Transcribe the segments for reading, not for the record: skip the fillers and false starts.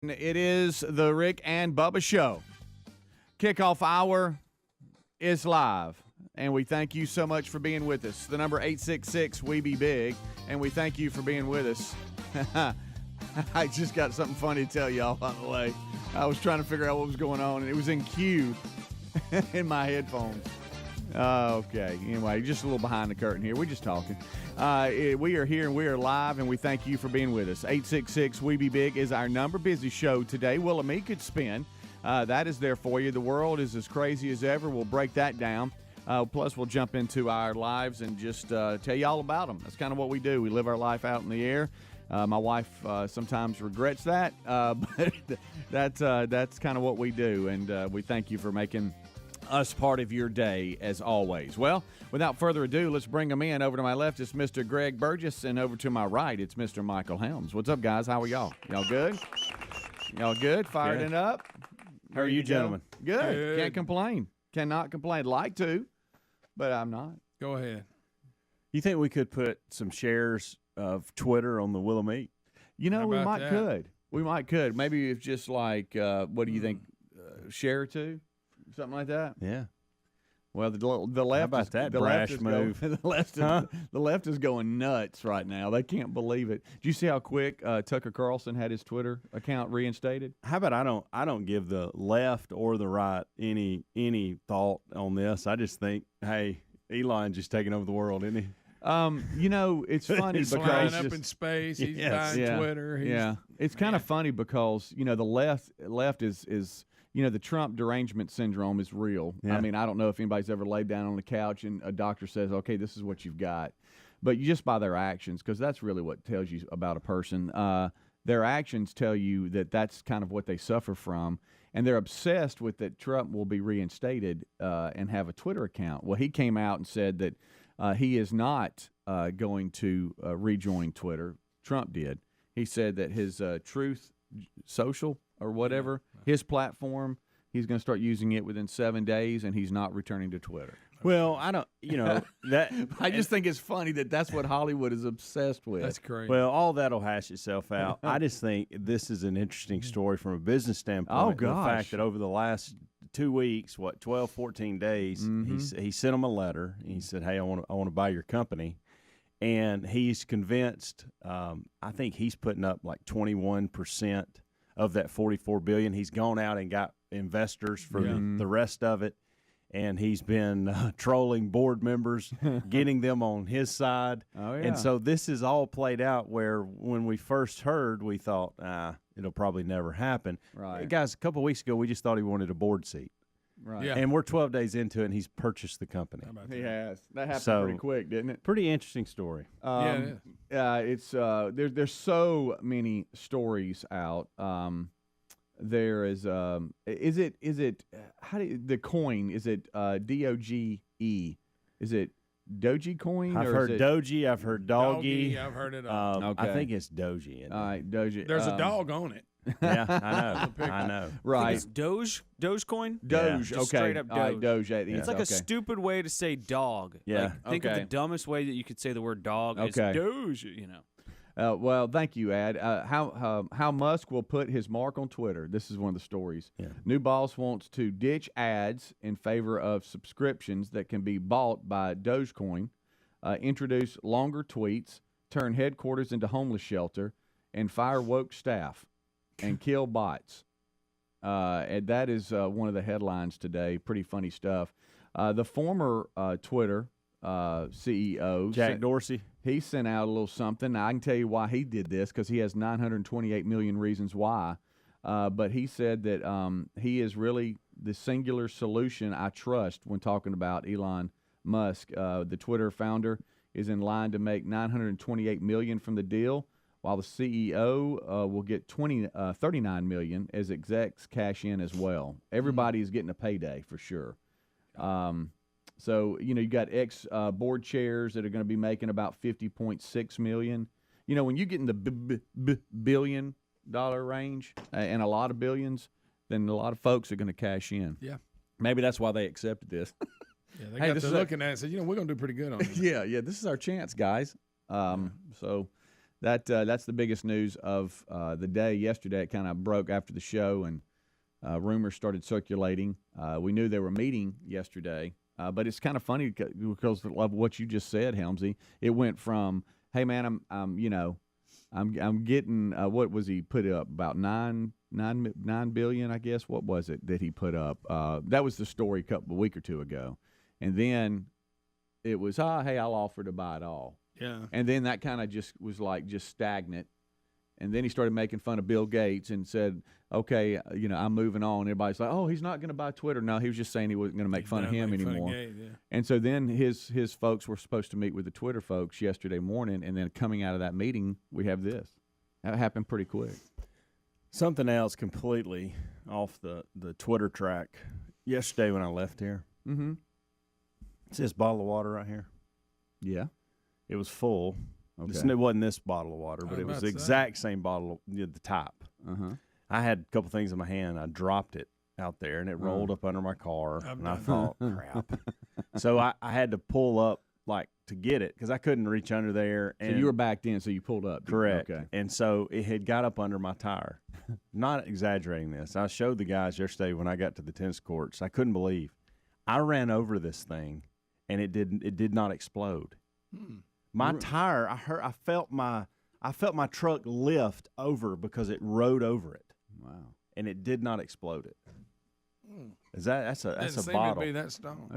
It is the Rick and Bubba Show. Kickoff hour is live, and we thank you so much for being with us. The number 866-WE-BE-BIG, and we thank you for being with us. I just got something funny to tell y'all, by the way. I was trying to figure out what was going on, and it was in queue in my headphones. Okay. Anyway, just a little behind the curtain here. We're just talking. We are here and we are live, and we thank you for being with us. 866-WE-BE-BIG is our number. Busy show today. Willamette could spin. That is there for you. The world is as crazy as ever. We'll break that down. Plus, we'll jump into our lives and just tell you all about them. That's kind of what we do. We live our life out in the air. My wife sometimes regrets that, but that's kind of what we do, and we thank you for making us part of your day, as always. Well, without further ado, let's bring them in. Over to my left is Mr. Greg Burgess, and over to my right, it's Mr. Michael Helms. What's up, guys? How are y'all? Y'all good? Y'all good? Fired it up? How are you, gentlemen? Good. Can't complain. Cannot complain. Like to, but I'm not. Go ahead. You think we could put some shares of Twitter on the Willamette? You know, we might that? could. We might could. Maybe it's just like, what do you think, share or two? Something like that? Yeah. Well, the left. How about that brash move? The left is going nuts right now. They can't believe it. Do you see how quick Tucker Carlson had his Twitter account reinstated? How about I don't give the left or the right any thought on this. I just think, hey, Elon's just taking over the world, isn't he? You know, it's funny He's because flying up in space. He's buying Twitter. It's kind of funny because the left is. The Trump derangement syndrome is real. Yeah. I mean, I don't know if anybody's ever laid down on the couch and a doctor says, okay, this is what you've got. But just by their actions, because that's really what tells you about a person. Their actions tell you that that's kind of what they suffer from. And they're obsessed with that Trump will be reinstated and have a Twitter account. Well, he came out and said that he is not going to rejoin Twitter. Trump did. He said that his Truth Social or whatever, his platform, he's going to start using it within 7 days, and he's not returning to Twitter. Well, I don't, that. I just think it's funny that that's what Hollywood is obsessed with. That's crazy. Well, all that'll hash itself out. I just think this is an interesting story from a business standpoint. Oh, gosh. The fact that over the last 2 weeks, 12, 14 days, he sent them a letter. He said, hey, I want to buy your company. And he's convinced, I think he's putting up like 21% of that $44 billion. He's gone out and got investors for the rest of it, and he's been trolling board members, getting them on his side. Oh, yeah. And so this is all played out where when we first heard, we thought, it'll probably never happen. Right. Guys, a couple of weeks ago, we just thought he wanted a board seat. Right. Yeah. And we're 12 days into it, and he's purchased the company. He has. That happened So- pretty quick, didn't it? Pretty interesting story. Yeah, it is. It's there's so many stories out. There is how do you, the coin, is it DOGE? Is it Doji coin? I've or heard is it, Doji. I've heard Doggy. I've heard it all. Okay. I think it's Doji. isn't it? all right, Doji. There's a dog on it. Yeah, I know. Right. It's Dogecoin? Doge. Just Okay. straight up All right, Doge. Doge. It's like a stupid way to say dog. Yeah. Like, think of Okay. the dumbest way that you could say the word dog. Okay. It's Doge, Well, thank you, Ad. How Musk will put his mark on Twitter. This is one of the stories. Yeah. New boss wants to ditch ads in favor of subscriptions that can be bought by Dogecoin, introduce longer tweets, turn headquarters into homeless shelter, and fire woke staff and kill bots. And that is one of the headlines today. Pretty funny stuff. The former Twitter CEO, Jack Dorsey. he sent out a little something. Now, I can tell you why he did this because he has 928 million reasons why. But he said that he is really the singular solution I trust when talking about Elon Musk. The Twitter founder is in line to make $928 million from the deal, while the CEO will get $39 million as execs cash in as well. Everybody is getting a payday for sure. So, you got board chairs that are going to be making about $50.6 million. When you get in the billion dollar range and a lot of billions, then a lot of folks are going to cash in. Yeah. Maybe that's why they accepted this. Yeah, they got to looking at it and said, we're going to do pretty good on this. Yeah, this is our chance, guys. So that's the biggest news of the day. Yesterday, it kind of broke after the show, and rumors started circulating. We knew they were meeting yesterday, but it's kind of funny because of what you just said, Helmsy. It went from, hey man, I'm getting what was he put up, about nine billion, I guess. What was it that he put up? That was the story a week or two ago, and then it was, hey, I'll offer to buy it all. Yeah. And then that kind of just was like just stagnant. And then he started making fun of Bill Gates and said, okay, I'm moving on. Everybody's like, oh, he's not going to buy Twitter. No, he was just saying he wasn't going to make fun of him anymore. And so then his folks were supposed to meet with the Twitter folks yesterday morning, and then coming out of that meeting, we have this. That happened pretty quick. Something else completely off the Twitter track. Yesterday when I left here, it's this bottle of water right here. Yeah. It was full. Okay. It wasn't this bottle of water, but it was the exact same bottle, the top. I had a couple things in my hand. I dropped it out there, and it rolled up under my car, and I thought, crap. So I had to pull up, to get it, because I couldn't reach under there. And so you were backed in, so you pulled up. Correct. Okay. And so it had got up under my tire. Not exaggerating this. I showed the guys yesterday when I got to the tennis courts. I couldn't believe. I ran over this thing, and it did not explode. My tire, I felt my truck lift over because it rode over it. Wow. And it did not explode it. That's a Doesn't bottle. seem to be that strong.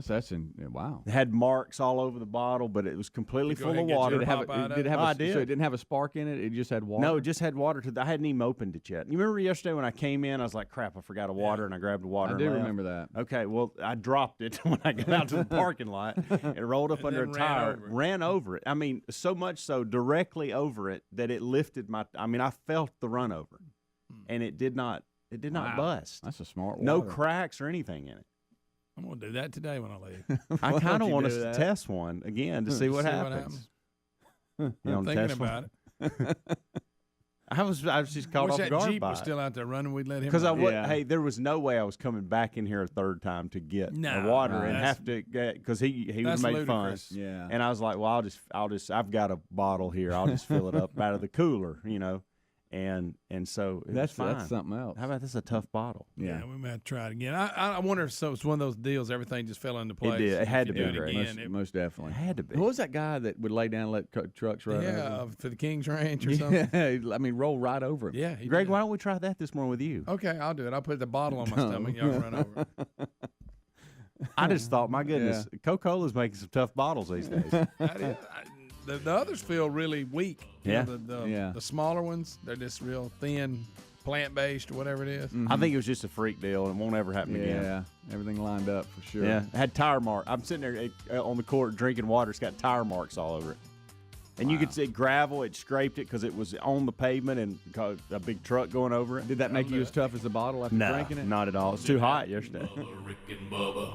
Wow. It had marks all over the bottle, but it was completely full of water. So it didn't have a spark in it? It just had water? No, it just had water. I hadn't even opened it yet. You remember yesterday when I came in, I was like, crap, I forgot a water, and I grabbed the water. I do remember that. Okay, well, I dropped it when I got out to the parking lot. It rolled up under a tire, ran over it. I mean, so much so, directly over it, that it lifted I felt the run over, and it did not bust. That's a smart water. No cracks or anything in it. I'm going to do that today when I leave. I kind of want us to test one again to see what happens. I'm thinking about it. I was just caught off guard that Jeep by was it. still out there running. We'd let him. Because hey, there was no way I was coming back in here a third time to get the water and have to get, because he would have made fun. Yeah. And I was like, well, I've got a bottle here. I'll just fill it up out of the cooler, And so that's fine. That's something else. How about this? A tough bottle. Yeah, we might try it again. I wonder if it's one of those deals. Everything just fell into place. It did. It had to be again. Most definitely. It had to be. Who was that guy that would lay down and let trucks run over? Yeah, for the King's Ranch or something. Yeah, I mean, roll right over him. Yeah, Greg, why don't we try that this morning with you? Okay, I'll do it. I'll put the bottle on my stomach. Y'all can run over it. I just thought, my goodness, Coca-Cola's making some tough bottles these days. The others feel really weak. Yeah. The smaller ones, they're just real thin, plant-based or whatever it is. I think it was just a freak deal and won't ever happen again. Yeah, everything lined up for sure. Yeah, it had tire marks. I'm sitting there on the court drinking water. It's got tire marks all over it. And you could see gravel. It scraped it because it was on the pavement and a big truck going over it. Did that make you as tough as the bottle after drinking it? No, not at all. It's too hot yesterday. Rick and Bubba.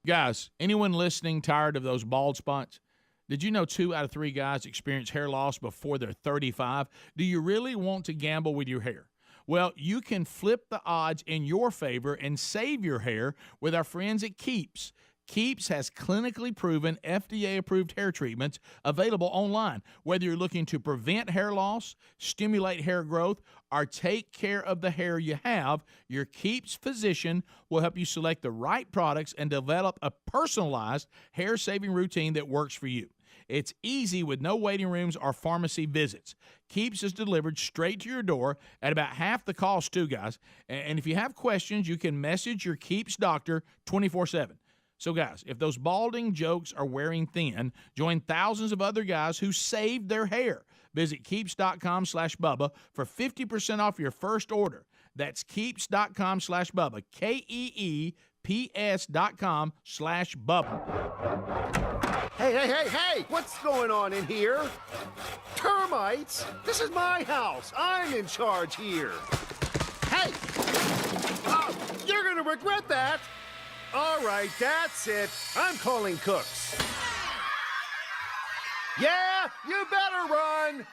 Guys, anyone listening tired of those bald spots? Did you know 2 out of 3 guys experience hair loss before they're 35? Do you really want to gamble with your hair? Well, you can flip the odds in your favor and save your hair with our friends at Keeps. Keeps has clinically proven FDA-approved hair treatments available online. Whether you're looking to prevent hair loss, stimulate hair growth, or take care of the hair you have, your Keeps physician will help you select the right products and develop a personalized hair-saving routine that works for you. It's easy with no waiting rooms or pharmacy visits. Keeps is delivered straight to your door at about half the cost, too, guys. And if you have questions, you can message your Keeps doctor 24/7. So, guys, if those balding jokes are wearing thin, join thousands of other guys who saved their hair. Visit Keeps.com/Bubba for 50% off your first order. That's Keeps.com/Bubba, KEEPS.com/Bubba. Hey, what's going on in here? Termites? This is my house. I'm in charge here. Hey! You're gonna regret that. All right, that's it. I'm calling Cooks. Yeah, you better run.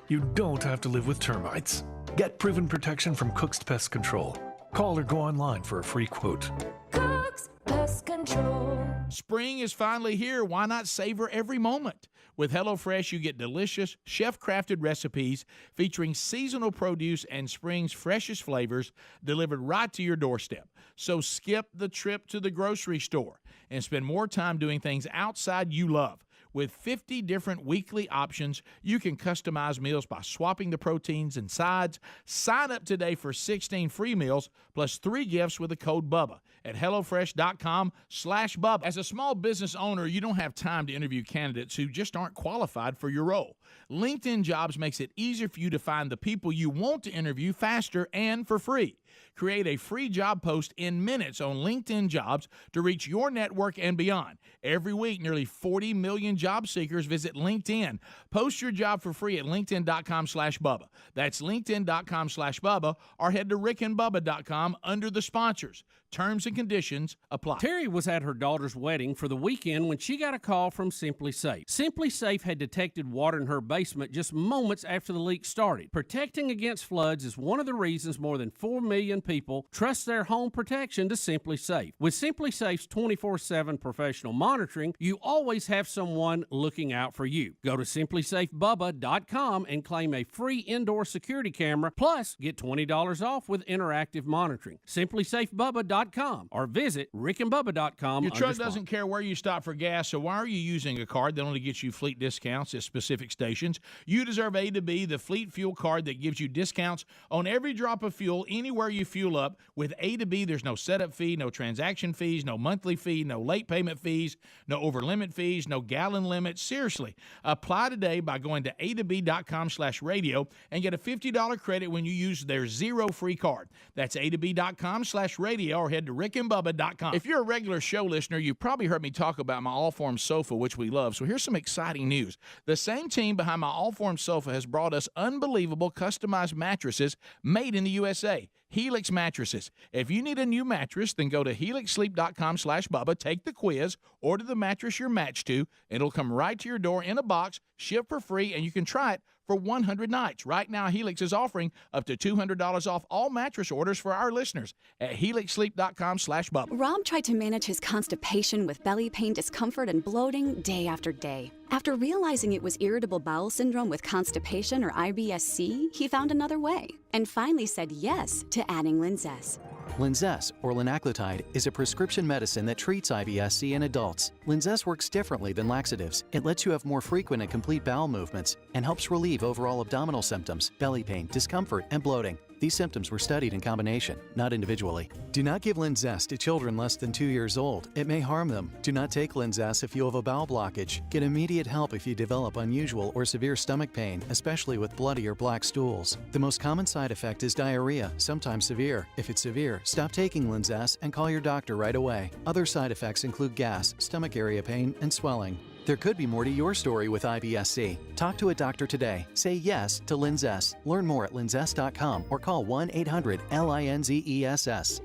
You don't have to live with termites. Get proven protection from Cook's Pest Control. Call or go online for a free quote. Cook's Pest Control. Spring is finally here. Why not savor every moment With HelloFresh, you get delicious, chef-crafted recipes featuring seasonal produce and spring's freshest flavors delivered right to your doorstep. So skip the trip to the grocery store and spend more time doing things outside you love. With 50 different weekly options, you can customize meals by swapping the proteins and sides. Sign up today for 16 free meals plus 3 gifts with the code BUBBA at HelloFresh.com/Bubba. As a small business owner, you don't have time to interview candidates who just aren't qualified for your role. LinkedIn Jobs makes it easier for you to find the people you want to interview faster and for free. Create a free job post in minutes on LinkedIn Jobs to reach your network and beyond. Every week, nearly 40 million job seekers visit LinkedIn. Post your job for free at linkedin.com/Bubba. That's linkedin.com/Bubba, or head to rickandbubba.com under the sponsors. Terms and conditions apply. Terry was at her daughter's wedding for the weekend when she got a call from Simply Safe. Simply Safe had detected water in her basement just moments after the leak started. Protecting against floods is one of the reasons more than 4 million people trust their home protection to Simply Safe. With Simply Safe's 24/7 professional monitoring, you always have someone looking out for you. Go to simplysafebubba.com and claim a free indoor security camera, plus get $20 off with interactive monitoring. simplysafebubba.com or visit rickandbubba.com. Your truck doesn't care where you stop for gas, so why are you using a card that only gets you fleet discounts at specific stations? You deserve A to B, the fleet fuel card that gives you discounts on every drop of fuel anywhere you fuel up. With A to B, there's no setup fee, no transaction fees, no monthly fee, no late payment fees, no over-limit fees, no gallon limit. Seriously, apply today by going to a2b.com/radio and get a $50 credit when you use their zero free card. That's a2b.com/radio or head to rickandbubba.com. If you're a regular show listener, you've probably heard me talk about my Allform sofa, which we love. So here's some exciting news. The same team behind my Allform sofa has brought us unbelievable customized mattresses made in the USA. Helix mattresses. If you need a new mattress, then go to helixsleep.com/Bubba, take the quiz, order the mattress you're matched to, and it'll come right to your door in a box, shipped for free, and you can try it for 100 nights. Right now, Helix is offering up to $200 off all mattress orders for our listeners at helixsleep.com/Bubba. Rob tried to manage his constipation with belly pain, discomfort, and bloating day after day. After realizing it was irritable bowel syndrome with constipation or IBS-C, he found another way and finally said yes to adding Linzess. Linzess, or linaclotide, is a prescription medicine that treats IBS-C in adults. Linzess works differently than laxatives. It lets you have more frequent and complete bowel movements and helps relieve overall abdominal symptoms, belly pain, discomfort, and bloating. These symptoms were studied in combination, not individually. Do not give Linzess to children less than 2 years old. It may harm them. Do not take Linzess if you have a bowel blockage. Get immediate help if you develop unusual or severe stomach pain, especially with bloody or black stools. The most common side effect is diarrhea, sometimes severe. If it's severe, stop taking Linzess and call your doctor right away. Other side effects include gas, stomach area pain, and swelling. There could be more to your story with IBS-C. Talk to a doctor today. Say yes to Linzess. Learn more at linzess.com or call 1-800-LINZESS.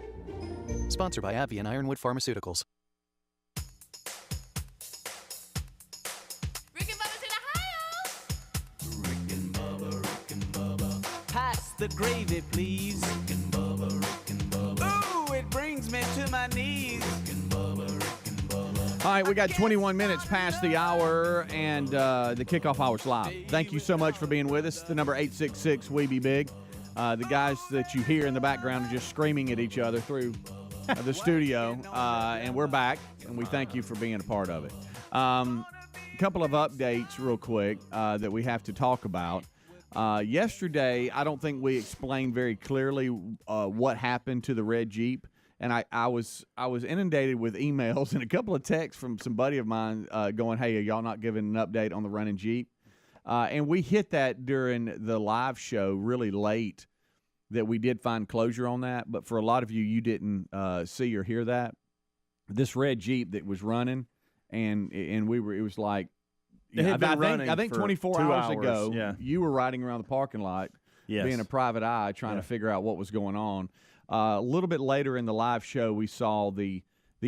Sponsored by AbbVie and Ironwood Pharmaceuticals. Rick and Bubba's in Ohio. Rick and Bubba. Pass the gravy, please. Rick and Bubba. Ooh, it brings me to my knees. Rick and Bubba. All right, we got 21 minutes past the hour, and the kickoff hour's live. Thank you so much for being with us. The number 866-WE-BE-BIG. The guys that you hear in the background are just screaming at each other through the studio, and we're back, and we thank you for being a part of it. A couple of updates real quick that we have to talk about. Yesterday, I don't think we explained very clearly what happened to the red Jeep. And I was inundated with emails and a couple of texts from some buddy of mine going, hey, are y'all not giving an update on the running Jeep? And we hit that during the live show really late that we did find closure on that. But for a lot of you, you didn't see or hear that. This red Jeep that was running, and it was like, I think 24 hours ago, you were riding around the parking lot, being a private eye, trying to figure out what was going on. A little bit later in the live show, we saw the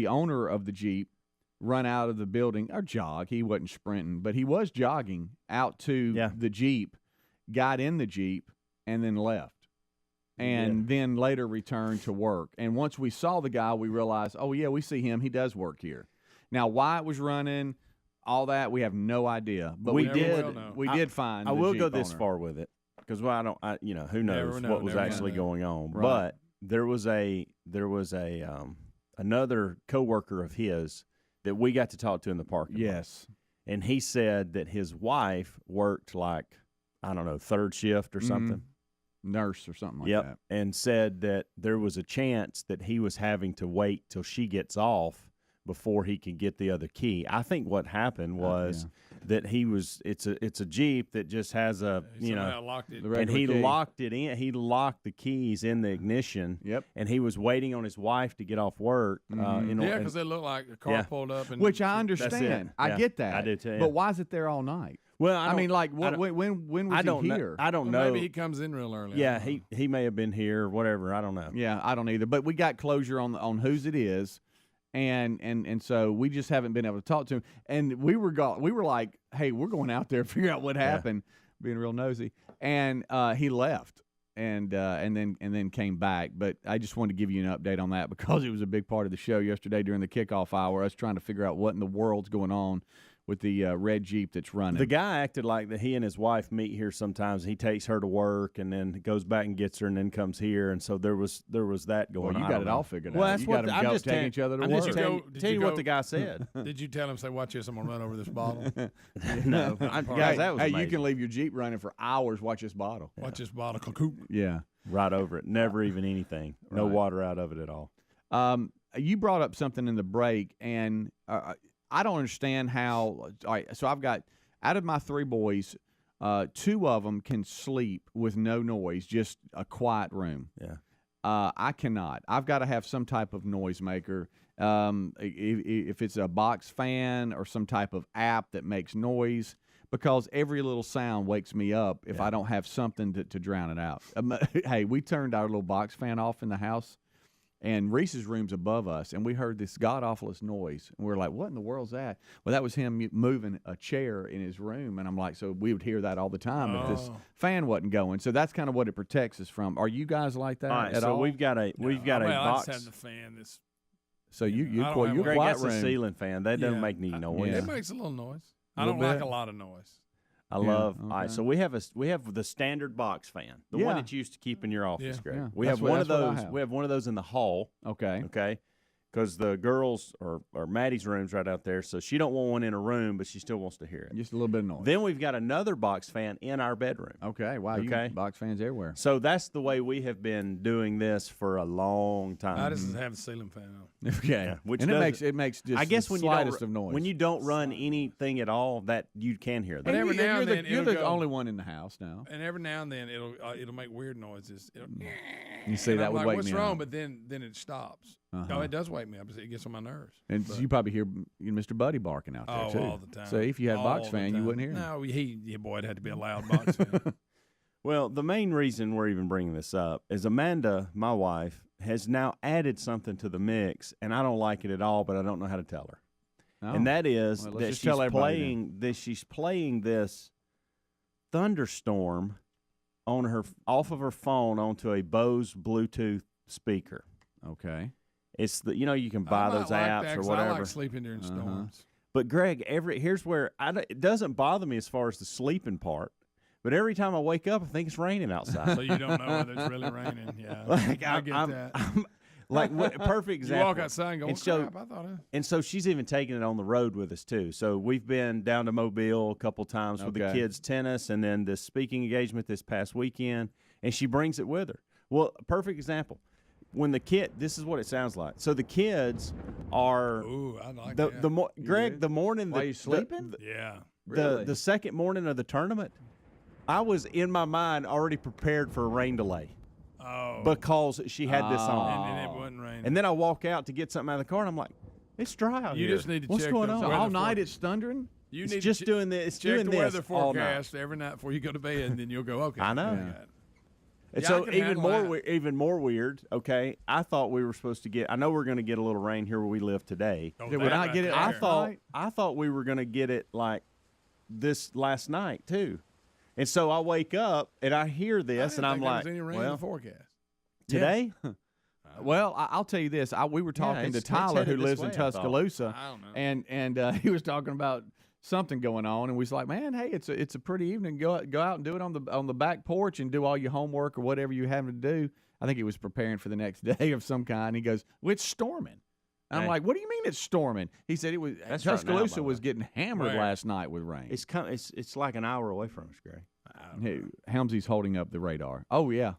owner of the Jeep run out of the building, or jog. He wasn't sprinting, but he was jogging out to the Jeep, got in the Jeep, and then left. And then later returned to work. And once we saw the guy, we realized, oh, yeah, we see him. He does work here. Now, why it was running, all that, we have no idea. But We we did. will know. We did find. I the will Jeep go this owner. far with it because who knows know, what was never actually know. going on. Right. But there was a another coworker of his that we got to talk to in the parking lot. Yes. And he said that his wife worked like, I don't know, third shift or something. Nurse or something like Yep. that. And said that there was a chance that he was having to wait till she gets off before he could get the other key. I think what happened was that it's a Jeep that just has a, Somehow locked it. and he key. locked it in. He locked the keys in the ignition. Yep. And he was waiting on his wife to get off work. Yeah, because it looked like a car pulled up. And Which I it. understand. I Yeah, get that. I do too, yeah. But why is it there all night? Well, I mean, like, I don't- when was I don't he know. here? I don't Well, know. maybe he comes in real early. Yeah, I don't know. he may have been here or whatever. I don't know. Yeah, I don't either. But we got closure on whose it is, and so we just haven't been able to talk to him. And we were like, hey, we're going out there to figure out what happened, being real nosy. And he left, and then came back. But I just wanted to give you an update on that because it was a big part of the show yesterday during the kickoff hour. Us trying to figure out what in the world's going on with the red Jeep that's running. The guy acted like that he and his wife meet here sometimes. He takes her to work and then goes back and gets her and then comes here. And so there was that going on. Well, you I got don't it know. all figured Well, out. that's You what got 'em I'm go just taking telling each other to I'm just work. tell you what the guy said. Did you tell him, say, watch this, I'm going to run over this bottle? No, guys, that was hey, amazing. you can leave your Jeep running for hours. Watch this bottle. Watch this bottle. Coop. Yeah. right over it. Never even anything. No Right. water out of it at all. You brought up something in the break, and I don't understand how. All right, so I've got, out of my 3 boys, 2 of them can sleep with no noise, just a quiet room. Yeah. I cannot. I've got to have some type of noisemaker. If it's a box fan or some type of app that makes noise, because every little sound wakes me up if I don't have something to drown it out. Hey, we turned our little box fan off in the house, and Reese's room's above us, and we heard this god-awfulest noise. And we were like, what in the world's that? Well, that was him moving a chair in his room, and I'm like, so we would hear that all the time if this fan wasn't going. So that's kind of what it protects us from. Are you guys like that All right, at so all? we've got a I box. just have the fan. So I don't your have quiet Greg, that's room. a ceiling fan. That doesn't Yeah. make any noise. It makes a little noise. I Little don't like bit? a lot of noise. I love. All right, so we have the standard box fan, the one Yeah. that you used to keep in your office, Yeah. Greg. Yeah, We that's have what- one of that's what I those. have. We have one of those in the hall. Okay. Okay, because the girls or Maddie's room's right out there, so she don't want one in her room, but she still wants to hear it. Just a little bit of noise. Then we've got another box fan in our bedroom. Okay. Wow. Okay. You box fans everywhere. So that's the way we have been doing this for a long time. I just have a ceiling fan on. Okay. Yeah, which and doesn't- it makes just I guess the when slightest you of noise. when you don't run anything at all, that you can hear that. But every now and then you're it'll the go- only one in the house now. And every now and then it'll make weird noises. You see, And that I'm would like, wake what's me wrong? up. But then it stops. Uh-huh. Oh, it does wake me up. It gets on my nerves. And But- you probably hear Mr. Buddy barking out there Oh, too. all the time. So if you had All box the fan, you time. wouldn't hear him. No, boy, it had to be a loud box fan. Well, the main reason we're even bringing this up is Amanda, my wife, has now added something to the mix, and I don't like it at all, but I don't know how to tell her. Oh. And that is Well, let's that just she's tell everybody then. she's playing this thunderstorm on off of her phone onto a Bose Bluetooth speaker. Okay. It's you can buy I might those like apps that or 'cause whatever. I like sleeping during storms. But Greg, here's where it doesn't bother me as far as the sleeping part. But every time I wake up, I think it's raining outside. So you don't know whether it's really raining. Yeah, Like, I get that. Perfect example. You walk outside and go, And so- crap, I thought it. And so she's even taking it on the road with us too. So we've been down to Mobile a couple times with the Okay. kids' tennis, and then the speaking engagement this past weekend. And she brings it with her. Well, a perfect example. When this is what it sounds like. So the kids are Ooh, I like the that. Greg, the morning While you sleeping? Yeah. the second morning of the tournament, I was in my mind already prepared for a rain delay Oh. because she had this on. and it wasn't raining. And then I walk out to get something out of the car, and I'm like, it's dry out You here. just need to What's check going those on? So weather all night for- it's thundering? You It's need just to doing this. It's check doing the this weather all night. forecast every night before you go to bed, and then you'll go, okay. I know. I Yeah. got it. And Yeah, so I can handle that. even more weird. Okay, I thought we were supposed to get. I know we're going to get a little rain here where we live today. Oh, Did we that not right get it there. I thought we were going to get it like this last night too. And so I wake up and I hear this, and I'm like, there was any rain in well, the forecast. today. Well, I'll tell you this. We were talking to it's Tyler, who headed this lives in way, I thought. Tuscaloosa, I don't know. and he was talking about something going on, and we was like, man, hey, it's a pretty evening. Go out and do it on the back porch and do all your homework or whatever you have to do. I think he was preparing for the next day of some kind. He goes, well, it's storming. I'm like, what do you mean it's storming? He said it was. Tuscaloosa was getting hammered last night with rain. It's like an hour away from us, Gray. Helmsy's holding up the radar. Oh yeah.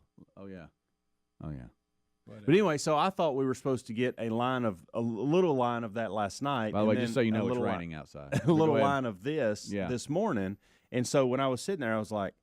But anyway, so I thought we were supposed to get a little line of that last night. By the way, just so you know, it's raining outside. A little line of this morning. And so when I was sitting there, I was like,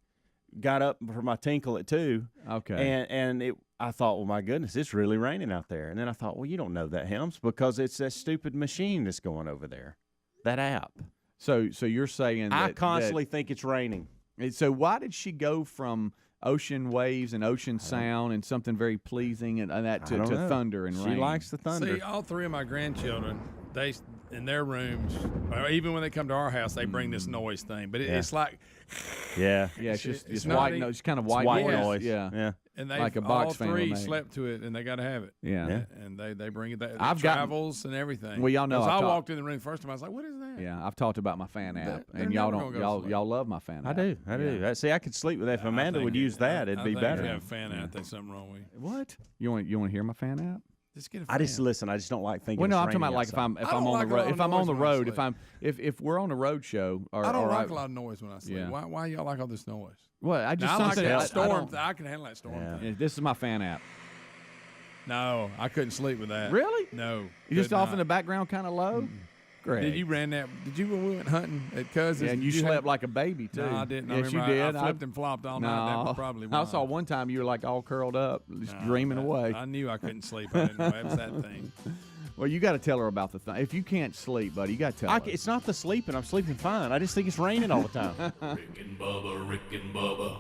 got up for my tinkle at 2. Okay. And I thought, well, my goodness, it's really raining out there. And then I thought, well, you don't know that, Helms, because it's that stupid machine that's going over there, that app. So you're saying that I constantly think it's raining. So why did she go from ocean waves and ocean sound and something very pleasing and that to thunder and rain? She likes the thunder. See, all 3 of my grandchildren, they in their rooms, or even when they come to our house, they bring this noise thing. But it's like, it's just white noise. It's kind of white noise. Yeah. And they like a box all fan 3 made. slept to it, and they got to have it. Yeah. And they bring it. I've travels and everything. Well, y'all know. I walked in the room first time. I was like, "What is that?" Yeah, I've talked about my fan app, They're and y'all never don't. gonna go Y'all love my fan app. I do. See, I could sleep with that. If Amanda would use that, it'd be better. If you have a fan app, there's something wrong with you. What? You want to hear my fan app? Just get a fan. I just don't like thinking. Well, no, it's I'm talking about raining like outside. if I'm on the road. If I'm on the road, sleep. if we're on a road show, or I don't like a lot of noise when I sleep. Yeah. Why y'all like all this noise? Well, I just I like something that I storm. I can handle that storm. Yeah, this is my fan app. No, I couldn't sleep with that. Really? No. You just off in the background, kind of low. Great. Did you ran that? Did you when we went hunting at Cousins? Yeah, and you slept like a baby too. No, I didn't. Yes, you I did. I flipped and flopped all night. That was probably why. I saw one time you were like all curled up, just dreaming away. I knew I couldn't sleep. I didn't know it was that thing. Well, you got to tell her about the thing. If you can't sleep, buddy, you got to tell her. It's not the sleeping. I'm sleeping fine. I just think it's raining all the time. Rick and Bubba.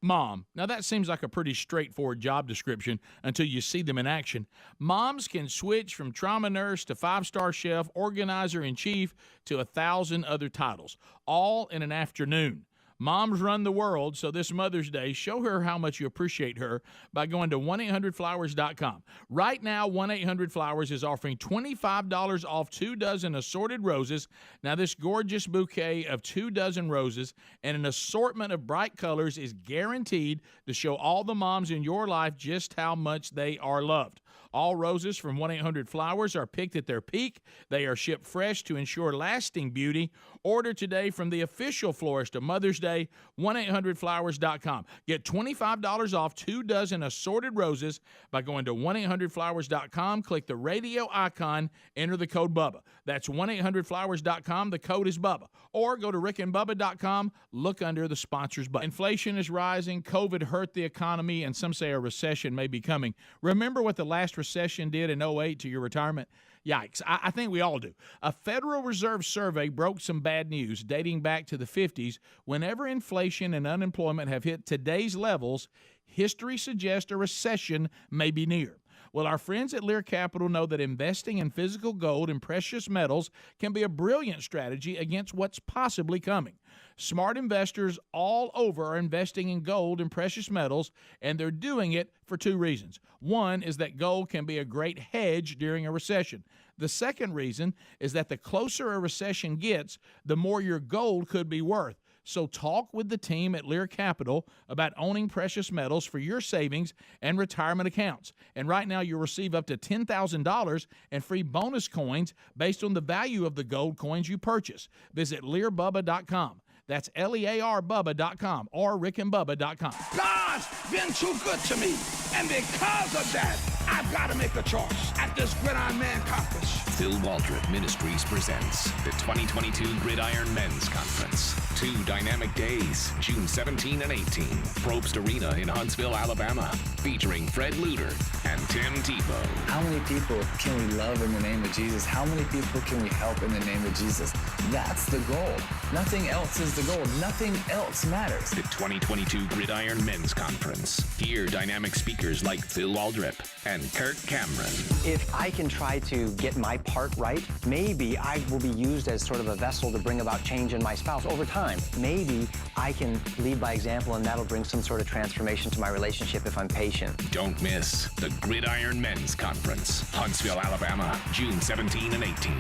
Mom. Now, that seems like a pretty straightforward job description until you see them in action. Moms can switch from trauma nurse to 5-star chef, organizer-in-chief to 1,000 other titles, all in an afternoon. Moms run the world, so this Mother's Day, show her how much you appreciate her by going to 1-800-Flowers.com. Right now, 1-800-Flowers is offering $25 off 2 dozen assorted roses. Now, this gorgeous bouquet of 2 dozen roses and an assortment of bright colors is guaranteed to show all the moms in your life just how much they are loved. All roses from 1-800-Flowers are picked at their peak. They are shipped fresh to ensure lasting beauty. Order today from the official florist of Mother's Day, 1-800-Flowers.com. Get $25 off 2 dozen assorted roses by going to 1-800-Flowers.com. Click the radio icon, enter the code BUBBA. That's 1-800-Flowers.com. The code is BUBBA. Or go to rickandbubba.com, look under the sponsors button. Inflation is rising, COVID hurt the economy, and some say a recession may be coming. Remember what the last recession did in 2008 to your retirement? Yikes. I think we all do. A Federal Reserve survey broke some bad news dating back to the 50s. Whenever inflation and unemployment have hit today's levels, history suggests a recession may be near. Well, our friends at Lear Capital know that investing in physical gold and precious metals can be a brilliant strategy against what's possibly coming. Smart investors all over are investing in gold and precious metals, and they're doing it for 2 reasons. One is that gold can be a great hedge during a recession. The second reason is that the closer a recession gets, the more your gold could be worth. So talk with the team at Lear Capital about owning precious metals for your savings and retirement accounts. And right now you'll receive up to $10,000 and free bonus coins based on the value of the gold coins you purchase. Visit LearBubba.com. That's LearBubba.com or rickandbubba.com. God's been too good to me, and because of that, I've got to make a choice at this Gridiron Man Conference. Phil Waldrop Ministries presents the 2022 Gridiron Men's Conference. 2 dynamic days, June 17 and 18, Probst Arena in Huntsville, Alabama, featuring Fred Luter and Tim Tebow. How many people can we love in the name of Jesus? How many people can we help in the name of Jesus? That's the goal. Nothing else is the goal. Nothing else matters. The 2022 Gridiron Men's Conference. Hear dynamic speakers like Phil Waldrop and Kirk Cameron. If I can try to get my part right. Maybe I will be used as sort of a vessel to bring about change in my spouse over time. Maybe I can lead by example, and that'll bring some sort of transformation to my relationship if I'm patient. Don't miss the Gridiron Men's Conference, Huntsville, Alabama, June 17 and 18.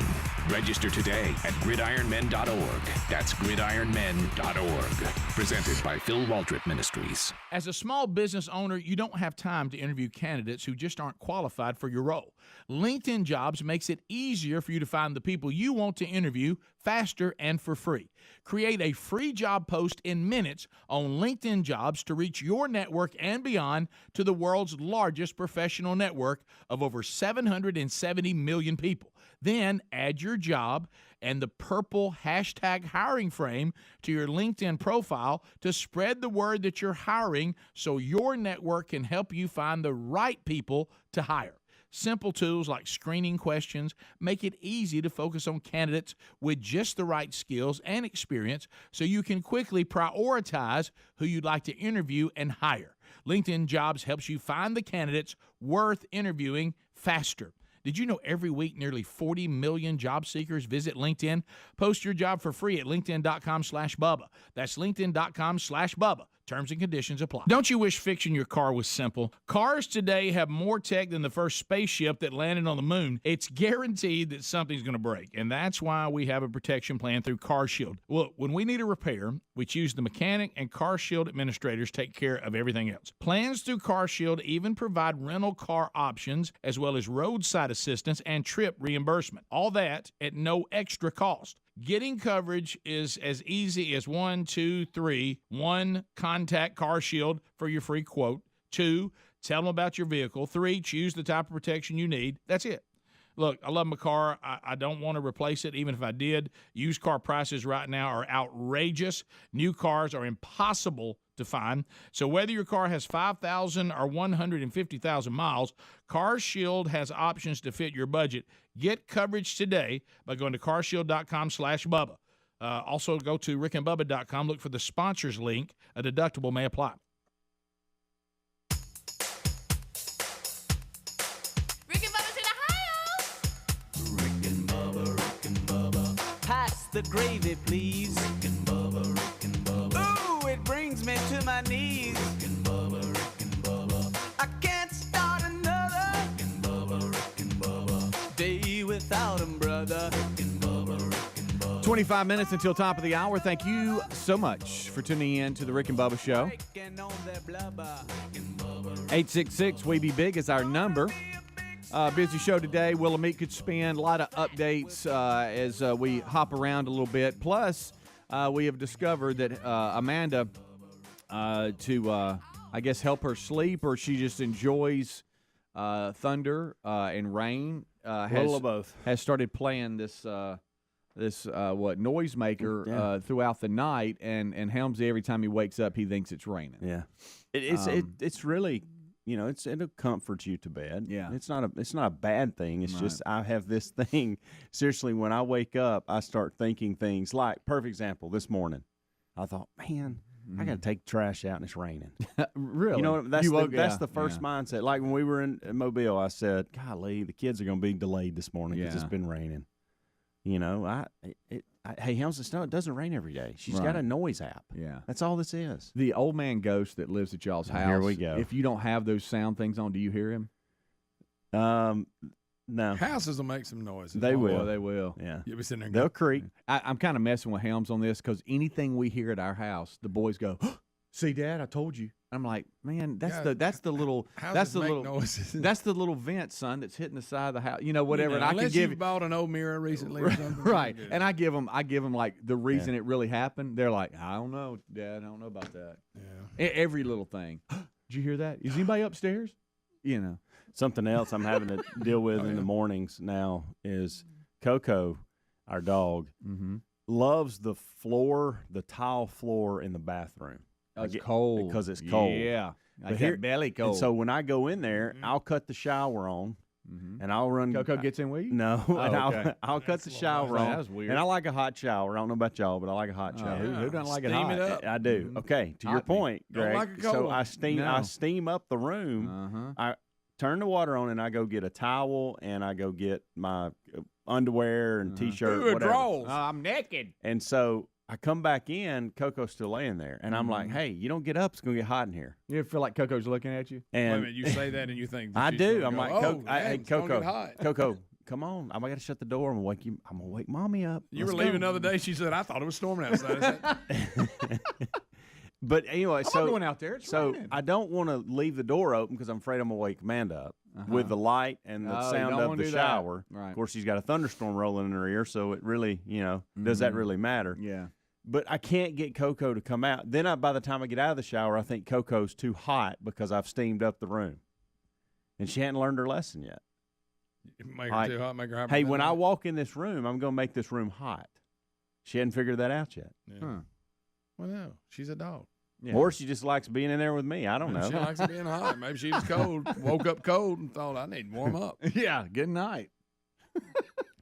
Register today at gridironmen.org. That's gridironmen.org. Presented by Phil Waldrop Ministries. As a small business owner, you don't have time to interview candidates who just aren't qualified for your role. LinkedIn Jobs makes it easier for you to find the people you want to interview faster and for free. Create a free job post in minutes on LinkedIn Jobs to reach your network and beyond to the world's largest professional network of over 770 million people. Then add your job and the purple hashtag hiring frame to your LinkedIn profile to spread the word that you're hiring so your network can help you find the right people to hire. Simple tools like screening questions make it easy to focus on candidates with just the right skills and experience so you can quickly prioritize who you'd like to interview and hire. LinkedIn Jobs helps you find the candidates worth interviewing faster. Did you know every week nearly 40 million job seekers visit LinkedIn? Post your job for free at linkedin.com/Bubba. That's linkedin.com/Bubba. Terms and conditions apply. Don't you wish fixing your car was simple? Cars today have more tech than the first spaceship that landed on the moon. It's guaranteed that something's going to break, and that's why we have a protection plan through CarShield. Look, when we need a repair, we choose the mechanic, and CarShield administrators take care of everything else. Plans through CarShield even provide rental car options as well as roadside assistance and trip reimbursement. All that at no extra cost. Getting coverage is as easy as 1, 2, 3. 1, contact CarShield for your free quote. 2, tell them about your vehicle. 3, choose the type of protection you need. That's it. Look, I love my car. I don't want to replace it, even if I did. Used car prices right now are outrageous. New cars are impossible to find. So whether your car has 5,000 or 150,000 miles, CarShield has options to fit your budget. Get coverage today by going to carshield.com/Bubba. Also go to rickandbubba.com. Look for the sponsors link. A deductible may apply. Rick and Bubba's in Ohio. Rick and Bubba. Pass the gravy, please. Rick and Bubba. Ooh, it brings me to my knees. Rick and Bubba. I can't start another. Rick and Bubba. Day without 'em, brother. 25 minutes until top of the hour. Thank you so much for tuning in to the Rick and Bubba Show. 866-WE-BE-BIG is our number. Busy show today. Willamette could spend a lot of updates as we hop around a little bit. Plus, we have discovered that Amanda, to I guess help her sleep, or she just enjoys thunder and rain, little of both. has started playing this noisemaker throughout the night, and Helmsy, every time he wakes up, he thinks it's raining. Yeah, it's really, it comforts you to bed. Yeah, it's not a bad thing. It's just I have this thing. Seriously, when I wake up, I start thinking things like, perfect example, this morning, I thought, man, I got to take the trash out and it's raining. Really? You know, that's the first mindset. Like when we were in Mobile, I said, golly, the kids are going to be delayed this morning because it's been raining. Hey, Helms, it doesn't rain every day. She's got a noise app. Yeah. That's all this is. The old man ghost that lives at y'all's house. Here we go. If you don't have those sound things on, do you hear him? No. Houses will make some noises. They will. They will. Yeah. You'll be sitting there and They'll go, creak. I'm kind of messing with Helms on this because anything we hear at our house, the boys go, "See, Dad, I told you." I'm like, man, that's the little noises. That's the little vent, son, that's hitting the side of the house. Whatever. And I can unless give you bought an old mirror recently or something. Right. And I give them like the reason it really happened. They're like, I don't know, Dad. I don't know about that. Yeah. Every little thing. Did you hear that? Is anybody upstairs? Something else I'm having to deal with in the mornings now is Coco, our dog, loves the tile floor in the bathroom. It's cold. Because it's cold. Yeah. I But get belly cold. And so when I go in there, I'll cut the shower on, and I'll run. Coco gets in with you? No. and okay. I'll cut the shower on. That was weird. And I like a hot shower. I don't know about y'all, but I like a hot shower. Who doesn't like it Steam hot? it up. I do. Okay. To your point, Greg. like a cold so one. I steam up the room. I turn the water on, and I go get a towel, and I go get my underwear and T-shirt, whatever. Drawers. I'm naked. And so I come back in, Coco's still laying there, and I'm like, "Hey, you don't get up; it's gonna get hot in here." You ever feel like Coco's looking at you? And Wait a minute, you say that and you think that I she's do. gonna I'm go, like, oh, hey, it's gonna Coco, get hot. Coco, come on! I got to shut the door. I'm gonna wake you. I'm gonna wake mommy up. You Let's were leaving go. the other day. She said, "I thought it was storming outside." But anyway, I'm so not going out there. It's so raining. I don't want to leave the door open because I'm afraid I'm gonna wake Amanda up with the light and the Oh, you sound don't of wanna the do that. shower. Right. Of course, she's got a thunderstorm rolling in her ear, so it really, does that really matter? Yeah. But I can't get Coco to come out. Then by the time I get out of the shower, I think Coco's too hot because I've steamed up the room, and she hadn't learned her lesson yet. Make her too hot. Make her hot. Hey, when I walk in this room, I'm going to make this room hot. She hadn't figured that out yet. Yeah. Well, no, she's a dog. Yeah. Or she just likes being in there with me. I don't know. She likes being hot. Maybe she was cold, woke up cold, and thought I need to warm up. Yeah. Good night.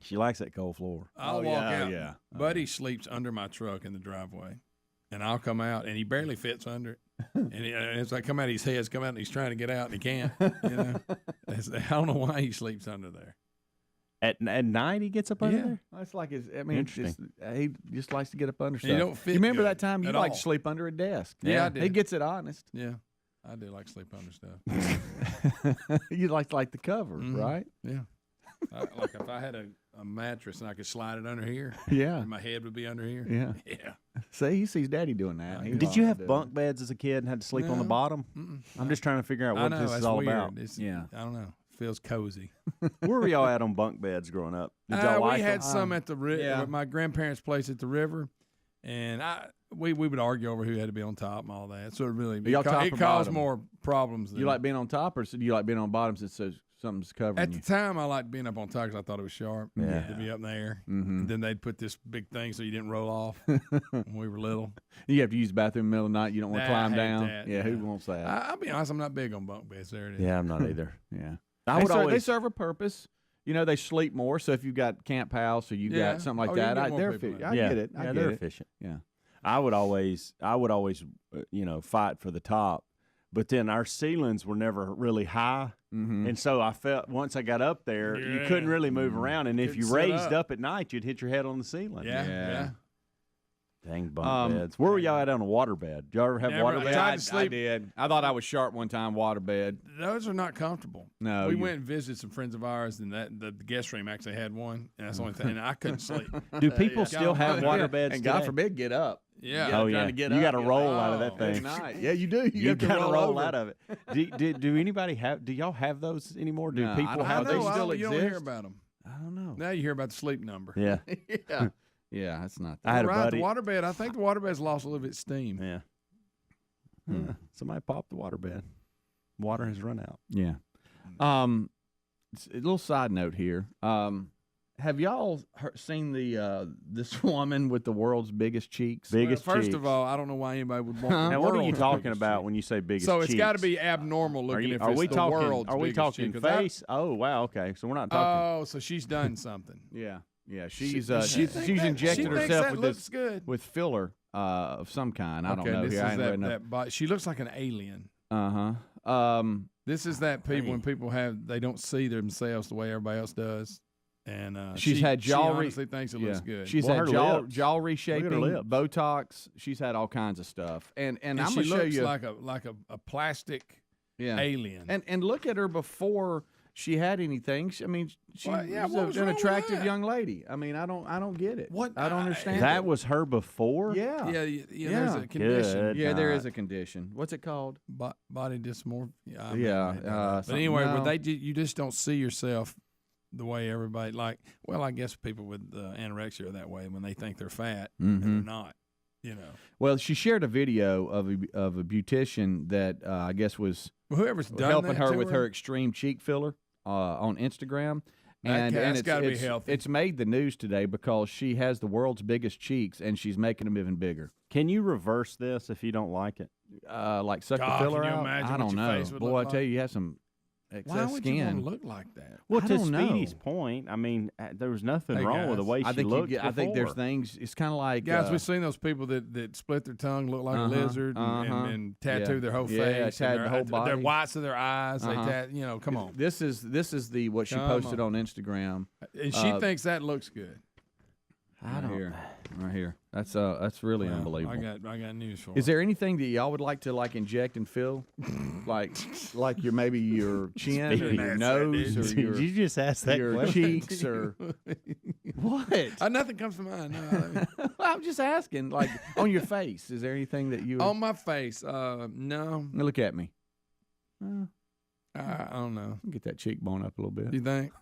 She likes that cold floor. I'll walk out. Yeah. Buddy sleeps under my truck in the driveway, and I'll come out, and he barely fits under it. And as I come out, his head's come out, and he's trying to get out, and he can't. I don't know why he sleeps under there. At night, he gets up under there? That's like his. I mean, Interesting. he just likes to get up under stuff. He don't fit you remember good that time you at like all. to sleep under a desk? Yeah, I did. He gets it honest. Yeah, I do like to sleep under stuff. You like the cover, right? Yeah. Like if I had a mattress and I could slide it under here. Yeah. And my head would be under here. Yeah. Yeah. See, he sees Daddy doing that. He Did you loves have doing bunk beds as a kid and had to sleep on the No. bottom? I'm just trying to figure out what I know, this is that's all weird. about. I don't know. Feels cozy. Where were y'all at on bunk beds growing up? Did y'all like we had them? some at the yeah. at my grandparents' place at the river, and we would argue over who had to be on top and all that. So it really Y'all top or it caused bottom? more problems. You like being on top, or do you like being on bottom since something's covering At you? the time, I liked being up on top because I thought it was sharp. Yeah. To be up in the air. Mhm. Then they'd put this big thing so you didn't roll off when we were little. You have to use the bathroom in the middle of the night. You don't want to Nah, I climb hate down. that, Yeah, who yeah. wants that? I'll be honest, I'm not big on bunk beds. There it is. Yeah, I'm not either. Yeah. I would They always. serve a purpose. You know, they sleep more. So if you've got camp house or you Yeah. got something like Oh, you that, can get more they're people in. I get it. I yeah, get they're it. efficient. Yeah. I would always, fight for the top, but then our ceilings were never really high, and so I felt once I got up there, you couldn't really move around, and if Couldn't you sit raised up. up at night, you'd hit your head on the ceiling. Yeah. Dang bunk beds. Where were y'all at on a water bed? Did y'all ever have Never. water I beds? tried to I sleep. did. I thought I was sharp one time. Water bed. Those are not comfortable. No, we you- went and visited some friends of ours, and the guest room actually had one, and that's the only thing. And I couldn't sleep. Do people still have water beds And today? God forbid, get up. Yeah. Oh, yeah. Trying to get You up. gotta You're roll like, out of that oh, thing. good night. Yeah, you do. You have to gotta roll over. out of it. Do anybody have? Do y'all have those anymore? Do No, I people don't have know. those? They still You don't hear exist? about them. I don't know. Now you hear about the sleep number. Yeah. Yeah. Yeah, that's not. I had a Right, buddy. the waterbed. I think the waterbed's lost a little bit of steam. Yeah. Yeah. Somebody popped the water bed. Water has run out. Yeah. A little side note here. Have y'all seen this woman with the world's biggest cheeks? Biggest First cheeks. of all, I don't know why anybody would want. Now, what are you world's talking biggest about cheek. when you say biggest So it's got to cheeks? be abnormal looking if Are it's we the talking? world's Are we biggest talking cheek, 'cause that- face? Oh wow. Okay. So we're not talking. Oh, so she's done something. Yeah. Yeah. She She's think she's that- injected she thinks herself that with looks this good. with filler of some kind. I don't Okay, know. this Here, I is ain't read that, enough. that body. She looks like an alien. Uh-huh. This is that people when people they don't see themselves the way everybody else does. And She's she, had she jewelry. honestly thinks it looks good. She's Well, had her jaw lips. jaw Look at reshaping, her lips. Botox. She's had all kinds of stuff. And and I'm she gonna show looks you like a plastic alien. And look at her before she had anything. I mean, she Well, yeah, was what was an wrong with attractive that? young lady. I mean, I don't get it. What? I don't understand. That it. was her before. Yeah. yeah, there's a condition. Good Yeah, there night. is a condition. What's it called? Body dysmorphia. I Yeah, made that up. but something- anyway, no. you just don't see yourself the way everybody like. Well, I guess people with anorexia are that way when they think they're fat and they're not. You know. Well, she shared a video of a beautician that I guess was Whoever's done helping that her to with her extreme cheek filler on Instagram. That's gotta be it's, healthy. It's made the news today because she has the world's biggest cheeks and she's making them even bigger. Can you reverse this if you don't like it? Like suck God, the filler can you out? imagine I what don't your know. face would Boy, look I tell like? you, you have some excess Why would skin. you want to look like that? Well, I to don't know. Speedy's point, I mean, there was nothing Hey, wrong with the guys, way she looked. I think there's before. things. It's kind of like Guys, we've seen those people that split their tongue, look like a lizard, and tattoo their whole face, tattoo and the whole body. their whites of their eyes. They come on. This is the what she Come posted on Instagram, And she thinks that looks good. I don't. Right here. That's really unbelievable. I got news for you. Is there anything that y'all would like to inject and feel, like your maybe your chin or your nose or your? Did you just ask that your question? cheeks or what? Nothing comes to mind. No, I'm just asking. Like on your face, is there anything that you? on my face? No. Look at me. I don't know. Get that cheekbone up a little bit. You think?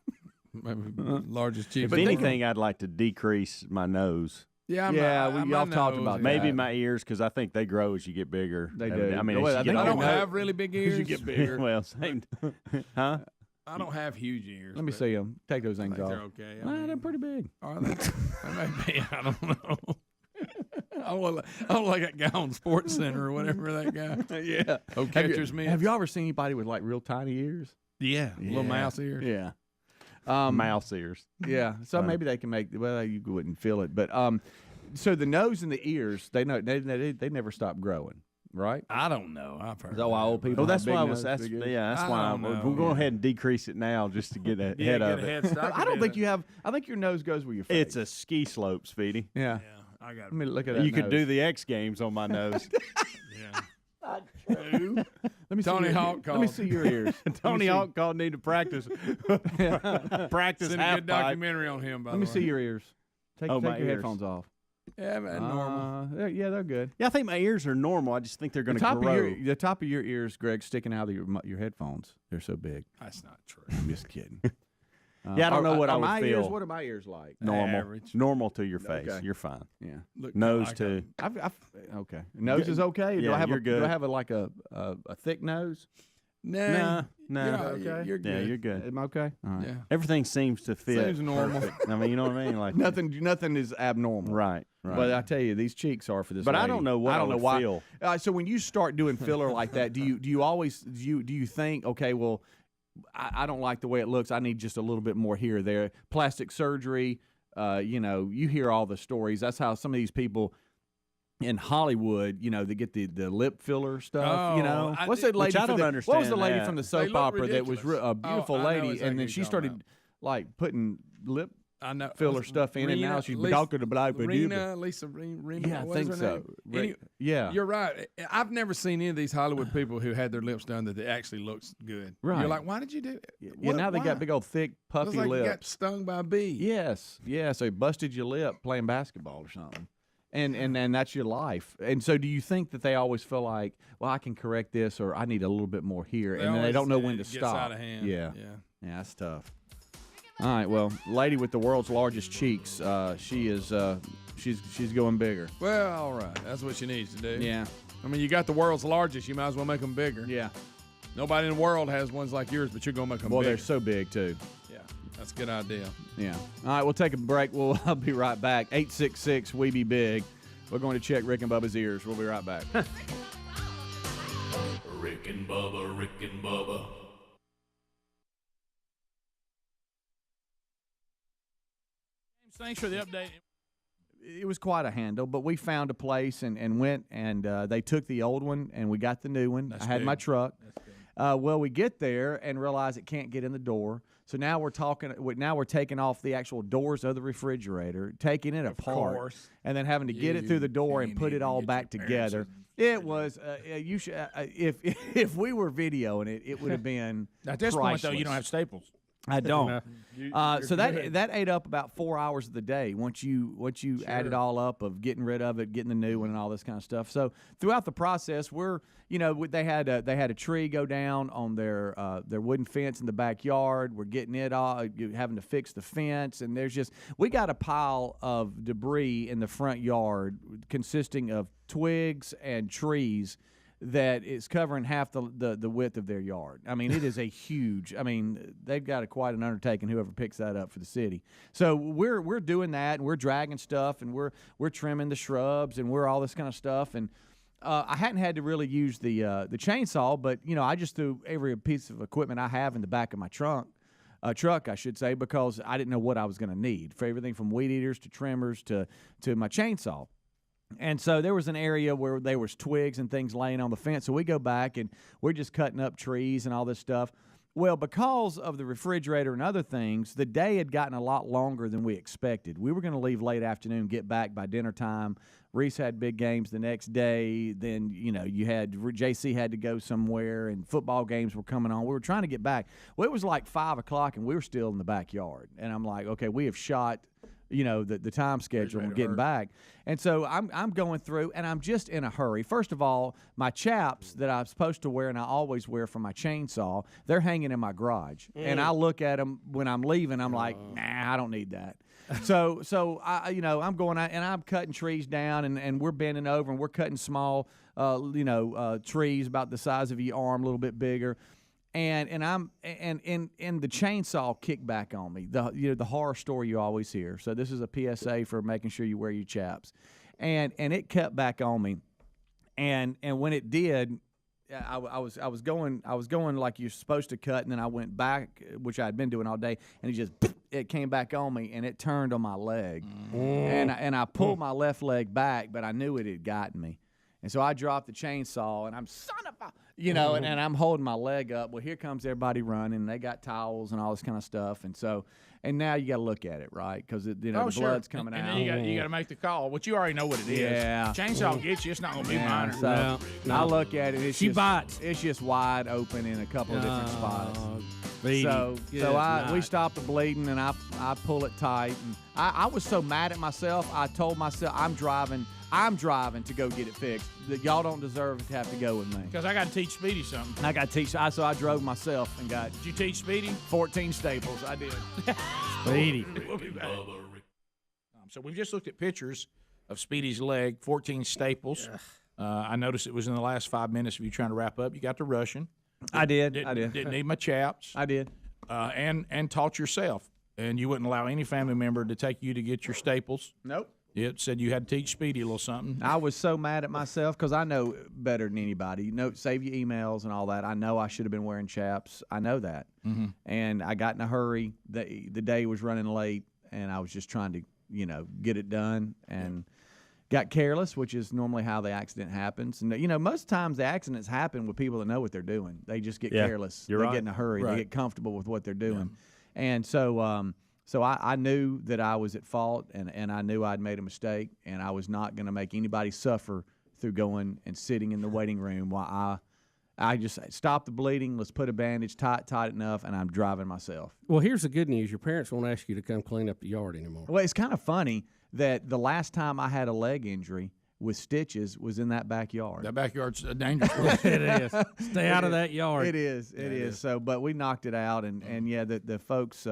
Maybe largest cheek. If anything, I'd like to decrease my nose. Yeah, y'all talked about maybe that. my ears because I think they grow as you get bigger. They do. I mean, Well, as I you think get I don't older. have really big ears. As you get bigger. Well, same. Huh? I don't have huge ears. Let me see them. Take those things I think off. they're okay. They're pretty big. Are they? They may be. I don't know. I don't like that guy on Sports Center or whatever that guy. Yeah. Oh, catcher's mitt. Have you ever seen anybody with real tiny ears? Yeah, little mouse ears. Yeah. Mouse ears. Yeah. So maybe they can make. Well, you wouldn't feel it, but so the nose and the ears, they never stop growing, right? I don't know. I've heard. Is that why old people? Oh, that's have big why I nose, was. That's big ears? yeah. That's why we'll go ahead and decrease it now just to get ahead of it. I don't think you have. I think your nose goes with your face. It's a ski slope, Speedy. Yeah. I got. Let me look at that. You could nose. do the X Games on my nose. Yeah. Let me Tony see your, Hawk Let me called. see your ears. Tony Hawk called need to practice. Practice Seen a half good pipe. documentary on him. By Let the me way. see your ears. Take my your ears. headphones off. Yeah, man, normal. They're good. Yeah, I think my ears are normal. I just think they're going The to top grow. of the top of your ears, Greg, sticking out of your headphones. They're so big. That's not true. I'm just kidding. Yeah, I don't know what I are would my feel. Ears, what are my ears like? Normal, Average. normal to your face. Okay. You're fine. Yeah. Look Nose like too. Okay. Nose is okay. Do Yeah, I have you're do good. I have a thick nose? Nah. You're good. Yeah, you're good. Am I okay? All right. Yeah. Everything seems to fit. Seems normal. perfect. I mean, you know what I mean? Like Nothing is abnormal. Right. But I tell you, these cheeks are for this. But I lady. don't know what I don't know would why. feel. So when you start doing filler like that, do you always do you think, okay, well, I don't like the way it looks. I need just a little bit more here or there. Plastic surgery. You hear all the stories. That's how some of these people in Hollywood, they get the lip filler stuff. Oh, What's that lady? which I don't What was the understand lady that. from the They soap look opera that was ridiculous. a beautiful I know lady, exactly and then who she you're talking started putting lip I know. filler stuff in, and now she's talking to black people. Lisa Rena. Yeah, I what is think her so. name? Any- Yeah. You're right. I've never seen any of these Hollywood people who had their lips done that it actually looks good. Right. You're like, why did you do it? Yeah, now they got big old thick puffy Looks like lips. you got stung by a bee. Yes, so you busted your lip playing basketball or something, and that's your life. And so, do you think that they always feel like, well, I can correct this, or I need a little bit more here, and then they always- don't know when to it gets stop? out of hand. Yeah, Yeah. that's tough. All right, well, lady with the world's largest cheeks, she's going bigger. Well, all right. That's what she needs to do. Yeah, I mean, you got the world's largest. You might as well make them bigger. yeah. Nobody in the world has ones like yours, but you're going to make them Well, bigger. they're so big too. Yeah, that's a good idea. Yeah. All right, we'll take a break. I'll be right back. 866 We Be Big. We're going to check Rick and Bubba's ears. We'll be right back. Rick and Bubba, Rick and Bubba. Thanks for the update. It was quite a handle, but we found a place and went, and they took the old one, and we got the new one. That's I had my big. truck. Well, we get there and realize it can't get in the door. So now we're taking off the actual doors of the refrigerator, taking it apart, course. and then having to get it through the door and put it all back together. It was you should if we were videoing it, it would have been At this point, though, you priceless. don't have staples. I don't. So good. that ate up about 4 hours of the day once you add it all up of getting rid of it, getting the new one, and all this kind of stuff. So throughout the process, they had a tree go down on their wooden fence in the backyard. We're getting it all, having to fix the fence, and we got a pile of debris in the front yard consisting of twigs and trees that is covering half the width of their yard. I mean, it is a huge. I mean, they've got quite an undertaking. Whoever picks that up for the city. So we're doing that, and we're dragging stuff, and we're trimming the shrubs, and we're all this kind of stuff. And I hadn't had to really use the chainsaw, but I just threw every piece of equipment I have in the back of my truck, I should say, because I didn't know what I was going to need for everything from weed eaters to trimmers to my chainsaw. And so there was an area where there was twigs and things laying on the fence. So we go back and we're just cutting up trees and all this stuff. Well, because of the refrigerator and other things, the day had gotten a lot longer than we expected. We were going to leave late afternoon, get back by dinner time. Reese had big games the next day. Then, you had JC had to go somewhere, and football games were coming on. We were trying to get back. Well, it was like 5 o'clock, and we were still in the backyard. And I'm like, okay, we have shot the time schedule and getting back. And so I'm going through, and I'm just in a hurry. First of all, my chaps that I'm supposed to wear and I always wear for my chainsaw, they're hanging in my garage. And I look at them when I'm leaving, I'm like, nah, I don't need that. So I'm going out, and I'm cutting trees down, and we're bending over, and we're cutting small, trees about the size of your arm, a little bit bigger. And the chainsaw kicked back on me. The horror story you always hear. So this is a PSA for making sure you wear your chaps. And it kept back on me. And when it did, I was going like you're supposed to cut, and then I went back, which I had been doing all day, and it came back on me, and it turned on my leg. And I pulled my left leg back, but I knew it had gotten me. And so I dropped the chainsaw, and I'm and I'm holding my leg up. Well, here comes everybody running. They got towels and all this kind of stuff. And now you got to look at it, right? Because the blood's coming out. And then you got to make the call, which you already know what it is. Yeah. Chainsaw gets you. It's not going to be minor. So I look at it. She bites. It's just wide open in a couple of different spots. So we stopped the bleeding, and I pull it tight. And I was so mad at myself. I told myself, I'm driving to go get it fixed. That y'all don't deserve to have to go with me. Because I got to teach Speedy something. I got to teach. So I drove myself and got. Did you teach Speedy? 14 staples. I did. Speedy. We'll be back. So we've just looked at pictures of Speedy's leg, 14 staples. I noticed it was in the last 5 minutes of you trying to wrap up. You got to rushing. I did. Didn't need my chaps. I did. And taught yourself. And you wouldn't allow any family member to take you to get your staples. Nope. It said you had to teach Speedy a little something. I was so mad at myself because I know better than anybody. Save your emails and all that. I know I should have been wearing chaps. I know that. Mm-hmm. And I got in a hurry. The day was running late, and I was just trying to, get it done, and got careless, which is normally how the accident happens. And, most times the accidents happen with people that know what they're doing. They just get careless. They get in a hurry. They get comfortable with what they're doing. Yeah. And so I knew that I was at fault, and I knew I'd made a mistake, and I was not going to make anybody suffer through going and sitting in the waiting room while I just stopped the bleeding. Let's put a bandage tight enough, and I'm driving myself. Well, here's the good news. Your parents won't ask you to come clean up the yard anymore. Well, it's kind of funny that the last time I had a leg injury with stitches was in that backyard. That backyard's a dangerous place. It is. Stay out of that yard. It is. It is. So, but we knocked it out, and the folks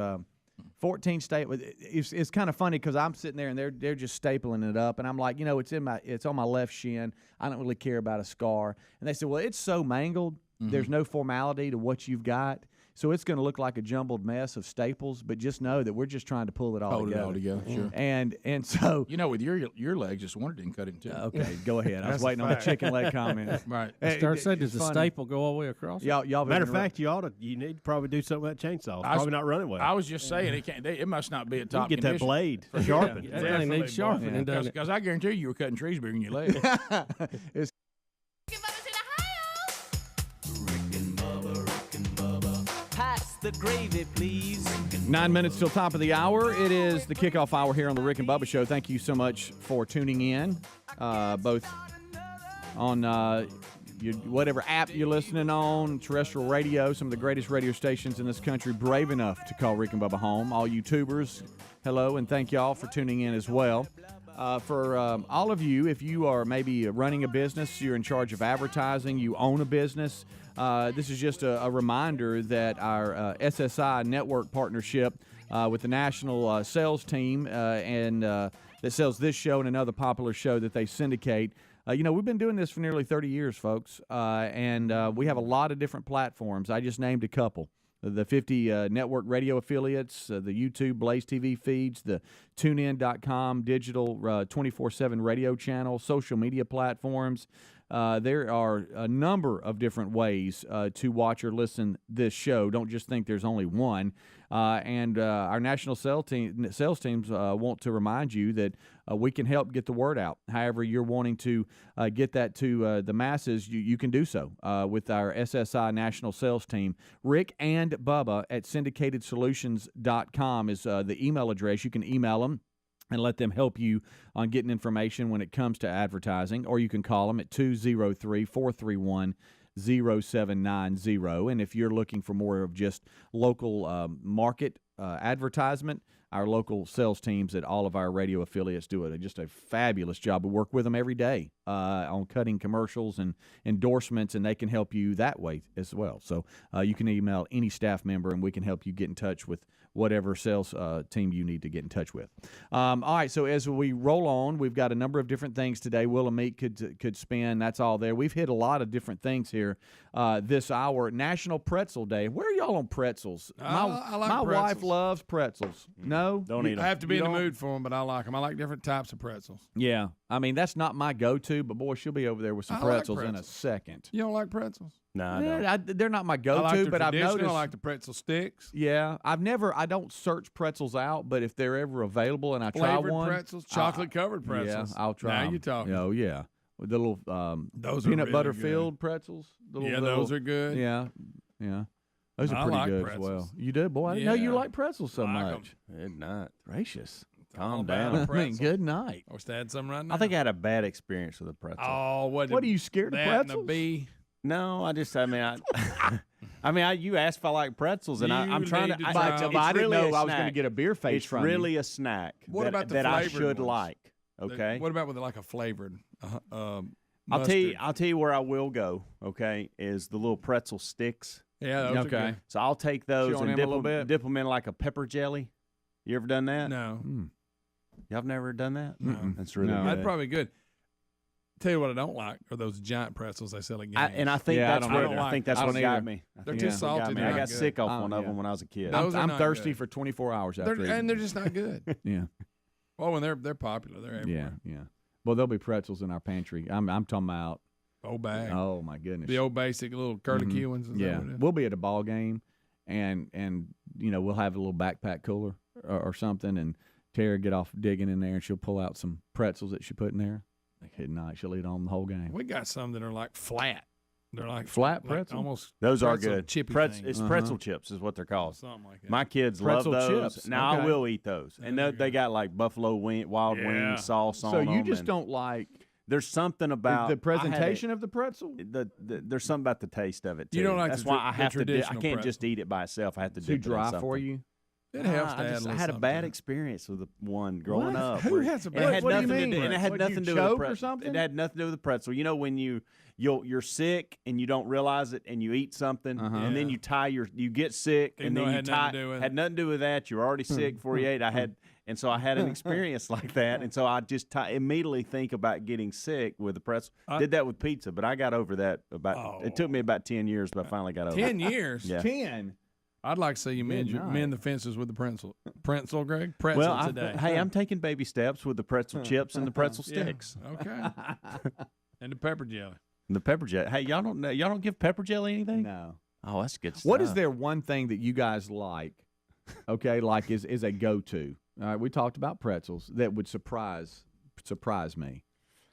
14 staple. It's kind of funny because I'm sitting there and they're just stapling it up, and I'm like, it's on my left shin. I don't really care about a scar. And they said, well, it's so mangled. Mm-hmm. There's no formality to what you've got. So it's going to look like a jumbled mess of staples, but just know that we're just trying to pull it all together. Hold it all together, sure. And so with your legs, just one didn't cut it in two. Okay, go ahead. I was waiting on the chicken leg comment. Right. Start saying, does the staple go all the way across? Y'all. Matter of fact, you need to probably do something with that chainsaw. It's probably not running well. I was just saying it must not be at top condition. Get that blade sharpened. That thing needs sharpening, doesn't it? Because I guarantee you were cutting trees bigger than your leg. Pass the gravy, please. 9 minutes till top of the hour. It is the kickoff hour here on the Rick and Bubba Show. Thank you so much for tuning in, both on whatever app you're listening on, terrestrial radio, some of the greatest radio stations in this country, brave enough to call Rick and Bubba home. All YouTubers, hello, and thank y'all for tuning in as well. For all of you, if you are maybe running a business, you're in charge of advertising, you own a business, this is just a reminder that our SSI network partnership with the national sales team and that sells this show and another popular show that they syndicate. We've been doing this for nearly 30 years, folks, and we have a lot of different platforms. I just named a couple. The 50 network radio affiliates, the YouTube Blaze TV feeds, the TuneIn.com digital 24/7 radio channel, social media platforms, there are a number of different ways to watch or listen this show. Don't just think there's only one. And our national sales teams want to remind you that we can help get the word out. However you're wanting to get that to the masses, you can do so with our SSI national sales team. Rick and Bubba at syndicatedsolutions.com is the email address. You can email them and let them help you on getting information when it comes to advertising, or you can call them at 203-431-0790. And if you're looking for more of just local market advertisement, our local sales teams at all of our radio affiliates do just a fabulous job. We work with them every day on cutting commercials and endorsements, and they can help you that way as well. So you can email any staff member, and we can help you get in touch with whatever sales team you need to get in touch with. All right, so as we roll on, we've got a number of different things today. Will and Meat could spin. That's all there. We've hit a lot of different things here this hour. National Pretzel Day. Where are y'all on pretzels? I like my pretzels. wife loves pretzels. No? Don't eat them. I have to be in the mood for them, but I like them. I like different types of pretzels. Yeah. I mean, that's not my go-to, but, boy, she'll be over there with some I like pretzels in a pretzels. second. You don't like pretzels? No, I don't. They're not my go-to, I like but I've noticed. I like the pretzel sticks. Yeah, I don't search pretzels out, but if they're ever available and I try Flavored one, pretzels, chocolate-covered pretzels. Yeah, I'll try. Now 'em. you're talking. Oh yeah, with the little Those are peanut really butter good. filled pretzels. Those are good. Yeah, yeah, those are I pretty like good pretzels. as well. You do, boy. I didn't know you Yeah. like pretzels so I like 'em. much. Good night. Gracious, Calm about down. a I mean, pretzel. good night. I wish they had some right now. I think I had a bad experience with a pretzel. Oh, What are you scared of that and a pretzels? bee? No, you asked if I like pretzels, and I'm You trying need to. to try them. it's But I didn't really know a I was going to snack. get a beer face It's from really you. a snack What that, about the that I flavored should ones? like. Okay. What about with like a flavored? I'll mustard? tell you where I will go. Okay, is the little pretzel sticks. Yeah, those are Okay. good. So I'll take those Chew on and them a little bit? dip them in like a pepper jelly. You ever done that? No, Y'all never done that? No. That's really No. good. that's probably good. Tell you what I don't like are those giant pretzels they sell at games. I think Yeah, I that's don't what either. I think that's I what don't got either. me. I They're think too that's what got salty, me. they're I not got good. sick off one of yeah. them when I was a kid. Those are I'm not thirsty good. for 24 hours after eating. and they're just not good. Yeah, Well, when they're popular, they're yeah, everywhere. yeah. Well, there'll be pretzels in our pantry. I'm talking about. Old bag. Oh my goodness. The old basic little curly Q ones. Is that Yeah, what it is? we'll be at a ball game, and we'll have a little backpack cooler or something, and Tara get off digging in there, and she'll pull out some pretzels that she put in there. Good night. She'll eat on the whole game. We got some that are like flat. They're like Flat like pretzel? almost. Those are pretzel good. chippy It's things. pretzel chips is what they're called. Something like that. My kids Pretzel love those. chips, Now okay. I will eat those, and they got like buffalo wild Yeah. wing sauce on So them. you just and don't like There's something about the presentation I of the pretzel? had it- there's something about the taste of it too. You don't like That's the why tr- I the have to. I traditional can't just pretzel. eat it by itself. I have to Too dip it in dry something. for you? It helps to I add a just little had a something bad to it. experience with one growing What? up. Who where- has a and bad- it had what do you nothing to mean? do. And it had What, nothing you to do with the choke or pretzel. something? It had nothing to do with the pretzel. You know when you're sick and you don't realize it and you eat something and then you get sick Even and though then it you had nothing to do with it. had nothing to do with that. You're already sick before you ate. So I had an experience like that, and so I just immediately think about getting sick with the pretzel. Did that with pizza, but I got over that it took me about 10 years, but I finally got over 10 it. years. Yeah. 10. I'd like to see you Good mend night. the fences with the pretzel, Greg. Pretzel Well, today. I'm taking baby steps with the pretzel chips and the pretzel Yeah. sticks. Okay. And the pepper jelly. And the pepper jelly. Hey, y'all don't give pepper jelly anything? No. Oh, that's good stuff. What is there one thing that you guys like, okay, like is a go-to? All right, we talked about pretzels that would surprise me.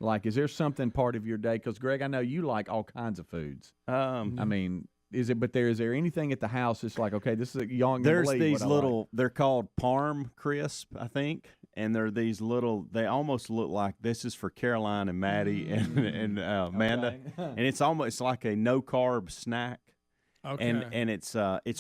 Like, is there something part of your day? Because, Greg, I know you like all kinds of foods. I mean, is there anything at the house that's like, okay, this is y'all ain't gonna There's believe these what I like. little, they're called Parm Crisp, I think. And they're these little, they almost look like this is for Caroline and Maddie and Amanda. Okay. And it's almost like a no-carb snack. Okay. And it's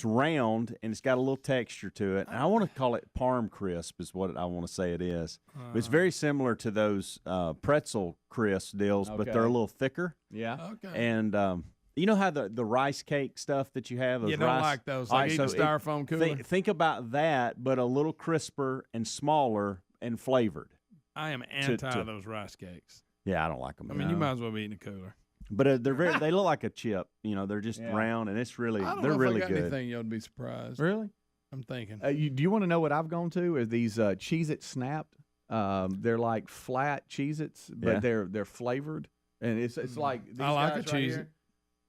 round and it's got a little texture to it. And I want to call it Parm Crisp is what I want to say it is. It's very similar to those pretzel crisp deals, but they're a Okay. little thicker. Yeah. Okay. And you know how the rice cake stuff that you have? You those don't rice, like those. All Like right, eating so styrofoam cooler. Think about that, but a little crisper and smaller and flavored. I am anti those rice cakes. Yeah, I don't like them. I mean, you might as well be eating a cooler. But they look like a chip. You know, they're just Yeah. round, and it's really I don't they're know if really I got good. anything you'd be surprised. Really? I'm thinking. Do you want to know what I've gone to? Is these Cheez-It Snapped? They're like flat Cheez-Its, but Yeah. they're flavored. and it's like these I like guys a right Cheez-It.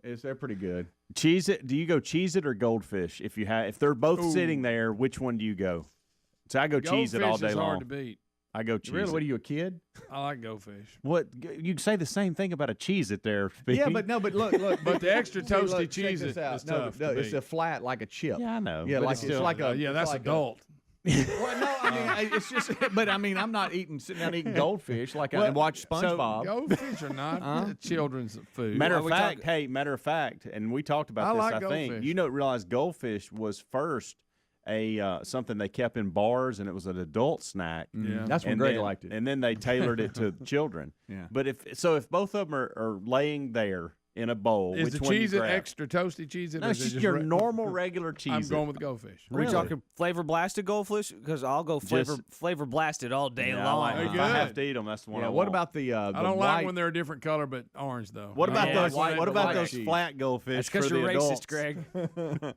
here, they're pretty good. Cheez-It. Do you go Cheez-It or Goldfish? If they're both sitting there, which one do you go? So I go Cheez-It all day is long. hard to beat. I go Cheez-It. Really? What are you, a kid? I like Goldfish. What you say the same thing about a Cheez-It there? Speedy. Yeah, but look. But the extra See, toasty look, check Cheez-It this out. is No, tough no, to it's beat. a flat like a chip. Yeah, I know. Yeah, but like it's it's still, like a yeah, that's like adult. Well, no, I mean it's just. But I mean, I'm not sitting down eating goldfish like I watch SpongeBob. Goldfish are not children's food. Matter of fact, and we talked about this. like I think Goldfish. you know, realize Goldfish was first something they kept in bars, and it was an adult snack. Yeah, that's when and Greg then, liked it. And then they tailored it to children. Yeah. But if both of them are laying there in a bowl, Is which the one you Cheez-It grab? extra toasty Cheez-It? No, or it's is it just your re- normal regular Cheez-It. I'm going with Goldfish. Are we talking flavor blasted goldfish? Because I'll go flavor blasted all day Yeah, I long. like They're them. If I have good. to eat them, that's the one. Yeah. I What want. about the? I don't like when they're a different color, but orange though. What about Yeah, those? white- What the about white those cheese. flat goldfish? That's because for you're the racist, adults? Greg.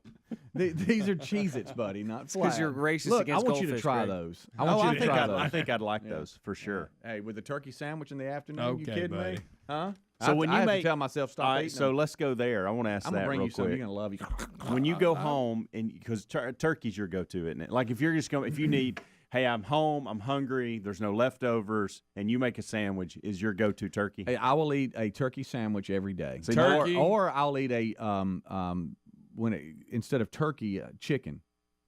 These are Cheez-Its, buddy, not flat. Because you're racist Look, against I want you to goldfish, try Greg. those. I want you to try those. I think I'd like those for sure. Hey, with the turkey sandwich in the afternoon, you Okay, kidding buddy. me? Huh? So when you I have make to tell myself stop all right, eating so them. let's go there. I want to ask I'm that gonna bring real you some. quick. You're gonna love you. When you go home, and because turkey's your go-to, isn't it? Like if you're just going, if you need, hey, I'm home, I'm hungry, there's no leftovers, and you make a sandwich, is your go-to turkey? Hey, I will eat a turkey sandwich every day. So Turkey. or I'll eat a instead of turkey, chicken.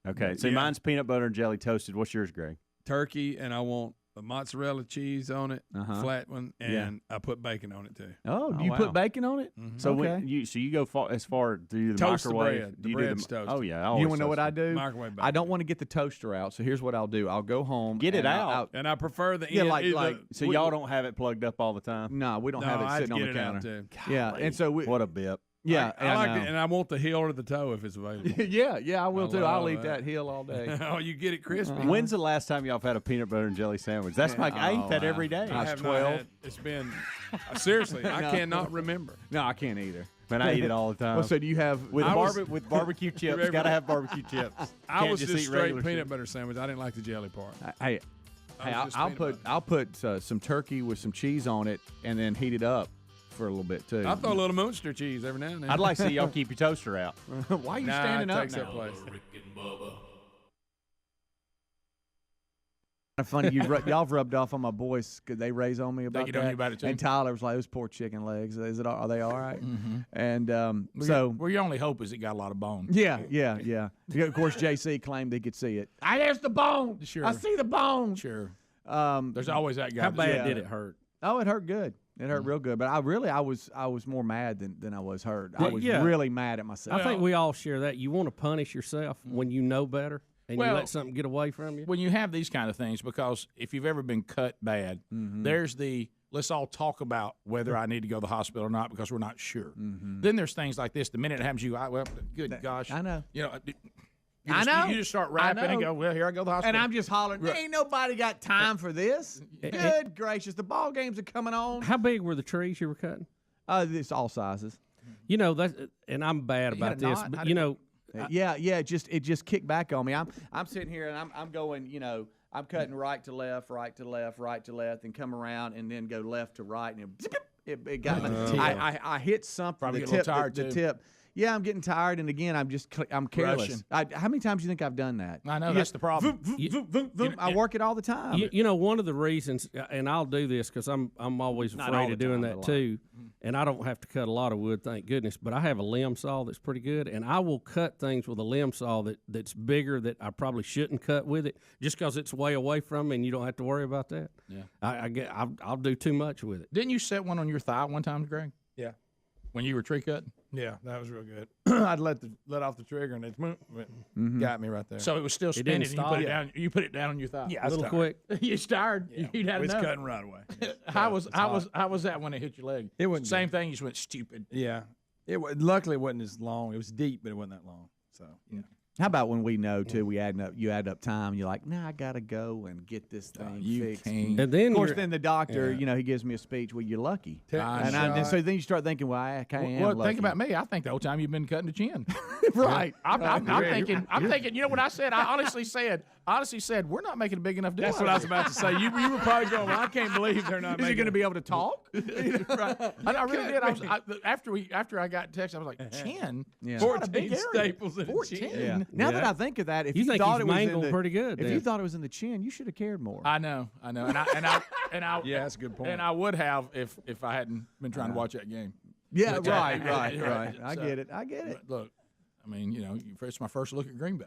Okay, so Yeah. mine's peanut butter and jelly toasted. What's yours, Greg? Turkey, and I want a mozzarella cheese on it, Uh-huh. flat one, and Yeah. I put bacon on it too. Oh, do you wow. put bacon on it? So okay. when you go as far do you the Toast the microwave? bread. Do The you bread's do the, toasted. Oh yeah, I You always want to know what I toast it. do? Microwave I bacon. don't want to get the toaster out, so here's what I'll do. I'll go home. Get it and out. And I prefer the Yeah, end. like- either- like- So y'all don't have it plugged up all the time? No, we don't No, have it I sitting on get the it out, counter. too. Yeah, and so we. What a bip. Yeah, I like know. it, and I want the heel or the toe if it's available. yeah, I will I too. I'll love eat that. that heel all day. Oh, you get it crispy. When's the last time y'all have had a peanut butter and jelly sandwich? That's my. I eat that wow. every day. I was have not 12. had- it's been seriously. I No. cannot remember. No, I can't either. Man, I eat it all the time. Well, so do you have with I was- with barbecue chips. Got to have barbecue chips. I Can't was just just eat straight regular peanut chips. butter sandwich. I didn't like the jelly part. Hey, I'll put some turkey with some cheese on it and then heat it up for a little bit too. I throw a little Munster cheese every now and then. I'd like to see y'all keep your toaster out. Why are you Nah, standing it up takes now? that place. Rick and Bubba. Funny, y'all have rubbed off on my boys because they raise on me about get on that. you about it, too. And Tyler was like, "Those poor chicken legs. Are they all right?" Mm-hmm. And so well, your only hope is it got a lot of bone. yeah. Of course, JC claimed he could see it. There's the bone. Sure. I see the bone. Sure. Um, There's always that guy. How that- bad Yeah. did it hurt? Oh, it hurt good. It hurt real good. But I was more mad than I was hurt. I was Yeah. really mad at myself. I think we all share that. You want to punish yourself when you know better and Well, you let something get away from you. when you have these kind of things, because if you've ever been cut bad, there's the let's all talk about whether I need to go to the hospital or not because we're not sure. Then there's things like this. The minute it happens, you go, well, good gosh, I know. You know, I know. You just start rapping and know. go, well, here I go to the hospital. And I'm just hollering, ain't nobody got time for this. Good gracious, the ball games are coming on. How big were the trees you were cutting? It's all sizes. You know that, and I'm bad You got about a this, knot? but How you did- know, Yeah, it just kicked back on me. I'm sitting here and I'm going, I'm cutting right to left, right to left, right to left, and come around and then go left to right, and it got me. I hit something. Probably the get a little tip, tired, the too. tip. Yeah, I'm getting tired, and again, I'm careless. Rushing. How many times do you think I've done that? I know, that's the problem. I work it all the time. you know one of the reasons, and I'll do this because I'm always Not afraid all of the doing time, that but a lot. too, and I don't have to cut a lot of wood, thank goodness. But I have a limb saw that's pretty good, and I will cut things with a limb saw that's bigger that I probably shouldn't cut with it, just because it's way away from me, and you don't have to worry about that. Yeah. I'll do too much with it. Didn't you set one on your thigh one time, Greg? Yeah. When you were tree cutting? Yeah, that was real good. I'd let off the trigger and it got me right there. So it was still spinning. And you put it down on your thigh. Yeah, a little quick. You started. Yeah. You'd had It's enough. cutting right away. How was that when it hit your leg? It wasn't same good. thing. You just went stupid. Yeah, luckily it wasn't as long. It was deep, but it wasn't that long. So yeah. How about when we know too? You add up time. You're like, nah, I gotta go and get this thing fixed. And then, of course, then the doctor, he gives me a speech. Well, you're lucky, and so then you start thinking, well, I kind of am lucky. Think about me. I think the whole time you've been cutting the chin. Right. I'm thinking. You know what I said? I honestly said, we're not making a big enough deal. That's what I was about to say. You were probably going, well, I can't believe they're not. Is he going to be able to talk? Right. I really did. After I got text, I was like, chin. Yeah. 14 staples in 14. the chin. Yeah. Now that I think of that, if you think thought he's it was mangled pretty good, if then. you thought it was in the chin, you should have cared more. I know, and I. Yeah, that's a good point. And I would have if I hadn't been trying to watch that game. Yeah, But, right. I get it. But look, I mean, it's my first look at Green Bay.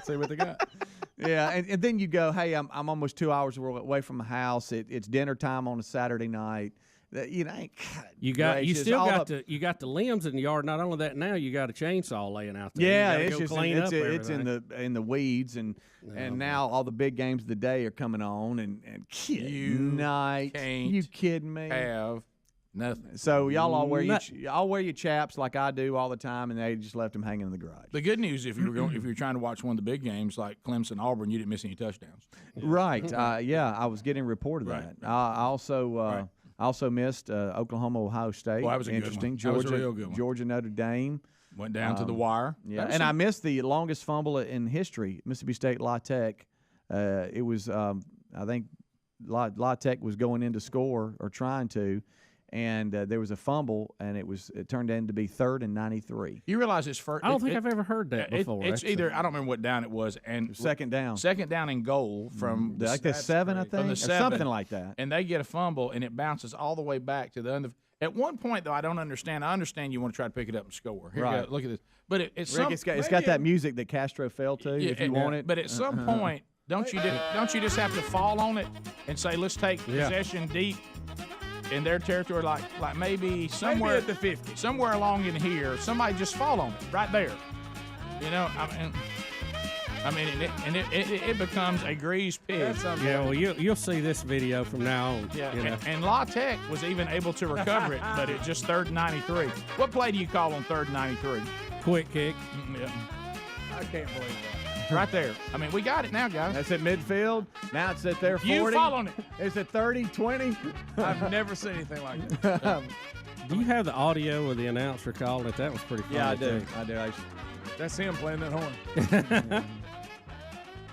See what they got. Yeah, and then you go, hey, I'm almost 2 hours away from the house. It's dinner time on a Saturday night. You got the limbs in the yard. Not only that, now you got a chainsaw laying out there. Yeah, it's just it's in the weeds, and now all the big games of the day are coming on, and you kidding me? Have nothing. So y'all all wear your chaps like I do all the time, and they just left them hanging in the garage. The good news, if you're trying to watch one of the big games like Clemson Auburn, you didn't miss any touchdowns. Right. I was getting reported that. I also missed Oklahoma, Ohio State. Well, that was a interesting. good one. That was a real good one. Georgia, Notre Dame. Went down to the wire. Yeah, and I missed the longest fumble in history, Mississippi State La Tech. It was, I think, La Tech was going in to score or trying to, and there was a fumble, and it turned in to be 3rd and 93. You realize it's first. I don't think I've ever heard that before. It's either I don't remember what down it was, and second down and goal from like the 7, I think, from the 7, or something like that. And they get a fumble, and it bounces all the way back to the end of. At one point, though, I don't understand. I understand you want to try to pick it up and score. Here, right. Look at this. But it's got that music that Castro fell to. If you want it, but at some point, don't you just have to fall on it and say, let's take possession deep in their territory, like maybe somewhere at the 50, somewhere along in here, somebody just fall on it right there. It becomes a greased pig. Yeah, well, you'll see this video from now on. Yeah, and La Tech was even able to recover it, but it just 3rd and 93. What play do you call on 3rd and 93? Quick kick. Yeah. I can't believe that. Right there. I mean, we got it now, guys. That's at midfield. Now it's at their 40. You fall on it. It's at 30, 20. I've never seen anything like that. Do you have the audio of the announcer calling it? That was pretty funny. Yeah, I do. Too. That's him playing that horn.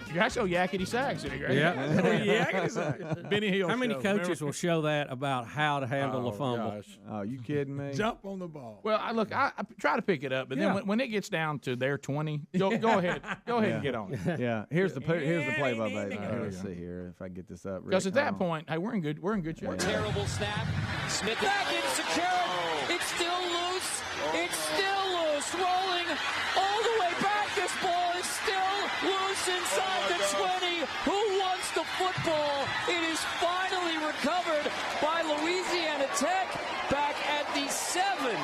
You guys show yakety sax, right? Yeah. Yakety sax. Benny Hill. How many coaches will show that about how to handle a fumble? Gosh. Oh, you kidding me? Jump on the ball. Well, I try to pick it up, but then when it gets down to their 20, go ahead and get on it. Yeah, here's the play-by-play. Let's see here if I get this up. Because at that point, hey, we're in good shape. Terrible snap. Smith back insecure. It's still loose. It's still loose. Rolling all the way back. This ball is still loose inside the 20. Who wants the football? It is finally recovered by Louisiana Tech back at the 7.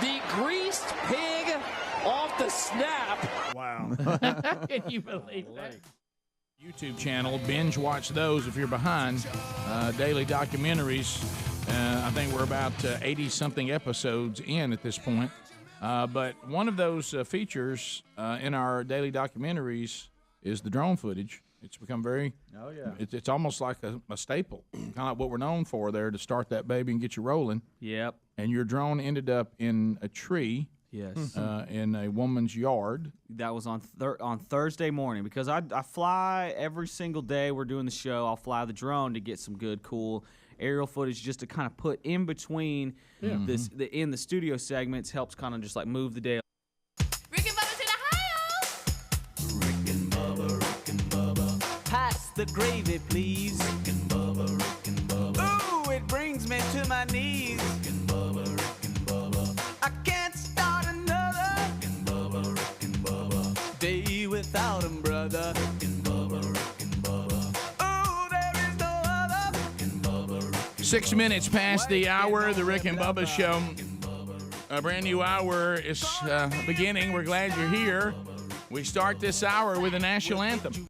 The greased pig off the snap. Wow. Can you believe that? YouTube channel. Binge watch those if you're behind. Daily documentaries. I think we're about 80-something episodes in at this point. But one of those features in our daily documentaries is the drone footage. It's become very it's almost like a staple, kind of like what we're known for there to start that baby and get you rolling. Yep. And your drone ended up in a tree. Yes. In a woman's yard. That was on Thursday morning because I fly every single day we're doing the show. I'll fly the drone to get some good, cool aerial footage just to kind of put in between in the studio segments. Helps kind of just like move the day. Rick and Bubba's in Ohio. Rick and Bubba. Pass the gravy, please. Rick and Bubba. Ooh, it brings me to my knees. Rick and Bubba. I can't start another Rick and Bubba. Day without him, brother. Rick and Bubba. Ooh, there is no other Rick and Bubba. 6 minutes past the hour, the Rick and Bubba Show. A brand new hour is beginning. We're glad you're here. We start this hour with the national anthem.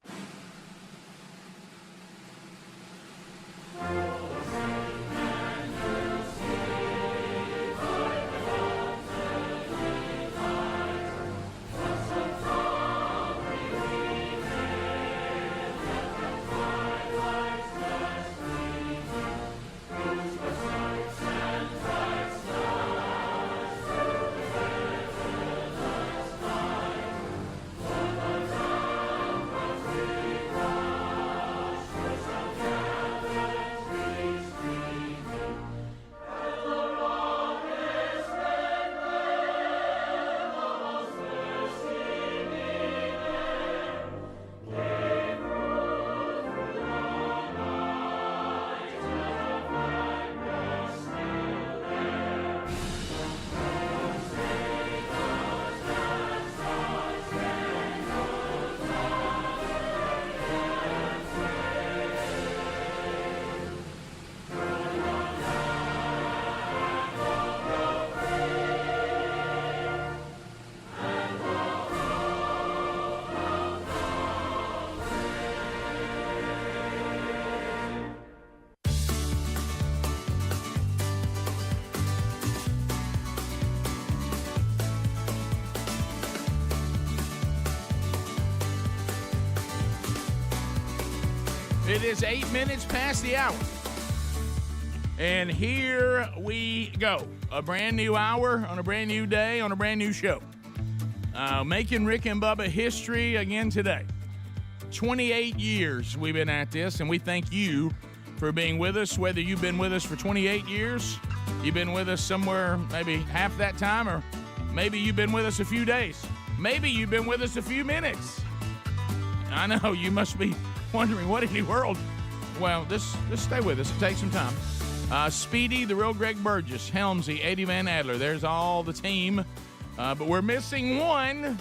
It is 8 minutes past the hour. And here we go. A brand new hour on a brand new day on a brand new show. Making Rick and Bubba history again today. 28 years we've been at this, and we thank you for being with us, whether you've been with us for 28 years, you've been with us somewhere maybe half that time, or maybe you've been with us a few days. Maybe you've been with us a few minutes. I know you must be wondering what in the world. Well, just stay with us. It takes some time. Speedy, the real Greg Burgess, Helmsy, Eddie Van Adler. There's all the team, but we're missing one.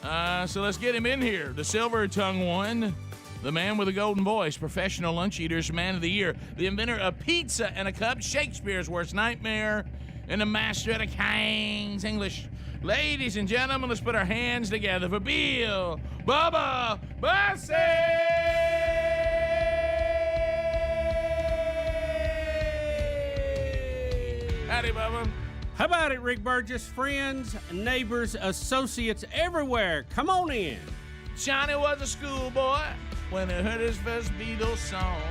So let's get him in here. The silver-tongued one, the man with a golden voice, professional lunch eaters, man of the year, the inventor of pizza and a cup, Shakespeare's worst nightmare, and the master of the King's English. Ladies and gentlemen, let's put our hands together for Bill Bubba Bussey! Howdy, Bubba. How about it, Rick Burgess? Friends, neighbors, associates everywhere. Come on in. Johnny was a schoolboy when he heard his first Beatles song.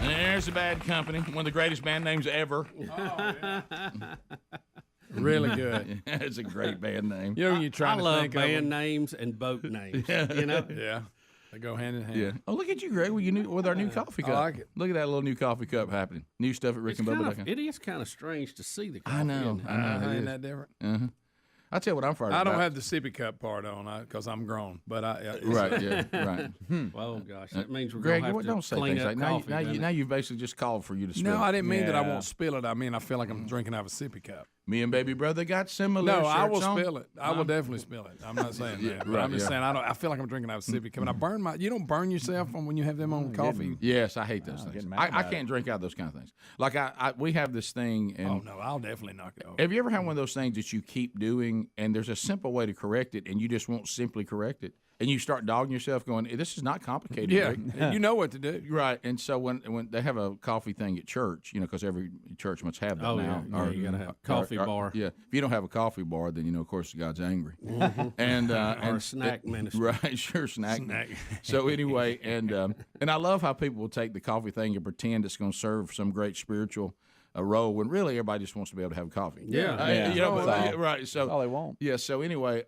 There's a Bad Company, one of the greatest band names ever. Oh, yeah. Really good. It's a great band name. You know, when you're trying to love think of band them. names and boat names. You know? Yeah. They go hand in hand. Yeah. Oh, look at you, Greg, with our new coffee cup. I like it. Look at that little new coffee cup happening. New stuff at Rick and Bubba. It is kind of strange to see the coffee. I know. Ain't that different? Uh-huh. I'll tell you what I'm fired about. I don't have the sippy cup part on because I'm grown. But right, yeah, right. Oh, gosh. That means we're Greg, going to have to don't say clean things up like coffee. now you've basically just called for you to spill No, it. I didn't mean that I won't spill it. I mean I feel like I'm drinking out of a sippy cup. Me and baby brother got similar No, I shirts will on. spill it. I will definitely spill it. I'm not saying that. But right, I'm just saying I feel like I'm drinking out of a sippy cup. And I burn you don't burn yourself when you have them on coffee. Yes, I hate those things. I can't drink out of those kind of things. Like we have this thing. And oh no, I'll definitely knock it over. Have you ever had one of those things that you keep doing, and there's a simple way to correct it, and you just won't simply correct it, and you start dogging yourself, going, "This is not complicated." Yeah, Rick. you know what to do, right? And so when they have a coffee thing at church, because every church must have that Oh, now. yeah. You got to have a coffee bar. Yeah, if you don't have a coffee bar, then of course God's angry. Mhm. And Or a snack ministry. right? Sure, snack. So anyway, and I love how people will take the coffee thing and pretend it's going to serve some great spiritual role when really everybody just wants to be able to have coffee. Yeah. Right. So all they want. Yeah. So anyway,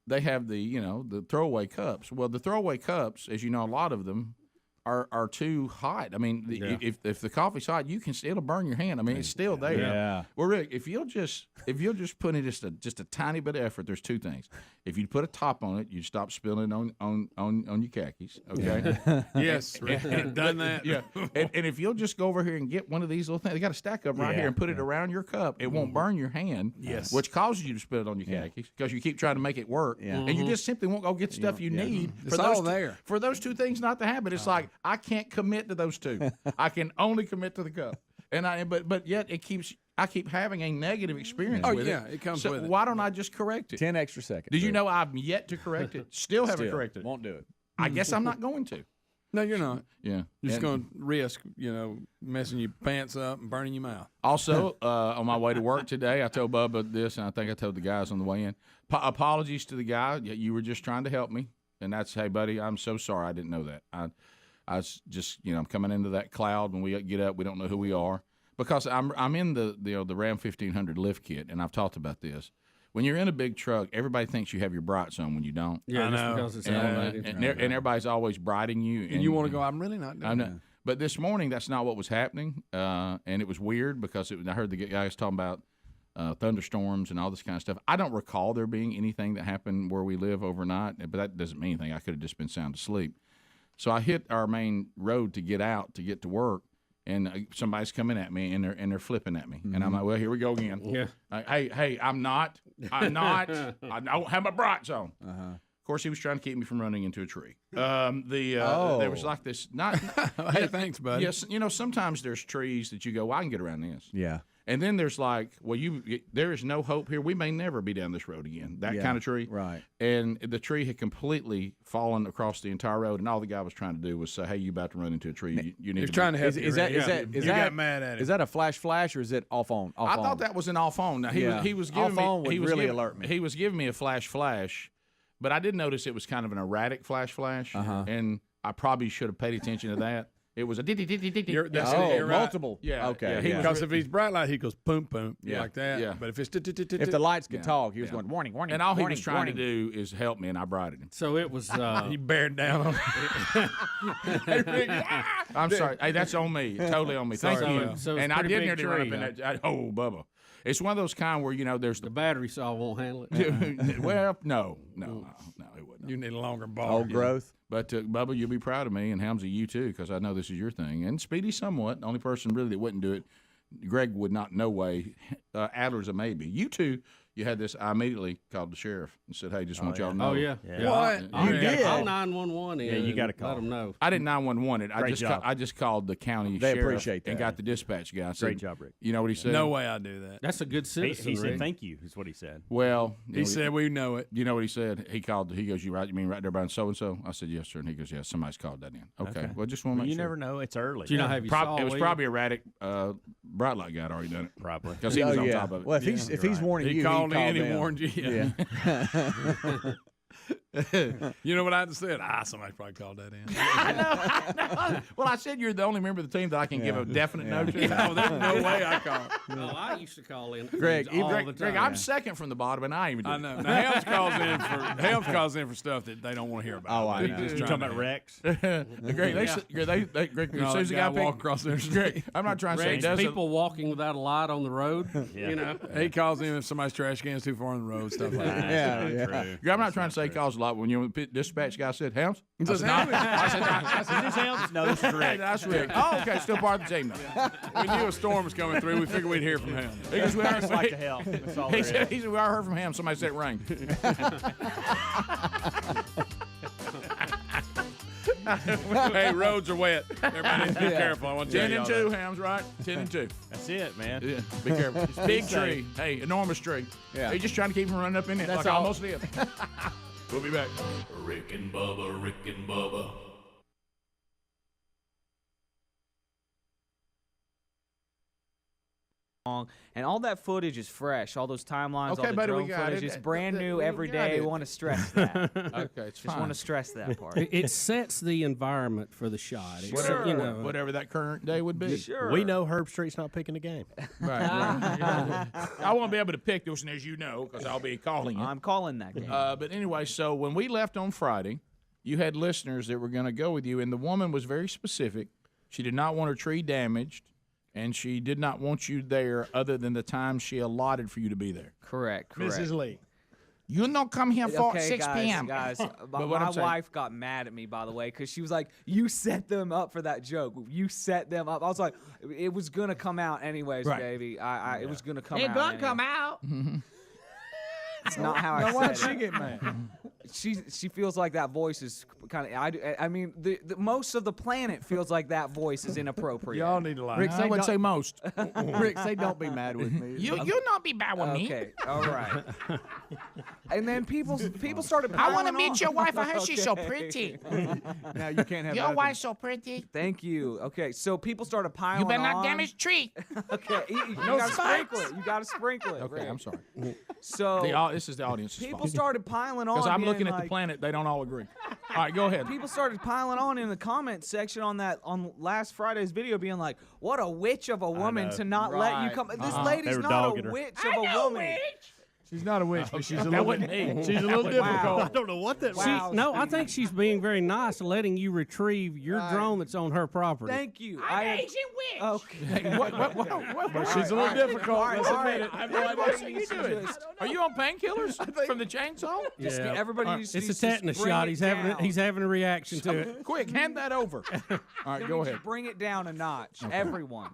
they have the throwaway cups. Well, the throwaway cups, as you know, a lot of them are too hot. I mean, if the coffee's hot, it'll burn your hand. I mean, it's still there. Yeah. Well, Rick, if you'll just put in just a tiny bit of effort, there's two things. If you put a top on it, you stop spilling on your khakis. Okay. Yes, Rick. Done that. Yeah. And if you'll just go over here and get one of these little things, they got a stack of them right here, and put it around your cup, it won't burn your hand. Yes. Which causes you to spill it on your khakis because you keep trying to make it work, and you just simply won't go get the stuff you need. It's all there. For those two things not to happen, it's like I can't commit to those two. I can only commit to the cup, but yet I keep having a negative experience with it. Oh, yeah, it comes so with it. why don't I just correct it? 10 extra seconds. Did you know I've yet to correct it? Still haven't corrected it. Won't do it. I guess I'm not going to. No, you're not. Yeah. You're just going to risk, messing your pants up and burning your mouth. Also, on my way to work today, I told Bubba this, and I think I told the guys on the way in. Apologies to the guy. You were just trying to help me. and that's, hey, buddy, I'm so sorry. I didn't know that. I was just, I'm coming into that cloud when we get up. We don't know who we are because I'm in the Ram 1500 lift kit, and I've talked about this. When you're in a big truck, everybody thinks you have your brights on when you don't. Yeah, just because it's elevated. And everybody's always brighting you. And you want to go, I'm really not doing that. But this morning, that's not what was happening, and it was weird because I heard the guys talking about thunderstorms and all this kind of stuff. I don't recall there being anything that happened where we live overnight, but that doesn't mean anything. I could have just been sound asleep. So I hit our main road to get to work, and somebody's coming at me, and they're flipping at me, and I'm like, well, here we go again. Yeah. Hey, I'm not. I don't have my brights on. Of course, he was trying to keep me from running into a tree. There was like this. Hey, thanks, buddy. Yes, sometimes there's trees that you go, well, I can get around this. Yeah. And then there's like, well, there is no hope here. We may never be down this road again. That kind of tree. Right. And the tree had completely fallen across the entire road, and all the guy was trying to do was say, hey, you about to run into a tree. You need He's to trying to help you. Is that got mad at him. Is that a flash, or is it off on? I thought that was an off on. Now, he was giving me. Off on would really alert me. He was giving me a flash, but I did notice it was kind of an erratic flash, and I probably should have paid attention to that. It was a multiple. Yeah. Okay. Because if he's bright light, he goes boom, boom, like that. Yeah. But if it's if the lights could talk, he was going warning. And all he was trying to do is help me, and I brighted him. So it was. He bared down on I'm sorry. Hey, that's on me. Totally on me. Thank you. So and I did nearly run up in that. Oh, Bubba. It's one of those kind where there's the battery saw won't handle it. Well, no, it wouldn't. You need a longer ball. Old growth. But Bubba, you'll be proud of me, and Helmsy, you too, because I know this is your thing. And Speedy, somewhat. The only person really that wouldn't do it, Greg would not. No way. Adler's a maybe. You two. You had this. I immediately called the sheriff and said, "Hey, just want y'all to know." Oh yeah. What? I'll 911 in. Yeah, you got to call. Let them know. I didn't 911 it. I just called the county They sheriff appreciate that. and got the dispatch guy. Great job, Rick. You know what he said? No way I do that. That's a good citizen. He said Rick. thank you. Is what he said. Well, he said we know it. You know what he said? He called. He goes, "You mean right there by so and so?" I said, "Yes, sir." And he goes, "Yeah, somebody's called that in." Okay. Well, just want to make You sure. never know. It's early. Do you not have your saw? It was probably erratic. Bright light guy had already done it. Probably Because he was on top of it. Well, if he's warning you, He called in them. and he warned you. Yeah. You know what I just said? Somebody probably called that in. I know. Well, I said you're the only member of the team that I can give a definite no to. No, there's no way I called. No, I used to call in. Greg, all the time. Greg, I'm second from the bottom, and I even do. I know. Now, Helms calls in for stuff that they don't want to hear about. Oh, I know. You talking about Rex? Greg, as soon as the guy walk across there, Greg, I'm not trying to say Rex, people walking without a light on the road. He calls in if somebody's trash can's too far on the road, stuff like that. Yeah. I'm not trying to say he calls a lot. When the dispatch guy said, "Helms," He says, I said, "This Helms? No, this is Rick." That's Rick. Oh, okay, still part of the team now. We knew a storm was coming through. We figured we'd hear from him. Because we It's like to hell. That's all there is. he said, "We already heard from him." Somebody said it rained. Hey, roads are wet. Everybody needs to be careful. I want to tell 10 you and 2, Helms, right? 10 and 2. That's it, man. Yeah, be careful. Big tree. Hey, enormous tree. Yeah. He's just trying to keep him running up in it. That's like I all. almost did. We'll be back. Rick and Bubba, Rick and Bubba. And all that footage is fresh. All those timelines, Okay, all the buddy, we drone got footage, it. it's brand new We every got day. it. Want to stress that. Okay, it's Just want to stress that part. It sets the environment for the shot. It's, Whatever, you know, whatever that current day would be. Sure. We know Herb Street's not picking the game. Right. I won't be able to pick this one, as you know, because I'll be calling it. I'm calling that game. But anyway, so when we left on Friday, you had listeners that were going to go with you, and the woman was very specific. She did not want her tree damaged, and she did not want you there other than the time she allotted for you to be there. Correct. Mrs. Lee. You not come here for Okay, 6 p.m. guys, But what my I'm saying- wife got mad at me, by the way, because she was like, "You set them up for that joke. You set them up." I was like, "It was gonna come out anyways, Right. baby. It was gonna come out. It's gonna anyway. come out. It's not how I Now, said why'd it. she get mad? She feels like that voice is kind of. I mean, the most of the planet feels like that voice is inappropriate. Y'all need to lie. Rick, I would say most. Rick, say don't be mad with me. You'll not be bad with me. Okay, all right. And then people started piling I want to on. meet your wife. I heard she's so pretty. Now you can't have Your nothing. wife's so pretty. Thank you. Okay, so people started piling You better on. not damage the tree. Okay, you No gotta spikes. sprinkle it. You gotta sprinkle it. Okay, Rick. I'm sorry. So This is the audience's people fault. started piling on Because I'm being looking at like- the planet, they don't all agree. All right, go ahead. People started piling on in the comment section on last Friday's video, being like, "What a witch of a woman know. to not let you Right. come." This Uh-huh. lady's They were not dogging a her. witch of a woman. She's not a witch, but she's a That little wasn't bit. me. She's a little difficult. Wow. I don't know what that Wow. means. No, I think she's being very nice, letting you retrieve your drone that's on her property. Thank you. I'm an ancient witch. Okay. But she's a little difficult. Let's all admit right. it. I have no idea what you doing. Are you on painkillers from the chainsaw? Just everybody All right. needs It's to a tetanus bring shot. it He's down. having a reaction to it. Quick, hand that over. All right, Can go we ahead. just bring it down a notch? Everyone.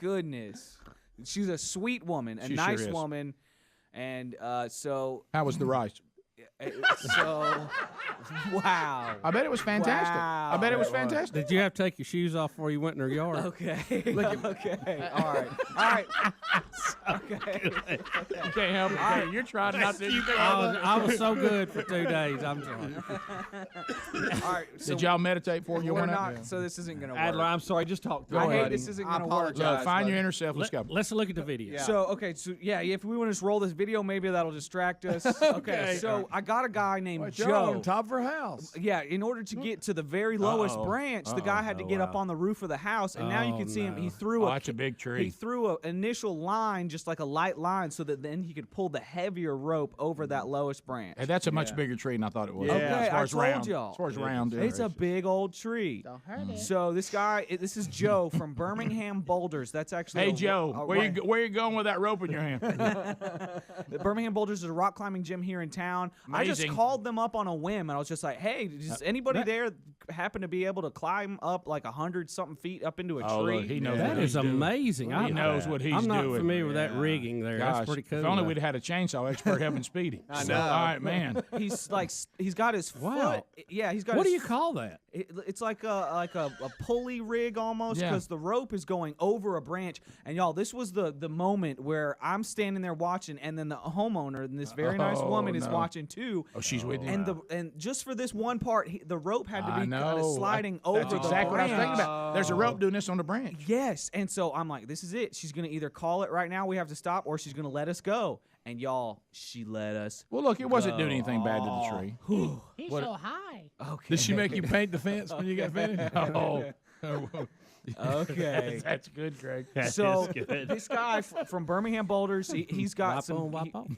Goodness. She's a sweet woman, a She nice sure is. woman. And so, How was the rice? so, wow. I bet it was fantastic. I bet it was fantastic. Did you have to take your shoes off before you went in her yard? Okay. Okay. All right. All right. Okay. You can't help it. Hey, you're trying not to. I was so good for 2 days. I'm sorry. All right. So Did y'all meditate before you we're went out? not. So this isn't gonna work. Adler, I'm sorry. Just talk to I me. hate buddy. this isn't I gonna work. apologize. Find your buddy. inner self. Let's go. Let's look at the video. Yeah. So okay, so yeah, if we want to just roll this video, maybe that'll distract us. Okay, so I got a guy named What, Joe. you're on top of her house. Yeah, in order to get to the very lowest Uh-oh. branch, the guy had to get up on the roof of the house, and now you can see him. He threw Oh, a that's a big tree. He threw an initial line, just like a light line, so that then he could pull the heavier rope over that lowest branch. Hey, that's a much bigger tree than I thought it was. Yeah. Okay, as far I as told round. y'all. As far as round. It's a big old tree. So this guy, this is Joe from Birmingham Boulders. That's actually Hey Joe, a- where you going with that rope in your hand? The Birmingham Boulders is a rock climbing gym here in town. I just Amazing. called them up on a whim, and I was just like, "Hey, does anybody there happen to be able to climb up like 100-something feet up into a Oh, tree?" look, he knows That what is he's doing. amazing. He knows what he's I'm not doing. familiar with that rigging there. Gosh, That's pretty cool. if only though. we'd had a chainsaw expert helping Speedy. I So, know. all right, man. He's like, he's got his Wow. foot. Yeah, he's got. What do his you call that? It's like a pulley rig almost, Yeah. because the rope is going over a branch. And y'all, this was the moment where I'm standing there watching, and then the homeowner and this very nice Oh, woman is no. watching too. Oh, she's with you. And just for this one part, the rope had to I be kind of know. sliding over That's the exactly what I was branch. thinking about. There's a rope doing this on the branch. Yes, and so I'm like, this is it. She's gonna either call it right now, we have to stop, or she's gonna let us go. And y'all, she let us. Well, look, it wasn't go. doing anything bad to the tree. He's What- so high. Okay. Did she make you paint the fence when you got finished? Oh, Okay. that's good, Greg. So this guy from Birmingham Boulders, he's got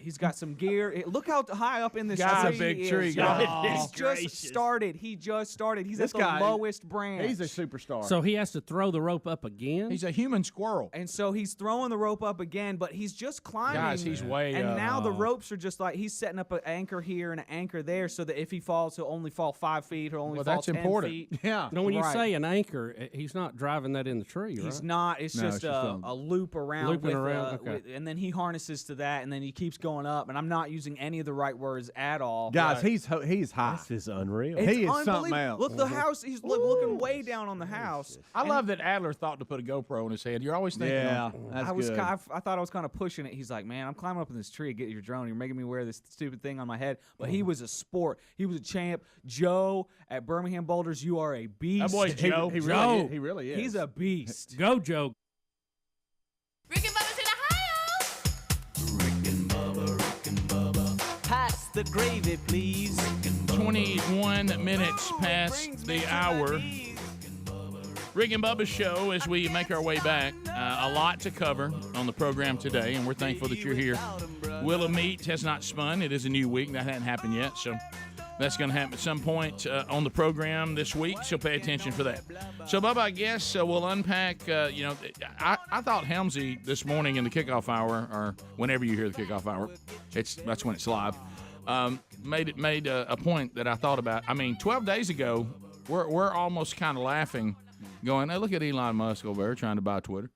he's got some gear. Look how high up in this That's a tree big he tree, is, guys. y'all. He's just started. He just started. He's This at the guy, lowest branch. He's a superstar. So he has to throw the rope up again? He's a human squirrel. And so he's throwing the rope up again, but he's just climbing. Guys, he's way And up. now the ropes are just like he's setting up an anchor here and an anchor there, so that if he falls, he'll only fall 5 feet. He'll only Well, fall that's 10 important. feet. Yeah. No, when you Right. say an anchor, he's not driving that in the tree, right? He's not. It's No, just it's just a loop around. Looping with, around, okay. and then he harnesses to that, and then he keeps going up. And I'm not using any of the right words at all. Guys, he's high. This is unreal. It's he is something unbelievable. else. Look, the house. He's looking way down on the house. I love that Adler thought to put a GoPro on his head. You're always thinking, Yeah, that's I was good. I thought I was kind of pushing it. He's like, man, I'm climbing up in this tree. Get your drone. You're making me wear this stupid thing on my head. But he was a sport. He was a champ. Joe at Birmingham Boulders, you are a beast. That boy Joe. He really is. He's a beast. Go, Joe. Rick and Bubba's in Ohio. Pass the gravy, please. 21 minutes past the hour. Rick and Bubba's show as we make our way back. A lot to cover on the program today, and we're thankful that you're here. Wheel of Meat has not spun. It is a new week. That hadn't happened yet, so that's going to happen at some point on the program this week, so pay attention for that. So, Bubba, I guess we'll unpack, I thought Helmsy this morning in the kickoff hour, or whenever you hear the kickoff hour, that's when it's live, made a point that I thought about. I mean, 12 days ago, we're almost kind of laughing, going, hey, look at Elon Musk over there trying to buy Twitter.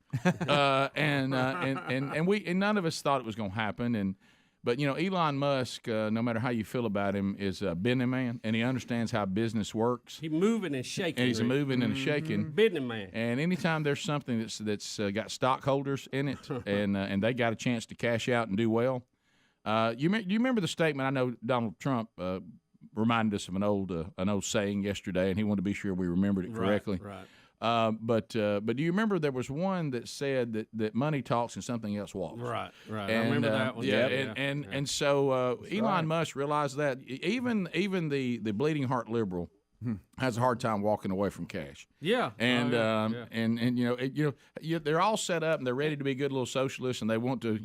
And none of us thought it was going to happen. But Elon Musk, no matter how you feel about him, is a business man, and he understands how business works. He's moving and shaking. And he's moving and shaking. Business man. And anytime there's something that's got stockholders in it, and they got a chance to cash out and do well, You remember the statement? I know Donald Trump reminded us of an old saying yesterday, and he wanted to be sure we remembered it correctly. Right. But do you remember there was one that said that money talks and something else walks? Right. And, I remember that one. And so Elon Musk realized that even the bleeding heart liberal has a hard time walking away from cash. Yeah. And they're all set up and they're ready to be good little socialists, and they want to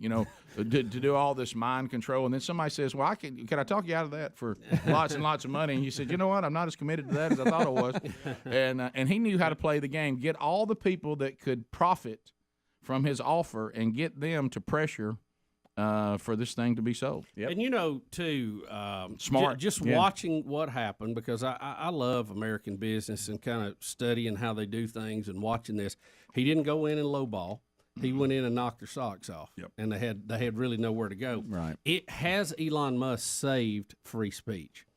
to do all this mind control. And then somebody says, "Well, can I talk you out of that for lots and lots of money?" And you said, "You know what? I'm not as committed to that as I thought I was." And he knew how to play the game, get all the people that could profit from his offer, and get them to pressure for this thing to be sold. And too, smart. Just watching what happened, because I love American business and kind of studying how they do things and watching this. He didn't go in and lowball. He went in and knocked their socks off. Yep. And they had really nowhere to go. Right. It has Elon Musk saved free speech?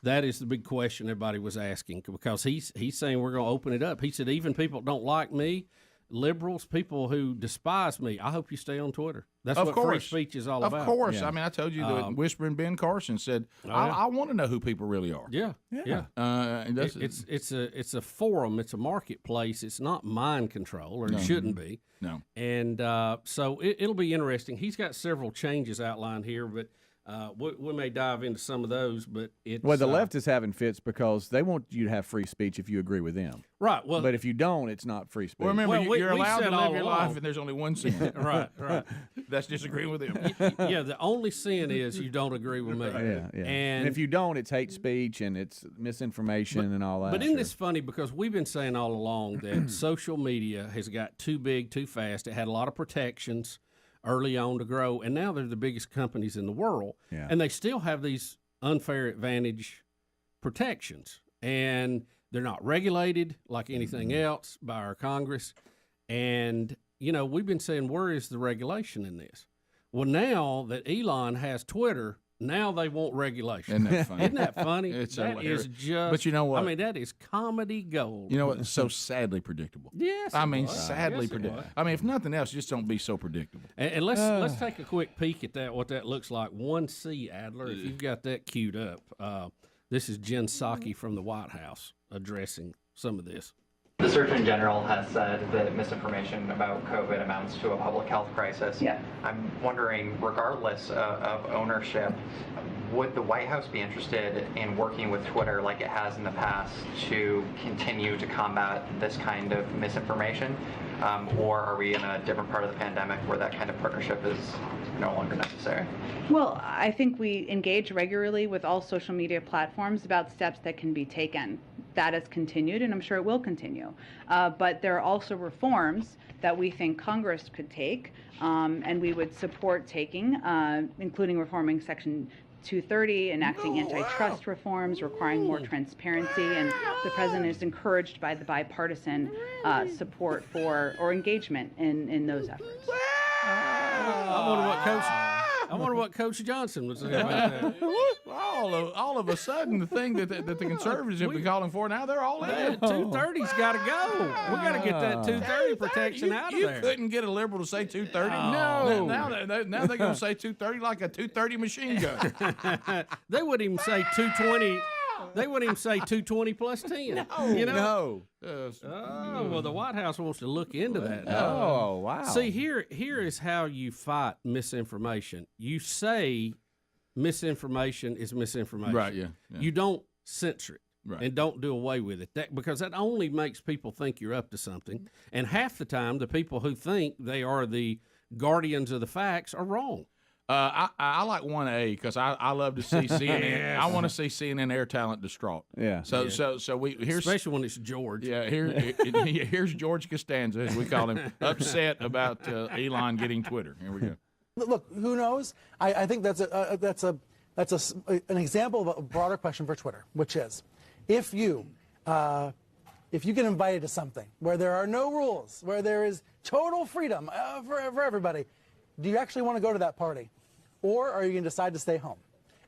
That is the big question everybody was asking, because he's saying we're going to open it up. He said even people that don't like me, liberals, people who despise me, I hope you stay on Twitter. That's what free speech is all about. Of course. Yeah. I mean, I told you that Whispering Ben Carson said, I want to know who people really are. Yeah. It's a forum. It's a marketplace. It's not mind control, or it shouldn't be. No. And so it'll be interesting. He's got several changes outlined here, but we may dive into some of those. But the left is having fits because they want you to have free speech if you agree with them. Right. Well, but if you don't, it's not free speech. Well, remember, you're allowed to live your along. life, and there's only one sin. Right. That's disagreeing with him. Yeah, the only sin is you don't agree with me. Yeah. And if you don't, it's hate speech and it's misinformation and all that. But isn't this funny? Because we've been saying all along that social media has got too big, too fast. It had a lot of protections early on to grow, and now they're the biggest companies in the world, and they still have these unfair advantage protections, and they're not regulated like anything else by our Congress. And we've been saying, where is the regulation in this? Well, now that Elon has Twitter, now they want regulation. Isn't that funny? Isn't that funny? It's that hilarious. is just. But you know what? I mean, that is comedy gold. You know what? It's so sadly predictable. Yes. I mean, sadly predictable. I mean, if nothing else, just don't be so predictable. And let's take a quick peek at that. What that looks like. 1C, Adler. If you've got that queued up, this is Jen Psaki from the White House addressing some of this. The Surgeon General has said that misinformation about COVID amounts to a public health crisis. Yeah. I'm wondering, regardless of ownership, would the White House be interested in working with Twitter like it has in the past to continue to combat this kind of misinformation? Or are we in a different part of the pandemic where that kind of partnership is no longer necessary? Well, I think we engage regularly with all social media platforms about steps that can be taken. That has continued, and I'm sure it will continue. But there are also reforms that we think Congress could take, and we would support taking, including reforming Section 230, enacting antitrust reforms, requiring more transparency, and the president is encouraged by the bipartisan support for or engagement in those efforts. I wonder what Coach Johnson would say about that. All of a sudden, the thing that the conservatives have been calling for now, they're all in. 230's got to go. We got to get that 230 protection out of there. You couldn't get a liberal to say 230. No. Now they're going to say 230 like a 230 machine gun. They wouldn't even say 220. They wouldn't even say 220 plus 10. No. Well, the White House wants to look into that. Oh, wow. See, here is how you fight misinformation. You say misinformation is misinformation. Right, yeah. You don't censor it. Right. And don't do away with it. Because that only makes people think you're up to something. And half the time, the people who think they are the guardians of the facts are wrong. I like 1A because I love to see CNN. Yes. I want to see CNN air talent distraught. Yeah. So we here's especially when it's George. Yeah. Here's George Costanza, as we call him, upset about Elon getting Twitter. Here we go. Look, who knows? I think that's an example of a broader question for Twitter, which is, if you get invited to something where there are no rules, where there is total freedom for everybody, do you actually want to go to that party? Or are you going to decide to stay home?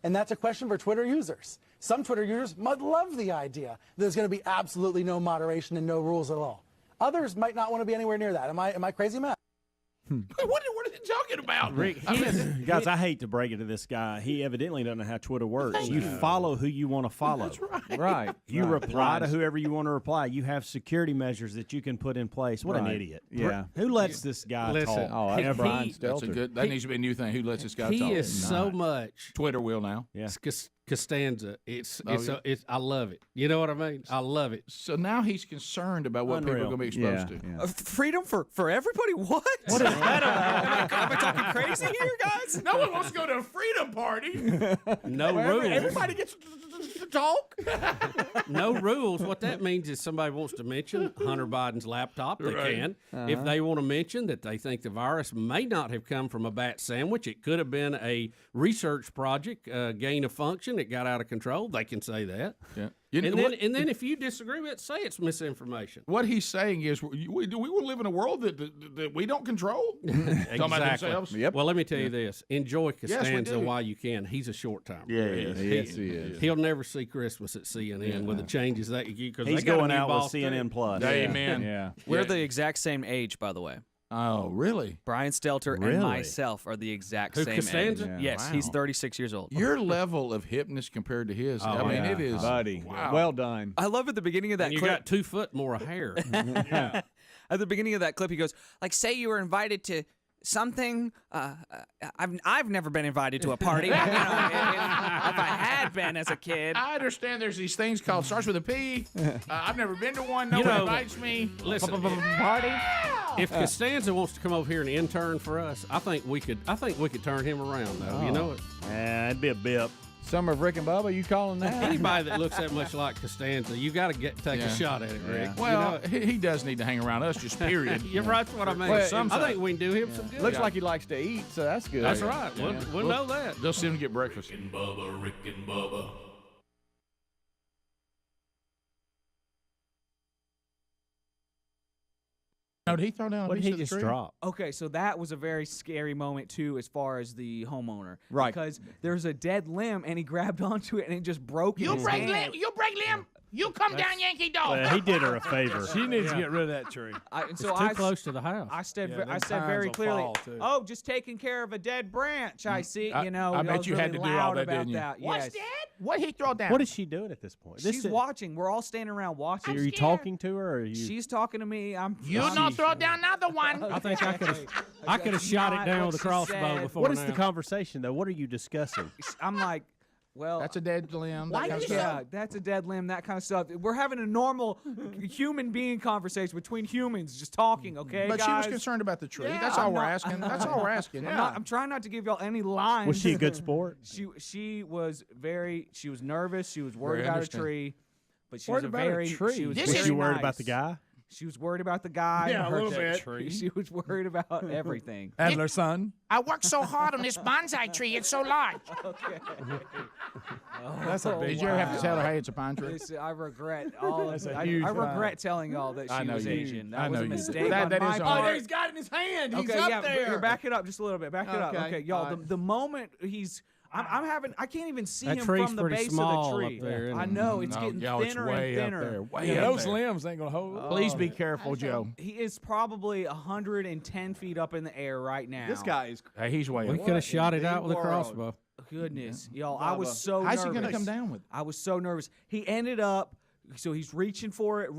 And that's a question for Twitter users. Some Twitter users might love the idea that there's going to be absolutely no moderation and no rules at all. Others might not want to be anywhere near that. Am I crazy, Matt? What did you talking about? Rick, guys, I hate to break it to this guy. He evidently doesn't know how Twitter works. You follow who you want to follow. That's right. Right. You reply to whoever you want to reply. You have security measures that you can put in place. What an idiot. Yeah. Who lets this guy talk? Oh, that's Brian Stelter. That needs to be a new thing. Who lets this guy talk? He is so much Twitter will now. Yeah. Costanza. I love it. You know what I mean? I love it. So now he's concerned about what people are going to be exposed to. Yeah. Freedom for everybody? What? What is that about? Am I talking crazy here, guys? No one wants to go to a freedom party. No rules. Everybody gets to talk. No rules. What that means is somebody wants to mention Hunter Biden's laptop, they can. If they want to mention that they think the virus may not have come from a bat sandwich, it could have been a research project, gain of function, it got out of control, they can say that. Yeah. And then if you disagree with it, say it's misinformation. What he's saying is we will live in a world that we don't control. Exactly. Talking about themselves. Yep. Well, let me tell you this. Enjoy Costanza do. while you can. He's a short-timer. Yeah, Yes, he is. He'll never see Christmas at CNN with the changes that because He's they got going a new out with boss too. CNN Plus. Amen. Yeah. We're the exact same age, by the way. Oh, really? Brian Stelter and Really? myself are the exact Who, same Costanza? age. Yeah. Yes, Wow. he's 36 years old. Your level of hipness compared to his, I mean, yeah. it is. Buddy. Wow. Well done. I love at the beginning of that And you clip. got 2 foot more of hair. At the beginning of that clip, he goes, like, say you were invited to something. I've never been invited to a party. But, if I had been as a kid. I understand there's these things called starts with a P. I've never been to one. No one invites me. Listen, Party. if Costanza wants to come over here and intern for us, I think we could turn him around though. You know it. Yeah, it'd be a bip. Summer of Rick and Bubba, you calling that? Anybody that looks that much like Costanza, you got to take a shot at it, Rick. Well, he does need to hang around us, just period. You're right. That's what I mean. Well, I think we can do him some good. Looks like he likes to eat, so that's good. That's right. We'll know that. They'll see him get breakfast. Rick and Bubba, Rick and Bubba. Now, did he throw down a What did piece he of the just tree? drop? Okay, so that was a very scary moment too, as far as the homeowner, Right. Because there's a dead limb, and he grabbed onto it, and it just broke. in You his break hand. limb. You break limb. You come down, Yankee dog. Well, he did her a favor. She needs to get rid of that tree. It's too close to the house. I said, Yeah, them I said pines very will clearly. fall, too. Oh, just taking care of a dead branch. I see. I- You know, I I bet was you had really to do all loud that, about didn't you? that. What's Yes. that? What he throw down? What is she doing at this point? She's watching. We're all standing around watching. Are you talking to her? Or are you? She's talking to me. You not throw down another one. I think I could have shot it down with a crossbow before. What is the now. conversation though? What are you discussing? I'm like, well, That's a dead limb. Why that kind of you stuff. yeah, that's a dead limb, that kind of stuff. We're having a normal human being conversation between humans, just talking, okay, But guys? she was concerned about the tree. Yeah, That's all I'm we're not- asking. That's all we're asking. I'm trying not to give y'all any lines. Was she a good sport? She was nervous. She was worried Very about understand. a tree, but she Worried was a about a very tree? she was This Was very she worried nice. about the guy? She was worried about the guy. Yeah, a her- little bit. She was worried about everything. Adler's son. I worked so hard on this bonsai tree. It's so large. That's a big Did you ever have to tell her, hey, it's a pine tree? Listen, I regret all. That's a I huge regret telling y'all that I she know was you do. Asian. I That was know a you do. mistake That- on that my is part. on- he's got it in his hand. He's Okay, up yeah, there. here, back it up just a little bit. Back it up. Okay, Okay, y'all. all right. The moment I can't even see That him tree's from the pretty base small of the tree. up there, isn't I it? know it's No, getting y'all, it's thinner way and up thinner. there, way Yeah, up those there. limbs ain't gonna hold. Please be careful, Joe. He is probably 110 feet up in the air right now. This guy is. Hey, he's way We up. could have shot it the out with a world? crossbow. Goodness, y'all, I was Bubba. so How's nervous. he going to come down with it? I was so nervous. He ended up, so he's reaching for it.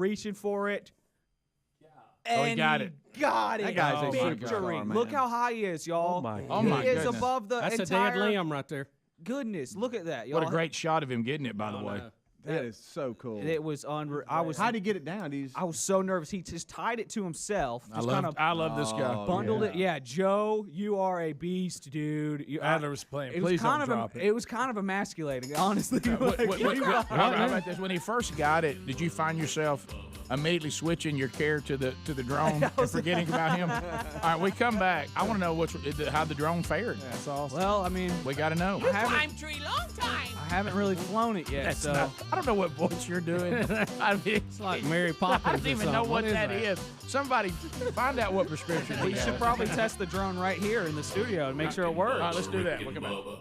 Oh, he And got it. Got it. That guy's a victory. superstar, man. Look how high he is, y'all. Oh, my Oh, he my is goodness. above the That's entire. a dead limb right there. Goodness, look at that, y'all. What a great shot of him getting it, by the way. That is so cool. It was unreal. How'd he get it down? I was so nervous. He just tied it to himself. Just I love this guy. bundled it. Yeah, Joe, you are a beast, dude. Adler was playing. It Please was kind don't drop it was kind of emasculating, honestly. How about this? When he first got it, did you find yourself immediately switching your care to the drone and forgetting about him? All right, we come back. I want to know how the drone fared. That's awesome. Well, I mean, We got to know. I haven't, Climb tree long time. I haven't really flown it yet, That's so not, I don't know what voice you're doing. I mean, It's like Mary Poppins. I don't or even know something. what is that is. Somebody find out what prescription we he should has. probably test the drone right here in the studio and make sure it works. All right, let's do that. Rick We'll and come back. Bubba.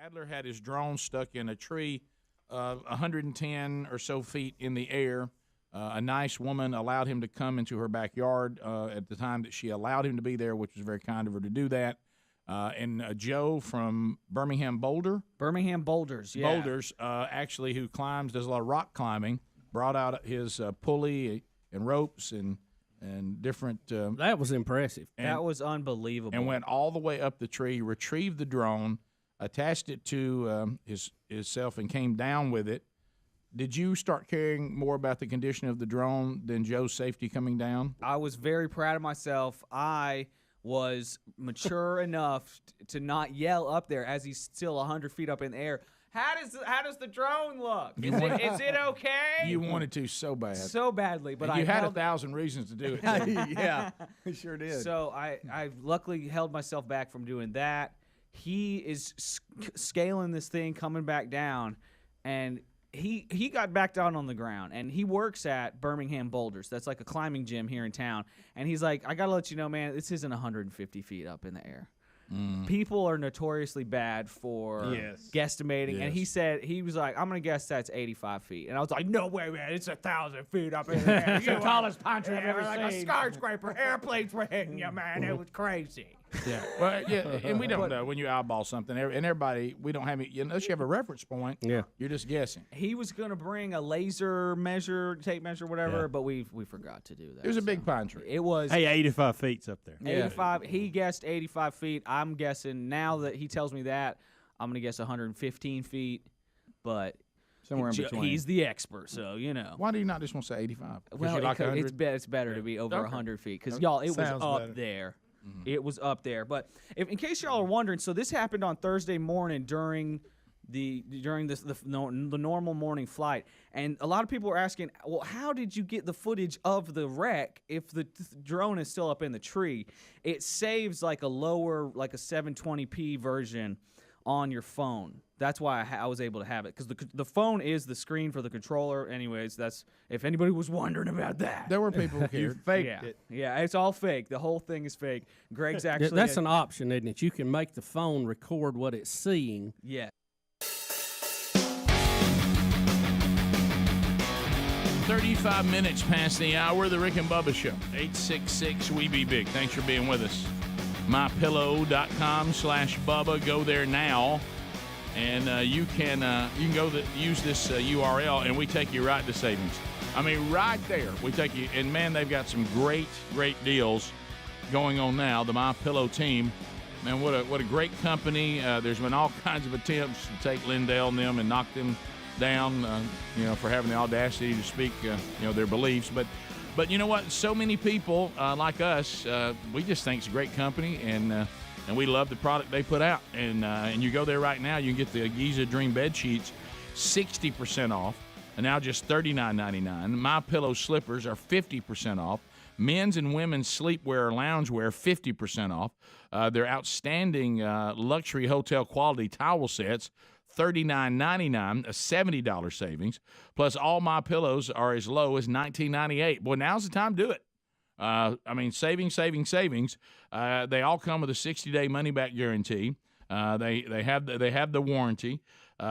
Adler had his drone stuck in a tree 110 or so feet in the air. A nice woman allowed him to come into her backyard at the time that she allowed him to be there, which was very kind of her to do that. And Joe from Birmingham Boulders, actually, who does a lot of rock climbing, brought out his pulley and ropes and different. That was impressive. That was unbelievable. And went all the way up the tree, retrieved the drone, attached it to himself, and came down with it. Did you start caring more about the condition of the drone than Joe's safety coming down? I was very proud of myself. I was mature enough to not yell up there as he's still 100 feet up in the air. How does the drone look? Is it okay? You wanted to so bad. So badly, but and you had 1,000 reasons to do it. Yeah, he sure did. So I luckily held myself back from doing that. He is scaling this thing, coming back down, and he got back down on the ground, and he works at Birmingham Boulders. That's like a climbing gym here in town. And he's like, I got to let you know, man, this isn't 150 feet up in the air. People are notoriously bad for guesstimating. And he was like, I'm going to guess that's 85 feet. And I was like, no way, man, it's 1,000 feet up in the air. It's the tallest puncher I've ever seen. Like a skyscraper. Airplanes were hitting you, man. It was crazy. Yeah, well, yeah, and we don't know when you eyeball something, and everybody, we don't have it unless you have a reference point. Yeah, you're just guessing. He was gonna bring a laser tape measure, whatever, but we forgot to do that. It was a big pine tree. It was. Hey, 85 feet's up there. 85. He guessed 85 feet. I'm guessing now that he tells me that, I'm gonna guess 115 feet, but. Somewhere in between. He's the expert, so you know. Why do you not just want to say 85? Well, it's better to be over 100 feet because y'all, it was up there. Mm-hmm. It was up there. But in case y'all are wondering, so this happened on Thursday morning during the normal morning flight, and a lot of people were asking, well, how did you get the footage of the wreck if the drone is still up in the tree? It saves like a 720p version on your phone. That's why I was able to have it, because the phone is the screen for the controller. Anyways, that's if anybody was wondering about that. There were people who cared. Faked it. Yeah, it's all fake. The whole thing is fake. Greg's actually. That's an option, isn't it? You can make the phone record what it's seeing. Yeah. 35 minutes past the hour, the Rick and Bubba Show. 866-WE-BE-BIG. Thanks for being with us. MyPillow.com/Bubba. Go there now. And you can go use this URL, and we take you right to savings. I mean, right there, we take you. And man, they've got some great deals going on now. The MyPillow team, man, what a great company. There's been all kinds of attempts to take Lindell and them and knock them down, for having the audacity to speak, their beliefs. But you know what? So many people like us, we just think it's a great company, and we love the product they put out. And you go there right now, you can get the Giza Dream bed sheets 60% off, and now just $39.99. MyPillow slippers are 50% off. Men's and women's sleepwear or loungewear 50% off. Their outstanding luxury hotel quality towel sets, $39.99, a $70 savings. Plus, all MyPillows are as low as $19.98. Boy, now's the time to do it. Savings. They all come with a 60-day money-back guarantee. They have the warranty.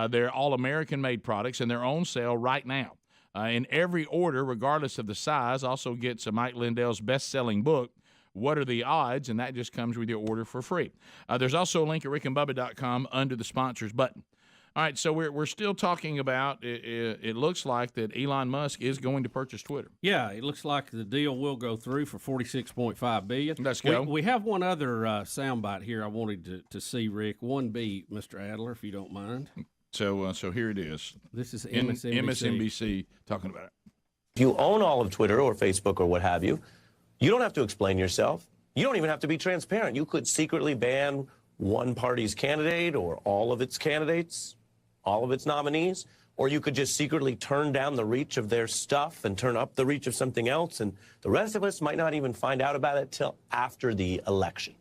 They're all American-made products, and they're on sale right now. In every order, regardless of the size, also gets Mike Lindell's best-selling book, What Are the Odds? And that just comes with your order for free. There's also a link at rickandbubba.com under the sponsors button. All right, so we're still talking about it looks like that Elon Musk is going to purchase Twitter. Yeah, it looks like the deal will go through for $46.5 billion. Let's go. We have one other soundbite here I wanted to see, Rick. 1B, Mr. Adler, if you don't mind. So here it is. This is MSNBC talking about it. If you own all of Twitter or Facebook or what have you, you don't have to explain yourself. You don't even have to be transparent. You could secretly ban one party's candidate or all of its candidates, all of its nominees, or you could just secretly turn down the reach of their stuff and turn up the reach of something else, and the rest of us might not even find out about it till after the election.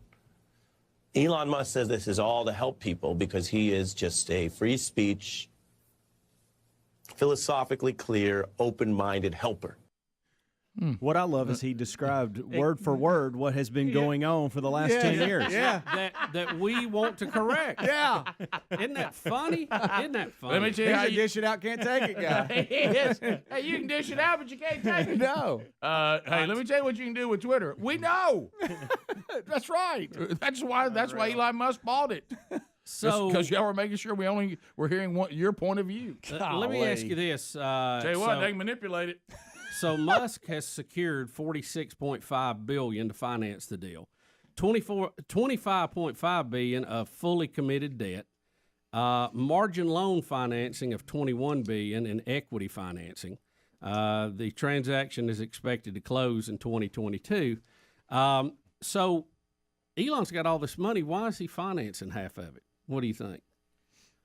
Elon Musk says this is all to help people because he is just a free speech, philosophically clear, open-minded helper. What I love is he described word for word what has been going on for the last 10 years. Yeah. That we want to correct. Yeah. Isn't that funny? Isn't that funny? Let me tell you how He's a you dish it out, can't take it guy. Yes. Hey, you can dish it out, but you can't take it. No. Hey, let me tell you what you can do with Twitter. We know. That's right. That's why Elon Musk bought it. So, because y'all were making sure we're hearing your point of view. Let me ask you this. Tell you what, they can manipulate it. So Musk has secured $46.5 billion to finance the deal, $25.5 billion of fully committed debt, margin loan financing of $21 billion, and equity financing. The transaction is expected to close in 2022. So Elon's got all this money. Why is he financing half of it? What do you think?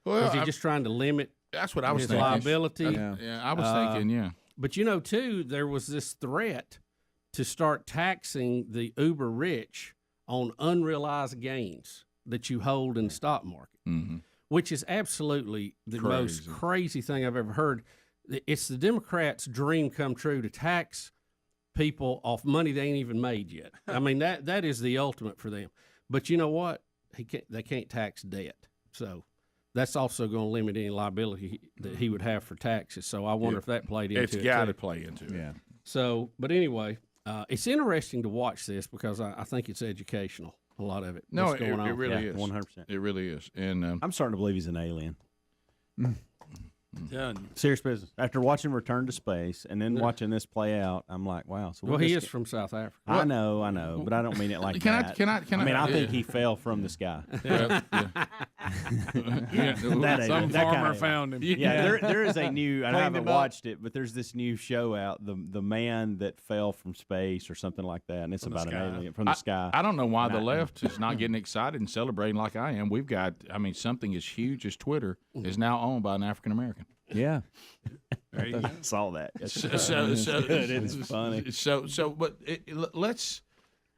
Well, is he just trying to limit? That's what I was his thinking. Liability. Yeah, I was thinking. Yeah. But, too, there was this threat to start taxing the uber rich on unrealized gains that you hold in the stock market, which is absolutely the most crazy thing I've ever heard. It's the Democrats' dream come true to tax people off money they ain't even made yet. I mean, that is the ultimate for them. But you know what? They can't tax debt. So that's also going to limit any liability that he would have for taxes. So I wonder if that played into it. It's got to play into it. Yeah. So, but anyway, it's interesting to watch this because I think it's educational, a lot of it. No, what's going on. It really is. 100%. It really is. And I'm starting to believe he's an alien. Done. Serious business. After watching Return to Space and then watching this play out, I'm like, wow. So Well, he is from South Africa. I know, but I don't mean it like that. I think he fell from the sky. Some farmer found him. Yeah, there is a new, and I haven't watched it, but there's this new show out, the man that fell from space or something like that, and it's about an alien from the sky. I don't know why the left is not getting excited and celebrating like I am. We've got, something as huge as Twitter is now owned by an African American. Yeah. There you go. I saw that. It's funny. But let's.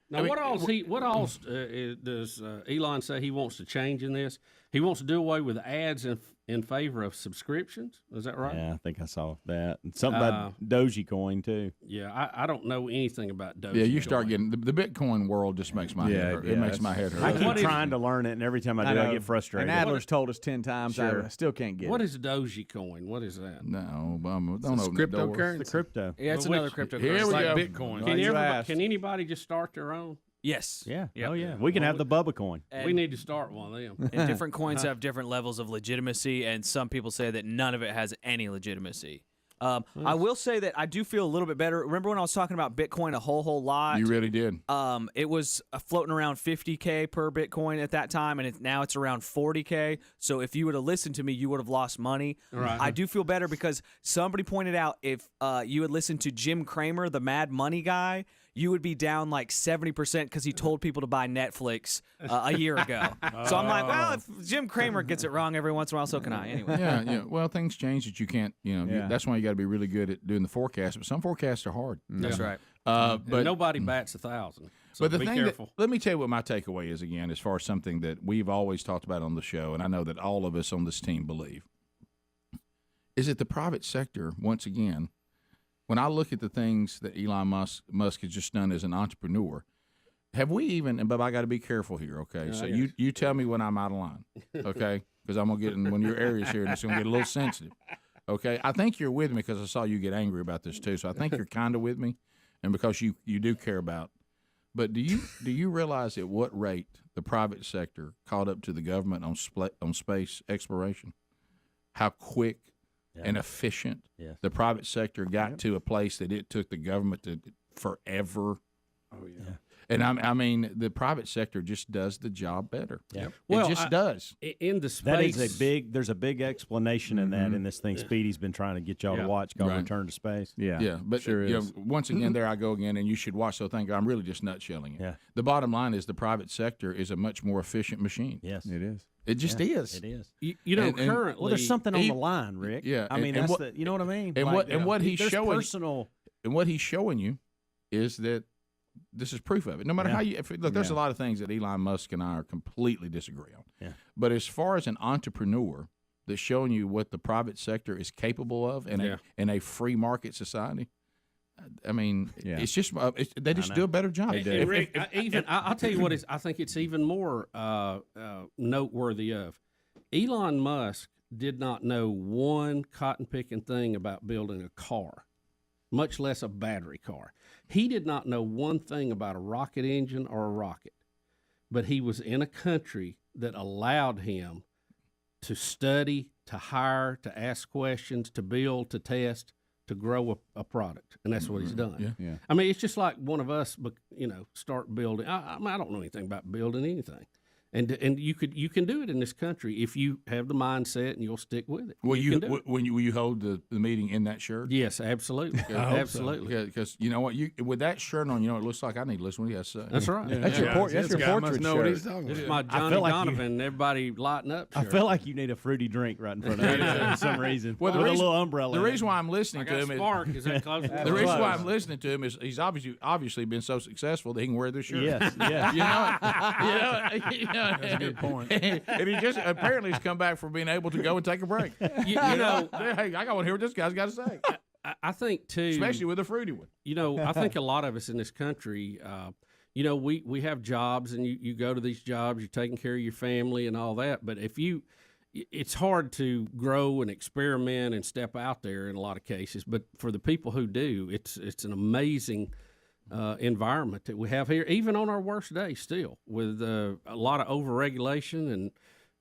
Now, what else does Elon say he wants to change in this? He wants to do away with ads in favor of subscriptions. Is that right? Yeah, I think I saw that. And something about Dogecoin, too. Yeah, I don't know anything about Dogecoin. Yeah, you start getting the Bitcoin world just makes my head hurt. It makes my head hurt. I keep trying to learn it, and every time I do, I get frustrated. And Adler's told us 10 times. I still can't get it. What is Dogecoin? What is that? No, don't open the door. It's the crypto. Yeah, it's another cryptocurrency. Here we go. Bitcoin. Can anybody just start their own? Yes. Yeah. Yep. Oh, yeah. We can have the Bubba coin. We need to start one of them. And different coins have different levels of legitimacy, and some people say that none of it has any legitimacy. I will say that I do feel a little bit better. Remember when I was talking about Bitcoin a whole lot? You really did. It was floating around $50K per Bitcoin at that time, and now it's around $40K. So if you would have listened to me, you would have lost money. Right. I do feel better because somebody pointed out if you had listened to Jim Cramer, the Mad Money guy, you would be down like 70% because he told people to buy Netflix a year ago. So I'm like, well, if Jim Cramer gets it wrong every once in a while, so can I. Anyway. Yeah. Well, things change that you can't. That's why you got to be really good at doing the forecast. But some forecasts are hard. That's right. But nobody bats 1,000. So but the be thing careful. let me tell you what my takeaway is again, as far as something that we've always talked about on the show, and I know that all of us on this team believe, is that the private sector, once again, when I look at the things that Elon Musk has just done as an entrepreneur, have we even? But I got to be careful here, okay? So you tell me when I'm out of line, okay? Because I'm gonna get in one of your areas here, and it's gonna get a little sensitive, okay? I think you're with me because I saw you get angry about this too. So I think you're kind of with me, and because you do care about. But do you realize at what rate the private sector caught up to the government on space exploration? How quick and efficient the private sector got to a place that it took the government to forever. Oh yeah. And I mean, the private sector just does the job better. Yeah. It just does. In the space, that is there's a big explanation in that in this thing. Speedy's been trying to get y'all to watch called Return to Space. Yeah, but sure is. Once again, there I go again, and you should watch. So I'm really just nutshelling it. Yeah. The bottom line is the private sector is a much more efficient machine. Yes, it is. It just is. It is. Currently, well, there's something on the line, Rick. Yeah, I mean, that's you know what I mean. And what he's showing, personal, and what he's showing you, is that this is proof of it. No matter how you look, there's a lot of things that Elon Musk and I are completely disagree on. Yeah. But as far as an entrepreneur that's showing you what the private sector is capable of in a free market society, I mean, it's just they just do a better job. And Rick, I'll tell you what I think it's even more noteworthy of. Elon Musk did not know one cotton picking thing about building a car, much less a battery car. He did not know one thing about a rocket engine or a rocket, but he was in a country that allowed him to study, to hire, to ask questions, to build, to test, to grow a product, and that's what he's done. Yeah. I mean, it's just like one of us, start building. I don't know anything about building anything, and you can do it in this country if you have the mindset and you'll stick with it. Will you hold the meeting in that shirt? Yes, absolutely, absolutely. Because you know what, with that shirt on, it looks like I need to listen to what he has to say. That's right. That's your portrait shirt. This is my Johnny Donovan. Everybody lighten up shirt. I feel like you need a fruity drink right in front of you for some reason. Well, with a little umbrella. The reason why I'm listening to him is that close? The reason why I'm listening to him is he's obviously been so successful that he can wear this shirt. Yes. That's a good point. And he just apparently has come back from being able to go and take a break. Hey, I got to hear what this guy's got to say. I think too, especially with a fruity one. I think a lot of us in this country, we have jobs, and you go to these jobs, you're taking care of your family and all that. But it's hard to grow and experiment and step out there in a lot of cases. But for the people who do, it's an amazing environment that we have here, even on our worst day still, with a lot of overregulation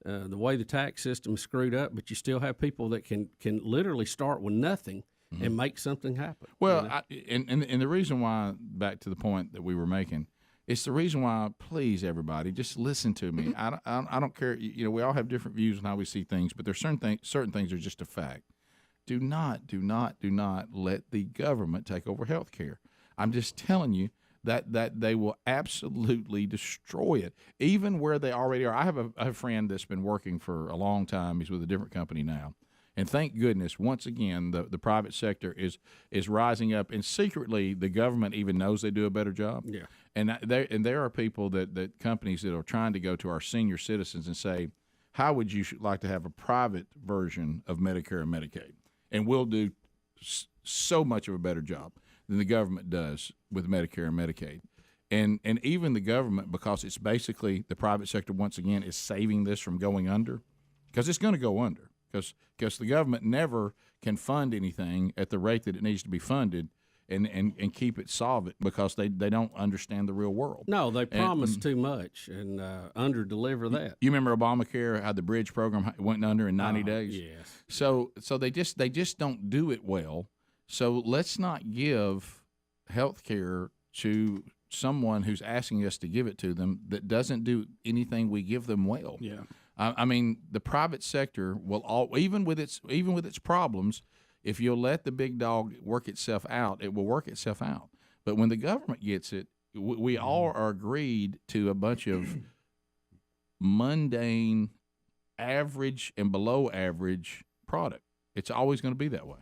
and the way the tax system is screwed up. But you still have people that can literally start with nothing and make something happen. Well, and the reason why, back to the point that we were making, it's the reason why, please, everybody, just listen to me. I don't care. We all have different views on how we see things, but there's certain things are just a fact. Do not let the government take over health care. I'm just telling you that they will absolutely destroy it, even where they already are. I have a friend that's been working for a long time. He's with a different company now. And thank goodness, once again, the private sector is rising up, and secretly the government even knows they do a better job. Yeah. And there are people that companies that are trying to go to our senior citizens and say, how would you like to have a private version of Medicare and Medicaid? And we'll do so much of a better job than the government does with Medicare and Medicaid. And even the government, because it's basically the private sector, once again, is saving this from going under, because it's going to go under. Because the government never can fund anything at the rate that it needs to be funded and keep it solvent, because they don't understand the real world. No, they promise too much and under-deliver that. You remember Obamacare, how the bridge program went under in 90 days? Yes. So they just don't do it well. So let's not give health care to someone who's asking us to give it to them that doesn't do anything we give them well. Yeah. I mean, the private sector will even with its problems, if you'll let the big dog work itself out, it will work itself out. But when the government gets it, we all are agreed to a bunch of mundane, average and below average product. It's always going to be that way.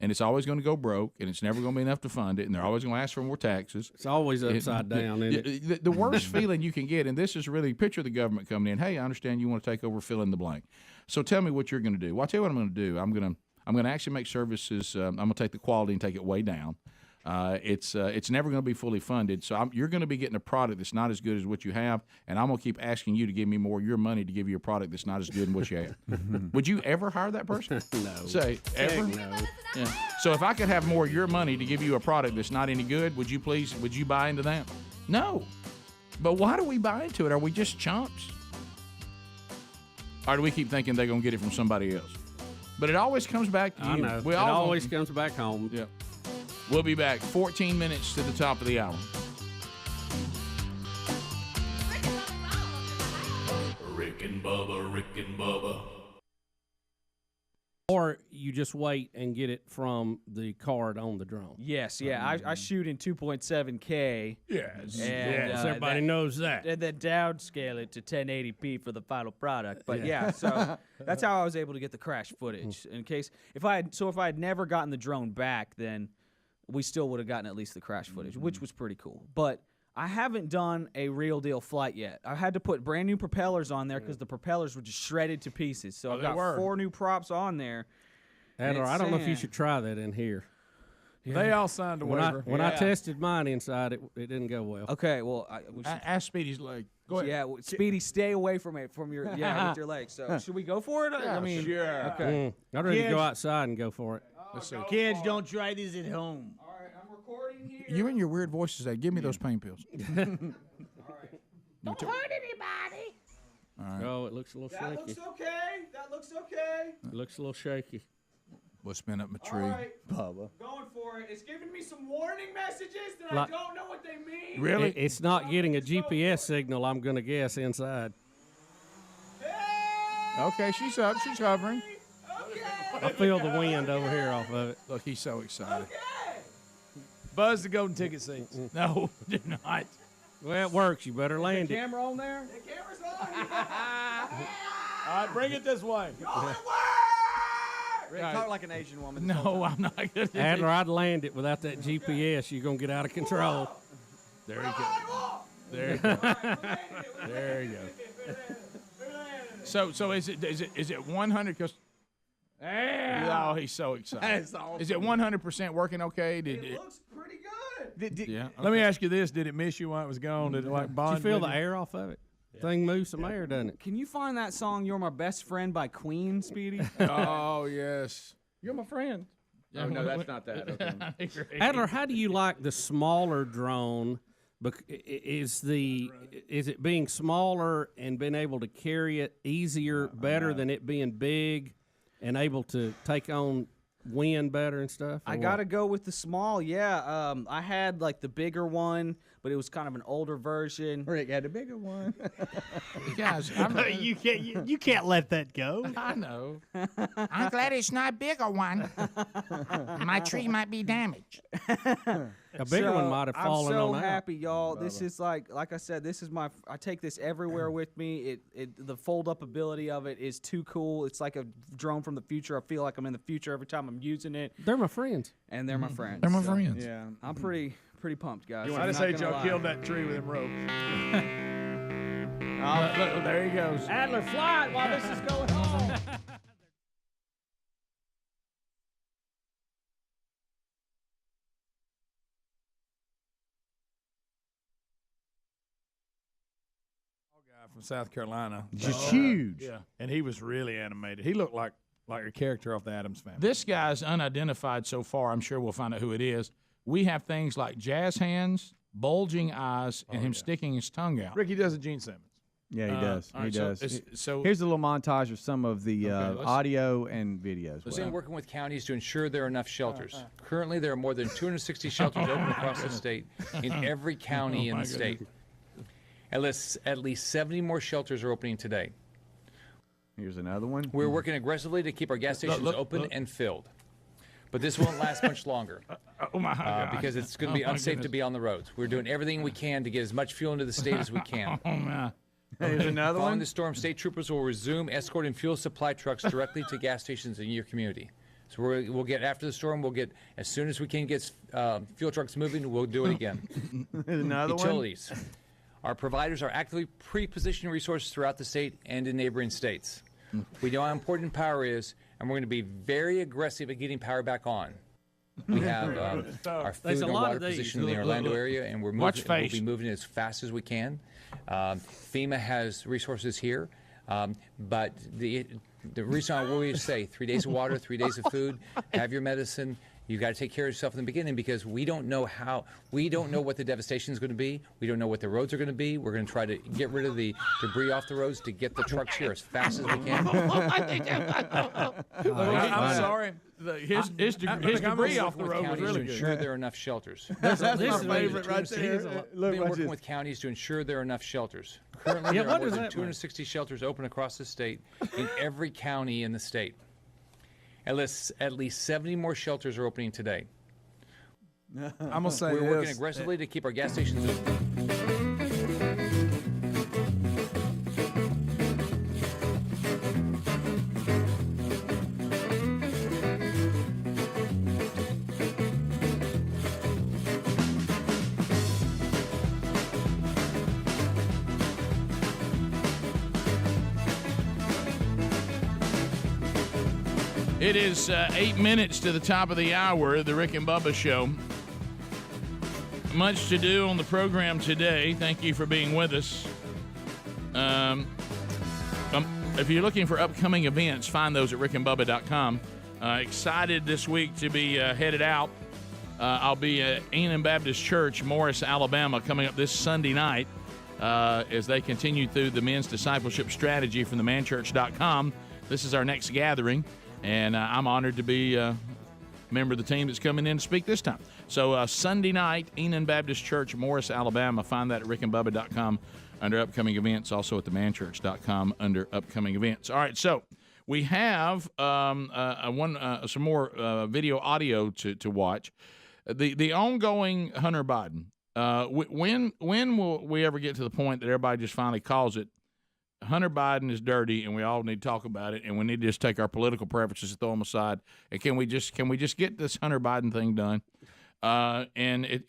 And it's always going to go broke, and it's never going to be enough to fund it, and they're always going to ask for more taxes. It's always upside down, isn't it? The worst feeling you can get, and this is really, picture the government coming in, hey, I understand you want to take over, fill in the blank. So tell me what you're going to do. Well, I'll tell you what I'm going to do. I'm going to actually make services, I'm going to take the quality and take it way down. It's never going to be fully funded, so you're going to be getting a product that's not as good as what you have, and I'm going to keep asking you to give me more of your money to give you a product that's not as good as what you have. Would you ever hire that person? No. Say, ever? No. Yeah. So if I could have more of your money to give you a product that's not any good, would you buy into that? No. But why do we buy into it? Are we just chumps? Or do we keep thinking they're going to get it from somebody else? But it always comes back to you. I know. It always comes back home. Yeah. We'll be back 14 minutes to the top of the hour. Rick and Bubba. Or you just wait and get it from the card on the drone. Yes, yeah. I shoot in 2.7K. Yes. And, everybody knows that. And then downscale it to 1080p for the final product. But so that's how I was able to get the crash footage. In case if I had never gotten the drone back, then we still would have gotten at least the crash footage, which was pretty cool. But I haven't done a real deal flight yet. I had to put brand new propellers on there because the propellers were just shredded to pieces. So I've got 4 new props on there. Adler, I don't know if you should try that in here. They all signed a waiver. When I tested mine inside, it didn't go well. Okay, well, ask Speedy's leg. Go ahead. Yeah, Speedy, stay away from it, with your legs. So should we go for it? Yeah, I mean, sure. Okay. I'd rather go outside and go for it. Let's see. Kids, don't try this at home. All right, I'm recording here. You and your weird voices say, give me those pain pills. Don't hurt anybody. All right. Oh, it looks a little shaky. okay. That looks okay. It looks a little shaky. We'll spin up my tree. All right. Bubba. Going for it. It's giving me some warning messages that Like- I don't know what they mean. Really? It's not getting a GPS signal, I'm going to guess, inside. Okay, she's up. She's hovering. I feel the wind over here off of it. Look, he's so excited. Buzz the golden ticket seats. No, do not. Well, it works. You better land it. Camera on there? The camera's on. All right, bring it this way. Rick, talk like an Asian woman. No, I'm not good at Adler, I'd land it without that GPS. You're going to get out of control. There you go. There you go. There you go. So is it 100? Because oh, he's so excited. That's awesome. Is it 100% working okay? It looks pretty good. Yeah. Let me ask you this: did it miss you while it was gone? Did it like bond? Did you feel with the you? air off of it? Thing moves some air, doesn't it? Can you find that song "You're My Best Friend" by Queen, Speedy? Oh yes. You're my friend. Oh, no, that's not that. Okay. Adler, how do you like the smaller drone? Is it being smaller and being able to carry it easier, better than it being big and able to take on wind better and stuff? I got to go with the small. Yeah, I had like the bigger one, but it was kind of an older version. Rick had a bigger one. Guys, You can't let that go. I know. I'm glad it's not a bigger one. My tree might be damaged. A bigger one might have fallen I'm so on out. happy, y'all. This is like I said, this is I take this everywhere with me. The fold up ability of it is too cool. It's like a drone from the future. I feel like I'm in the future every time I'm using it. They're my friends. And they're my friends. They're my friends. Yeah, I'm pretty pumped, guys. I just hate y'all killed that tree with them ropes. Look, there he goes. Adler, fly it while this is going on. From South Carolina. Just huge. Yeah. And he was really animated. He looked like a character off the Addams Family. This guy's unidentified so far. I'm sure we'll find out who it is. We have things like jazz hands, bulging eyes, and him sticking his tongue out. Ricky does a Gene Simmons. Yeah, he does. all He right, does. so Here's a little montage of some of the let's- audio and videos. We're working with counties to ensure there are enough shelters. Currently, there are more than 260 shelters open across the state in every county in the state. At least 70 more shelters are opening today. Here's another one. We're working aggressively to keep our gas stations open and filled. But this won't last much longer oh my God. because it's going to be Oh, my unsafe to goodness. be on the roads. We're doing everything we can to get as much fuel into the state as we can. Oh man. Here's another Following one. the storm, state troopers will resume escorting fuel supply trucks directly to gas stations in your community. So we'll get after the storm. We'll get as soon as we can get fuel trucks moving. We'll do it again. Here's another Utilities. Our providers are actively pre-positioning resources throughout the state and in neighboring states. We know how important power is, and we're going to be very aggressive at getting power back on. We have our There's food a and lot water of these. position in the Orlando area, and we'll be moving as fast as we can. FEMA has resources here, but the reason I always say 3 days of water, 3 days of food, have your medicine. You got to take care of yourself in the beginning because we don't know what the devastation is going to be. We don't know what the roads are going to be. We're going to try to get rid of the debris off the roads to get the trucks here as fast as we can. I'm sorry. His debris off the road was really to good. ensure there are enough shelters. That's my favorite right there. Look, We're watch working this. with counties to ensure there are enough shelters. Currently, Yeah, there what are more does than that mean? 260 shelters open across the state in every county in the state. At least 70 more shelters are opening today. I'm going to say We're working this. aggressively to keep our gas stations open. It is 8 minutes to the top of the hour, the Rick and Bubba Show. Much to do on the program today. Thank you for being with us. If you're looking for upcoming events, find those at rickandbubba.com. Excited this week to be headed out. I'll be at Anthem Baptist Church, Morris, Alabama, coming up this Sunday night as they continue through the men's discipleship strategy from themanchurch.com. This is our next gathering, and I'm honored to be a member of the team that's coming in to speak this time. So Sunday night, Enon Baptist Church, Morris, Alabama. Find that at rickandbubba.com under upcoming events, also at themanchurch.com under upcoming events. All right, so we have some more video audio to watch. The ongoing Hunter Biden. When will we ever get to the point that everybody just finally calls it Hunter Biden is dirty, and we all need to talk about it, and we need to just take our political preferences and throw them aside? And can we just get this Hunter Biden thing done? And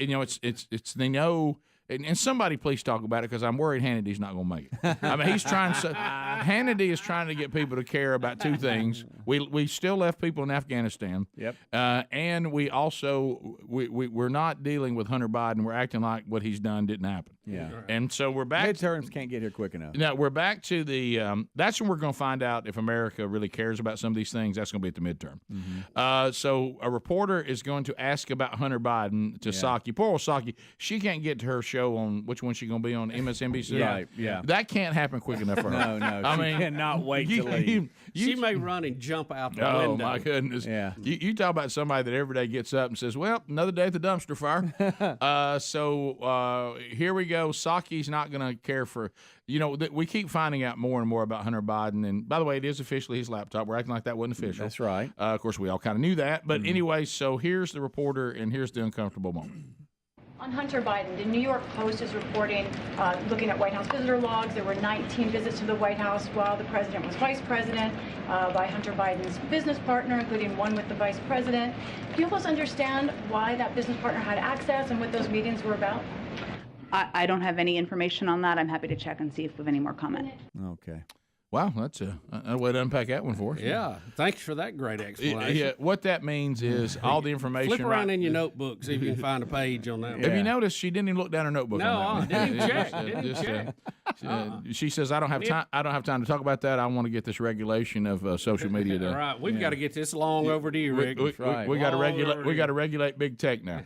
they know. And somebody please talk about it, because I'm worried Hannity's not going to make it. I mean, Hannity is trying to get people to care about two things. We still left people in Afghanistan. Yep. And we also we're not dealing with Hunter Biden. We're acting like what he's done didn't happen. Yeah. And so we're back. Midterms can't get here quick enough. Now we're back to the. That's when we're going to find out if America really cares about some of these things. That's going to be at the midterm. Mm-hmm. So a reporter is going to ask about Hunter Biden to Psaki. Poor old Psaki. She can't get to her show on which one she's going to be on, MSNBC. Right. Yeah. That can't happen quick enough for her. No. I She mean, cannot wait to leave. She may run and jump out the window. Oh my goodness! Yeah. You talk about somebody that every day gets up and says, "Well, another day at the dumpster fire." So here we go. Psaki's not going to care for. We keep finding out more and more about Hunter Biden. And by the way, it is officially his laptop. We're acting like that wasn't official. That's right. Of course, we all kind of knew that. But anyway, so here's the reporter, and here's the uncomfortable moment. On Hunter Biden, the New York Post is reporting, looking at White House visitor logs, there were 19 visits to the White House while the president was vice president by Hunter Biden's business partner, including one with the vice president. Do you help us understand why that business partner had access and what those meetings were about? I don't have any information on that. I'm happy to check and see if we have any more comment. Okay. Wow, that's a way to unpack that one for us. Yeah, thanks for that great explanation. Yeah, what that means is all the information. Flip around in your notebook, see if you can find a page on that one. Have you noticed she didn't even look down her notebook? No, on that one. didn't even check. She says, "I don't have time. I don't have time to talk about that. I want to get this regulation of social media done." All right, we've got to get this long overdue, Rick. We got to regulate. We got to regulate big tech now.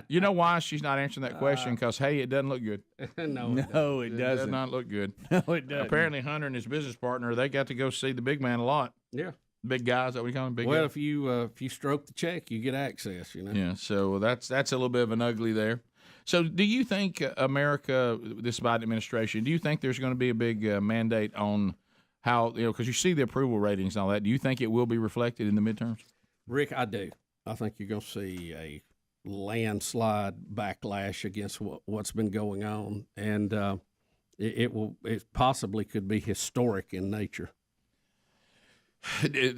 You know why she's not answering that question? Because hey, it doesn't look good. No, it doesn't. It does not look good. No, it doesn't. Apparently, Hunter and his business partner, they got to go see the big man a lot. Yeah. Big guys, that we call him, big well, guys? if you stroke the check, you get access, Yeah, so that's a little bit of an ugly there. So do you think America, this Biden administration, do you think there's going to be a big mandate on how, because you see the approval ratings and all that, do you think it will be reflected in the midterms? Rick, I do. I think you're going to see a landslide backlash against what's been going on, and it possibly could be historic in nature.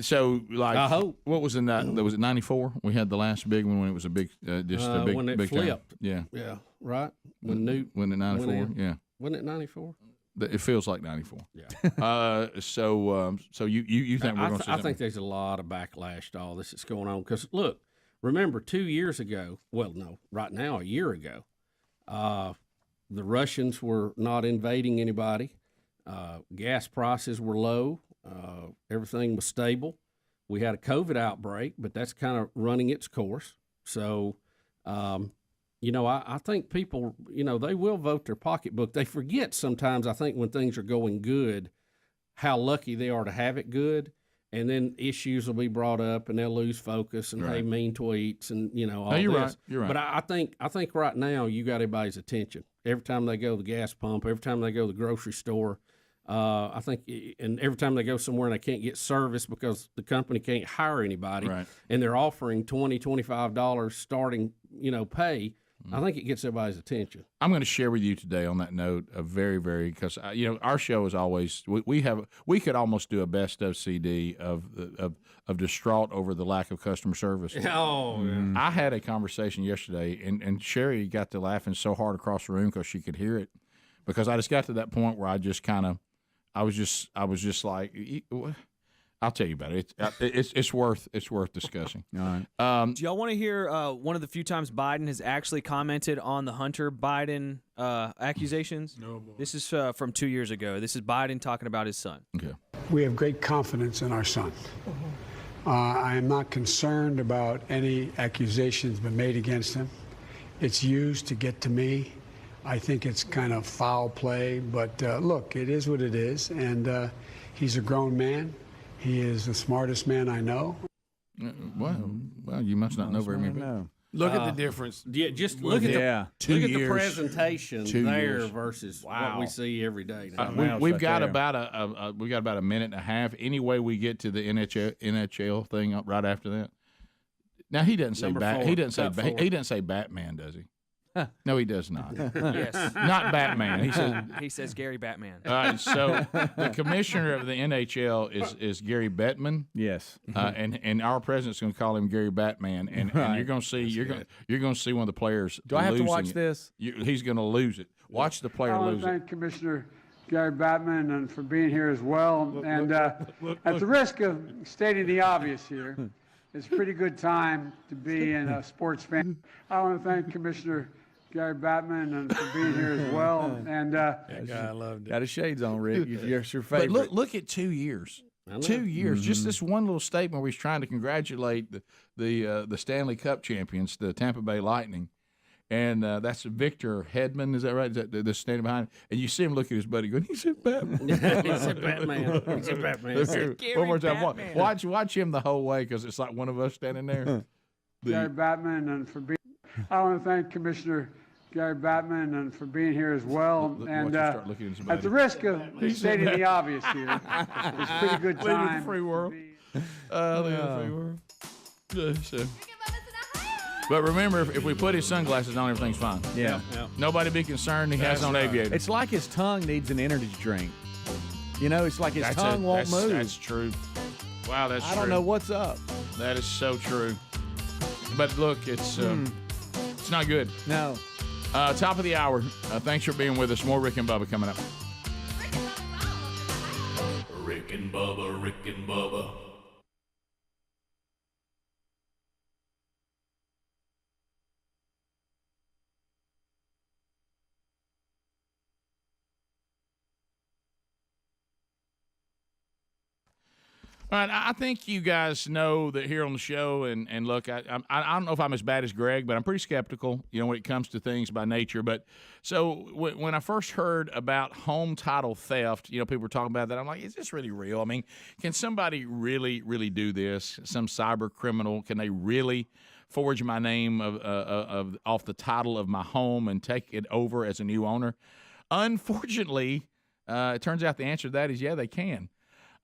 So, like, I hope. What was in that? Was it 94? We had the last big one when it was a big, just a big, when it big flipped. Time. Yeah, right. When Newt when it 94. Yeah, wasn't it 94? It feels like 94. Yeah. So you think we're going to see? I think there's a lot of backlash to all this that's going on. Because look, remember 2 years ago? Well, no, right now, a year ago, the Russians were not invading anybody. Gas prices were low. Everything was stable. We had a COVID outbreak, but that's kind of running its course. So, I think people, they will vote their pocketbook. They forget sometimes, I think, when things are going good, how lucky they are to have it good. And then issues will be brought up, and they'll lose focus, and hey, mean tweets, and all you're this. Right. You're right. But I think right now you got everybody's attention. Every time they go to the gas pump, every time they go to the grocery store, I think, and every time they go somewhere and they can't get service because the company can't hire anybody, and they're offering $20, $25 starting, pay. I think it gets everybody's attention. I'm going to share with you today on that note a very, very, because our show is always we could almost do a best of CD of distraught over the lack of customer service. Oh, yeah. I had a conversation yesterday, and Sherry got to laughing so hard across the room because she could hear it, because I just got to that point where I just kind of I was just like, I'll tell you about it. It's worth discussing. All right. Do y'all want to hear one of the few times Biden has actually commented on the Hunter Biden accusations? No, boy. This is from 2 years ago. This is Biden talking about his son. Okay. We have great confidence in our son. I am not concerned about any accusations been made against him. It's used to get to me. I think it's kind of foul play, but look, it is what it is, and he's a grown man. He is the smartest man I know. Well, you must not know very many people. Look at the difference. Yeah, just look at the 2 look at years. the presentation 2 there years. versus Wow. what we see every day. We've got about a minute and a half. Any way we get to the NHL thing up right after that? Now he doesn't say he doesn't say Batman, does he? No, he does not. Yes. Not Batman. He says Gary Batman. So the commissioner of the NHL is Gary Bettman. Yes. And our president's going to call him Gary Batman, and you're going to see you're going to see one of the players. Do I have to watch losing it. this? He's going to lose it. Watch the player I want lose to it. thank Commissioner Gary Batman and for being here as well. And at the risk of stating the obvious here, it's a pretty good time to be in a sports fan. I want to thank Commissioner Gary Batman and for being here as well. And That guy, I loved it. Got his shades on, Rick. You're your favorite. But look at 2 years. 2 years. Just this one little statement where he's trying to congratulate the Stanley Cup champions, the Tampa Bay Lightning. And that's Victor Hedman, is that right? Is that the standing behind him? And you see him look at his buddy going, he said Batman. He said Batman. He said Batman. He said Gary one more time. Batman. Watch him the whole way because it's like one of us standing there. Gary Batman and for being. I want to thank Commissioner Gary Batman and for being here as well. And start looking at at the risk of stating the obvious here, it's a pretty good time. Leave the free world. Leave the free world. So. But remember, if we put his sunglasses on, everything's fine. Yeah. Nobody be concerned. He has on aviators. It's like his tongue needs an energy drink. You know, it's like his tongue won't move. That's true. Wow, that's true. I don't know what's up. That is so true. But look, it's not good. No. Top of the hour. Thanks for being with us. More Rick and Bubba coming up. Rick and Bubba, Rick and Bubba. All right, I think you guys know that here on the show, and look, I don't know if I'm as bad as Greg, but I'm pretty skeptical, when it comes to things by nature. But so when I first heard about home title theft, people were talking about that. I'm like, is this really real? I mean, can somebody really, really do this? Some cyber criminal, can they really forge my name of off the title of my home and take it over as a new owner? Unfortunately, it turns out the answer to that is yeah, they can.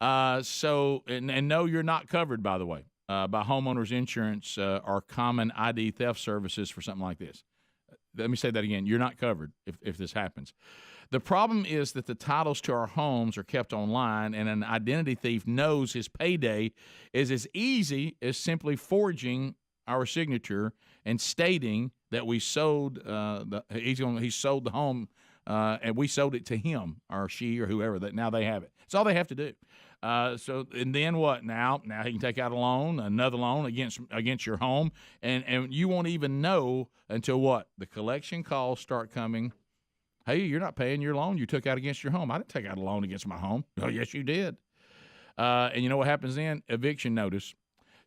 And no, you're not covered, by the way, by homeowners insurance or common ID theft services for something like this. Let me say that again. You're not covered if this happens. The problem is that the titles to our homes are kept online, and an identity thief knows his payday is as easy as simply forging our signature and stating that we sold he sold the home and we sold it to him or she or whoever. That now they have it. It's all they have to do. And then what? Now he can take out a loan, another loan against your home, and you won't even know until what? The collection calls start coming. Hey, you're not paying your loan you took out against your home. I didn't take out a loan against my home. Oh, yes, you did. And you know what happens then? Eviction notice.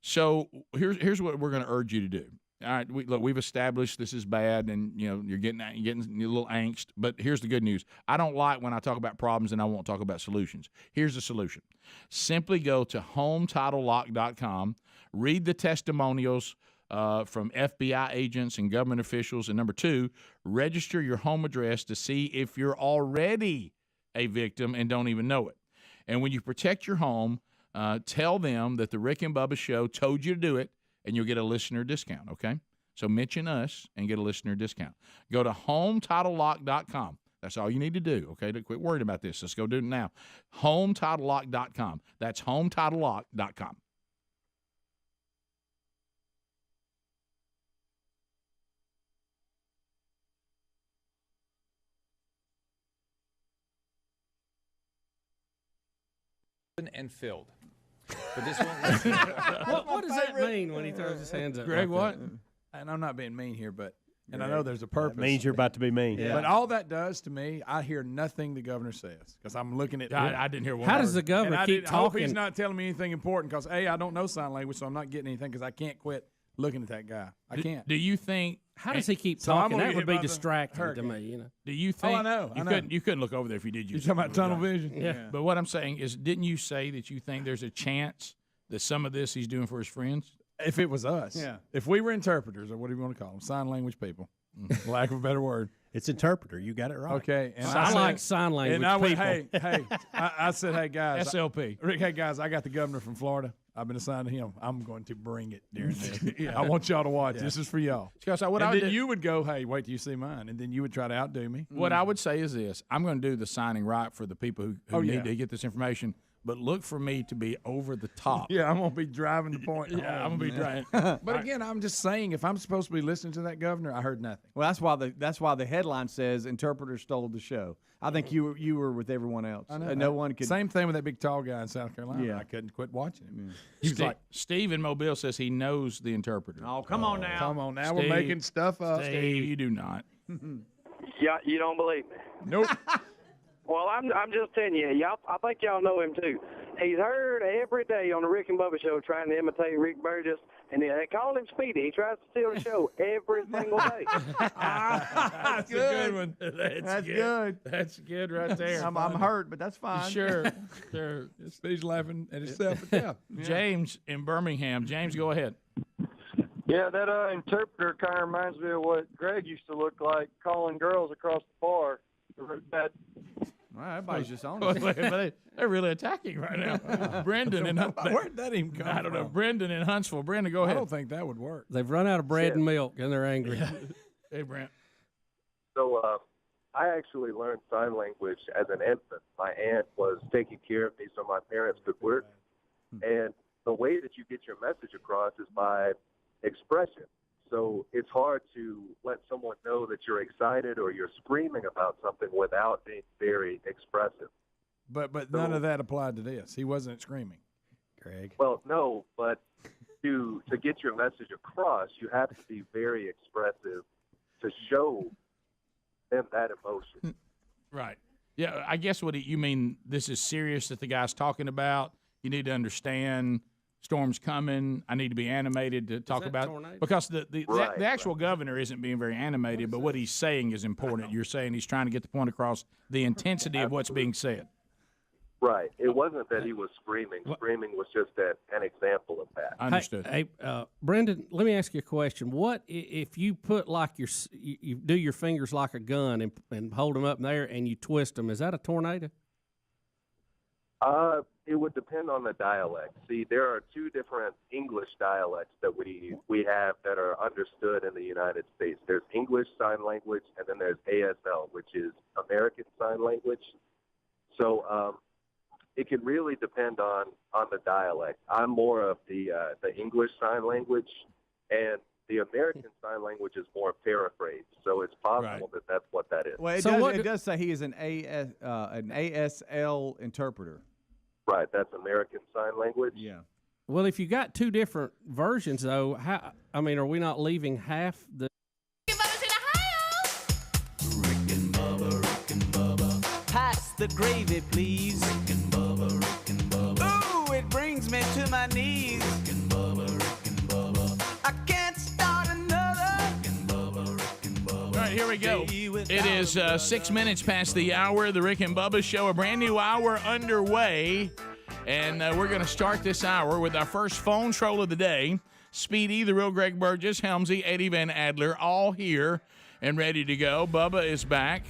So here's what we're going to urge you to do. All right, we've established this is bad, and you're getting a little angst. But here's the good news: I don't like when I talk about problems and I won't talk about solutions. Here's the solution: simply go to HomeTitleLock.com, read the testimonials from FBI agents and government officials, and number 2, register your home address to see if you're already a victim and don't even know it. And when you protect your home, tell them that the Rick and Bubba Show told you to do it, and you'll get a listener discount, okay? So mention us and get a listener discount. Go to HomeTitleLock.com. That's all you need to do, okay? Don't quit worrying about this. Let's go do it now. HomeTitleLock.com. That's HomeTitleLock.com. And filled. But this won't. What does that mean when he throws his hands up? Greg, like what? that? And I'm not being mean here, but and I know there's a purpose. That means you're about to be mean. But all that does to me, I hear nothing the governor says because I'm looking at. I didn't hear one. How word. does the governor keep I hope talking? he's not telling me anything important because I don't know sign language, so I'm not getting anything because I can't quit looking at that guy. I can't. Do you think? How does he keep So I'm talking? gonna That get would be hit by the distracting to hurricane. me. You know. Do you think? I know. You couldn't look over there if you did. You talking about tunnel vision? Yeah. But what I'm saying is, didn't you say that you think there's a chance that some of this he's doing for his friends? If it was us, if we were interpreters or what do you want to call them, sign language people, lack of a better word. It's interpreter. You got it right. Okay, and I like sign language and I went, people. hey, I said, hey guys, SLP. Rick, hey guys, I got the governor from Florida. I've been assigned to him. I'm going to bring it during this. I want y'all to watch. This is for y'all. Because what and I would then do, you would go, hey, wait till you see mine, and then you would try to outdo me. what I would say is this: I'm going to do the signing right for the people who need yeah. to get this information. But look for me to be over the top. Yeah, I'm gonna be driving the point. I'm gonna be driving. But again, I'm just saying, if I'm supposed to be listening to that governor, I heard nothing. Well, that's why the headline says interpreter stole the show. I think you were with everyone else. I know. No one could. Same thing with that big tall guy in South Carolina. Yeah. I couldn't quit watching him. He was like, Steve in Mobile says he knows the interpreter. Oh, come on now. "Come on, now Steve, we're making stuff up." Steve, you do not. Yeah, you don't believe me. Nope. Well, I'm just telling you, y'all. I think y'all know him too. He's heard every day on the Rick and Bubba show trying to imitate Rick Burgess, and they call him Speedy. He tries to steal the show every single day. That's a good one. That's good. That's good right there. I'm hurt, but that's fine. Sure. He's laughing at himself. But yeah. James in Birmingham. James, go ahead. Yeah, that interpreter kind of reminds me of what Greg used to look like calling girls across the bar. That Well, everybody's just on But it. they're really attacking right now. Brendan in Where'd that even come I don't know. from? Brendan in Huntsville. Brendan, go I ahead. don't think that would work. They've run out of bread and milk, and they're angry. Hey, Brent. So I actually learned sign language as an infant. My aunt was taking care of me so my parents could work. And the way that you get your message across is by expression. So it's hard to let someone know that you're excited or you're screaming about something without being very expressive. But none of that applied to this. He wasn't screaming. Greg. Well, no, but to get your message across, you have to be very expressive to show them that emotion. Right. Yeah, I guess you mean this is serious that the guy's talking about. You need to understand storm's coming. I need to be animated to talk about it. Because the actual governor isn't being very animated, but what he's saying is important. You're saying he's trying to get the point across, the intensity of what's being said. Right. It wasn't that he was screaming. Screaming was just an example of that. Understood. Hey, Brendan, let me ask you a question. What if you put like you do your fingers like a gun and hold them up in there and you twist them? Is that a tornado? It would depend on the dialect. See, there are two different English dialects that we have that are understood in the United States. There's English Sign Language, and then there's ASL, which is American Sign Language. So it can really depend on the dialect. I'm more of the English Sign Language, and the American Sign Language is more paraphrased. So it's possible that that's what that is. Well, it does say he is an ASL interpreter. Right, that's American Sign Language. Yeah. Well, if you got two different versions, though, are we not leaving half the? Pass the gravy, please. Rick and Bubba, Rick and Bubba. Ooh, it brings me to my knees. Rick and Bubba, Rick and Bubba. I can't start another. Rick and Bubba, Rick and Bubba. All right, here we go. It is 6 minutes past the hour. The Rick and Bubba Show, a brand new hour underway. And we're going to start this hour with our first phone troll of the day. Speedy, the real Greg Burgess, Helmsy, Eddie Van Adler, all here and ready to go. Bubba is back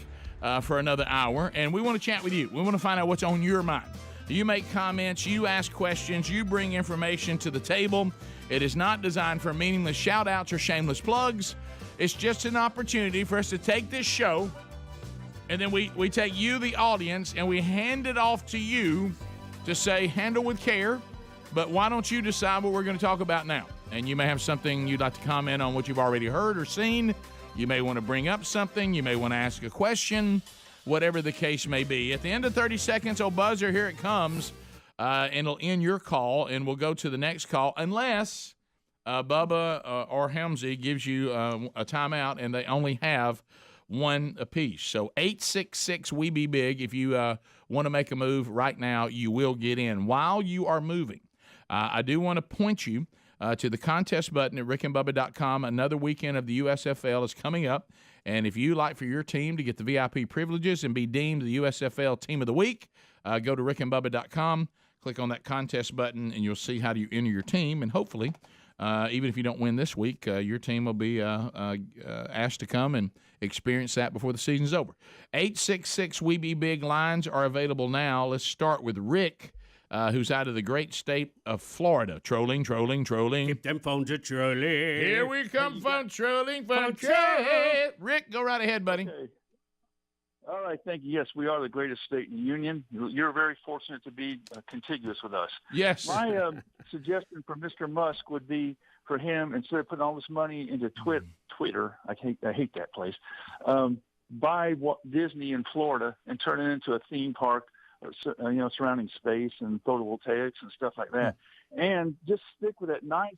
for another hour, and we want to chat with you. We want to find out what's on your mind. You make comments, you ask questions, you bring information to the table. It is not designed for meaningless shout-outs or shameless plugs. It's just an opportunity for us to take this show, and then we take you, the audience, and we hand it off to you to say, handle with care, but why don't you decide what we're going to talk about now? And you may have something you'd like to comment on what you've already heard or seen. You may want to bring up something. You may want to ask a question, whatever the case may be. At the end of 30 seconds, old buzzer, here it comes. and it'll end your call, and we'll go to the next call unless Bubba or Helmsy gives you a timeout, and they only have one apiece. So 866-WE-BE-BIG. If you want to make a move right now, you will get in. While you are moving, I do want to point you to the contest button at rickandbubba.com. Another weekend of the USFL is coming up, and if you like for your team to get the VIP privileges and be deemed the USFL Team of the Week, go to rickandbubba.com, click on that contest button, and you'll see how to enter your team, and hopefully, even if you don't win this week, your team will be asked to come and experience that before the season's over. 866-WE-BE-BIG lines are available now. Let's start with Rick, who's out of the great state of Florida. Trolling. Keep them phones a trolling. Here we come, phone trolling. Rick, go right ahead, buddy. Okay. All right, thank you. Yes, we are the greatest state in the union. You're very fortunate to be contiguous with us. Yes. My suggestion for Mr. Musk would be for him, instead of putting all this money into Twitter, I hate that place, buy Disney in Florida and turn it into a theme park, surrounding space and photovoltaics and stuff like that. And just stick with that 9%.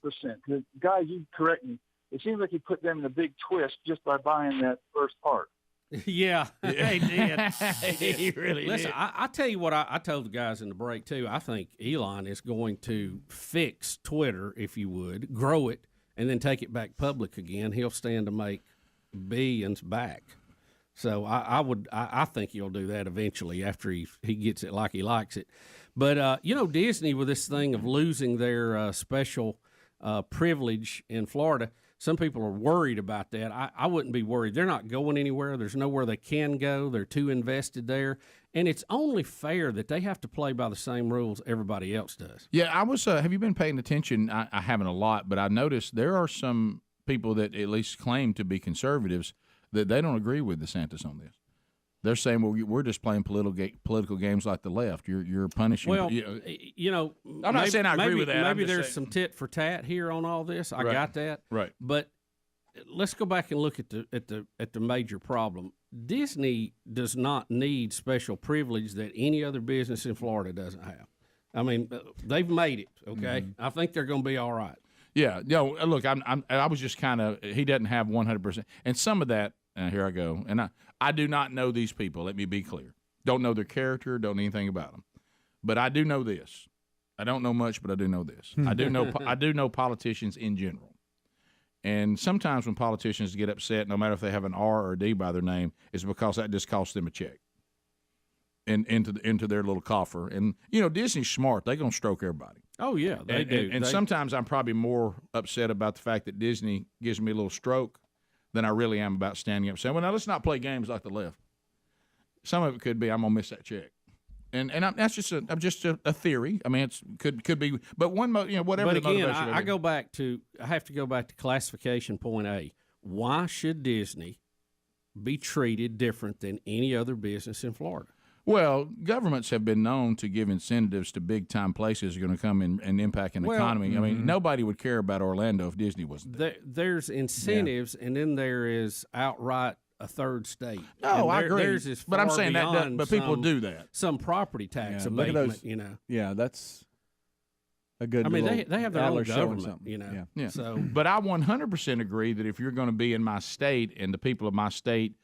Because, guys, you correct me, it seems like you put them in a big twist just by buying that first part. Yeah, he did. He really Listen, did. I tell you what I told the guys in the break, too. I think Elon is going to fix Twitter, if you would, grow it, and then take it back public again. He'll stand to make billions back. So I think he'll do that eventually after he gets it like he likes it. But, Disney, with this thing of losing their special privilege in Florida, some people are worried about that. I wouldn't be worried. They're not going anywhere. There's nowhere they can go. They're too invested there. And it's only fair that they have to play by the same rules everybody else does. Yeah, I was. Have you been paying attention? I haven't a lot, but I noticed there are some people that at least claim to be conservatives that they don't agree with DeSantis on this. They're saying, well, we're just playing political games like the left. You're punishing. Well, I'm not saying I agree with that. Maybe there's some tit for tat here on all this. I got that. Right. But let's go back and look at the major problem. Disney does not need special privilege that any other business in Florida doesn't have. I mean, they've made it. Okay, I think they're going to be all right. Yeah. Look, I was just kind of. He doesn't have 100%, and some of that. Here I go, and I do not know these people. Let me be clear. Don't know their character. Don't know anything about them. But I do know this. I don't know much, but I do know this. I do know politicians in general. And sometimes when politicians get upset, no matter if they have an R or a D by their name, it's because that just costs them a check into their little coffer. And Disney's smart. They're gonna stroke everybody. Oh yeah, they do. And sometimes I'm probably more upset about the fact that Disney gives me a little stroke than I really am about standing up saying, well, now let's not play games like the left. Some of it could be I'm going to miss that check. And that's just a theory. I mean, it could be, but whatever. But again, I have to go back to classification point A. Why should Disney be treated different than any other business in Florida? Well, governments have been known to give incentives to big-time places that are going to come in and impact an economy. I mean, nobody would care about Orlando if Disney wasn't there. There's incentives, and then there is outright a third state. No, I agree. But I'm saying that, but people do that. Some property tax abatement, look at those, Yeah, that's a good. I mean, they have their own government, Yeah. So, but I 100% agree that if you're going to be in my state and the people of my state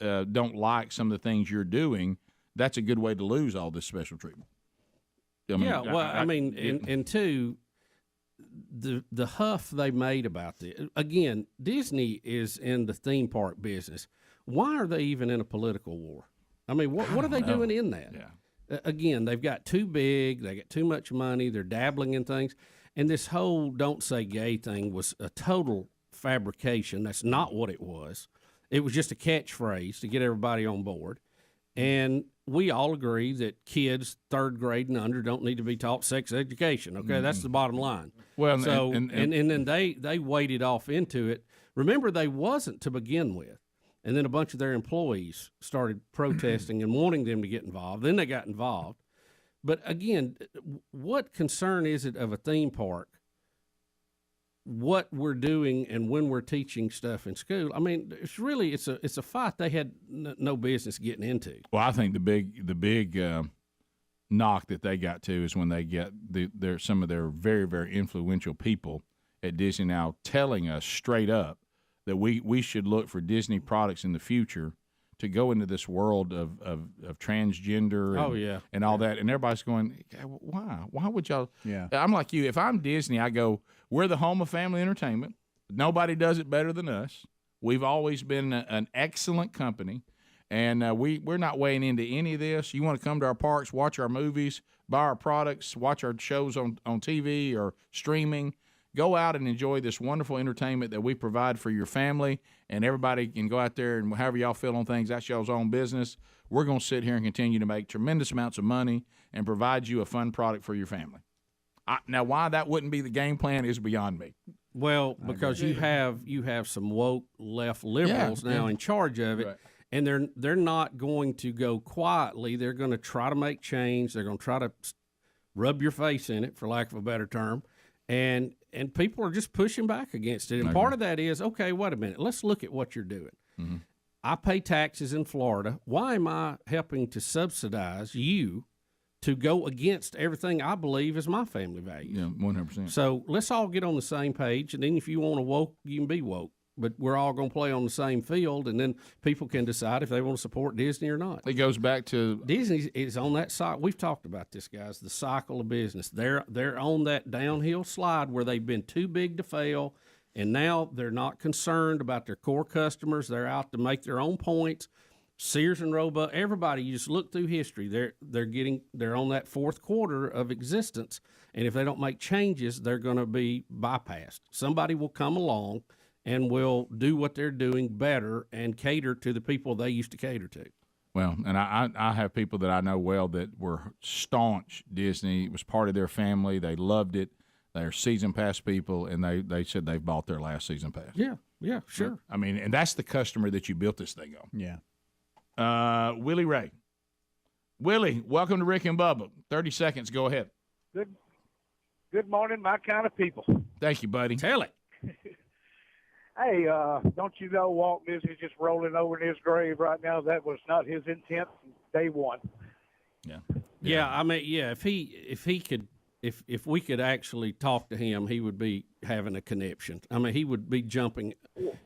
don't like some of the things you're doing, that's a good way to lose all this special treatment. And two, the huff they made about this. Again, Disney is in the theme park business. Why are they even in a political war? I mean, what are they doing in that? Yeah. Again, they've got too big. They got too much money. They're dabbling in things. And this whole "don't say gay" thing was a total fabrication. That's not what it was. It was just a catchphrase to get everybody on board. And we all agree that kids 3rd grade and under don't need to be taught sex education. Okay, that's the bottom line. Well, so and then they waded off into it. Remember, they wasn't to begin with, and then a bunch of their employees started protesting and wanting them to get involved. Then they got involved. But again, what concern is it of a theme park? What we're doing and when we're teaching stuff in school. I mean, it's a fight they had no business getting into. Well, I think the big knock that they got to is when they get some of their very, very influential people at Disney now telling us straight up that we should look for Disney products in the future to go into this world of transgender and all that. And everybody's going, why? Why would y'all? Yeah. I'm like you. If I'm Disney, I go, we're the home of family entertainment. Nobody does it better than us. We've always been an excellent company. And we're not weighing into any of this. You want to come to our parks, watch our movies, buy our products, watch our shows on TV or streaming. Go out and enjoy this wonderful entertainment that we provide for your family, and everybody can go out there and however y'all feel on things, that's y'all's own business. We're going to sit here and continue to make tremendous amounts of money and provide you a fun product for your family. Now, why that wouldn't be the game plan is beyond me. Well, because you have some woke left liberals now in charge of it. Right. And they're not going to go quietly. They're going to try to make change. They're going to try to rub your face in it, for lack of a better term. And people are just pushing back against it. And part of that is, okay, wait a minute. Let's look at what you're doing. Mm-hmm. I pay taxes in Florida. Why am I helping to subsidize you to go against everything I believe is my family values? Yeah, 100%. So let's all get on the same page. And then if you want to woke, you can be woke. But we're all going to play on the same field, and then people can decide if they want to support Disney or not. It goes back to Disney is on that cycle. We've talked about this, guys. The cycle of business. They're on that downhill slide where they've been too big to fail, and now they're not concerned about their core customers. They're out to make their own points. Sears and Roebuck, everybody. You just look through history. They're on that fourth quarter of existence, and if they don't make changes, they're going to be bypassed. Somebody will come along and will do what they're doing better and cater to the people they used to cater to. Well, and I have people that I know well that were staunch Disney. It was part of their family. They loved it. They're season pass people, and they said they've bought their last season pass. Yeah, sure. I mean, and that's the customer that you built this thing on. Yeah. Willie Ray. Willie, welcome to Rick and Bubba. 30 seconds. Go ahead. Good morning, my kind of people. Thank you, buddy. Tell it. Hey, don't you know Walt Disney's just rolling over in his grave right now? That was not his intent from day one. Yeah. I mean, if we could actually talk to him, he would be having a conniption. I mean, he would be jumping,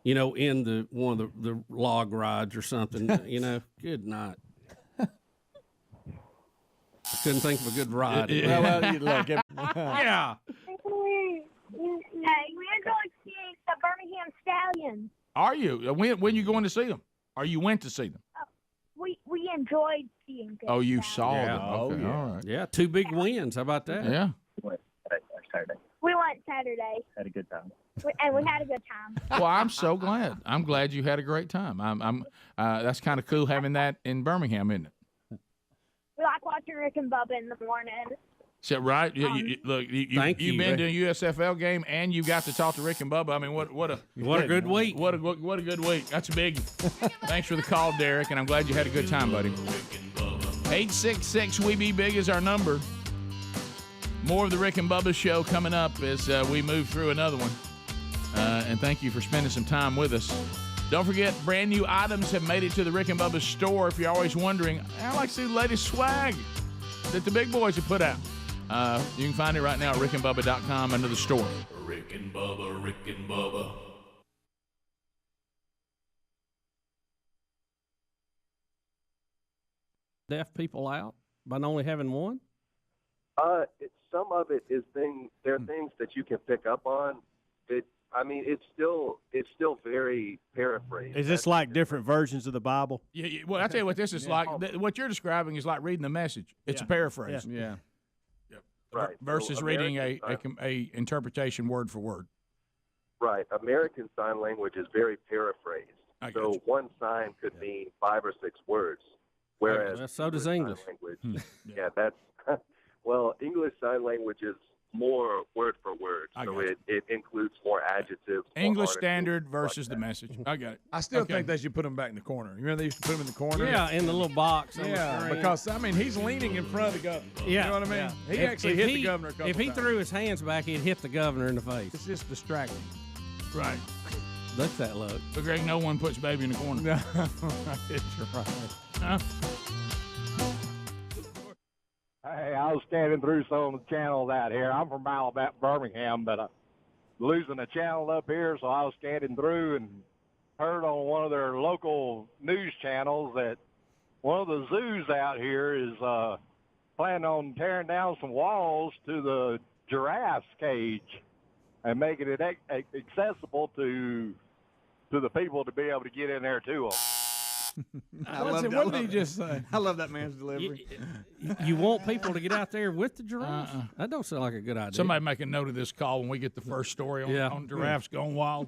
in one of the log rides or something. Good night. I couldn't think of a good ride. Yeah. Hey, we're going to see the Birmingham Stallions. Are you? When you going to see them? Or you went to see them? We enjoyed seeing them. Oh, you saw them. Oh, Okay, yeah. all right. Yeah, 2 big wins. How about that? Yeah. We went Saturday. Had a good time. And we had a good time. Well, I'm so glad. I'm glad you had a great time. That's kind of cool having that in Birmingham, isn't it? We like watching Rick and Bubba in the morning. Is that right? You've been to a USFL game and you got to talk to Rick and Bubba. I mean, what a good week. What a good week. That's a big. Thanks for the call, Derrick, and I'm glad you had a good time, buddy. 866 We Be Big is our number. More of the Rick and Bubba show coming up as we move through another one. And thank you for spending some time with us. Don't forget, brand new items have made it to the Rick and Bubba store. If you're always wondering, I like to see the latest swag that the big boys have put out. You can find it right now at rickandbubba.com under the store. Rick and Bubba, Rick and Bubba. Deaf people out by only having one? Some of it is things. There are things that you can pick up on. It's still very paraphrased. Is this like different versions of the Bible? Yeah. Well, I tell you what this is like. What you're describing is like reading the message. It's a paraphrase. Yeah. Right. Versus So reading American a interpretation word for word. Right. American Sign Language is very paraphrased. So one sign could mean 5 or 6 words, whereas so does English. Sign Language, that's well, English Sign Language is more word for word, so it includes more adjectives. English standard versus the message. I got it. I still think they should put him back in the corner. You remember they used to put him in the corner? Yeah, in the little box. Yeah, because he's leaning in front of the governor. Yeah, you know what I mean. Yeah. He actually hit the governor a couple If he times. threw his hands back, he'd hit the governor in the face. It's just distracting. Right. Look at that look. But Greg, no one puts baby in the corner. No, you're right. Huh? Hey, I was standing through some of the channels out here. I'm from Alabama, Birmingham, but losing a channel up here, so I was standing through and heard on one of their local news channels that one of the zoos out here is planning on tearing down some walls to the giraffe's cage and making it accessible to the people to be able to get in there to them. What did he just say? I love that man's delivery. You want people to get out there with the giraffes? That don't sound like a good idea. Somebody make a note of this call when we get the first story on giraffes going wild.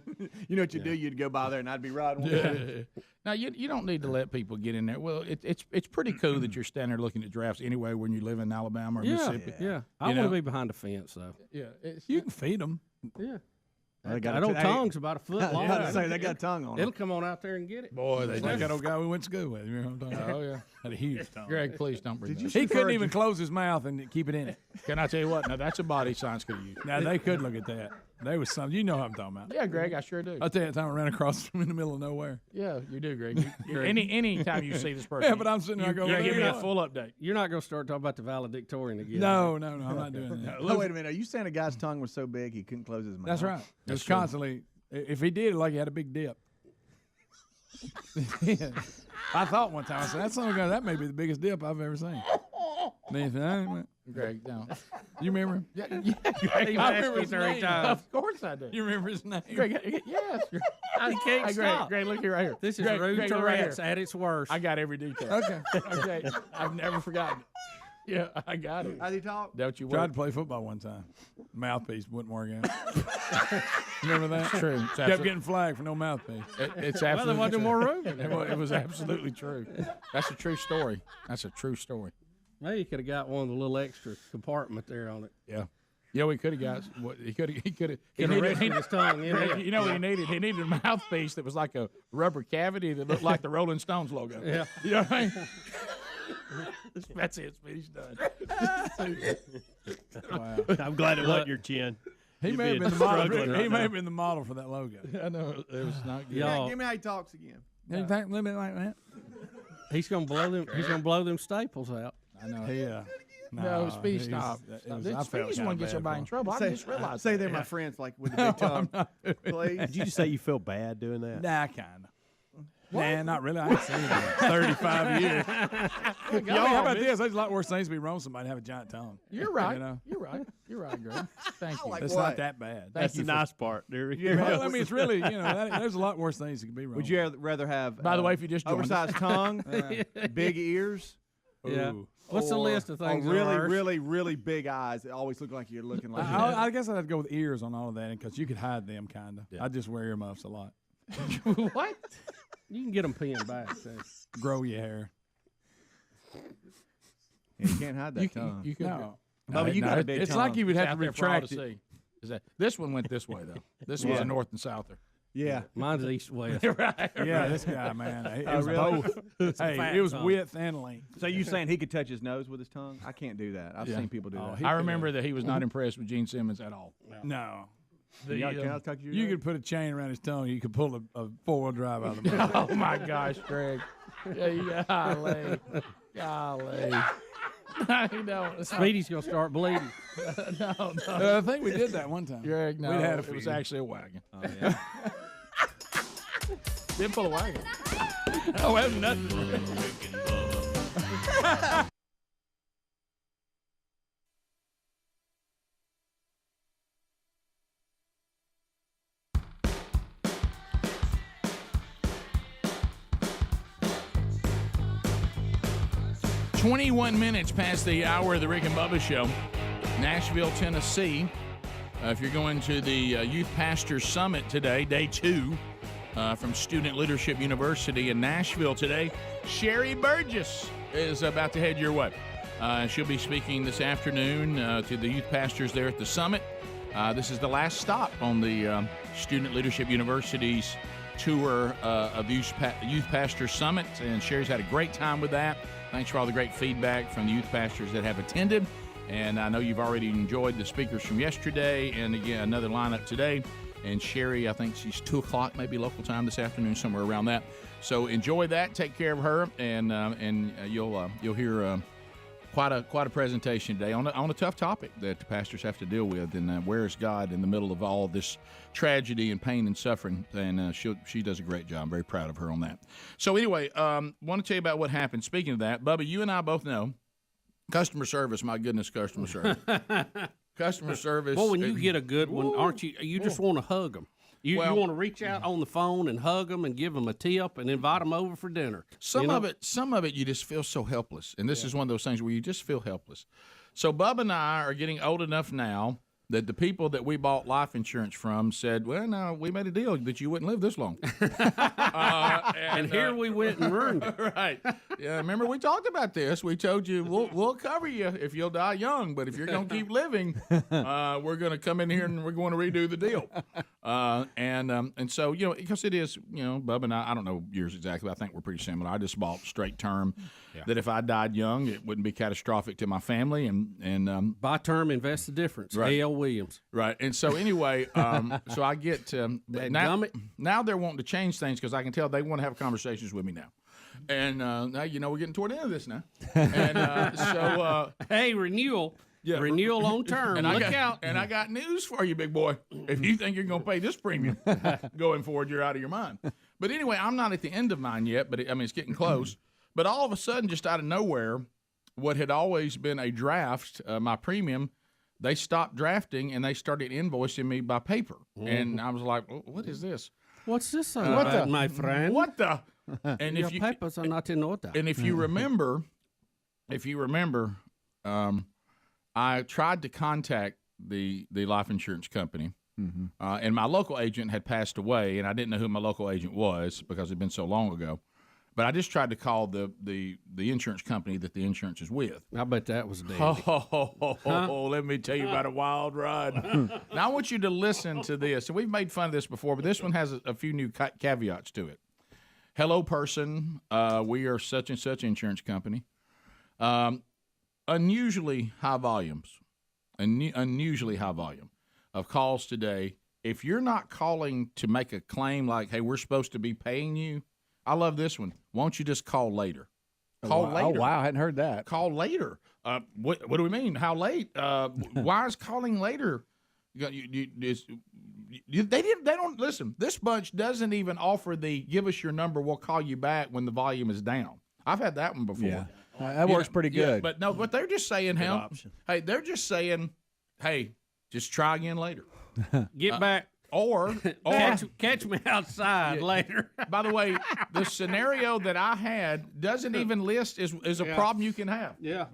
You know what you do? You'd go by there and I'd be riding with it. Now, you don't need to let people get in there. Well, it's pretty cool that you're standing there looking at giraffes anyway when you live in Alabama or Mississippi. Yeah. I want to be behind a fence, though. Yeah. You can feed them. Yeah. That old tongue's about a foot long. I was say, they got a tongue on it. It'll come on out there and get it. Boy, they like that old guy we went to school with. You know what I'm talking about? Oh, yeah. Had a huge tongue. Greg, please don't bring that. He couldn't even close his mouth and keep it in it. Can I tell you what? Now, that's a body science could have used. Now, they could look at that. They was something. You know what I'm talking about. Yeah, Greg, I sure do. I'll tell you that time I ran across from in the middle of nowhere. Yeah, you do, Greg. Any time you see this person. Yeah, but I'm sitting there going, give me a full update. You're not going to start talking about the valedictorian again. No, I'm not doing that. Oh, wait a minute. Are you saying a guy's tongue was so big he couldn't close his mouth? That's right. It's constantly, if he did it like he had a big dip. Yeah. I thought one time, I said, that may be the biggest dip I've ever seen. Greg, no. You remember him? Yeah, Greg, I remember his 30 name. times. Of course I do. You remember his name? Greg, yes. I can't stop. Greg, look here, right here. This is Greg, rude Greg, Tourette's right at its worst. I got every detail. Okay. I've never forgotten it. Yeah, I got it. How'd he talk? Don't you Tried to play football one time. Mouthpiece wouldn't work out. Remember that? True. Kept getting flagged for no mouthpiece. It's Well, there absolutely wasn't true. more room. It was absolutely true. That's a true story. That's a true story. Maybe you could have got one of the little extra compartment there on it. Yeah. Yeah, we could have got what he could have. He rested his tongue in it. You know what he needed? He needed a mouthpiece that was like a rubber cavity that looked like the Rolling Stones logo. Yeah. You know what I mean? That's it. Speedy's done. Wow. I'm glad it wasn't your chin. He may have been the model. He may have been the model for that logo. I know it was not good. Y'all, Give me how he talks again. In fact, a little bit like that. he's gonna blow them. He's gonna blow them staples out. I know. Yeah. No, Speedy, stop. Speedy's the one gets everybody in trouble. I just realized. Say they're my friends, like with the big tongue. Please. Did you just say you feel bad doing that? Nah, kind of. Nah, not really. I ain't seen it in 35 years. Y'all, how about this? There's a lot worse things to be wrong with somebody and have a giant tongue. You're right. You know? You're right. You're right, Greg. Thank you. like It's what? not that bad. That's the nice part, Derrick. Well, I mean, it's really, there's a lot worse things that can be wrong. Would you rather have, By the way, if you just joined oversized tongue, big ears? Yeah. What's the or- list of things? or really, that are worse? really, really big eyes that always look like you're looking like I guess I'd have to go with ears on all of that because you could hide them, kind of. I just wear earmuffs a lot. What? You can get them pinned back. So. Grow your hair. Yeah, you can't hide that tongue. You could. No. Bubba, you got a big It's tongue. like you would have to Out there for all to retract it. see. Is that this one went this way though? This was Yeah. a north and souther. Yeah. Mine's east west. Right. Yeah, this guy, man. It Oh, was really? both. Hey, it was width and length. So you saying he could touch his nose with his tongue? I can't do that. I've Yeah. seen people do Oh, that. he I could remember that he was not impressed with Gene Simmons at all. No. Can I touch your You nose? could put a chain around his tongue. You could pull a four-wheel drive out of the mouth. Oh my gosh, Greg. Golly. You know, Speedy's gonna start bleeding. no. I think we did that one time. Greg, no. We'd had a it was few. actually a wagon. Oh, yeah. Didn't pull a wagon. Oh, that's nothing. "21 minutes past the hour of the Rick and Bubba Show, Nashville, Tennessee. If you're going to the Youth Pastors Summit today, day 2, from Student Leadership University in Nashville today, Sherry Burgess is about to head your way. She'll be speaking this afternoon to the youth pastors there at the summit. This is the last stop on the Student Leadership University's tour of the Youth Pastors Summit, and Sherry's had a great time with that. Thanks for all the great feedback from the youth pastors that have attended. And I know you've already enjoyed the speakers from yesterday, and again, another lineup today. And Sherry, I think she's 2 o'clock, maybe local time this afternoon, somewhere around that. So enjoy that. Take care of her, and you'll hear quite a presentation today on a tough topic that the pastors have to deal with, and where is God in the middle of all this tragedy and pain and suffering? And she does a great job. I'm very proud of her on that. So anyway, want to tell you about what happened. Speaking of that, Bubba, you and I both know customer service. My goodness, customer service. Customer service. Well, when you get a good one, aren't you? You just want to hug them. You want to reach out on the phone and hug them and give them a tip and invite them over for dinner. Some of it, you just feel so helpless, and this is one of those things where you just feel helpless. So Bubba and I are getting old enough now that the people that we bought life insurance from said, well, no, we made a deal that you wouldn't live this long. And here we went and ruined it. Right. Yeah, remember we talked about this. We told you we'll cover you if you'll die young, but if you're going to keep living, we're going to come in here and we're going to redo the deal. And so, because it is, Bubba and I don't know yours exactly, but I think we're pretty similar. I just bought straight term that if I died young, it wouldn't be catastrophic to my family. And buy term, invest the difference. Right. A.L. Williams. Right. And so anyway, so I get now they're wanting to change things because I can tell they want to have conversations with me now. And now, we're getting toward the end of this now. And hey, renewal. Yeah, renewal on term. And Look out. And I got news for you, big boy. If you think you're going to pay this premium going forward, you're out of your mind. But anyway, I'm not at the end of mine yet, but it's getting close. But all of a sudden, just out of nowhere, what had always been a draft, my premium, they stopped drafting and they started invoicing me by paper. Mm-hmm. And I was like, what is this? What's this about, my friend? What the? And your papers are not in order. And if you remember, I tried to contact the life insurance company, and my local agent had passed away, and I didn't know who my local agent was because it had been so long ago. But I just tried to call the insurance company that the insurance is with. I bet that was dandy. Let me tell you about a wild ride. Now, I want you to listen to this. And we've made fun of this before, but this one has a few new caveats to it. Hello, person. We are such and such insurance company. Unusually high volumes of calls today. If you're not calling to make a claim like, hey, we're supposed to be paying you, I love this one. Won't you just call later? Call later. Oh, wow. I hadn't heard that. Call later. What do we mean? How late? Why is calling later? They don't listen. This bunch doesn't even offer the give us your number, we'll call you back when the volume is down. I've had that one before. Yeah. That works pretty good. But no, but they're just saying, they're just saying, hey, just try again later. Get back. Or catch me outside later. By the way, the scenario that I had doesn't even list is a problem you can have. Yeah.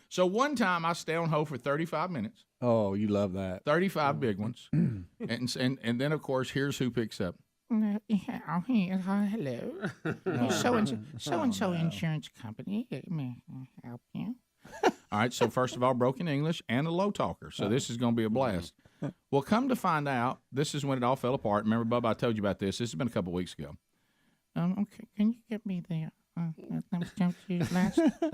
So one time I stay on hold for 35 minutes. Oh, you love that. 35 big ones. and then, of course, here's who picks up. Hello. So-and-so insurance company. May I help you? All right, so first of all, broken English and a low talker. So this is going to be a blast. Well, come to find out, this is when it all fell apart. Remember, Bubba, I told you about this. This has been a couple weeks ago. Okay, can you get me the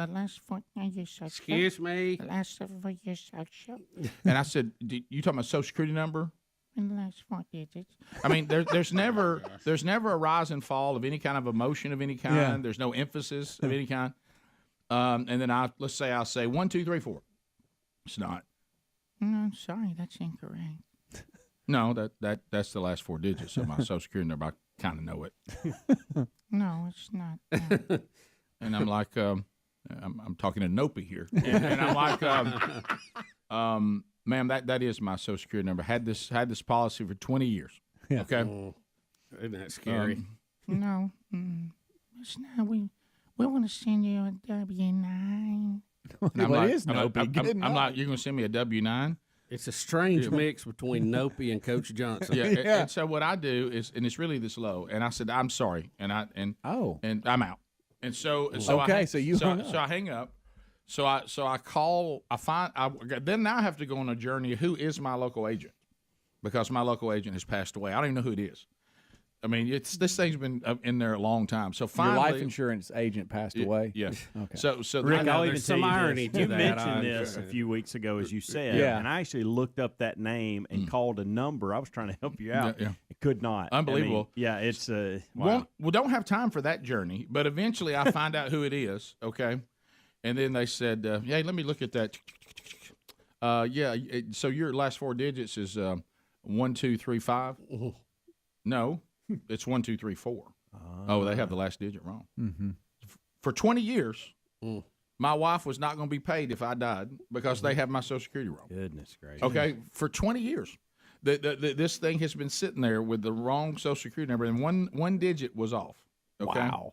last fortnight you said? Excuse me? The last for your section. And I said, you talking about Social Security number? In the last 4 digits. I mean, there's never a rise and fall of any kind of emotion of any kind. Yeah. There's no emphasis of any kind. And then let's say I say 1, 2, 3, 4. It's not. No, I'm sorry, that's incorrect. No, that's the last 4 digits of my Social Security number. I kind of know it. No, it's not. No. And I'm like, I'm talking to Nope here, and I'm like, ma'am, that is my Social Security number. Had this policy for 20 years. Yeah. Okay. Oh, isn't that scary? No, it's not. We want to send you a W-9. I'm like, I'm like, you're going to send me a W-9? It's a strange mix between Nopey and Coach Johnson. Yeah. And so what I do is, and it's really this low, and I said, I'm sorry, and I'm out. And so okay, so I hang up. So I call. Then now I have to go on a journey. Who is my local agent? Because my local agent has passed away. I don't even know who it is. I mean, this thing's been in there a long time. So finally, your life insurance agent passed away. Yeah. Okay. So Rick, I'll even some irony to you that. mentioned this a few weeks ago, as you said, and I actually looked up that name and called a number. I was trying to help you out. Yeah. It could not. Unbelievable. I mean, it's wow. Well, don't have time for that journey, but eventually I find out who it is. Okay. And then they said, "Hey, let me look at that." So your last 4 digits is 1, 2, 3, 5. No, it's 1, 2, 3, 4. Oh, they have the last digit wrong. Mm-hmm. For 20 years, my wife was not going to be paid if I died because they have my Social Security wrong. Goodness gracious. Okay, for 20 years. This thing has been sitting there with the wrong Social Security number, and one digit was off. Okay? Wow.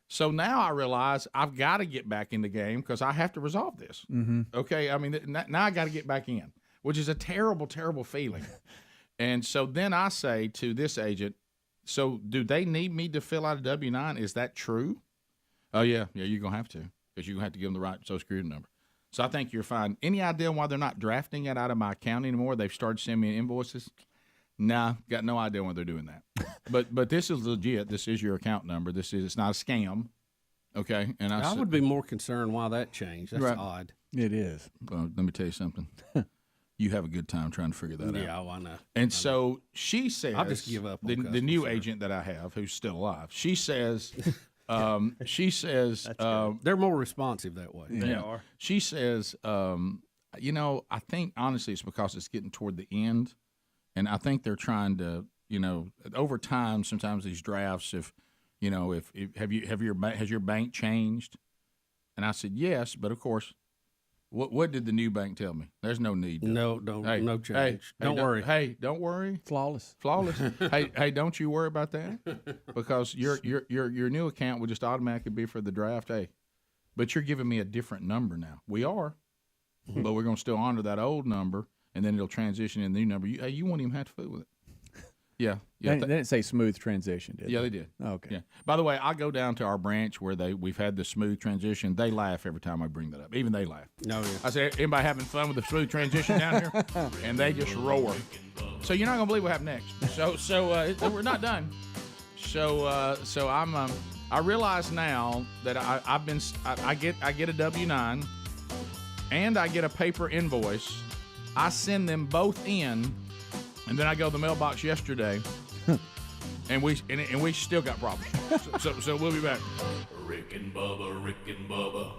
So now I realize I've got to get back in the game because I have to resolve this. Mm-hmm. Okay, I mean, now I got to get back in, which is a terrible, terrible feeling. And so then I say to this agent, so do they need me to fill out a W-9? Is that true? Oh, yeah, you're going to have to because you're going to have to give them the right Social Security number. So I think you're fine. Any idea why they're not drafting it out of my account anymore? They've started sending me invoices. Nah, got no idea why they're doing that. But this is legit. This is your account number. It's not a scam. Okay, and I would be more concerned why that changed. That's odd. It is. Well, let me tell you something. You have a good time trying to figure that out. Yeah, I know. And so she says, I'll just give up. The new agent that I have, who's still alive, she says, they're more responsive that way. They are. She says, I think honestly it's because it's getting toward the end, and I think they're trying to, over time, sometimes these drafts, has your bank changed? And I said yes, but of course. What did the new bank tell me? There's no need. No change. Don't worry. Hey, don't worry. Flawless. hey, don't you worry about that because your new account would just automatically be for the draft. Hey, but you're giving me a different number now. We are, but we're going to still honor that old number, and then it'll transition in the new number. You won't even have to fool with it. Yeah. They didn't say smooth transition, did they? Yeah, they did. Okay. Yeah. By the way, I go down to our branch where we've had the smooth transition. They laugh every time I bring that up. Even they laugh. No, yeah. I say, anybody having fun with the smooth transition down here? And they just roar. So you're not gonna believe what happened next. So we're not done. So I realize now that I get a W-9 and I get a paper invoice. I send them both in. And then I go to the mailbox yesterday, and we still got problems. So we'll be back. Rick and Bubba, Rick and Bubba.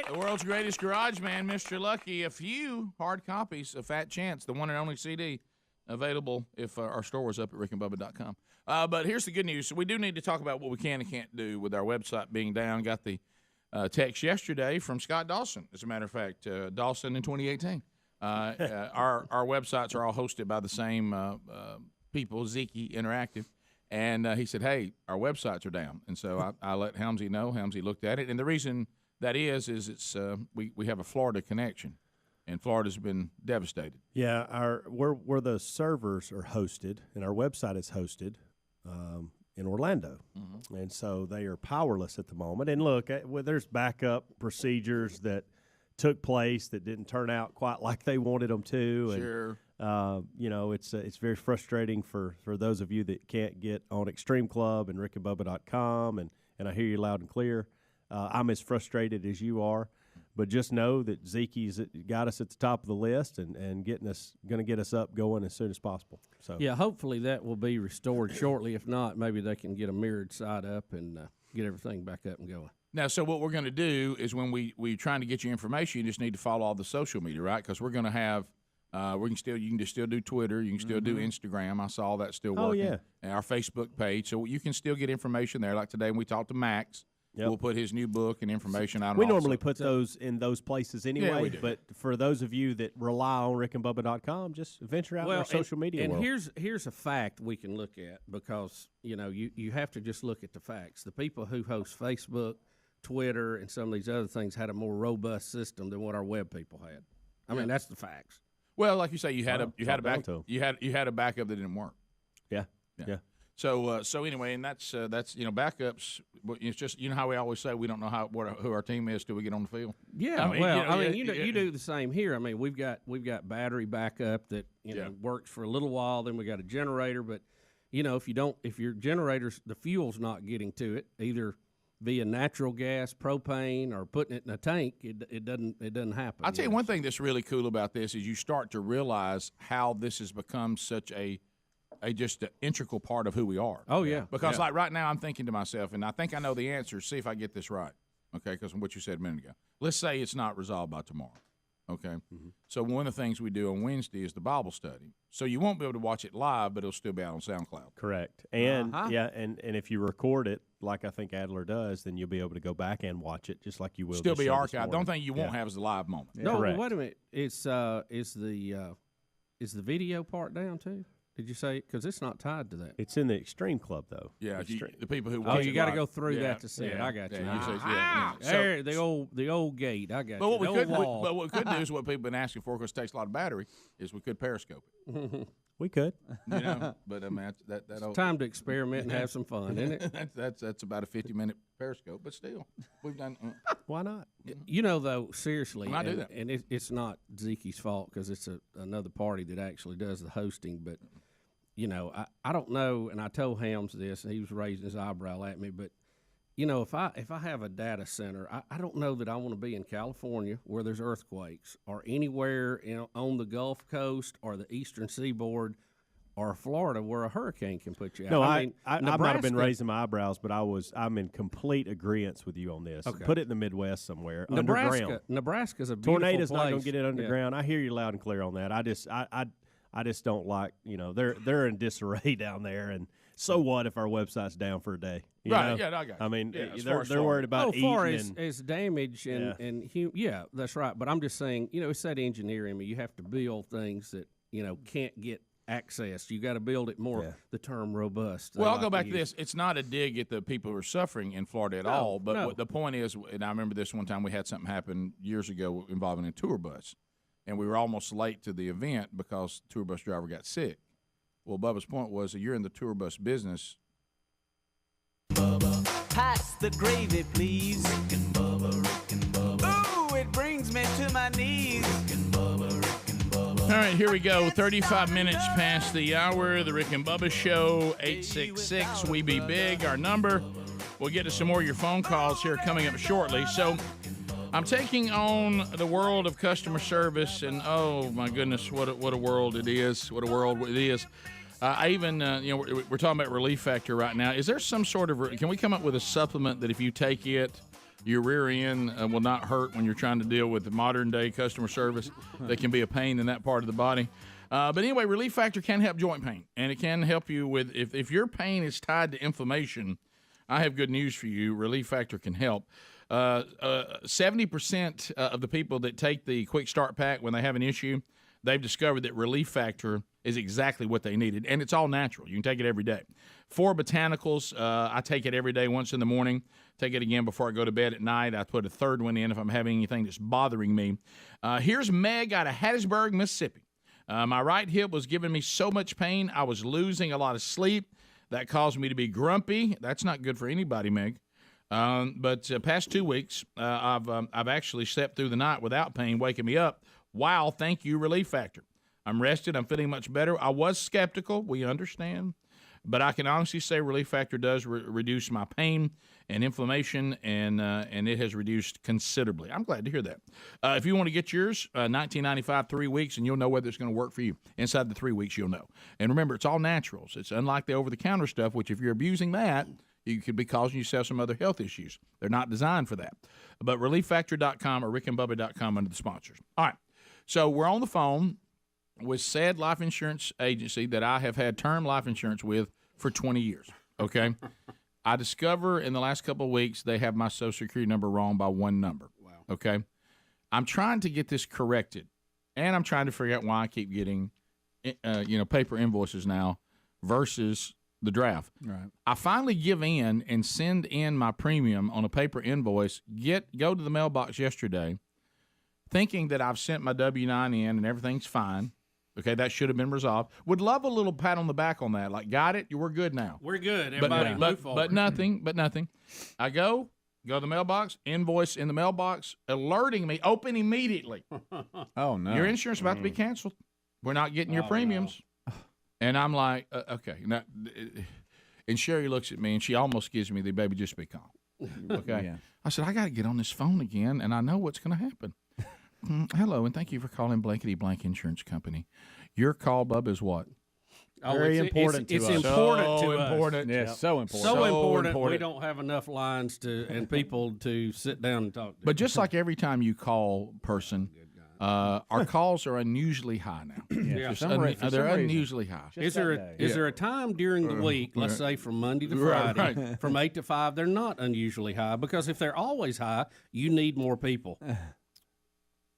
The world's greatest garage man, Mr. Lucky. A few hard copies of Fat Chance, the one and only CD, available if our store was up at rickandbubba.com. But here's the good news. We do need to talk about what we can and can't do with our website being down. Got the text yesterday from Scott Dawson, as a matter of fact, Dawson in 2018. Our websites are all hosted by the same people, Zeke Interactive. And he said, hey, our websites are down. And so I let Helmsy know. Helmsy looked at it. And the reason that is it's we have a Florida connection, and Florida's been devastated. Yeah, where the servers are hosted, and our website is hosted in Orlando, and so they are powerless at the moment. And look, there's backup procedures that took place that didn't turn out quite like they wanted them to. Sure. And, it's very frustrating for those of you that can't get on Extreme Club and rickandbubba.com, and I hear you loud and clear. I'm as frustrated as you are, but just know that Zeke's got us at the top of the list and going to get us up going as soon as possible. So yeah, hopefully that will be restored shortly. If not, maybe they can get a mirrored site up and get everything back up and going. Now, so what we're going to do is when we're trying to get you information, you just need to follow all the social media, right? Because we're going to have you can just still do Twitter, you can still do Instagram. I saw that still working. Oh, yeah. And our Facebook page, so you can still get information there. Like today when we talked to Max, will put his new book and information out. We normally put those in those places anyway, we do. but for those of you that rely on rickandbubba.com, just venture out in our social media and world. here's a fact we can look at, because you have to just look at the facts. The people who host Facebook, Twitter, and some of these other things had a more robust system than what our web people had. I mean, that's the facts. Well, like you say, you had a backup that didn't work. Yeah. So anyway, and that's backups. It's just how we always say we don't know who our team is till we get on the field. Yeah, you do the same here. I mean, we've got battery backup that works for a little while. Then we got a generator, but if your generator's the fuel's not getting to it, either via natural gas, propane, or putting it in a tank, it doesn't happen. I'll tell you one thing that's really cool about this is you start to realize how this has become such a just an integral part of who we are. Oh, yeah. Because like right now I'm thinking to myself, and I think I know the answer, see if I get this right, okay, because of what you said a minute ago. Let's say it's not resolved by tomorrow, okay? Mm-hmm. So one of the things we do on Wednesday is the Bible study. So you won't be able to watch it live, but it'll still be out on SoundCloud. Correct. And, and if you record it, like I think Adler does, then you'll be able to go back and watch it just like you will. Still be archived. The only thing you won't have is the live moment. Yeah. No, wait a minute. Is the video part down too? Did you say? Because it's not tied to that. It's in the Extreme Club, though. Yeah, the people who watch you got to go through that to see it. I got you. There, the old gate. I got but you. What we could do is what people have been asking for, because it takes a lot of battery, is we could periscope it. We could. But I mean, it's time to experiment and have some fun, isn't it? That's about a 50-minute periscope, but still, we've done. Why not? Though, seriously, I do that. And it's not Zeke's fault, because it's another party that actually does the hosting, but. I don't know, and I told Helms this, and he was raising his eyebrow at me, but, if I have a data center, I don't know that I want to be in California where there's earthquakes, or anywhere on the Gulf Coast or the Eastern Seaboard or Florida where a hurricane can put you out. No, I might have been raising my eyebrows, but I'm in complete agreement with you on this. Okay. Put it in the Midwest somewhere, underground. Nebraska's a beautiful Tornado's place. not going to get it underground. Yeah. I hear you loud and clear on that. I just don't like, they're in disarray down there, and so what if our website's down for a day? Right? Yeah, I got you. I mean, they're worried about eating. Far as damage and that's right. But I'm just saying, it's that engineering. I mean, you have to build things that can't get access. You got to build it more. The term robust. Well, I'll go back to this. It's not a dig at the people who are suffering in Florida at all. But what the point is, and I remember this one time we had something happen years ago involving a tour bus. And we were almost late to the event because the tour bus driver got sick. Well, Bubba's point was that you're in the tour bus business. Bubba. Pass the gravy, please. Rick and Bubba. Ooh, it brings me to my knees. Rick and Bubba. All right, here we go. 35 minutes past the hour. The Rick and Bubba Show, 866 We Be Big, our number. We'll get to some more of your phone calls here coming up shortly. So I'm taking on the world of customer service, and oh my goodness, what a world it is! What a world it is! I even, we're talking about Relief Factor right now. Is there some sort of? Can we come up with a supplement that if you take it, your rear end will not hurt when you're trying to deal with the modern day customer service? That can be a pain in that part of the body. But anyway, Relief Factor can help joint pain, and it can help you with if your pain is tied to inflammation. I have good news for you. Relief Factor can help. 70% of the people that take the Quick Start Pack when they have an issue, they've discovered that Relief Factor is exactly what they needed, and it's all natural. You can take it every day. 4 botanicals, I take it every day once in the morning, take it again before I go to bed at night. I put a third one in if I'm having anything that's bothering me. Here's Meg out of Hattiesburg, Mississippi. My right hip was giving me so much pain, I was losing a lot of sleep. That caused me to be grumpy. That's not good for anybody, Meg. But past 2 weeks, I've actually slept through the night without pain waking me up. Wow, thank you, Relief Factor. I'm rested. I'm feeling much better. I was skeptical. We understand. But I can honestly say Relief Factor does reduce my pain and inflammation, and it has reduced considerably. I'm glad to hear that. If you want to get yours, $19.95, 3 weeks, and you'll know whether it's going to work for you. Inside the 3 weeks, you'll know. And remember, it's all naturals. It's unlike the over-the-counter stuff, which if you're abusing that, you could be causing yourself some other health issues. They're not designed for that. But ReliefFactor.com or RickandBubba.com under the sponsors. All right. So we're on the phone with said life insurance agency that I have had term life insurance with for 20 years. Okay. I discover in the last couple of weeks they have my Social Security number wrong by one number. Wow. Okay. I'm trying to get this corrected, and I'm trying to figure out why I keep getting, paper invoices now versus the draft. Right. I finally give in and send in my premium on a paper invoice. Go to the mailbox yesterday, thinking that I've sent my W-9 in and everything's fine. Okay, that should have been resolved. Would love a little pat on the back on that. Like, got it, we're good now. We're good. Everybody move forward. But nothing. I go to the mailbox, invoice in the mailbox, alerting me, open immediately. Oh, no. Your insurance about to be canceled. We're not getting your premiums. No. And I'm like, okay. Now, and Sherry looks at me, and she almost gives me the baby, just be calm. Okay? Yeah. I said, I got to get on this phone again, and I know what's going to happen. Hello, and thank you for calling Blankety Blank Insurance Company. Your call, Bub, is what? Very important to us. It's important so to important. us. Yes, Yep. so important. So important. We don't have enough lines and people to sit down and talk to. But just like every time you call person, our calls are unusually high now. Yeah. They're unusually high. Is there a time during the week, let's say from Monday to Friday, from 8 to 5, they're not unusually high? Because if they're always high, you need more people.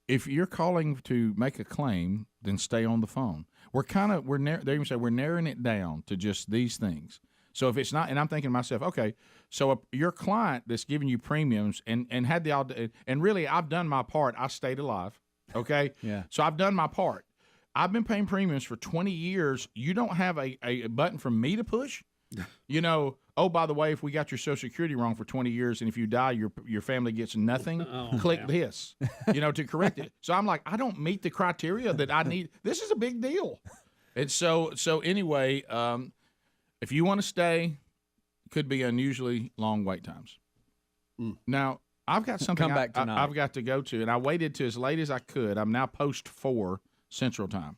If you're calling to make a claim, then stay on the phone. They even say we're narrowing it down to just these things. So if it's not, and I'm thinking to myself, okay, so your client that's giving you premiums and had and really I've done my part. I stayed alive. Okay. Yeah. So I've done my part. I've been paying premiums for 20 years. You don't have a button for me to push. Oh, by the way, if we got your Social Security wrong for 20 years and if you die, your family gets nothing, click this, to correct it. So I'm like, I don't meet the criteria that I need. This is a big deal. And so anyway, if you want to stay, could be unusually long wait times. Now, I've got something Come back tonight. I've got to go to, and I waited to as late as I could. I'm now post 4 Central Time.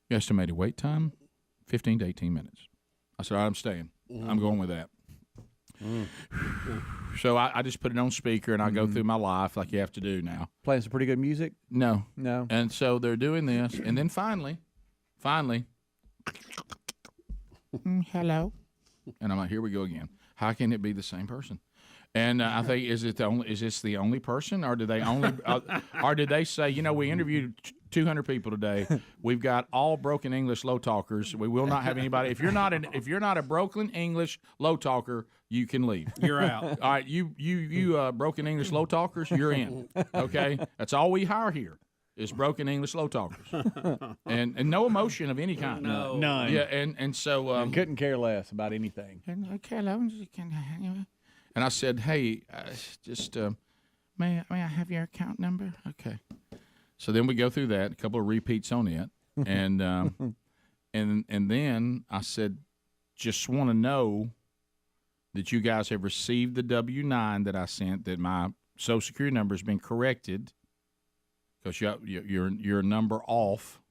Estimated wait time, 15 to 18 minutes. I said, all right, I'm staying. I'm going with that. So I just put it on speaker, and I go through my life like you have to do now. Playing some pretty good music? No. No. And so they're doing this, and then finally, hello. And I'm like, here we go again. How can it be the same person? And I think, is this the only person, or do they only, or did they say, we interviewed 200 people today. We've got all broken English low talkers. We will not have anybody. If you're not a broken English low talker, you can leave. You're out. All right, you broken English low talkers, you're in. Okay, that's all we hire here is broken English low talkers, and no emotion of any kind. No, none. Yeah, and so couldn't care less about anything. And I said, hey, just May I have your account number? okay. So then we go through that, a couple of repeats on it, and and then I said, just want to know that you guys have received the W-9 that I sent, that my Social Security number has been corrected because your number off.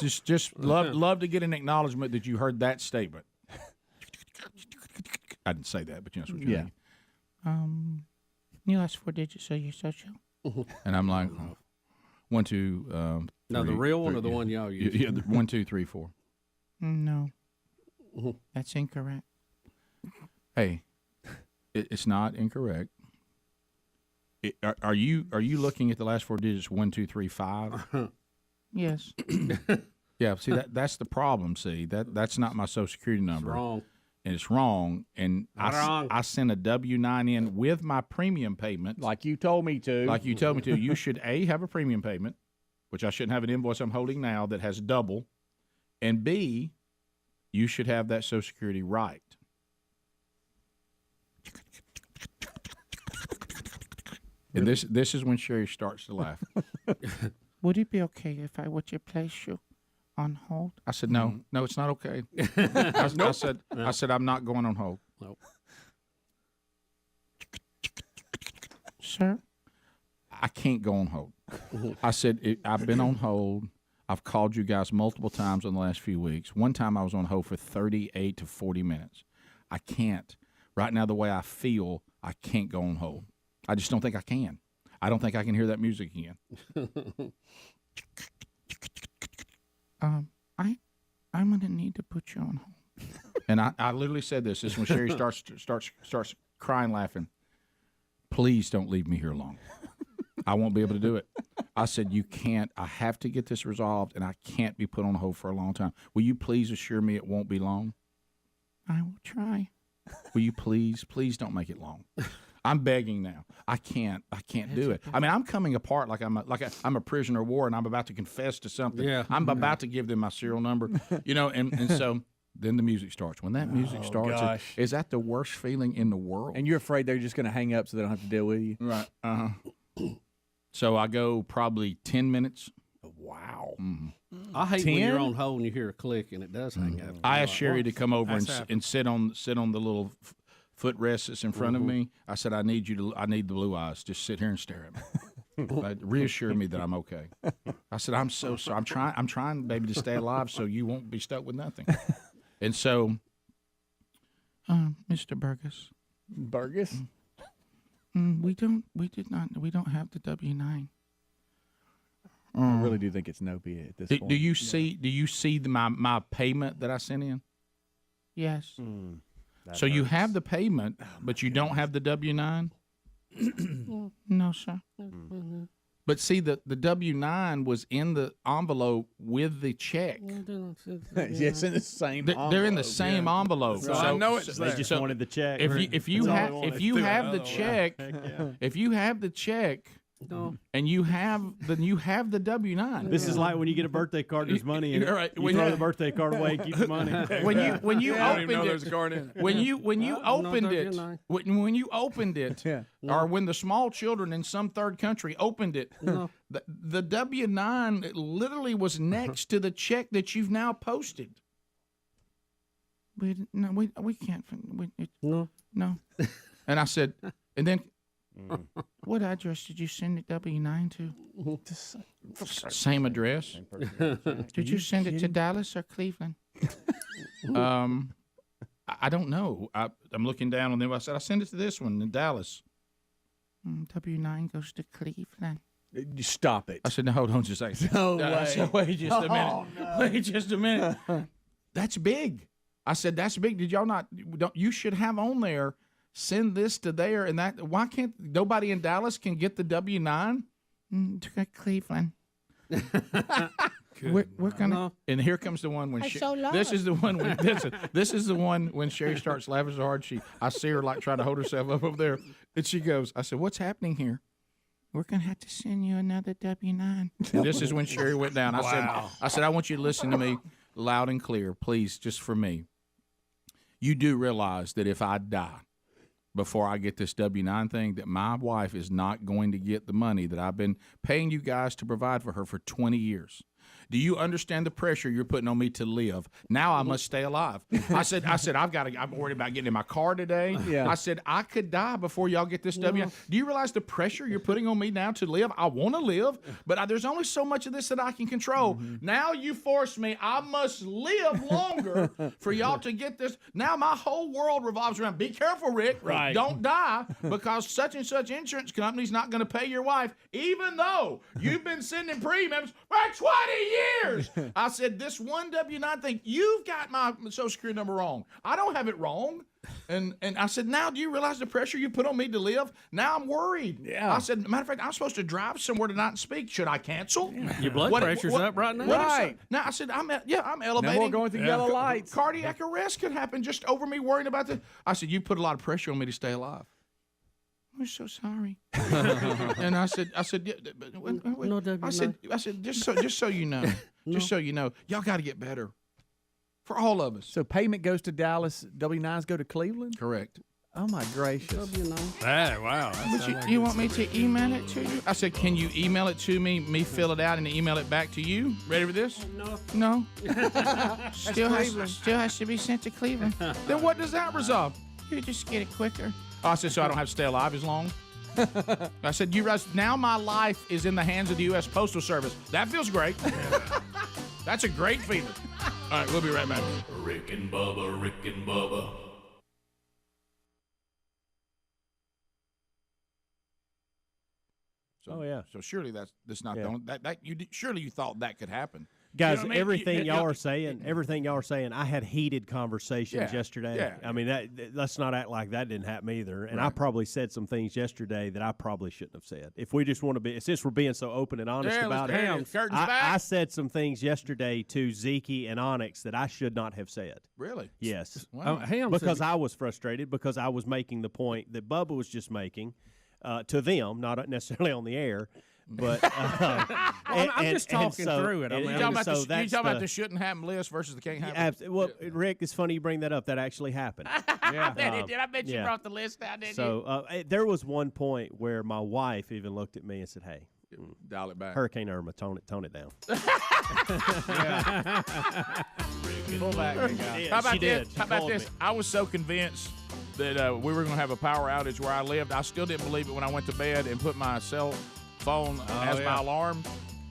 just love to get an acknowledgement that you heard that statement. I didn't say that, but you know what you mean. You last 4 digits of your social. And I'm like, 1, 2. Now the real one or the one y'all use? Yeah, 1, 2, 3, 4. No, that's incorrect. Hey, it's not incorrect. Are you looking at the last 4 digits? 1, 2, 3, 5. Yes. Yeah. See that's the problem. See that's not my Social Security number. It's wrong. And it's wrong. And I sent a W-9 in with my premium payment, like you told me to. You should have a premium payment, which I shouldn't have an invoice I'm holding now that has double, and B, you should have that Social Security right. And this is when Sherry starts to laugh. Would it be okay if I were to place you on hold? I said, no, it's not okay. I said, I'm not going on hold. Nope. Sir? I can't go on hold. I said, I've been on hold. I've called you guys multiple times in the last few weeks. One time I was on hold for 38 to 40 minutes. I can't. Right now, the way I feel, I can't go on hold. I just don't think I can. I don't think I can hear that music again. I'm gonna put you on hold. And I literally said this. This is when Sherry starts crying, laughing. Please don't leave me here long. I won't be able to do it. I said, you can't. I have to get this resolved, and I can't be put on hold for a long time. Will you please assure me it won't be long? I will try. Will you please don't make it long. I'm begging now. I can't do it. I mean, I'm coming apart like I'm a prisoner of war, and I'm about to confess to something. Yeah. I'm about to give them my serial number, and so then the music starts. When that music starts, is that the worst feeling in the world? And you're afraid they're just going to hang up so they don't have to deal with you. Right. So I go probably 10 minutes. Wow. Mm-hmm. I hate when you're on hold and you hear a click and it does hang up. I asked Sherry to come over and sit on the little footrest that's in front of me. I said, I need the blue eyes. Just sit here and stare at me. Reassure me that I'm okay. I said, I'm so sorry. I'm trying, baby, to stay alive so you won't be stuck with nothing. And so, Mr. Burgess. Burgess? We don't have the W-9. I really do think it's no bid at this point. Do you see my payment that I sent in? Yes. So you have the payment, but you don't have the W-9? No, sir. But see, the W-9 was in the envelope with the check. Yes, in the same envelope. They're in the same envelope. So I know it's They just wanted the check. If you have the check, and you have the W-9. This is like when you get a birthday card, there's money in it. Right. You throw the birthday card away and keep the money. When you opened there's a card in it. when you opened it, or when the small children in some third country opened it, the W-9 literally was next to the check that you've now posted. We can't. No. And I said, and then. What address did you send the W-9 to? Same address. Did you send it to Dallas or Cleveland? I don't know. I'm looking down on them. I said I sent it to this one in Dallas. W-9 goes to Cleveland. Stop it. I said, no, hold on just a second. No I said, wait just a minute. No. Wait just a minute. That's big. I said, that's big. Did y'all not? You should have on there. Send this to there and that. Why can't nobody in Dallas can get the W-9? To Cleveland. We're gonna. And here comes the one when this is the one when this is the one when Sherry starts laughing so hard I see her like trying to hold herself up over there, and she goes, I said, what's happening here? We're gonna have to send you another W-9. And this is when Sherry went down. I said I want you to listen to me loud and clear, please, just for me. You do realize that if I die before I get this W-9 thing, that my wife is not going to get the money that I've been paying you guys to provide for her for 20 years. Do you understand the pressure you're putting on me to live? Now I must stay alive. I said, I'm worried about getting in my car today. Yeah. I said, I could die before y'all get this W-9. Do you realize the pressure you're putting on me now to live? I want to live, but there's only so much of this that I can control. Now you force me. I must live longer for y'all to get this. Now my whole world revolves around, be careful, Rick. Right. Don't die because such and such insurance company's not going to pay your wife, even though you've been sending premiums for 20 years. I said, this one W-9 thing, you've got my Social Security number wrong. I don't have it wrong. And I said, now do you realize the pressure you put on me to live? Now I'm worried. Yeah. I said, matter of fact, I'm supposed to drive somewhere tonight and speak. Should I cancel? Your blood pressure's up right now. Right. Now I said, I'm elevating. No more going through yellow lights. Cardiac arrest could happen just over me worrying about this. I said, you put a lot of pressure on me to stay alive. We're so sorry. And I said, yeah, No, I said, just so you know, just so you know, y'all got to get better for all of us. So payment goes to Dallas, W-9s go to Cleveland? Correct. Oh, my gracious. Wow. But you want me to email it to you? I said, can you email it to me fill it out, and email it back to you? Ready for this? No. Still has to be sent to Cleveland. Then what does that resolve? You just get it quicker. I said, so I don't have to stay alive as long? I said, you realize now my life is in the hands of the U.S. Postal Service. That feels great. That's a great feeling. All right, we'll be right back. Rick and Bubba, Rick and Bubba. So surely that's not the only, surely you thought that could happen. Guys, You know what I mean? everything y'all are saying, I had heated conversations yesterday. Yeah. I mean, let's not act like that didn't happen either. And I Right. probably said some things yesterday that I probably shouldn't have said. If we just want to be, since we're being so open and honest about it, I said some things yesterday to Zeke and Onyx that I should not have said. Really? Yes. Wow. Because I was frustrated, because I was making the point that Bubba was just making to them, not necessarily on the air. But I'm just talking through it. You talking about the shouldn't happen list versus the can't happen? Well, Rick, it's funny you bring that up. That actually happened. Yeah, it did. I bet you brought the list down, didn't you? So there was one point where my wife even looked at me and said, "Hey, dial it back. Hurricane Irma, tone it down." Pull back. How about this? How about this? I was so convinced that we were going to have a power outage where I lived. I still didn't believe it when I went to bed and put my cell phone as my alarm,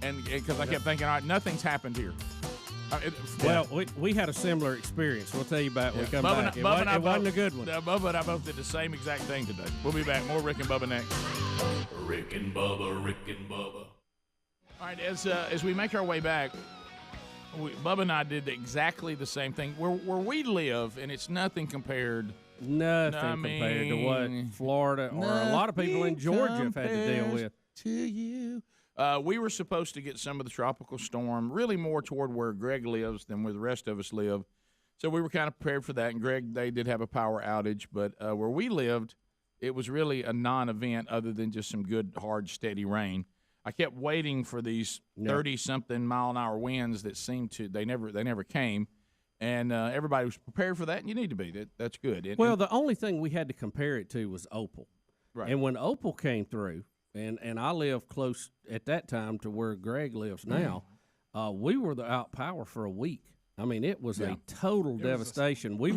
and because I kept thinking, all right, nothing's happened here. Well, we had a similar experience. We'll tell you about when we come back. It wasn't a good one. Bubba and I both did the same exact thing today. We'll be back. More Rick and Bubba next. Rick and Bubba, Rick and Bubba. All right, as we make our way back, Bubba and I did exactly the same thing. Where we live, and it's nothing compared. Compared to what Florida or a lot of people in Georgia have had to deal with. To you. We were supposed to get some of the tropical storm, really more toward where Greg lives than where the rest of us live. So we were kind of prepared for that. And Greg, they did have a power outage, but where we lived, it was really a non-event other than just some good, hard, steady rain. I kept waiting for these 30-something mile-an-hour winds that seemed to they never came, and everybody was prepared for that. And you need to be. That's good. The only thing we had to compare it to was Opal, right? And when Opal came through, and I lived close at that time to where Greg lives now, we were out power for a week. I mean, it was a total devastation. We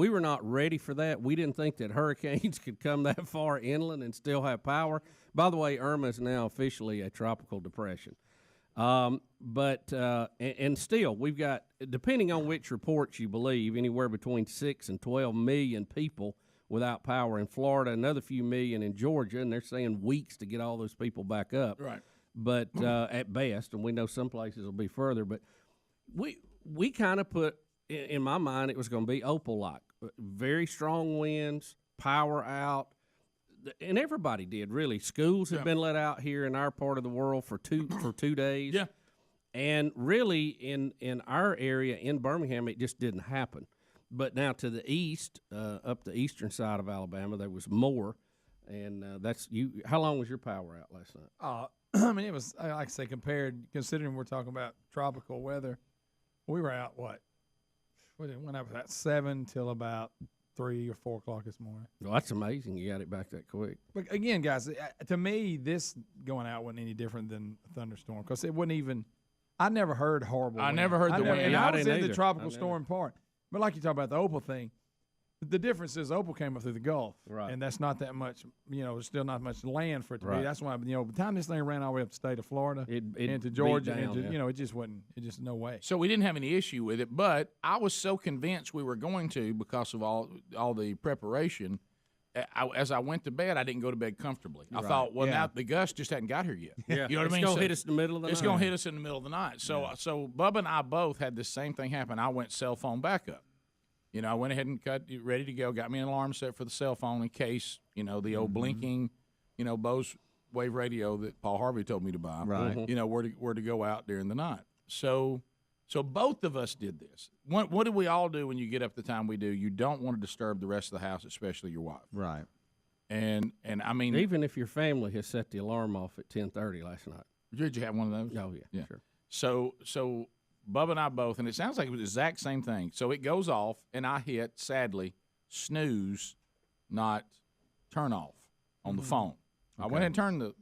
were not ready for that. We didn't think that hurricanes could come that far inland and still have power. By the way, Irma is now officially a tropical depression. But still, we've got, depending on which reports you believe, anywhere between 6 and 12 million people without power in Florida, another few million in Georgia, and they're saying weeks to get all those people back up. Right. But at best, and we know some places will be further, but we kind of put, in my mind, it was going to be Opal-like. Very strong winds, power out, and everybody did, really. Schools have been let out here in our part of the world for two days. Yeah. And really, in our area in Birmingham, it just didn't happen. But now to the east, up the eastern side of Alabama, there was more. And that's you. How long was your power out last night? I mean, it was, like I say, considering we're talking about tropical weather, we were out, it went up at 7 till about 3 or 4 o'clock this morning. Well, that's amazing. You got it back that quick. But again, guys, to me, this going out wasn't any different than a thunderstorm because it wouldn't even. I never heard horrible. I never heard the wind. And I I was didn't in the either. tropical storm part. But like you talk about the Opal thing, the difference is Opal came up through the Gulf, right? And that's not that much. There's still not much land for it to Right. be. That's why by the time this thing ran all the way up the state of Florida It into beat Georgia, down, it just wasn't. It just no way. So we didn't have any issue with it, but I was so convinced we were going to because of all the preparation. As I went to bed, I didn't go to bed comfortably. I thought, now the gust just hadn't got here yet. Yeah. You know what I mean? It's going to hit us in the middle of the night. It's going to hit us in the middle of the night. So Bubba and I both had the same thing happen. I went cell phone backup. I went ahead and got ready to go, got me an alarm set for the cell phone in case, the old blinking, Bose wave radio that Paul Harvey told me to buy. Right. Where to go out during the night. So both of us did this. What do we all do when you get up the time we do? You don't want to disturb the rest of the house, especially your wife. Right. And I mean, even if your family has set the alarm off at 10:30 last night. Did you have one of those? Oh yeah. Sure. So Bubba and I both, and it sounds like it was the exact same thing. So it goes off, and I hit, sadly, snooze, not turn off on the phone. Okay. I went and turned the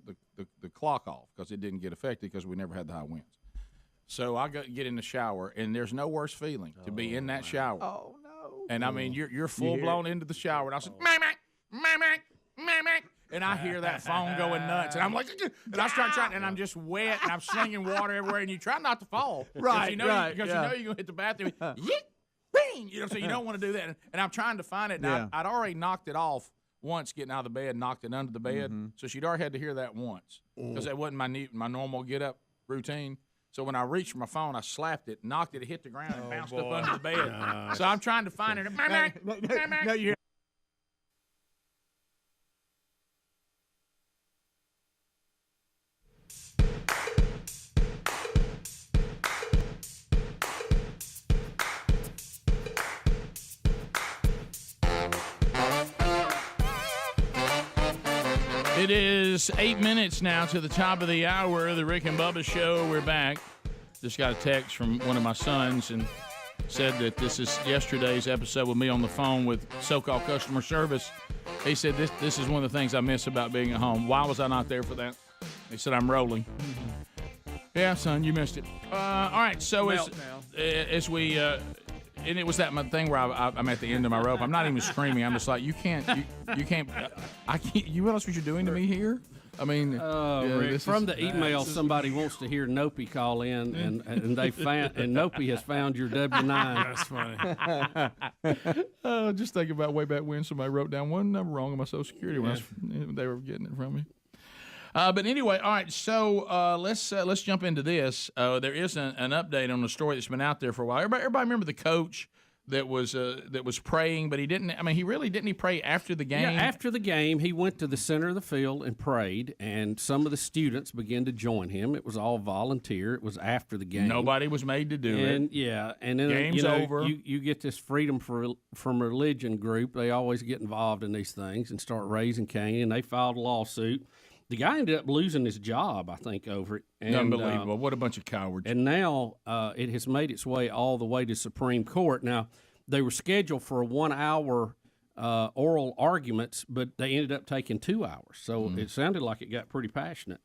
clock off because it didn't get affected because we never had the high winds. So I get in the shower, and there's no worse feeling to be in that shower. Oh no! And I mean, you're full blown into the shower, and I said, and I hear that phone going nuts, and I'm like, and I start trying, and I'm just wet, and I'm slinging water everywhere, and you try not to fall, right? You know you're going to hit the bathroom, bing, so you don't want to do that, and I'm trying to find it, and I'd already knocked it off once getting out of the bed, knocked it under the bed, so she'd already had to hear that once because that wasn't my normal get up routine. So when I reached for my phone, I slapped it, knocked it, hit the ground, and bounced up under the bed. So I'm trying to find it. No, you hear. It is 8 minutes now to the top of the hour of the Rick and Bubba Show. We're back. Just got a text from one of my sons and said that this is yesterday's episode with me on the phone with so-called customer service. He said this is one of the things I miss about being at home. Why was I not there for that? He said, I'm rolling. Yeah, son, you missed it. All right, so as we... and it was that thing where I'm at the end of my rope. I'm not even screaming. I'm just like, you can't. I can't. You realize what you're doing to me here? I mean, Rick, from the email, somebody wants to hear Nope call in, and they found and Nope has found your W-9. That's funny. Just think about way back when somebody wrote down one number wrong on my Social Security when they were getting it from me. But anyway, all right. So let's jump into this. There is an update on the story that's been out there for a while. Everybody remember the coach that was praying, but he didn't. I mean, he really didn't. He pray after the game. Yeah, after the game, he went to the center of the field and prayed, and some of the students began to join him. It was all volunteer. It was after the game. Nobody was made to do it. Yeah, and then game's over. You get this freedom from religion group. They always get involved in these things and start raising Cain, and they filed a lawsuit. The guy ended up losing his job, I think, over it. And, unbelievable. What a bunch of cowards. And now it has made its way all the way to Supreme Court. Now, they were scheduled for 1 hour oral arguments, but they ended up taking 2 hours. So it sounded like it got pretty passionate.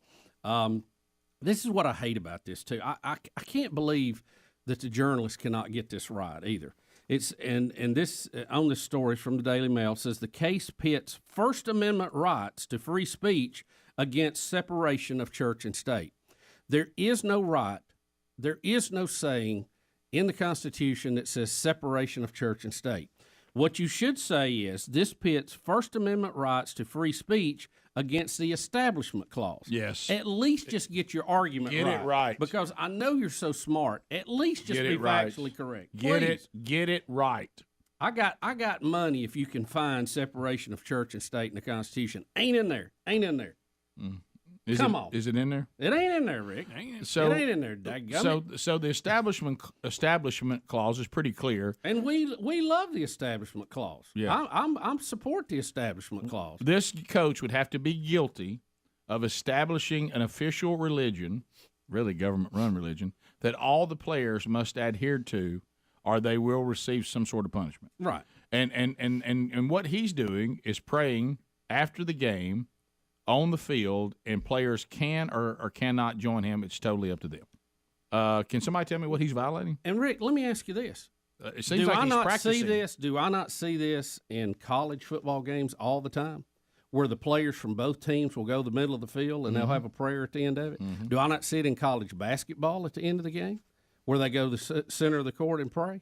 This is what I hate about this, too. I can't believe that the journalists cannot get this right either. It's and this on this story from the Daily Mail says the case pits First Amendment rights to free speech against separation of church and state. There is no right, there is no saying in the Constitution that says separation of church and state. What you should say is this pits First Amendment rights to free speech against the Establishment Clause. Yes. At least just get your argument right. Get it right. Because I know you're so smart. At least just be factually correct. Get it right. I got money if you can find separation of church and state in the Constitution. Ain't in there. Come on. Is it in there? It ain't in there, Rick. It ain't in there, dadgummit. So the establishment clause is pretty clear. And we love the Establishment Clause. Yeah. I'm support the Establishment Clause. This coach would have to be guilty of establishing an official religion, really government-run religion, that all the players must adhere to, or they will receive some sort of punishment. Right. And what he's doing is praying after the game on the field, and players can or cannot join him. It's totally up to them. Can somebody tell me what he's violating? And, Rick, let me ask you this. It seems like he's practicing. Do I not see this in college football games all the time, where the players from both teams will go to the middle of the field and they'll have a prayer at the end of it? Do I not see it in college basketball at the end of the game, where they go to the center of the court and pray?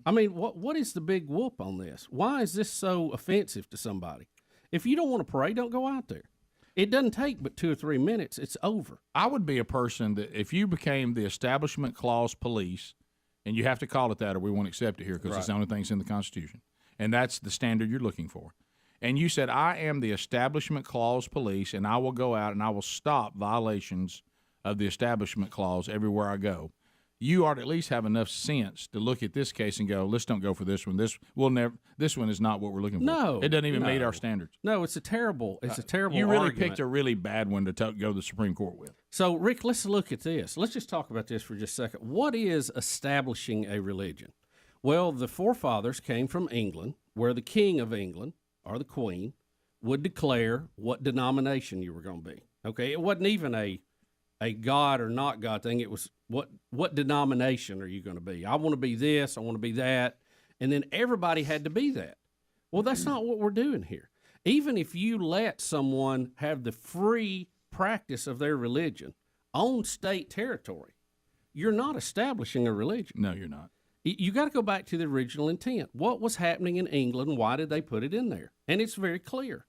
I mean, what is the big whoop on this? Why is this so offensive to somebody? If you don't want to pray, don't go out there. It doesn't take but 2 or 3 minutes. It's over. I would be a person that if you became the Establishment Clause police, and you have to call it that or we won't accept it here because it's the only thing that's in the Constitution, and that's the standard you're looking for, and you said, I am the Establishment Clause police, and I will go out and I will stop violations of the Establishment Clause everywhere I go, you ought to at least have enough sense to look at this case and go, let's don't go for this one. This one is not what we're looking for. No, it doesn't even meet our standards. No, it's a terrible. You really argument. picked a really bad one to go to the Supreme Court with. So, Rick, let's look at this. Let's just talk about this for just a second. What is establishing a religion? Well, the forefathers came from England, where the king of England or the queen would declare what denomination you were going to be. Okay, it wasn't even a God or not God thing. It was what denomination are you going to be? I want to be this. I want to be that. And then everybody had to be that. Well, that's not what we're doing here. Even if you let someone have the free practice of their religion on state territory, you're not establishing a religion. No, you're not. You got to go back to the original intent. What was happening in England? Why did they put it in there? And it's very clear.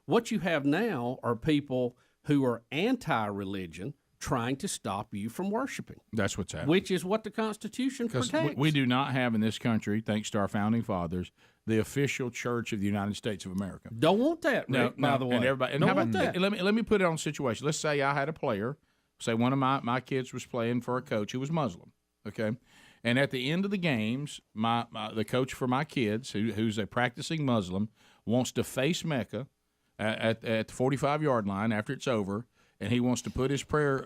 What you have now are people who are anti-religion, trying to stop you from worshiping. That's what's happening. Which is what the Constitution protects. We do not have in this country, thanks to our founding fathers, the official church of the United States of America. Don't want that, Rick, by the way. And everybody, and Don't how about want that. Let me put it on a situation. Let's say I had a player. Say one of my kids was playing for a coach who was Muslim. Okay, and at the end of the games, the coach for my kids, who's a practicing Muslim, wants to face Mecca at the 45-yard line after it's over, and he wants to put his prayer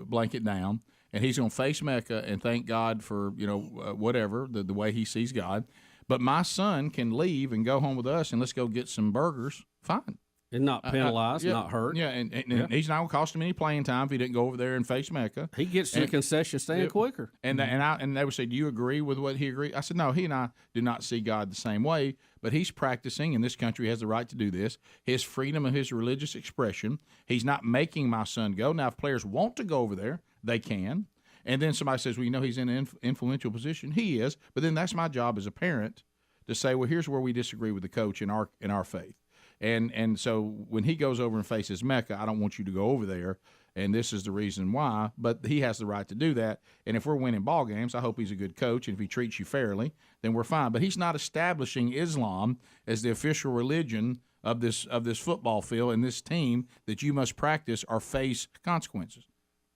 blanket down, and he's going to face Mecca and thank God for whatever the way he sees God. But my son can leave and go home with us, and let's go get some burgers. Fine. And not penalized, not hurt. Yeah, and he's not going to cost him any playing time if he didn't go over there and face Mecca. He gets to the concession stand quicker. And they would say, do you agree with what he agreed? I said, no, he and I do not see God the same way, but he's practicing, and this country has the right to do this. His freedom of his religious expression. He's not making my son go. Now, if players want to go over there, they can. And then somebody says, well, he's in an influential position. He is. But then that's my job as a parent to say, well, here's where we disagree with the coach in our faith. And so when he goes over and faces Mecca, I don't want you to go over there, and this is the reason why. But he has the right to do that. And if we're winning ball games, I hope he's a good coach. And if he treats you fairly, then we're fine. But he's not establishing Islam as the official religion of this football field and this team that you must practice or face consequences.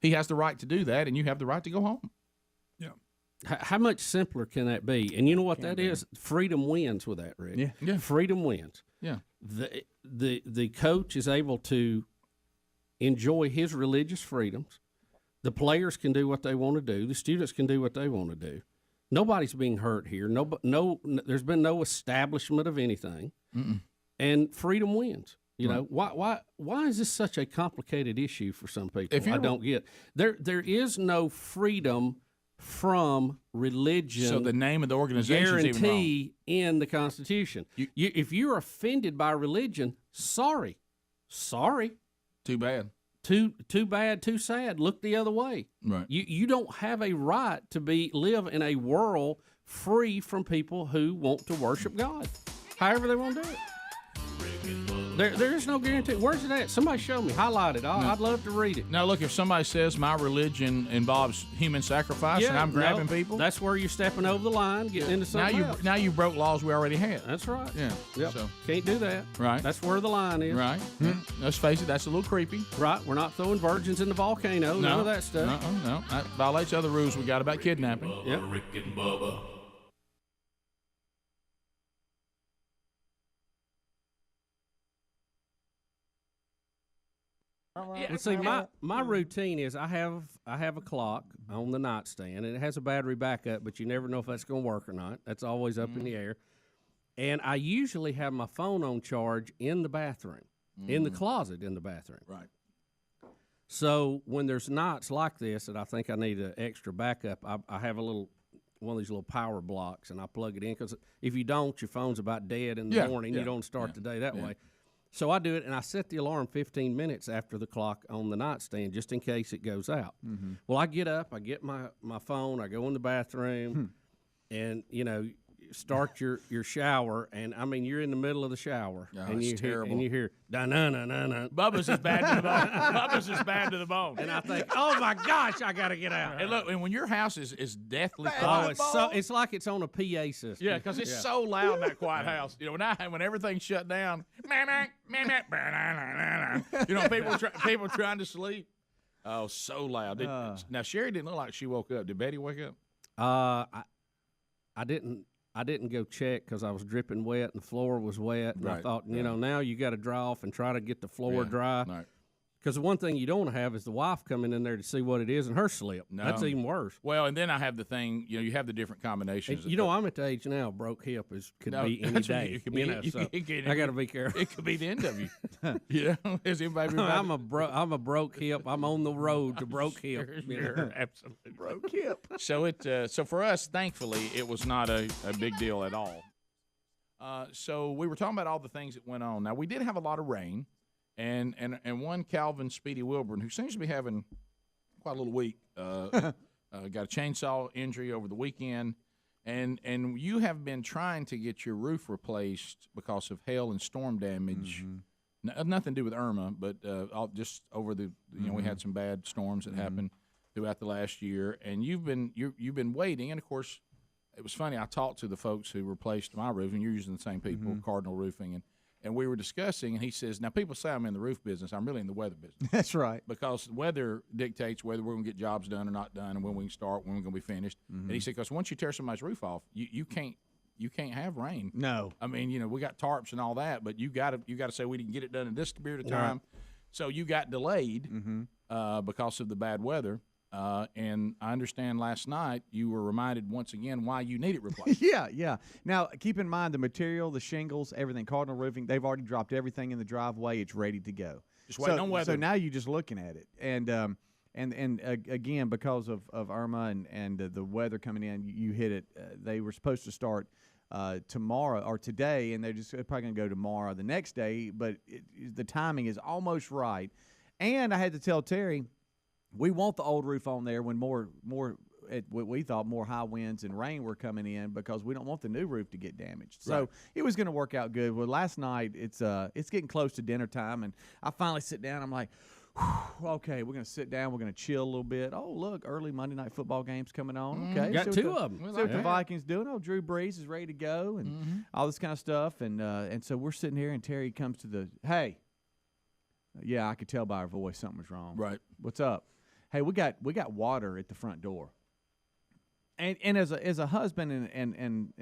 He has the right to do that, and you have the right to go home. Yeah. How much simpler can that be? And you know what that is? Freedom wins with that, Rick. Yeah. Freedom wins. Yeah. The coach is able to enjoy his religious freedoms. The players can do what they want to do. The students can do what they want to do. Nobody's being hurt here. There's been no establishment of anything. Mm-mm. And freedom wins. You know, why is this such a complicated issue for some people? I don't get. There is no freedom from religion. So the name of the organization is even wrong. Guarantee in the Constitution. If you're offended by religion, sorry. Too bad. Too bad. Too sad. Look the other way. Right. You don't have a right to live in a world free from people who want to worship God, however they want to do it. There is no guarantee. Where's it at? Somebody show me. Highlight it. I'd love to read it. Now, look, if somebody says my religion involves human sacrifice and I'm grabbing people. That's where you're stepping over the line, getting into something else. Now you broke laws we already had. That's right. Yeah. Yep. So, can't do that. Right. That's where the line is. Right. Yeah. Let's face it, that's a little creepy. Right. We're not throwing virgins in the volcano. None of that stuff. No. That violates other rules we got about kidnapping. Yep. Rick and Bubba. And see, my routine is I have a clock on the nightstand, and it has a battery backup, but you never know if that's going to work or not. That's always up in the air. And I usually have my phone on charge in the bathroom, in the closet in the bathroom. Right. So when there's nights like this that I think I need an extra backup, I have one of these little power blocks, and I plug it in, because if you don't, your phone's about dead in the morning. You don't start the day that way. So I do it, and I set the alarm 15 minutes after the clock on the nightstand just in case it goes out. Mm-hmm. Well, I get up, I get my phone, I go in the bathroom, and, start your shower, and, I mean, you're in the middle of the shower. Oh, and it's terrible. And you hear, da-na-na-na-na. Bubba's is bad to the bone. Bubba's is bad to the bone. And I think, oh, my gosh, I got to get out. And look, and when your house is deathly quiet. quiet. It's like it's on a PA system. Yeah, because it's so loud in that quiet house. When everything's shut down, people trying to sleep. Oh, so loud. Now, Sherry didn't look like she woke up. Did Betty wake up? I didn't go check because I was dripping wet and the floor was wet. And I thought, now you got to dry off and try to get the floor dry. Right. Because the one thing you don't want to have is the wife coming in there to see what it is and her slip. No. That's even worse. Well, and then I have the thing, you have the different combinations. And, I'm at the age now, broke hip could be any day. It could be, I got to be careful. It could be the end of you. Is anybody I'm a broke hip. I'm on the road to broke hip. Sure, absolutely broke hip. So for us, thankfully, it was not a big deal at all. So we were talking about all the things that went on. Now, we did have a lot of rain. And one Calvin Speedy Wilburn, who seems to be having quite a little week, got a chainsaw injury over the weekend, and you have been trying to get your roof replaced because of hail and storm damage Nothing to do with Irma, but just over the we had some bad storms that happened throughout the last year, and you've been waiting. And of course, it was funny. I talked to the folks who replaced my roof, and you're using the same people, Cardinal Roofing, and we were discussing. And he says, "Now people say I'm in the roof business. I'm really in the weather business. That's right, because weather dictates whether we're going to get jobs done or not done, and when we can start, when we're going to be finished." And he said, "Because once you tear somebody's roof off, you can't." You can't have rain. No, I mean, we got tarps and all that, but you got to say we didn't get it done in this period of time. Right. So you got delayed because of the bad weather. And I understand last night you were reminded once again why you need it replaced. Yeah. Now keep in mind the material, the shingles, everything. Cardinal Roofing, they've already dropped everything in the driveway. It's ready to go. Just waiting on weather. So now you're just looking at it, and again, because of Irma and the weather coming in, you hit it. They were supposed to start tomorrow or today, and they're probably going to go tomorrow, the next day. But the timing is almost right. And I had to tell Terry, we want the old roof on there when more what we thought more high winds and rain were coming in, because we don't want the new roof to get damaged. So it was going to work out good. Well, last night it's getting close to dinner time, and I finally sit down. I'm like, okay, we're going to sit down. We're going to chill a little bit. Oh, look, early Monday night football games coming on. Okay, got two of them. See what the Vikings doing. Oh, Drew Brees is ready to go, and all this kind of stuff. And so we're sitting here, and Terry comes to the, hey, yeah, I could tell by her voice something was wrong. Right. What's up? Hey, we got water at the front door. And as a husband and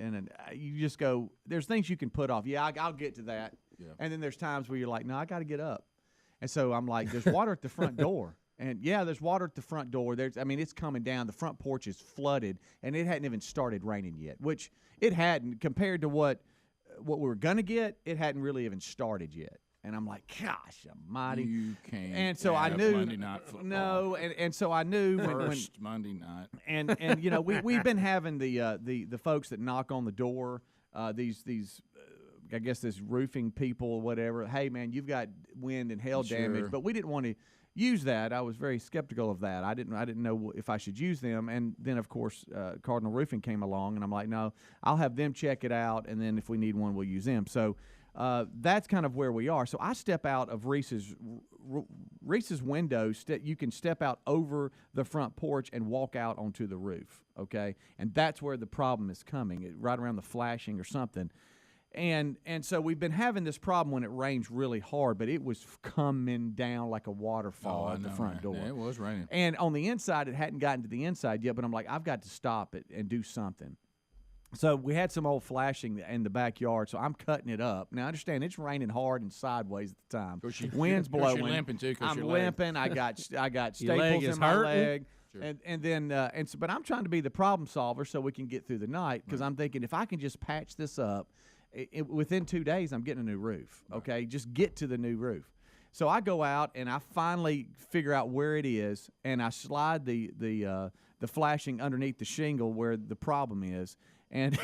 you just go, there's things you can put off. Yeah, I'll get to that. Yeah. And then there's times where you're like, no, I got to get up. And so I'm like, there's water at the front door. And, yeah, there's water at the front door. It's coming down. The front porch is flooded, and it hadn't even started raining yet, which it hadn't. Compared to what we were going to get, it hadn't really even started yet. And I'm like, gosh almighty. You can't. And so I knew. Monday night football. No, and so I knew. First Monday night. And we've been having the folks that knock on the door, these I guess this roofing people or whatever. Hey, man, you've got wind and hail damage, but we didn't want to use that. I was very skeptical of that. I didn't know if I should use them. And then, of course, Cardinal Roofing came along, and I'm like, no, I'll have them check it out, and then if we need one, we'll use them. So that's kind of where we are. So I step out of Reese's window. You can step out over the front porch and walk out onto the roof, okay? And that's where the problem is coming, right around the flashing or something. And so we've been having this problem when it rains really hard, but it was coming down like a waterfall at the front door. Yeah, it was raining. And on the inside, it hadn't gotten to the inside yet, but I'm like, I've got to stop it and do something. So we had some old flashing in the backyard, so I'm cutting it up. Now, I understand it's raining hard and sideways at the time. Wind's blowing. You're limping too. I'm limping. I got staples in my leg. Sure. And then but I'm trying to be the problem solver so we can get through the night, because I'm thinking if I can just patch this up, within 2 days I'm getting a new roof. Okay, just get to the new roof. So I go out and I finally figure out where it is, and I slide the flashing underneath the shingle where the problem is. And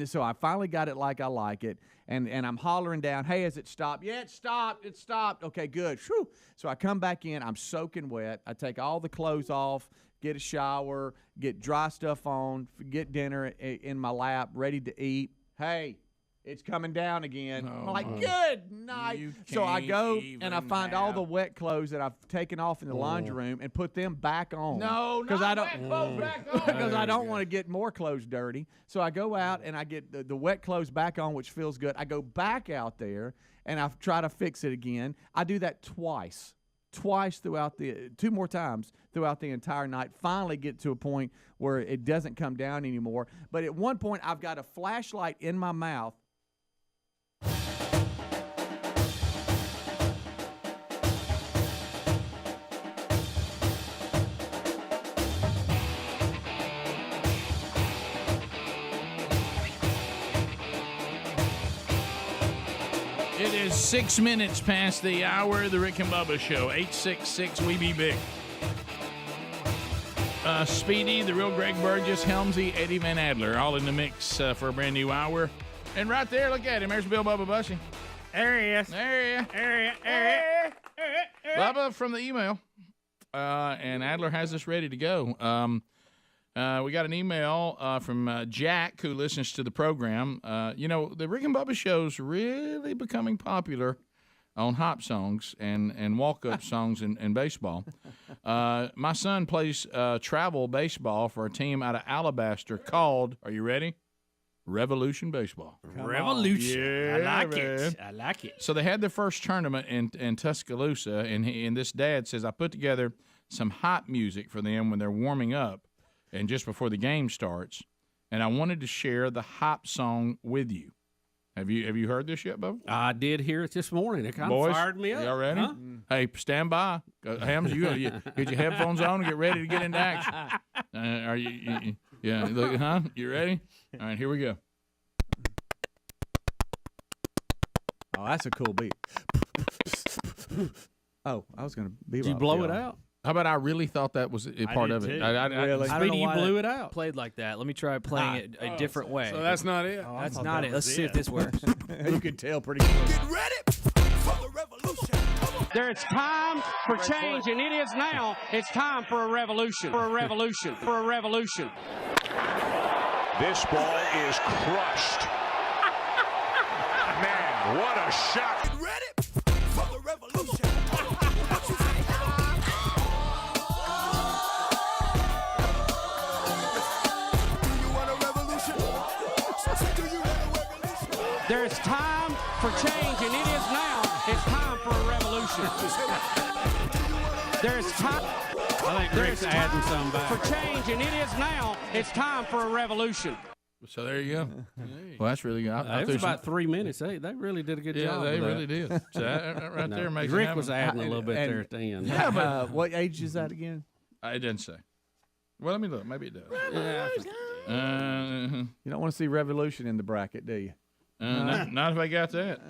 so I finally got it like I like it, and I'm hollering down, hey, has it stopped? Yeah, it stopped. Okay, good. Whew. So I come back in, I'm soaking wet. I take all the clothes off, get a shower, get dry stuff on, get dinner in my lap, ready to eat. Hey, it's coming down again. I'm like, good night. So I go and I find all the wet clothes that I've taken off in the laundry room and put them back on. No, not wet clothes back on. Because I don't want to get more clothes dirty. So I go out and I get the wet clothes back on, which feels good. I go back out there and I try to fix it again. I do that twice throughout 2 more times throughout the entire night. Finally get to a point where it doesn't come down anymore. But at one point, I've got a flashlight in my mouth. It is 6 minutes past the hour of the Rick and Bubba Show. 866 We Be Big. Speedy, the real Greg Burgess, Helmsy, Eddie Van Adler, all in the mix for a brand new hour. And right there, look at him. There's Bill Bubba Bussy. There he is. There he is. Bubba from the email. And Adler has us ready to go. We got an email from Jack, who listens to the program. The Rick and Bubba show's really becoming popular on hop songs and walk-up songs in baseball. My son plays travel baseball for a team out of Alabaster called, are you ready? Revolution Baseball. Revolution. Yeah, I like man. it. I like it. So they had their first tournament in Tuscaloosa, and this dad says, I put together some hot music for them when they're warming up and just before the game starts, and I wanted to share the hop song with you. Have you heard this yet, Bubba? I did hear it this morning. It kind Boys, of fired me up. Y'all ready? Huh? Hey, stand by. Hams, you get your headphones on and get ready to get into action. Are you yeah, look, huh? You ready? All right, here we go. Oh, that's a cool beat. Oh, I was going to be. Did you blow it out? How about I really thought that was a part of it? Really? I don't know you why blew it out. Played like that. Let me try playing it a different way. So that's not it. That's not it. Let's see if this works. You can tell pretty good. Get ready for the revolution. There's time for change, and it is now. It's time for a revolution. For a revolution. For a revolution. This ball is crushed. Man, what a shot. Get ready for the revolution. There's time for change, and it is now. It's time for a revolution. There's time. I think Rick's adding some back. For change, and it is now. It's time for a revolution. So there you go. Well, that's really good. It was about 3 minutes. They really did a good job. Yeah, they with really that. did. So that right there makes Rick was adding a little bit there at the end. Yeah, but what age is that again? It didn't say. Well, let me look. Maybe it does. Yeah. You don't want to see revolution in the bracket, do you? Not if I got that.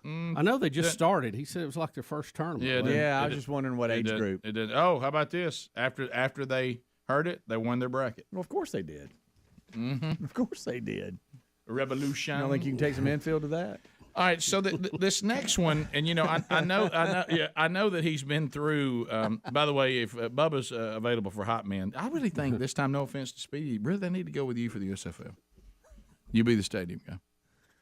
I know they just started. He said it was like their first tournament. Yeah, I was just wondering what age group. It did. Oh, how about this? After they heard it, they won their bracket. Well, of course they did. Mm-hmm. Of course they did. Revolution. I don't think you can take some infield to that. All right, so this next one, and I know that he's been through. By the way, if Bubba's available for hot men, I really think this time, no offense to Speedy, really they need to go with you for the USFL. You be the stadium guy.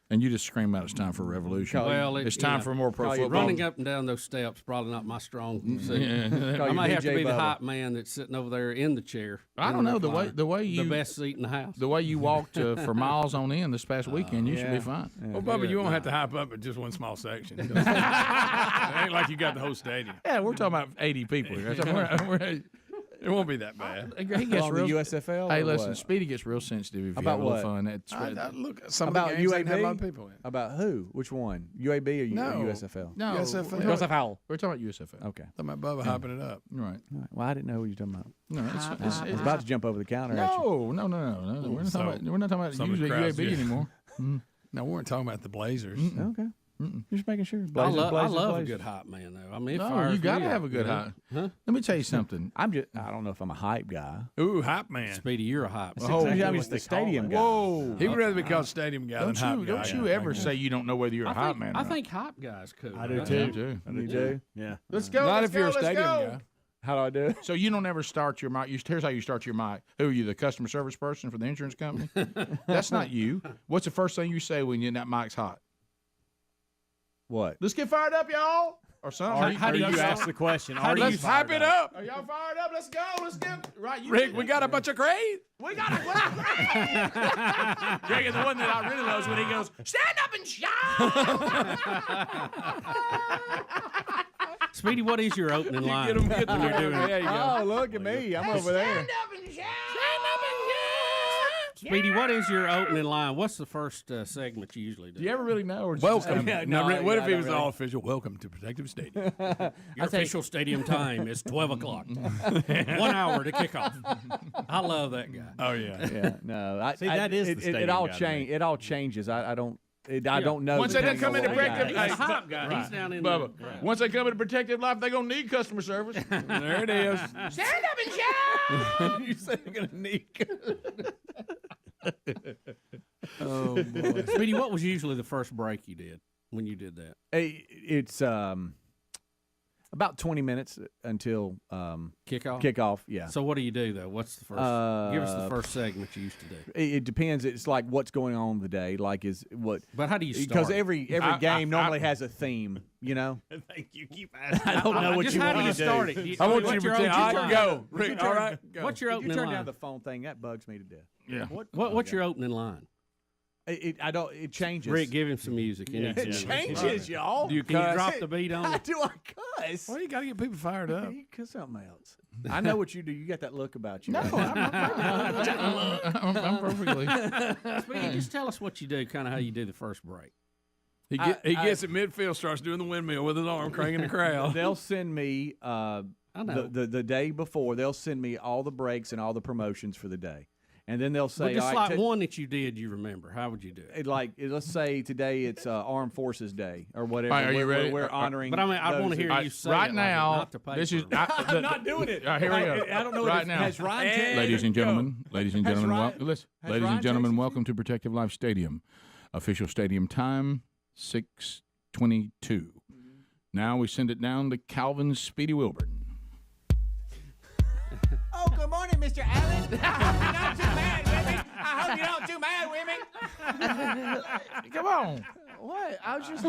And you just scream out, it's time for a revolution. Well, it's time for more pro football. Running up and down those steps probably not my strong suit. Yeah. I might have to be the hot man that's sitting over there in the chair. I don't know the way you the best seat in the house. The way you walked for miles on end this past weekend, you should be fine. Yeah. Well, Bubba, you won't have to hype up at just one small section. It ain't like you got the whole stadium. Yeah, we're talking about 80 people here. It won't be that bad. He gets real, the USFL. Hey, listen, Speedy gets real sensitive if you about have a what? little fun. Look, some about of the games UAB. have a lot of people in. About who? Which one? UAB or USFL? No, USFL. USFL. We're talking about USFL. Okay. Talking about Bubba hyping it up. Right. Well, I didn't know what you were talking about. No, I was about to jump over the counter. No. We're not talking about usually UAB anymore. No, we weren't talking about the Blazers. Okay. Just making sure. I love a good hot man, though. I mean, you got to have a good hot. Huh? Let me tell you something. I don't know if I'm a hype guy. Ooh, hype man. Speedy, you're a hype man. I'm just the stadium guy. Whoa. He would rather be called stadium guy than hype guy. Don't you ever say you don't know whether you're a hype man or I not. think hype guy's cool. I do I too. do. You do? Yeah. Let's go. Not let's if you're go, a let's stadium go. guy. How do I do it? So you don't ever start your mic. Here's how you start your mic. Who are you, the customer service person for the insurance company? That's not you. What's the first thing you say when that mic's hot? What? Let's get fired up, y'all. Or something. How do you ask the question? Let's hype it up. Are y'all fired up? Let's go. Let's get right. Rick, we got a bunch of grades. We got a bunch of grades. Rick, the one that I really love is when he goes, stand up and shout. Speedy, what is your opening line? Get when you're doing it? There you go. Oh, look at me. I'm over there. Stand up and shout. Speedy, what is your opening line? What's the first segment you usually do? Do you ever really know? Or just Welcome. Yeah, Now, no, Rick, what yeah, if he I was don't all really. official? Welcome to Protective Stadium. Your official stadium time is 12 o'clock. 1 hour to kick off. I love that guy. Oh yeah. Yeah. No. See, that is the it stadium all guy to change. me. It all changes. I don't. I don't know. Once they done depending come on into what protective, guy. He's a hype guy. He's down in Bubba, the once they come into protective life, they're gonna need customer service. There it is. Stand up and shout. You said you're gonna need. Oh boy, Speedy, what was usually the first break you did when you did that? It's About 20 minutes until Kickoff. Kickoff, yeah. So what do you do though? What's the first? Give us the first segment you used to do. It depends. It's like what's going on the day. Like is what. But how do you start? Because every game normally has a theme. You know. Thank you. Keep asking. I don't know what you want to do. Start it? I want you to pretend. All right, go. Rick, all right, go. What's your opening line? You turn line? down the phone thing. That bugs me to death. Yeah. What's your opening line? It changes. Rick, give him some music. It changes, y'all. Do you Can you cuss? drop the beat on it? Do I cuss? Well, you got to get people fired up. You cuss something else. I know what you do. You got that look about you. No, I'm perfectly. Speedy, just tell us what you do, kind of how you do the first break. He gets at midfield, starts doing the windmill with his arm, cranking the crowd. They'll send me the day before. They'll send me all the breaks and all the promotions for the day. And then they'll say, just all like right, one that you did, you remember. How would you do it? Let's say today it's Armed Forces Day or whatever. All right, are you ready? We're honoring. But I mean, I want to hear you say right it now. Like not to pay This is. I'm not doing it. All right, here we go. I don't know. Right now, has Ryan ladies and gentlemen, welcome Ryan welcome to Protective Life Stadium. Official stadium time 6:22. Now we send it down to Calvin Speedy Wilburn. Oh, good morning, Mr. Allen. I hope you're not too mad with me. I hope you're not too mad with me. Come on. What? I was just.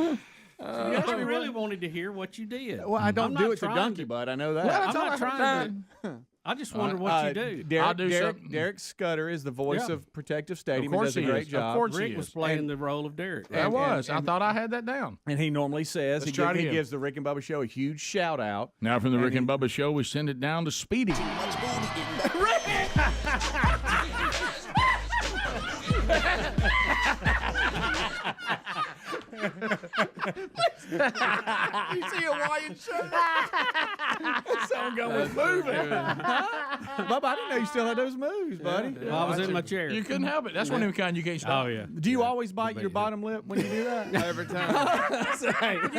I really wanted to hear what you did. Well, I don't I'm do not it to trying donkey butt. I know that. I'm not trying to. I just wonder what you do. Derrick Scudder is the voice of Protective Stadium. Of course he does a great job. Of course Rick was playing the role of Derrick. I was. I thought I had that down. And he normally says, he again. gives the Rick and Bubba Show a huge shout out. Now from the Rick and Bubba Show, we send it down to Speedy. You see a Hawaiian shirt? That song was moving. Bubba, I didn't know you still had those moves, buddy. Well, I was in my chair. You couldn't help it. That's one of them kind you can't stop. Oh, yeah. Do you always bite your bottom lip when you do that? Every time. You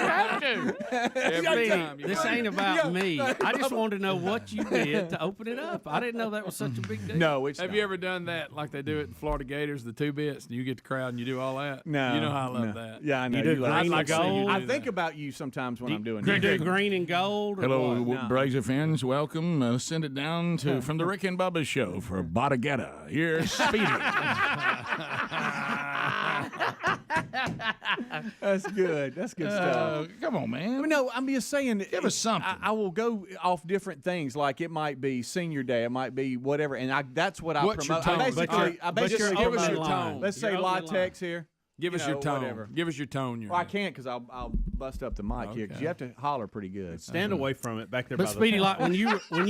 have to. Every time. This ain't about me. I just wanted to know what you did to open it up. I didn't know that was such a big deal. No, it's Have not. you ever done that like they do at the Florida Gators, the 2 bits, and you get the crowd and you do all that? No. You know how I love that. Yeah, I know. You do like green it. and gold? I think about you sometimes when I'm doing You that. do green and gold? Or Hello, what? Brazier fans. Welcome. Send it down to from the Rick and Bubba Show for Bodagetta. Here's Speedy. That's good. That's good stuff. Come on, man. No, I'm just saying. Give us something. I will go off different things. Like it might be Senior Day. It might be whatever. And that's what I What's your promote. tone? I basically give us your promote- tone. Let's say latex here. Give us your tone. Whatever. Give us your tone. Well, I can't because I'll bust up the mic here because you have to holler pretty good. Stand away from it back there. But by Speedy, the like when you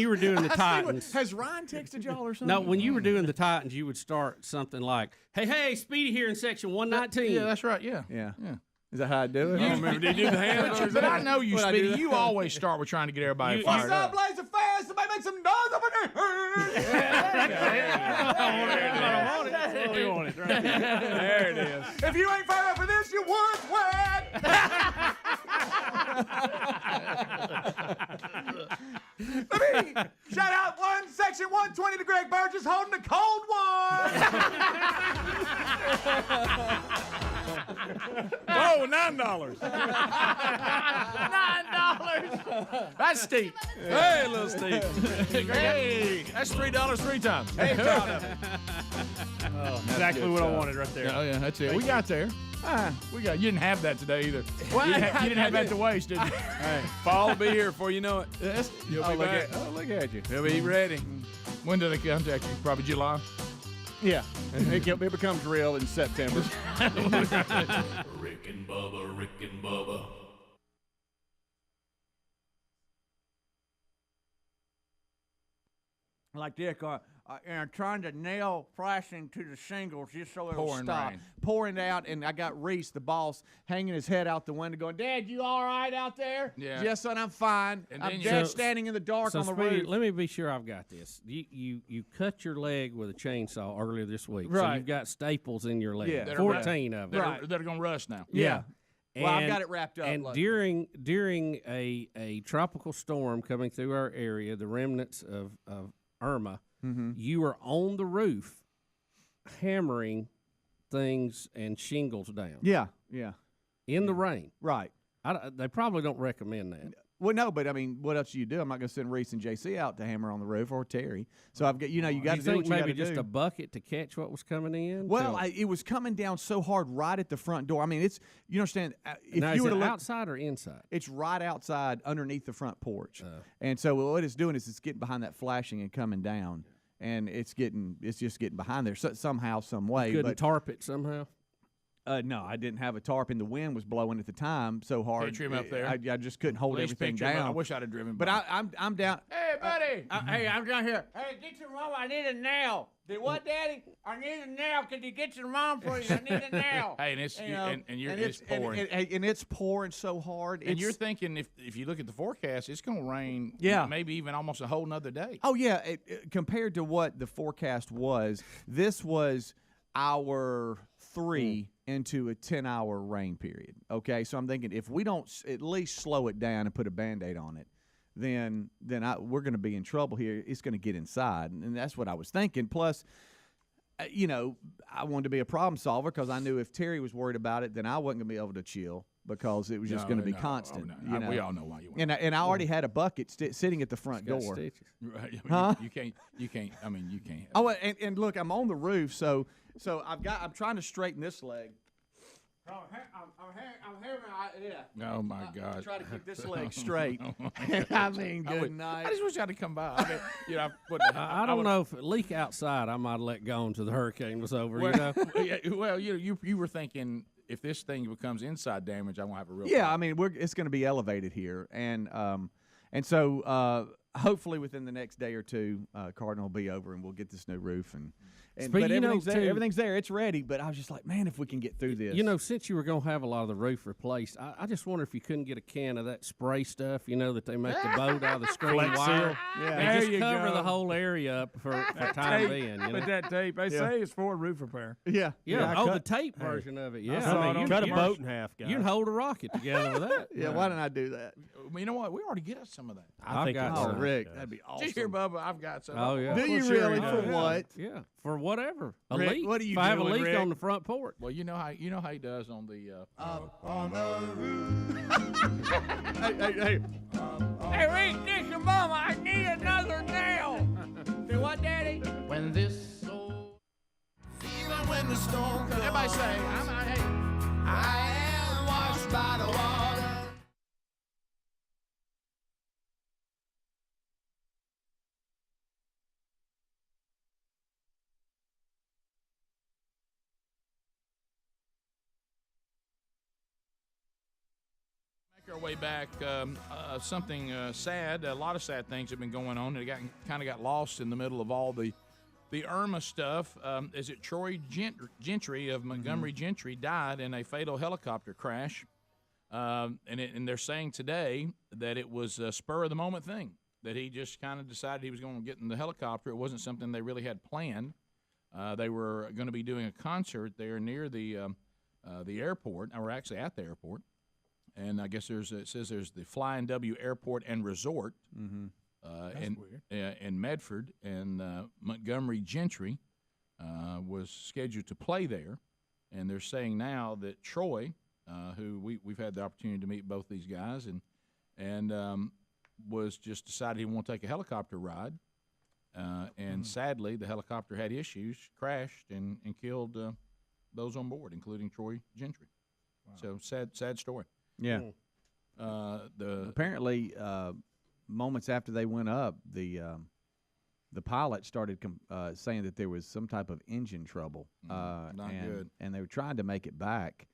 were doing the Titans. Has Ryan texted y'all or something? No, when you were doing the Titans, you would start something like, "Hey, Speedy here in section 119." Yeah, that's right. Yeah. Is that how I do it? I don't remember. Did you do the hand? But I know you, What I do Speedy. that? You always start with trying to get everybody What's fired up, up. Blazer fans? Somebody make some noise over there. There it is. If you ain't fired up for this, you weren't wet. Let me shout out section 120 to Greg Burgess holding the cold one. Oh, $9. $9. That's steep. Hey, little Steve. Hey, that's $3 3 times. Hey, exactly what I wanted right there. Oh, yeah, that's it. We got there. You didn't have that today either. You didn't have that to waste, did you? Hey, fall will be here before you know it. You'll be back. Look at you. He'll be ready. When do they contact you? Probably July. Yeah, it becomes real in September. Rick and Bubba, Rick and Bubba. Like this, and trying to nail flashing to the shingles just so it'll Pouring stop. rain. Pouring out, and I got Reese, the boss, hanging his head out the window going, "Dad, you all right out there?" Yeah. Yes, son, I'm fine. And I'm then Dad standing in the dark So on the Speedy, roof. let me be sure I've got this. You cut your leg with a chainsaw earlier this week. So Right. you've got staples in your leg. Yeah. 14 of them. That are going to rust now. Yeah. Well, I've And- got it wrapped up. And luckily. during a tropical storm coming through our area, the remnants of Irma, you were on the roof hammering things and shingles down. Yeah. In the rain. Right. They probably don't recommend that. Well, no, but I mean, what else do you do? I'm not going to send Reese and JC out to hammer on the roof or Terry. So I've got, you got to do what you got to do. Maybe just a bucket to catch what was coming in. Well, it was coming down so hard right at the front door. I mean, it's you understand. If now, you is were it to outside or inside? It's right outside, underneath the front porch. And so what it's doing is it's getting behind that flashing and coming down, and it's just getting behind there somehow, some way. You couldn't tarp it somehow. No, I didn't have a tarp, and the wind was blowing at the time so hard. Can't trim up there. I just couldn't hold everything down. I wish I'd have driven. But I'm down. Hey, buddy. Hey, I'm down here. Hey, get your mom. I need a nail. Did what, Daddy? I need a nail. Could you get your mom, please? I need a nail. Hey, and it's pouring. And it's pouring so hard. And you're thinking if you look at the forecast, it's going to rain. Yeah. Maybe even almost a whole nother day. Oh yeah, compared to what the forecast was, this was hour 3 into a 10-hour rain period. Okay, so I'm thinking if we don't at least slow it down and put a Band-Aid on it, then we're going to be in trouble here. It's going to get inside, and that's what I was thinking. Plus, I wanted to be a problem solver because I knew if Terry was worried about it, then I wasn't going to be able to chill because it was just going to be constant. We all know why you want. And I already had a bucket sitting at the front door. Right. Huh? You can't. I mean, you can't. Oh, and look, I'm on the roof, so I'm trying to straighten this leg. I'm having an idea. Oh my God! Try to keep this leg straight. I mean, good night. I just wish I'd have come by. I don't know if a leak outside, I might have let go until the hurricane was over. Well, you were thinking if this thing becomes inside damage, I won't have a real. Yeah, problem. I mean, it's going to be elevated here, and so hopefully within the next day or two, Cardinal will be over, and we'll get this new roof but everything's there. It's ready. But I was just like, man, if we can get through this. Since you were going to have a lot of the roof replaced, I just wonder if you couldn't get a can of that spray stuff, that they make the boat out of the screen wire. Yeah. And just cover the whole area up for time being. With that tape, they say it's for roof repair. Yeah. The tape version of it. Yeah. Cut a boat in half, guys. You can hold a rocket together with that. Yeah, why didn't I do that? You know what? We already get us some of that. I got some. Rick, that'd be awesome. Did you hear, Bubba? I've got some. Oh, yeah. Do you really? For what? Yeah, for whatever. A Rick, leak. what are you if I have a doing, leak Rick? on the front porch. Well, you know how he does on the. Up on the roof. Hey. Hey, Rick, get your mama. I need another nail. Do what, Daddy? When this soul, even when the storm comes, Everybody say, I am washed by the water. Make our way back. Something sad. A lot of sad things have been going on. It kind of got lost in the middle of all the Irma stuff. Is it Troy Gentry of Montgomery Gentry died in a fatal helicopter crash? And they're saying today that it was a spur of the moment thing, that he just kind of decided he was going to get in the helicopter. It wasn't something they really had planned. They were going to be doing a concert there near the airport, or actually at the airport. And I guess it says there's the Flying W Airport and Resort in Medford, and Montgomery Gentry was scheduled to play there. And they're saying now that Troy, who we've had the opportunity to meet both these guys, and was just decided he wanted to take a helicopter ride. And sadly, the helicopter had issues, crashed, and killed those on board, including Troy Gentry. Wow. So sad story. Yeah. Apparently, moments after they went up, the pilot started saying that there was some type of engine trouble. Not good. And they were trying to make it back,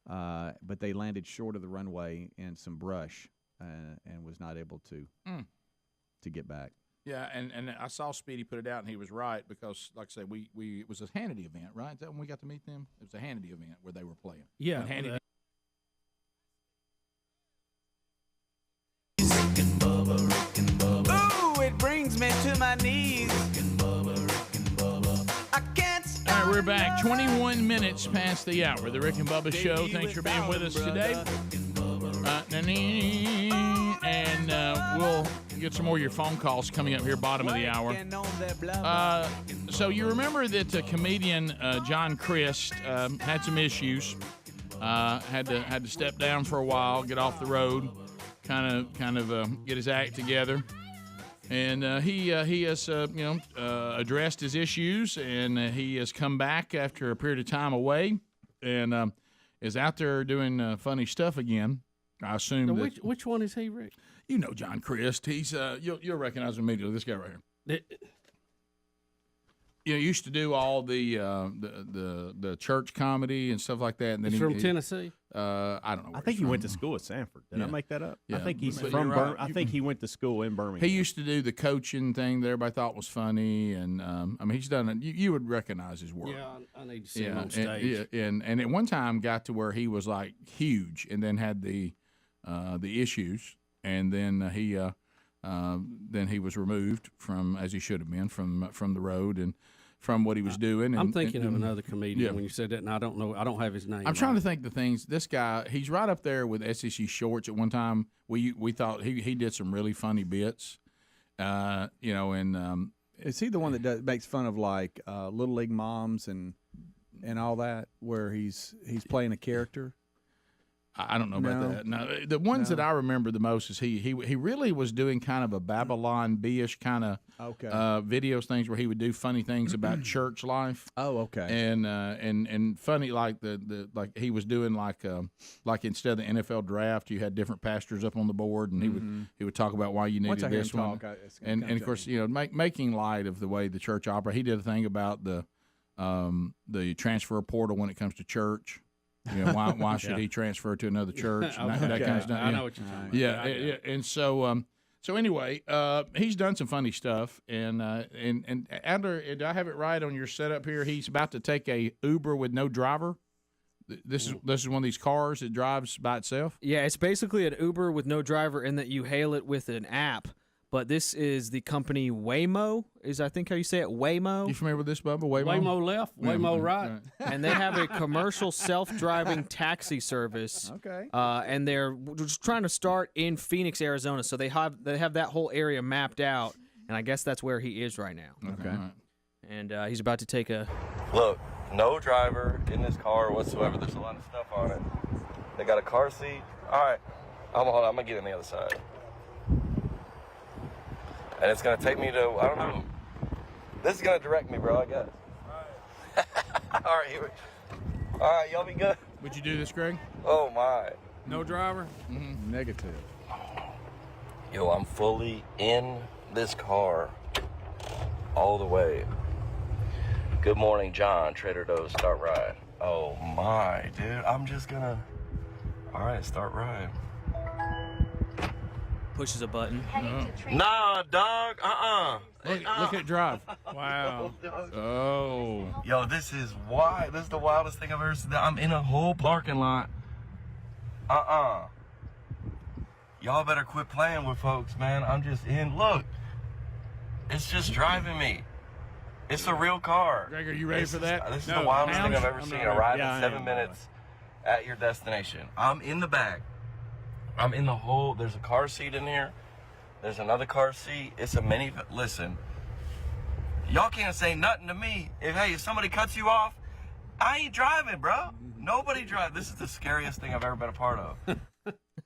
but they landed short of the runway in some brush and was not able to get back. Yeah, and I saw Speedy put it out, and he was right because, like I said, it was a Hannity event, right? Is that when we got to meet them? It was a Hannity event where they were playing. Yeah. And Hannity. Ooh, it brings me to my knees. I can't stop. All right, we're back. 21 minutes past the hour. The Rick and Bubba Show. Thanks for being with us today. And we'll get some more of your phone calls coming up here, bottom of the hour. So you remember that comedian John Crist had some issues. Had to step down for a while, get off the road. kind of get his act together. And he has addressed his issues, and he has come back after a period of time away, and is out there doing funny stuff again. I assume. Now, which one is he, Rick? You know John Christ. He's you'll recognize him immediately. This guy right here. Used to do all the church comedy and stuff like that. And then he's from Tennessee. I don't know. I think he went to school at Sanford. Did I make that up? Yeah. I think he's from right. I think he went to school in Birmingham. He used to do the coaching thing that everybody thought was funny, and he's done it. You would recognize his work. Yeah, I need to see him on stage. And at one time got to where he was like huge, and then had the issues, and then he was removed from, as he should have been, from the road and from what he was doing. I'm thinking of another comedian when you said that, and I don't know. I don't have his name. I'm trying to think the things. This guy, he's right up there with SSU Shorts. At one time, we thought he did some really funny bits. And is he the one that makes fun of like little league moms and all that, where he's playing a character? I don't know about that. No, the ones that I remember the most is he really was doing kind of a Babylon B-ish kind of videos, things where he would do funny things about church life. Oh, okay. And funny like like he was doing like instead of the NFL draft, you had different pastors up on the board, and he would talk about why you needed this one. And of course, making light of the way the church operates. He did a thing about the transfer portal when it comes to church. Why should he transfer to another church? And that kind of stuff. I know what you're talking about. Yeah. And so anyway, he's done some funny stuff. And Adler, do I have it right on your setup here? He's about to take a Uber with no driver. This is one of these cars that drives by itself. Yeah, it's basically an Uber with no driver in that you hail it with an app. But this is the company Waymo, is I think how you say it, Waymo. You familiar with this, Bubba? Waymo? Waymo left, Waymo right. And they have a commercial self-driving taxi service. Okay. And they're just trying to start in Phoenix, Arizona. So they have that whole area mapped out, and I guess that's where he is right now. Okay. Right. And he's about to take a... Look, no driver in this car whatsoever. There's a lot of stuff on it. They got a car seat. All right. I'm going to get on the other side. And it's going to take me to, I don't know. This is going to direct me, bro, I guess. All right. All right, y'all be good. Would you do this, Greg? Oh, my. No driver? Mm-hmm. Negative. Yo, I'm fully in this car all the way. Good morning, John. Trader Joe's, start ride. Oh, my, dude. I'm just going to, all right, start ride. Pushes a button. Nah, dog. Look at drive. Wow. Oh. Yo, this is wild. This is the wildest thing I've ever seen. I'm in a whole parking lot. Y'all better quit playing with folks, man. I'm just in. Look. It's just driving me. It's a real car. Greg, are you ready for that? This is the wildest thing I've ever seen. Arrive in 7 minutes at your destination. I'm in the back. I'm in the whole, there's a car seat in here. There's another car seat. It's a minivan. Listen, y'all can't say nothing to me. If somebody cuts you off, I ain't driving, bro. Nobody drive. This is the scariest thing I've ever been a part of.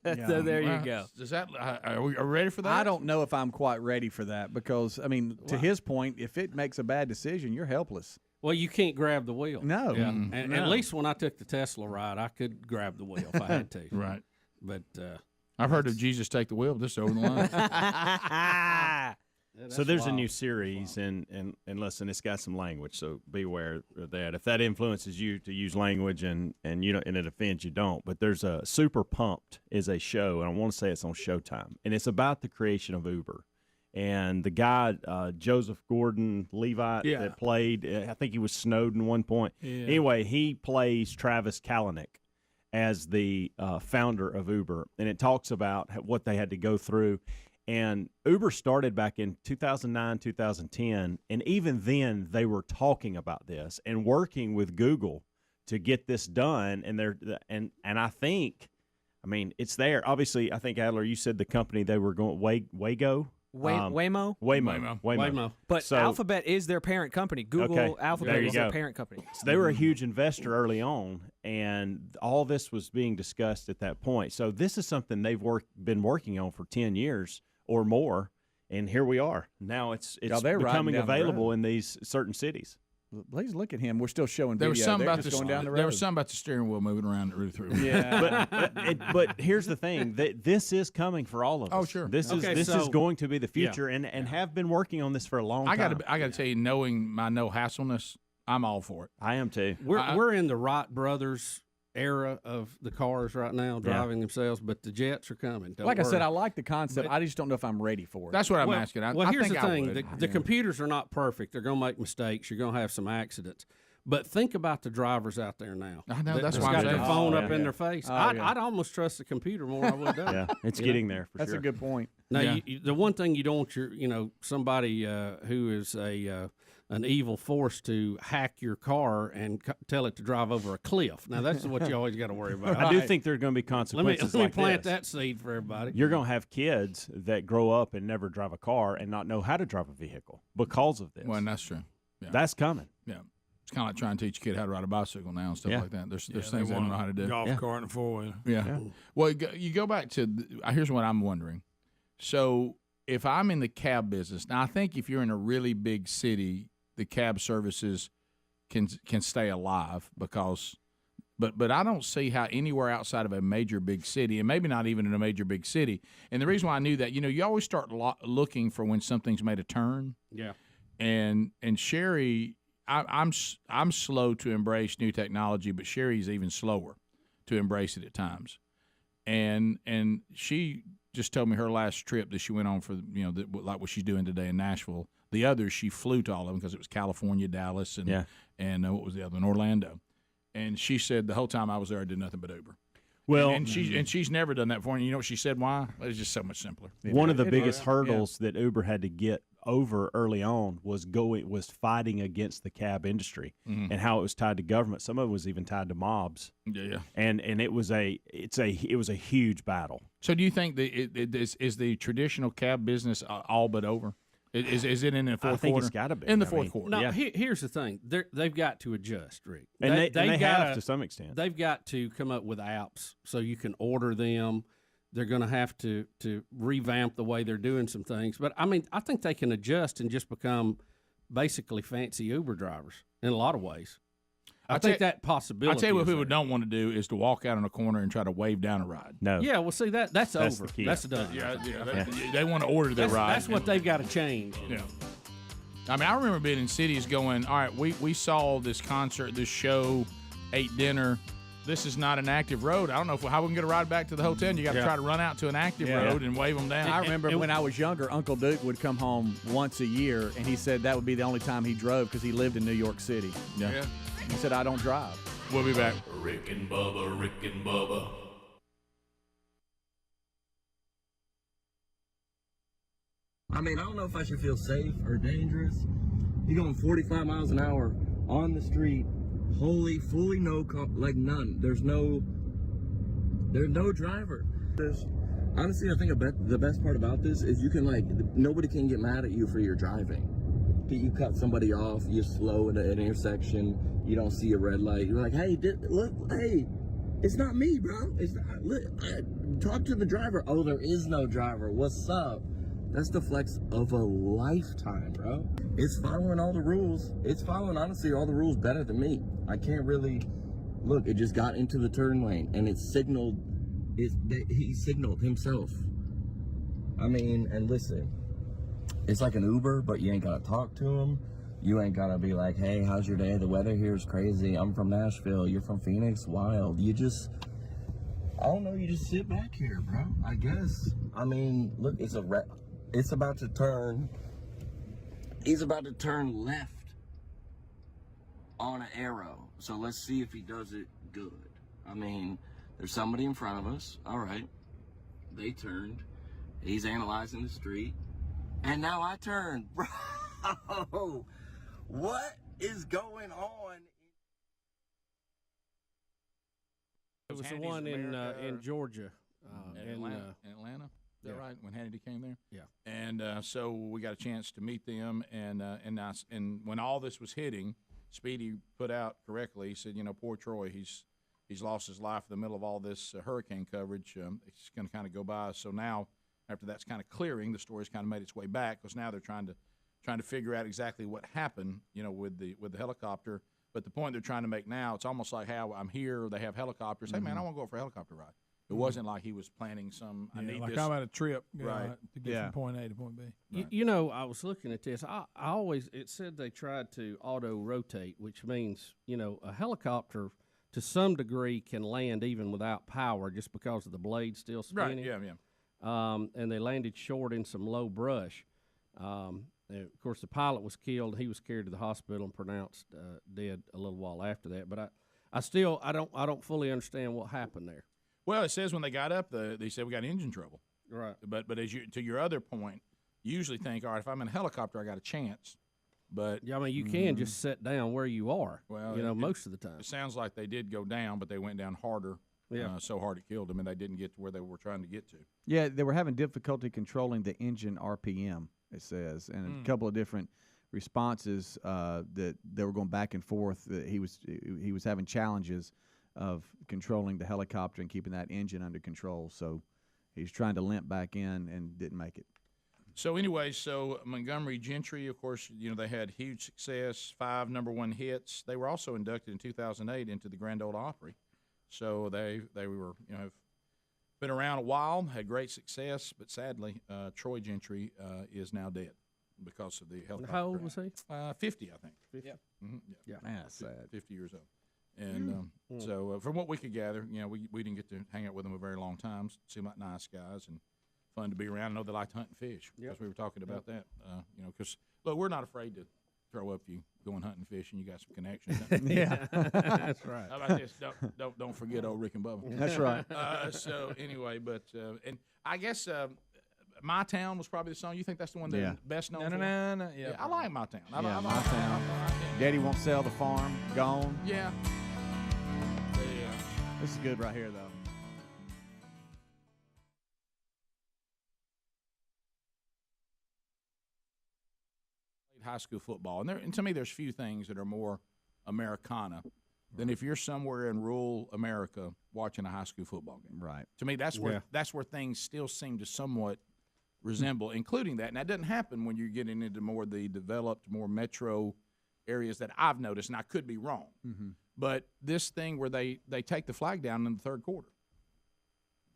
So there you go. Does that? Are we ready for that? I don't know if I'm quite ready for that because, I mean, to his point, if it makes a bad decision, you're helpless. Well, you can't grab the wheel. No. Yeah. And at least when I took the Tesla ride, I could grab the wheel if I had to. Right. But I've heard of Jesus take the wheel. This is over the line. So there's a new series, and listen, it's got some language, so beware of that. If that influences you to use language and you don't, and it offends you, don't. But there's a Super Pumped is a show, and I want to say it's on Showtime, and it's about the creation of Uber. And the guy, Joseph Gordon-Levitt, that played, I think he was Snowden at one point. Yeah. Anyway, he plays Travis Kalanick as the founder of Uber, and it talks about what they had to go through. And Uber started back in 2009, 2010, and even then they were talking about this and working with Google to get this done. And I think, I mean, it's there. Obviously, I think, Adler, you said the company they were going, Wago? Waymo? Waymo. But So- Alphabet is their parent company. Google, Alphabet there you is their go. parent company. So they were a huge investor early on, and all this was being discussed at that point. So this is something they've been working on for 10 years or more, and here we are. Now it's Y'all, they're riding becoming down the available road. in these certain cities. Please look at him. We're still showing There video. was something They're about just going down the road. there was something about the steering wheel moving around that really threw me. Yeah. but here's the thing: that this is coming for all of us. Oh, sure. This is going to be the future, and have been working on this for a long time. I got to tell you, knowing my no hassleness, I'm all for it. I am too. We're in the Wright brothers era of the cars right now, driving themselves, but the jets are coming. Don't Like I said, worry. I like the concept. I just don't know if I'm ready for it. That's what I'm Well- asking. Well, I here's think the I thing: would. the computers are not perfect. They're going to make mistakes. You're going to have some accidents. But think about the drivers out there now. I know, that- that's that's why I'm got their saying. phone Oh, up yeah. in their face. Oh, I'd almost trust the computer more than I would. Yeah, it's You getting know? there for That's sure. a good point. Now, Yeah. the one thing you don't want somebody who is an evil force to hack your car and tell it to drive over a cliff. Now, that's what you always got to worry about. I do think there are going to be consequences. Let me like plant this. that seed for everybody. You're going to have kids that grow up and never drive a car and not know how to drive a vehicle because of this. Well, and that's true. Yeah. That's coming. Yeah. It's kind of like trying to teach a kid how to ride a bicycle now and stuff Yeah. like that. There's Yeah, things they don't know how to do. Golf cart and a 4-wheeler. Yeah. Well, you go back to here's what I'm wondering. So if I'm in the cab business now, I think if you're in a really big city, the cab services can stay alive because, but I don't see how anywhere outside of a major big city, and maybe not even in a major big city. And the reason why I knew that, you always start looking for when something's made a turn. Yeah. And Sherry, I'm slow to embrace new technology, but Sherry's even slower to embrace it at times. And she just told me her last trip that she went on for like what she's doing today in Nashville. The others she flew to all of them because it was California, Dallas, and what was the other one? Orlando. And she said the whole time I was there, I did nothing but Uber. Well, and she's never done that before. And you know what she said? Why? It's just so much simpler. One of the biggest hurdles that Uber had to get over early on was fighting against the cab industry and how it was tied to government. Some of it was even tied to mobs. Yeah. And it was a huge battle. So do you think is the traditional cab business all but over? Is it in the fourth quarter? I think it's got to be in the fourth quarter. No, Yeah. here's the thing: they've got to adjust, Rick, And they gotta, have to some extent. They've got to come up with apps so you can order them. They're going to have to revamp the way they're doing some things. But I mean, I think they can adjust and just become basically fancy Uber drivers in a lot of ways. I think that possibility. I tell you what is people there. don't want to do is to walk out on a corner and try to wave down a ride. No. Yeah, well, see that's over. the key. That's done. They want to order their ride. That's what they've got to change. Yeah. I mean, I remember being in cities going, all right, we saw this concert, this show, ate dinner. This is not an active road. I don't know how we can get a ride back to the hotel. And you got to try to run out to an active road and wave them down. I remember when I was younger, Uncle Duke would come home once a year, and he said that would be the only time he drove because he lived in New York City. Yeah. He said, I don't drive. We'll be back. Rick and Bubba, Rick and Bubba. I mean, I don't know if I should feel safe or dangerous. You're going 45 miles an hour on the street, fully none. There's no driver. Honestly, I think the best part about this is you can nobody can get mad at you for your driving. You cut somebody off, you're slow in an intersection, you don't see a red light. You're like, hey, look, hey, it's not me, bro. It's not. Look, talk to the driver. Oh, there is no driver. What's up? That's the flex of a lifetime, bro. It's following all the rules. It's following, honestly, all the rules better than me. I can't really look. It just got into the turn lane and it signaled. He signaled himself. I mean, and listen, it's like an Uber, but you ain't gotta talk to him. You ain't gotta be like, hey, how's your day? The weather here is crazy. I'm from Nashville. You're from Phoenix. Wild. You just, I don't know. You just sit back here, bro. I guess. I mean, look, it's about to turn. He's about to turn left on an arrow. So let's see if he does it good. I mean, there's somebody in front of us. All right. They turned. He's analyzing the street. And now I turned. Bro, what is going on? It was the one in Georgia. In Atlanta. Is that right? When Hannity came there? Yeah. And so we got a chance to meet them, and when all this was hitting, Speedy put out correctly. He said, poor Troy, he's lost his life in the middle of all this hurricane coverage. It's going to kind of go by. So now, after that's kind of clearing, the story's kind of made its way back because now they're trying to figure out exactly what happened, with the helicopter. But the point they're trying to make now, it's almost like how I'm here. They have helicopters. Hey, man, I want to go for a helicopter ride. It wasn't like he was planning some. I need like this. I'm at a trip, right, to get from point A to point B. Right. I was looking at this. I always it said they tried to auto rotate, which means a helicopter to some degree can land even without power just because of the blade still spinning. Right. Yeah. And they landed short in some low brush. And of course, the pilot was killed. He was carried to the hospital and pronounced dead a little while after that. But I don't fully understand what happened there. Well, it says when they got up, they said we got engine trouble. Right. But to your other point, you usually think, all right, if I'm in a helicopter, I got a chance. But yeah, I mean, you can just sit down where you are. Well, most of the time. It sounds like they did go down, but they went down harder. Yeah. So hard it killed them, and they didn't get to where they were trying to get to. Yeah, they were having difficulty controlling the engine RPM. It says, and a couple of different responses that they were going back and forth. That he was having challenges of controlling the helicopter and keeping that engine under control. So he's trying to limp back in and didn't make it. So anyway, Montgomery Gentry, of course, they had huge success, 5 #1 hits. They were also inducted in 2008 into the Grand Ole Opry. So they were, have been around a while, had great success, but sadly, Troy Gentry is now dead because of the helicopter. How old was he? 50, I think. 50. Yeah. Mm-hmm. Yeah, man, that's sad. 50 years old. And so from what we could gather, we didn't get to hang out with them a very long time. Seemed like nice guys and fun to be around. I know they liked hunting fish because we were talking about that. Because, look, we're not afraid to throw up you going hunting fish and you got some connections. Yeah, that's right. How about this? Don't forget old Rick and Bubba. That's right. So anyway, but and I guess My Town was probably the song. You think that's the one they're best known for? No. Yeah, I like My Town. My Town. Daddy won't sell the farm. Gone. Yeah. This is good right here, though. High school football, and to me, there's few things that are more Americana than if you're somewhere in rural America watching a high school football game. Right. To me, that's where things still seem to somewhat resemble, including that. And that doesn't happen when you're getting into more the developed, more metro areas that I've noticed, and I could be wrong. Mm-hmm. But this thing where they take the flag down in the third quarter.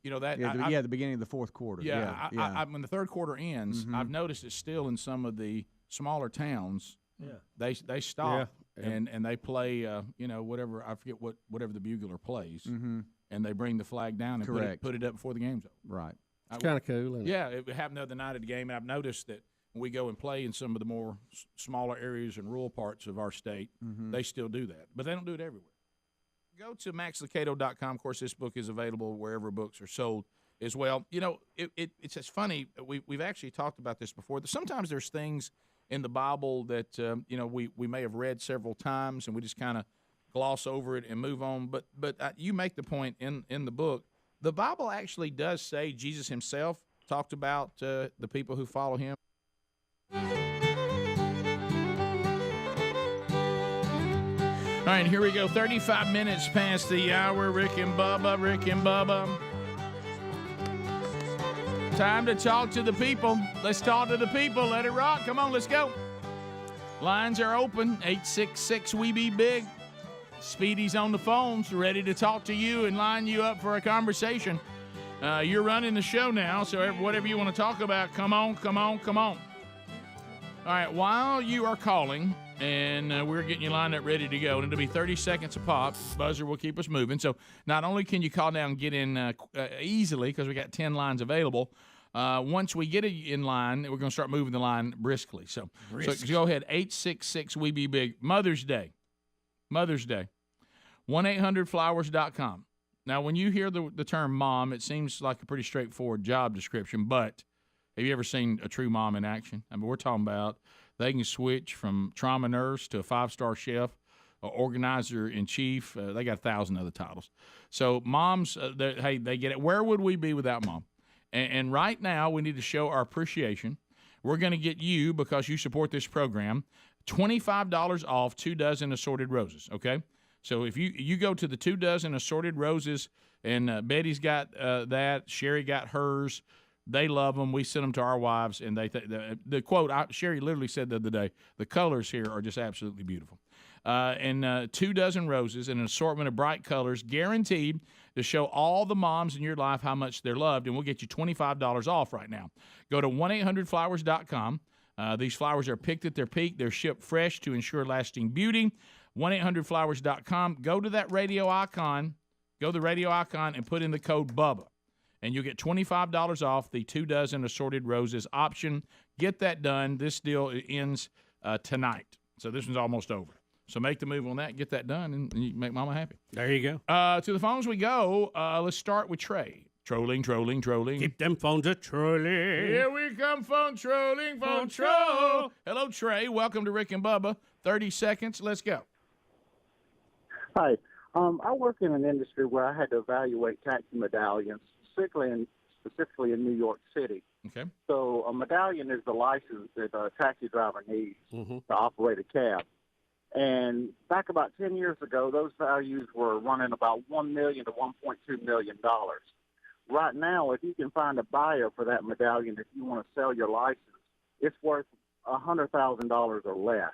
The beginning of the fourth quarter. When the third quarter ends, I've noticed it's still in some of the smaller towns. Yeah. They stop and they play whatever, I forget whatever the bugler plays, and they bring the flag down and put it up before the game's over. Right. It's kind of cool. It happened the other night at the game, and I've noticed that when we go and play in some of the more smaller areas and rural parts of our state, they still do that, but they don't do it everywhere. Go to maxlicato.com. Of course, this book is available wherever books are sold as well. It's just funny. We've actually talked about this before. Sometimes there's things in the Bible that we may have read several times and we just kind of gloss over it and move on. But you make the point in the book. The Bible actually does say Jesus himself talked about the people who follow him. All right, here we go. 35 minutes past the hour. Rick and Bubba. Time to talk to the people. Let's talk to the people. Let it rock. Come on, let's go. Lines are open. 866-WE-BE-BIG. Speedy's on the phones, ready to talk to you and line you up for a conversation. You're running the show now, so whatever you want to talk about, come on. All right, while you are calling, and we're getting you lined up ready to go, and it'll be 30 seconds a pop. Buzzer will keep us moving. So not only can you call down and get in easily, because we got 10 lines available, once we get in line, we're going to start moving the line briskly. So go ahead, 866-WE-BE-BIG. Mother's Day. 1-800-Flowers.com. Now, when you hear the term mom, it seems like a pretty straightforward job description, but have you ever seen a true mom in action? I mean, we're talking about they can switch from trauma nurse to a 5-star chef, organizer-in-chief. They got 1,000 other titles. So moms, they get it. Where would we be without mom? And right now, we need to show our appreciation. We're going to get you, because you support this program, $25 off 2 dozen assorted roses, okay? So if you go to the 2 dozen assorted roses, and Betty's got that, Sherry got hers, they love them. We send them to our wives, and the quote, Sherry literally said the other day, the colors here are just absolutely beautiful. And 2 dozen roses and an assortment of bright colors, guaranteed to show all the moms in your life how much they're loved, and we'll get you $25 off right now. Go to 1-800-Flowers.com. These flowers are picked at their peak. They're shipped fresh to ensure lasting beauty. 1-800-Flowers.com. Go to that radio icon. Go to the radio icon and put in the code BUBBA, and you'll get $25 off the 2 dozen assorted roses option. Get that done. This deal ends tonight, so this one's almost over. So make the move on that, get that done, and you make Mama happy. There you go. To the phones we go. Let's start with Trey. Trolling. Keep them phones a trolling. Here we come, phone trolling, phone troll. Hello, Trey. Welcome to Rick and Bubba. 30 seconds. Let's go. Hi. I work in an industry where I had to evaluate taxi medallions, specifically in New York City. Okay. So a medallion is the license that a taxi driver needs to operate a cab. And back about 10 years ago, those values were running about $1 million to $1.2 million. Right now, if you can find a buyer for that medallion, if you want to sell your license, it's worth $100,000 or less.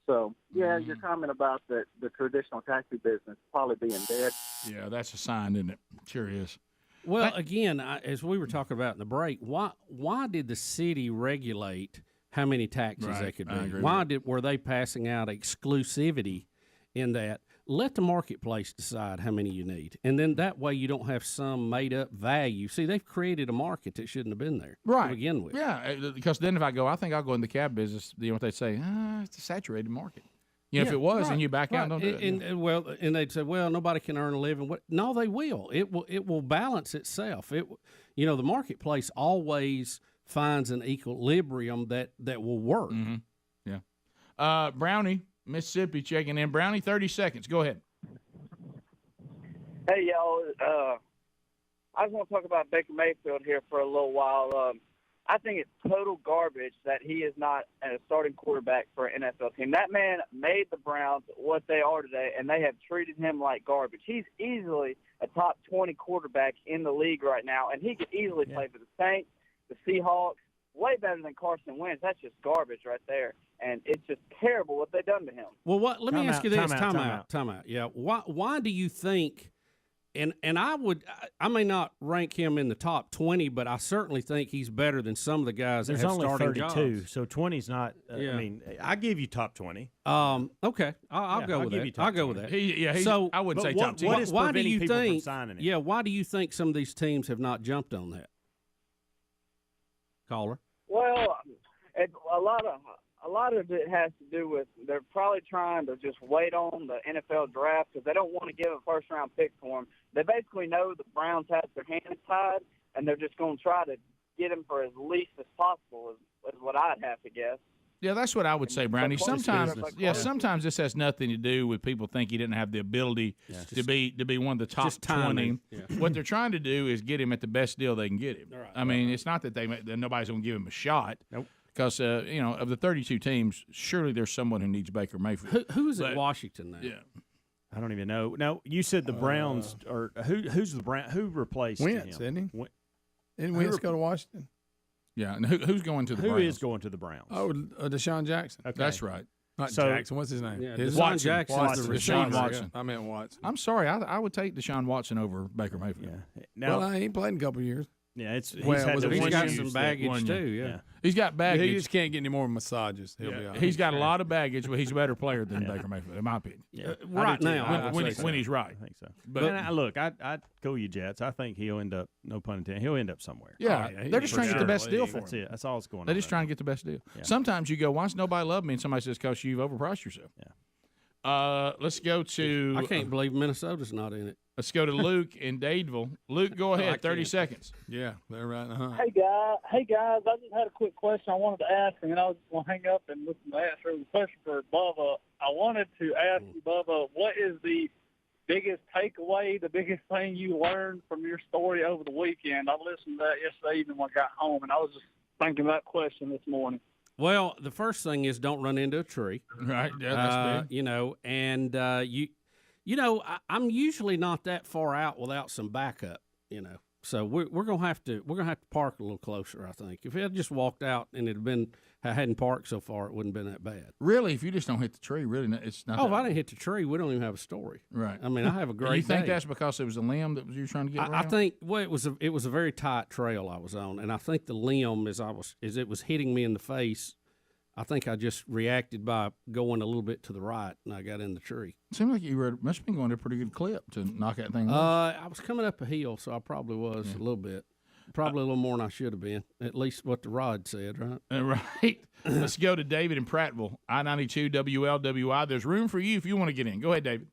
So, yeah, your comment about the traditional taxi business probably being dead. Yeah, that's a sign, isn't it? Sure is. Well, again, as we were talking about in the break, why did the city regulate how many taxis they could do? Why were they passing out exclusivity in that? Let the marketplace decide how many you need, and then that way you don't have some made-up value. See, they've created a market that shouldn't have been there to begin with. Yeah, because then if I think I'll go in the cab business, you know what they say? It's a saturated market. You know, if it was, then you back out and don't do it. And they'd say, well, nobody can earn a living. No, they will. It will balance itself. The marketplace always finds an equilibrium that will work. Mm-hmm. Yeah. Brownie, Mississippi, checking in. Brownie, 30 seconds. Go ahead. Hey, y'all. I just want to talk about Baker Mayfield here for a little while. I think it's total garbage that he is not a starting quarterback for an NFL team. That man made the Browns what they are today, and they have treated him like garbage. He's easily a top 20 quarterback in the league right now, and he could easily play for the Saints, the Seahawks, way better than Carson Wentz. That's just garbage right there, and it's just terrible what they've done to him. Well, let me ask you this. Time out. Yeah. Why do you think – and I may not rank him in the top 20, but I certainly think he's better than some of the guys that have starting jobs. There's only 32, so 20's not I mean, I give you top 20. Okay. I'll go with that. I'll go with that. So I wouldn't say top 10. What is preventing people from signing him? Yeah, why do you think some of these teams have not jumped on that? Caller? Well, a lot of it has to do with they're probably trying to just wait on the NFL draft because they don't want to give a first-round pick for him. They basically know the Browns have their hands tied, and they're just going to try to get him for as least as possible is what I'd have to guess. Yeah, that's what I would say, Brownie. Sometimes this has nothing to do with people think he didn't have the ability to be one of the top 20. Yeah. What they're trying to do is get him at the best deal they can get him. Right. I mean, it's not that nobody's going to give him a shot. Nope. Because, of the 32 teams, surely there's someone who needs Baker Mayfield. Who's at Washington now? Yeah. I don't even know. Now, you said the Browns are who's the Brown? Who replaced Wentz, him? Isn't he? Didn't Wentz go to Washington? Yeah, and who's going to the Browns? Who is going to the Browns? Oh, Deshaun Jackson. Okay. That's right. Not Jackson. What's his name? Yeah, Deshaun Jackson. Deshaun Watson. I meant Watson. I'm sorry. I would take Deshaun Watson over Baker Mayfield. Yeah. Now, I ain't played in a couple of years. Yeah, he's got some baggage too. Yeah. He's got baggage. He just can't get any more massages. He'll be all right. He's got a lot of baggage, but he's a better player than Baker Mayfield, in my opinion. Yeah. Right now, when he's right. I think so. But look, I'd go you Jets. I think he'll end up. No pun intended. He'll end up somewhere. Yeah, they're just trying to get the best deal for him. That's it. That's all that's going on. They're just trying to get the best deal. Yeah. Sometimes you go, why does nobody love me? And somebody says, because you've overpriced yourself. Yeah. Let's go to. I can't believe Minnesota's not in it. Let's go to Luke in Dadeville. Luke, go ahead. 30 seconds. Yeah, they're right. Hey guys, I just had a quick question I wanted to ask, and then I was just going to hang up and listen to answer the question for Bubba. I wanted to ask you, Bubba, what is the biggest takeaway, the biggest thing you learned from your story over the weekend? I listened to that yesterday evening when I got home, and I was just thinking that question this morning. Well, the first thing is don't run into a tree. Right. Yeah, that's big. You know, and I'm usually not that far out without some backup. You know, so we're gonna have to park a little closer. I think if it had just walked out and I hadn't parked so far, it wouldn't have been that bad. Really, if you just don't hit the tree, really, it's not. Oh, if I didn't hit the tree, we don't even have a story. Right. I mean, I have a great. You think day. that's because it was a limb that you were trying to get around? I think it was a very tight trail I was on, and I think the limb as it was hitting me in the face. I think I just reacted by going a little bit to the right, and I got in the tree. Seemed like you must have been going at a pretty good clip to knock that thing loose. I was coming up a hill, so I probably was a little bit. Probably a little more than I should have been. At least what the rod said, right? Right. Let's go to David in Prattville, I-92 WLWI. There's room for you if you want to get in. Go ahead, David.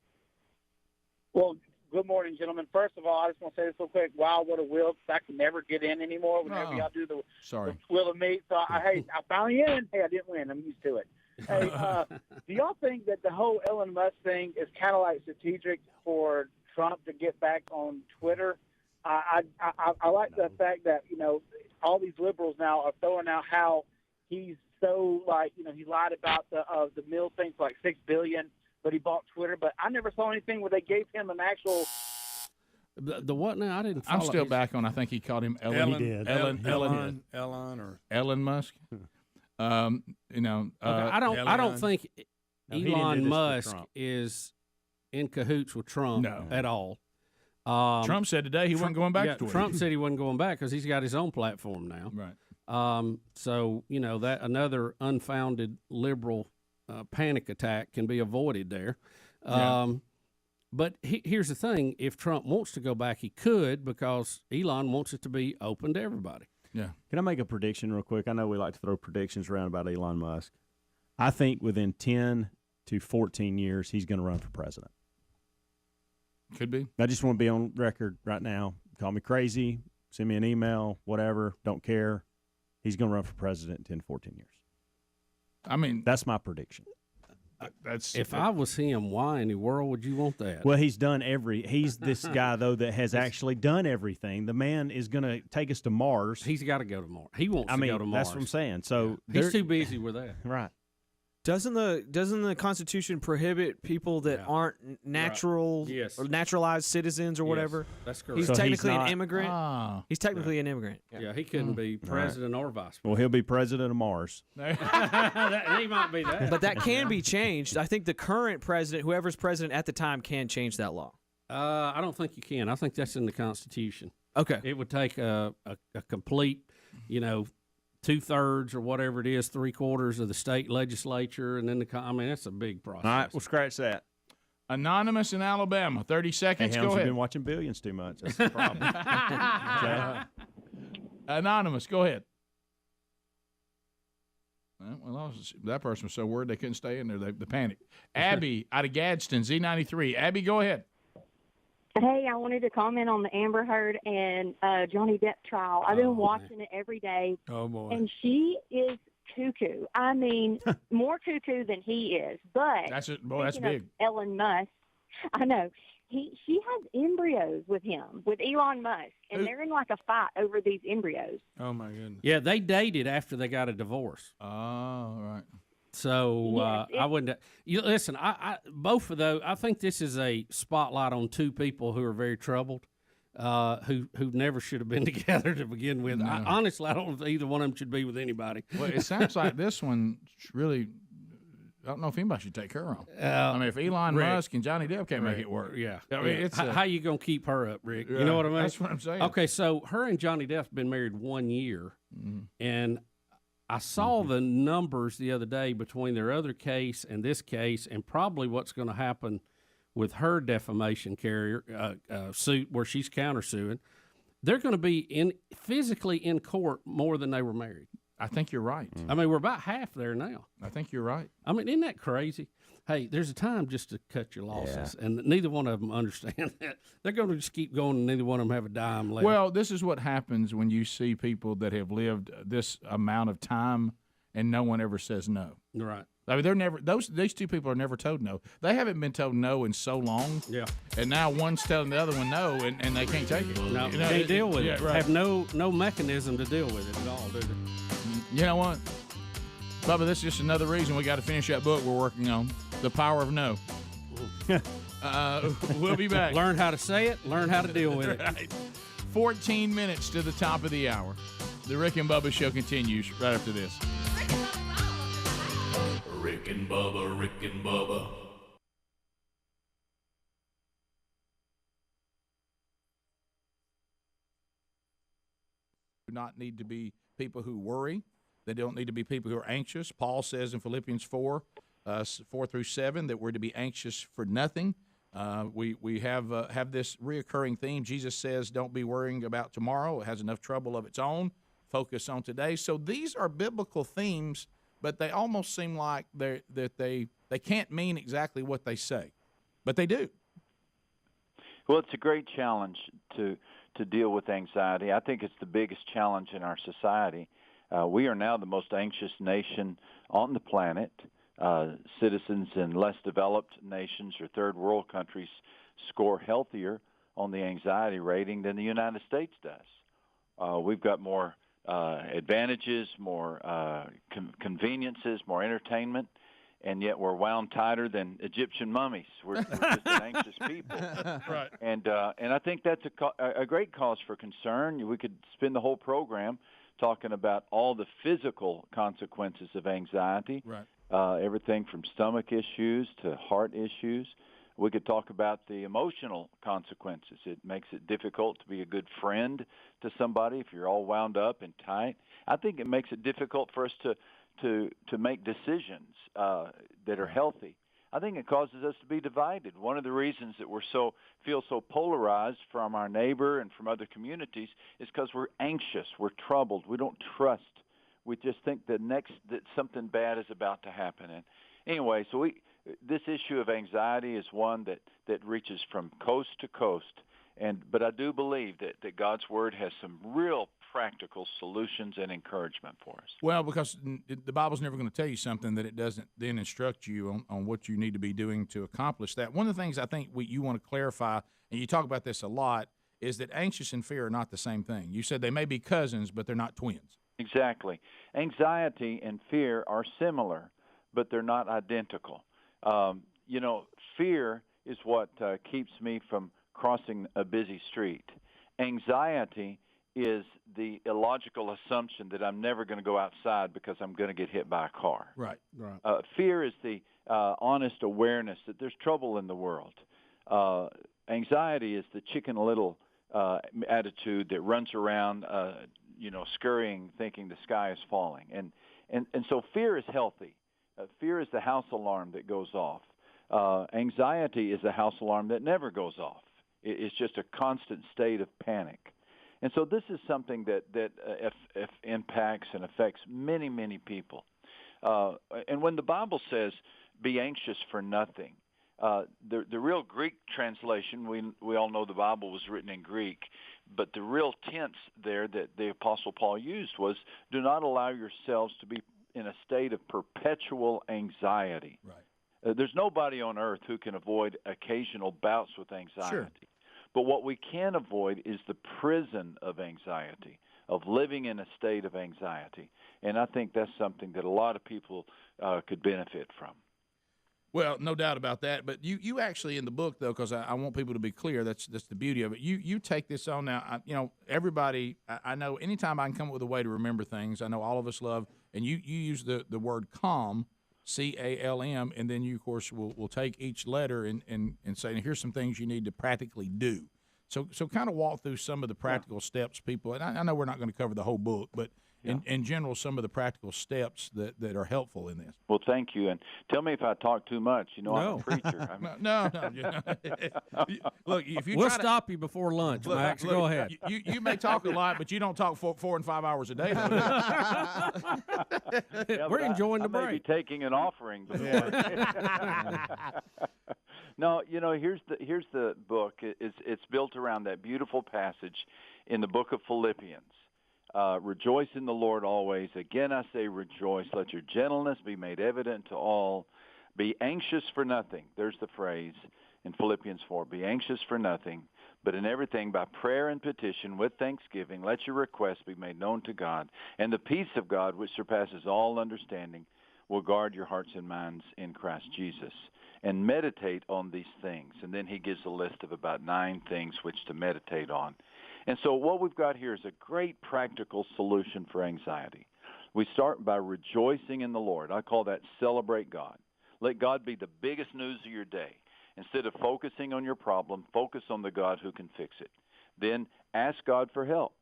Well, good morning, gentlemen. First of all, I just want to say this real quick. Wow, what a wheel. I can never get in anymore whenever y'all do the wheel of meat. So, I finally in. Hey, I didn't win. I'm used to it. Hey, do y'all think that the whole Elon Musk thing is kind of like strategic for Trump to get back on Twitter? I like the fact that, you know, all these liberals now are throwing out how he's so, like, you know, he lied about the mill thing for like $6 billion, but he bought Twitter. But I never saw anything where they gave him an actual. The what now? I didn't follow. I'm still back on. I think he called him Elon. He did. Elon Musk. You know, I don't think Elon Musk is in cahoots with Trump at all. Trump said today he wasn't going back to Twitter. Trump said he wasn't going back because he's got his own platform now. Right. So, you know, that another unfounded liberal panic attack can be avoided there. But here's the thing. If Trump wants to go back, he could, because Elon wants it to be open to everybody. Yeah. Can I make a prediction real quick? I know we like to throw predictions around about Elon Musk. I think within 10 to 14 years, he's going to run for president. Could be. I just want to be on record right now. Call me crazy, send me an email, whatever, don't care. He's going to run for president in 10 to 14 years. I mean, that's my prediction. If I was him, why in the world would you want that? Well, he's this guy, though, that has actually done everything. The man is going to take us to Mars. He's got to go to Mars. He wants to go to Mars. That's what I'm saying. So he's too busy with that. Right. Doesn't the Constitution prohibit people that aren't natural or naturalized citizens or whatever? That's correct. He's technically an immigrant. He's technically an immigrant. Yeah, he couldn't be president or vice president. Well, he'll be president of Mars. He might be that. But that can be changed. I think the current president, whoever's president at the time, can change that law. I don't think you can. I think that's in the Constitution. Okay. It would take a complete, 2/3 or whatever it is, 3/4 of the state legislature, and then that's a big process. All right, we'll scratch that. Anonymous in Alabama, 30 seconds. Hey, go ahead. You've been watching Billions too much. That's the problem. Okay. Anonymous, go ahead. Well, that person was so worried they couldn't stay in there. They panicked. Abby out of Gadsden, Z93. Abby, go ahead. Hey, I wanted to comment on the Amber Heard and Johnny Depp trial. I've been watching it every day. Oh, boy. And she is cuckoo. I mean, more cuckoo than he is. But that's big. Elon Musk, I know. She has embryos with him, with Elon Musk, and they're in like a fight over these embryos. Oh, my goodness. Yeah, they dated after they got a divorce. Oh, right. So I wouldn't. Listen, I both of those. I think this is a spotlight on two people who are very troubled, who never should have been together to begin with. No. Honestly, I don't think either one of them should be with anybody. Well, it sounds like this one really. I don't know if anybody should take her on. I mean, if Elon Musk and Johnny Depp can't make it work, yeah. I mean, it's how you gonna keep her up, Rick? Yeah, You know what I mean? that's what I'm saying. Okay, so her and Johnny Depp have been married 1 year, and I saw the numbers the other day between their other case and this case, and probably what's going to happen with her defamation suit where she's countersuing. They're going to be physically in court more than they were married. I think you're right. I mean, we're about half there now. I think you're right. I mean, isn't that crazy? Hey, there's a time just to cut your losses, and neither one of them understand that. They're going to just keep going, and neither one of them have a dime left. Well, this is what happens when you see people that have lived this amount of time, and no one ever says no. Right. I mean, they're never these two people are never told no. They haven't been told no in so long. Yeah. And now one's telling the other one no, and they can't take it. No, You know, can't deal with it. Right. Have no mechanism to deal with it at all, do they? You know what, Bubba? This is just another reason we got to finish that book we're working on, The Power of No. We'll be back. Learn how to say it. Learn how to deal with it. Right. 14 minutes to the top of the hour. The Rick and Bubba Show continues right after this. Rick and Bubba, Rick and Bubba. Do not need to be people who worry. They don't need to be people who are anxious. Paul says in Philippians 4, 4 through 7, that we're to be anxious for nothing. We have this reoccurring theme. Jesus says, don't be worrying about tomorrow. It has enough trouble of its own. Focus on today. So these are biblical themes, but they almost seem like they can't mean exactly what they say, but they do. Well, it's a great challenge to deal with anxiety. I think it's the biggest challenge in our society. We are now the most anxious nation on the planet. Citizens in less developed nations or third world countries score healthier on the anxiety rating than the United States does. We've got more advantages, more conveniences, more entertainment, and yet we're wound tighter than Egyptian mummies. We're just an anxious people. Right. And I think that's a great cause for concern. We could spend the whole program talking about all the physical consequences of anxiety. Right. Everything from stomach issues to heart issues. We could talk about the emotional consequences. It makes it difficult to be a good friend to somebody if you're all wound up and tight. I think it makes it difficult for us to make decisions that are healthy. I think it causes us to be divided. One of the reasons that feel so polarized from our neighbor and from other communities is because we're anxious, we're troubled, we don't trust. We just think that something bad is about to happen. And anyway, so this issue of anxiety is one that reaches from coast to coast. But I do believe that God's Word has some real practical solutions and encouragement for us. Well, because the Bible's never going to tell you something that it doesn't then instruct you on what you need to be doing to accomplish that. One of the things I think you want to clarify, and you talk about this a lot, is that anxious and fear are not the same thing. You said they may be cousins, but they're not twins. Exactly. Anxiety and fear are similar, but they're not identical. Fear is what keeps me from crossing a busy street. Anxiety is the illogical assumption that I'm never going to go outside because I'm going to get hit by a car. Right. Fear is the honest awareness that there's trouble in the world. Anxiety is the Chicken Little attitude that runs around, scurrying, thinking the sky is falling. And so fear is healthy. Fear is the house alarm that goes off. Anxiety is the house alarm that never goes off. It's just a constant state of panic. And so this is something that impacts and affects many, many people. And when the Bible says, be anxious for nothing, the real Greek translation, we all know the Bible was written in Greek, but the real tense there that the Apostle Paul used was, do not allow yourselves to be in a state of perpetual anxiety. Right. There's nobody on earth who can avoid occasional bouts with anxiety. Sure. But what we can avoid is the prison of anxiety, of living in a state of anxiety. And I think that's something that a lot of people could benefit from. Well, no doubt about that. But you actually in the book, though, because I want people to be clear, that's the beauty of it. You take this on now. Everybody, I know anytime I can come up with a way to remember things, I know all of us love, and you use the word calm, CALM, and then you, of course, will take each letter and say, here's some things you need to practically do. So kind of walk through some of the practical steps, people. And I know we're not going to cover the whole book, but in general, some of the practical steps that are helpful in this. Well, thank you. And tell me if I talk too much. I'm a preacher. No. Look, if you we'll stop you before lunch, Max. Go ahead. You may talk a lot, but you don't talk 4 and 5 hours a day. We're enjoying the break. I may be taking an offering. No, here's the book. It's built around that beautiful passage in the book of Philippians. Rejoice in the Lord always. Again, I say rejoice. Let your gentleness be made evident to all. Be anxious for nothing. There's the phrase in Philippians 4. Be anxious for nothing, but in everything by prayer and petition with thanksgiving, let your requests be made known to God. And the peace of God, which surpasses all understanding, will guard your hearts and minds in Christ Jesus. And meditate on these things. And then he gives a list of about 9 things which to meditate on. And so what we've got here is a great practical solution for anxiety. We start by rejoicing in the Lord. I call that celebrate God. Let God be the biggest news of your day. Instead of focusing on your problem, focus on the God who can fix it. Then ask God for help.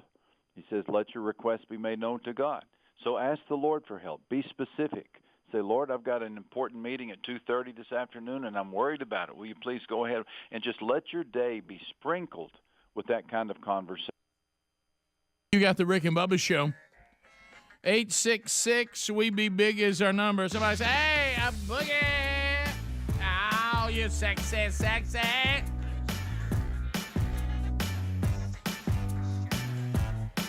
He says, let your requests be made known to God. So ask the Lord for help. Be specific. Say, Lord, I've got an important meeting at 2:30 this afternoon, and I'm worried about it. Will you please go ahead and just let your day be sprinkled with that kind of conversation? You got the Rick and Bubba Show. 866 We Be Big is our number. Somebody say, hey, a boogie. Oh, you sexy, sexy.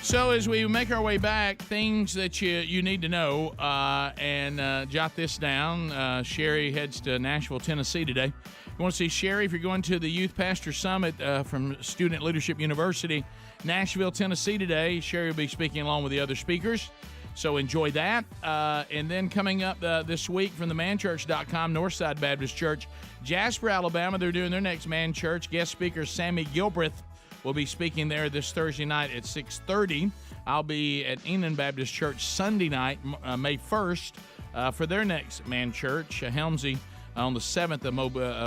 So as we make our way back, things that you need to know, and jot this down. Sherry heads to Nashville, Tennessee today. You want to see Sherry if you're going to the Youth Pastor Summit from Student Leadership University, Nashville, Tennessee today. Sherry will be speaking along with the other speakers, so enjoy that. And then coming up this week from the manchurch.com, Northside Baptist Church, Jasper, Alabama, they're doing their next Man Church. Guest speaker Sammy Gilbreth will be speaking there this Thursday night at 6:30. I'll be at Enon Baptist Church Sunday night, May 1st, for their next Man Church. Helmsy on the 7th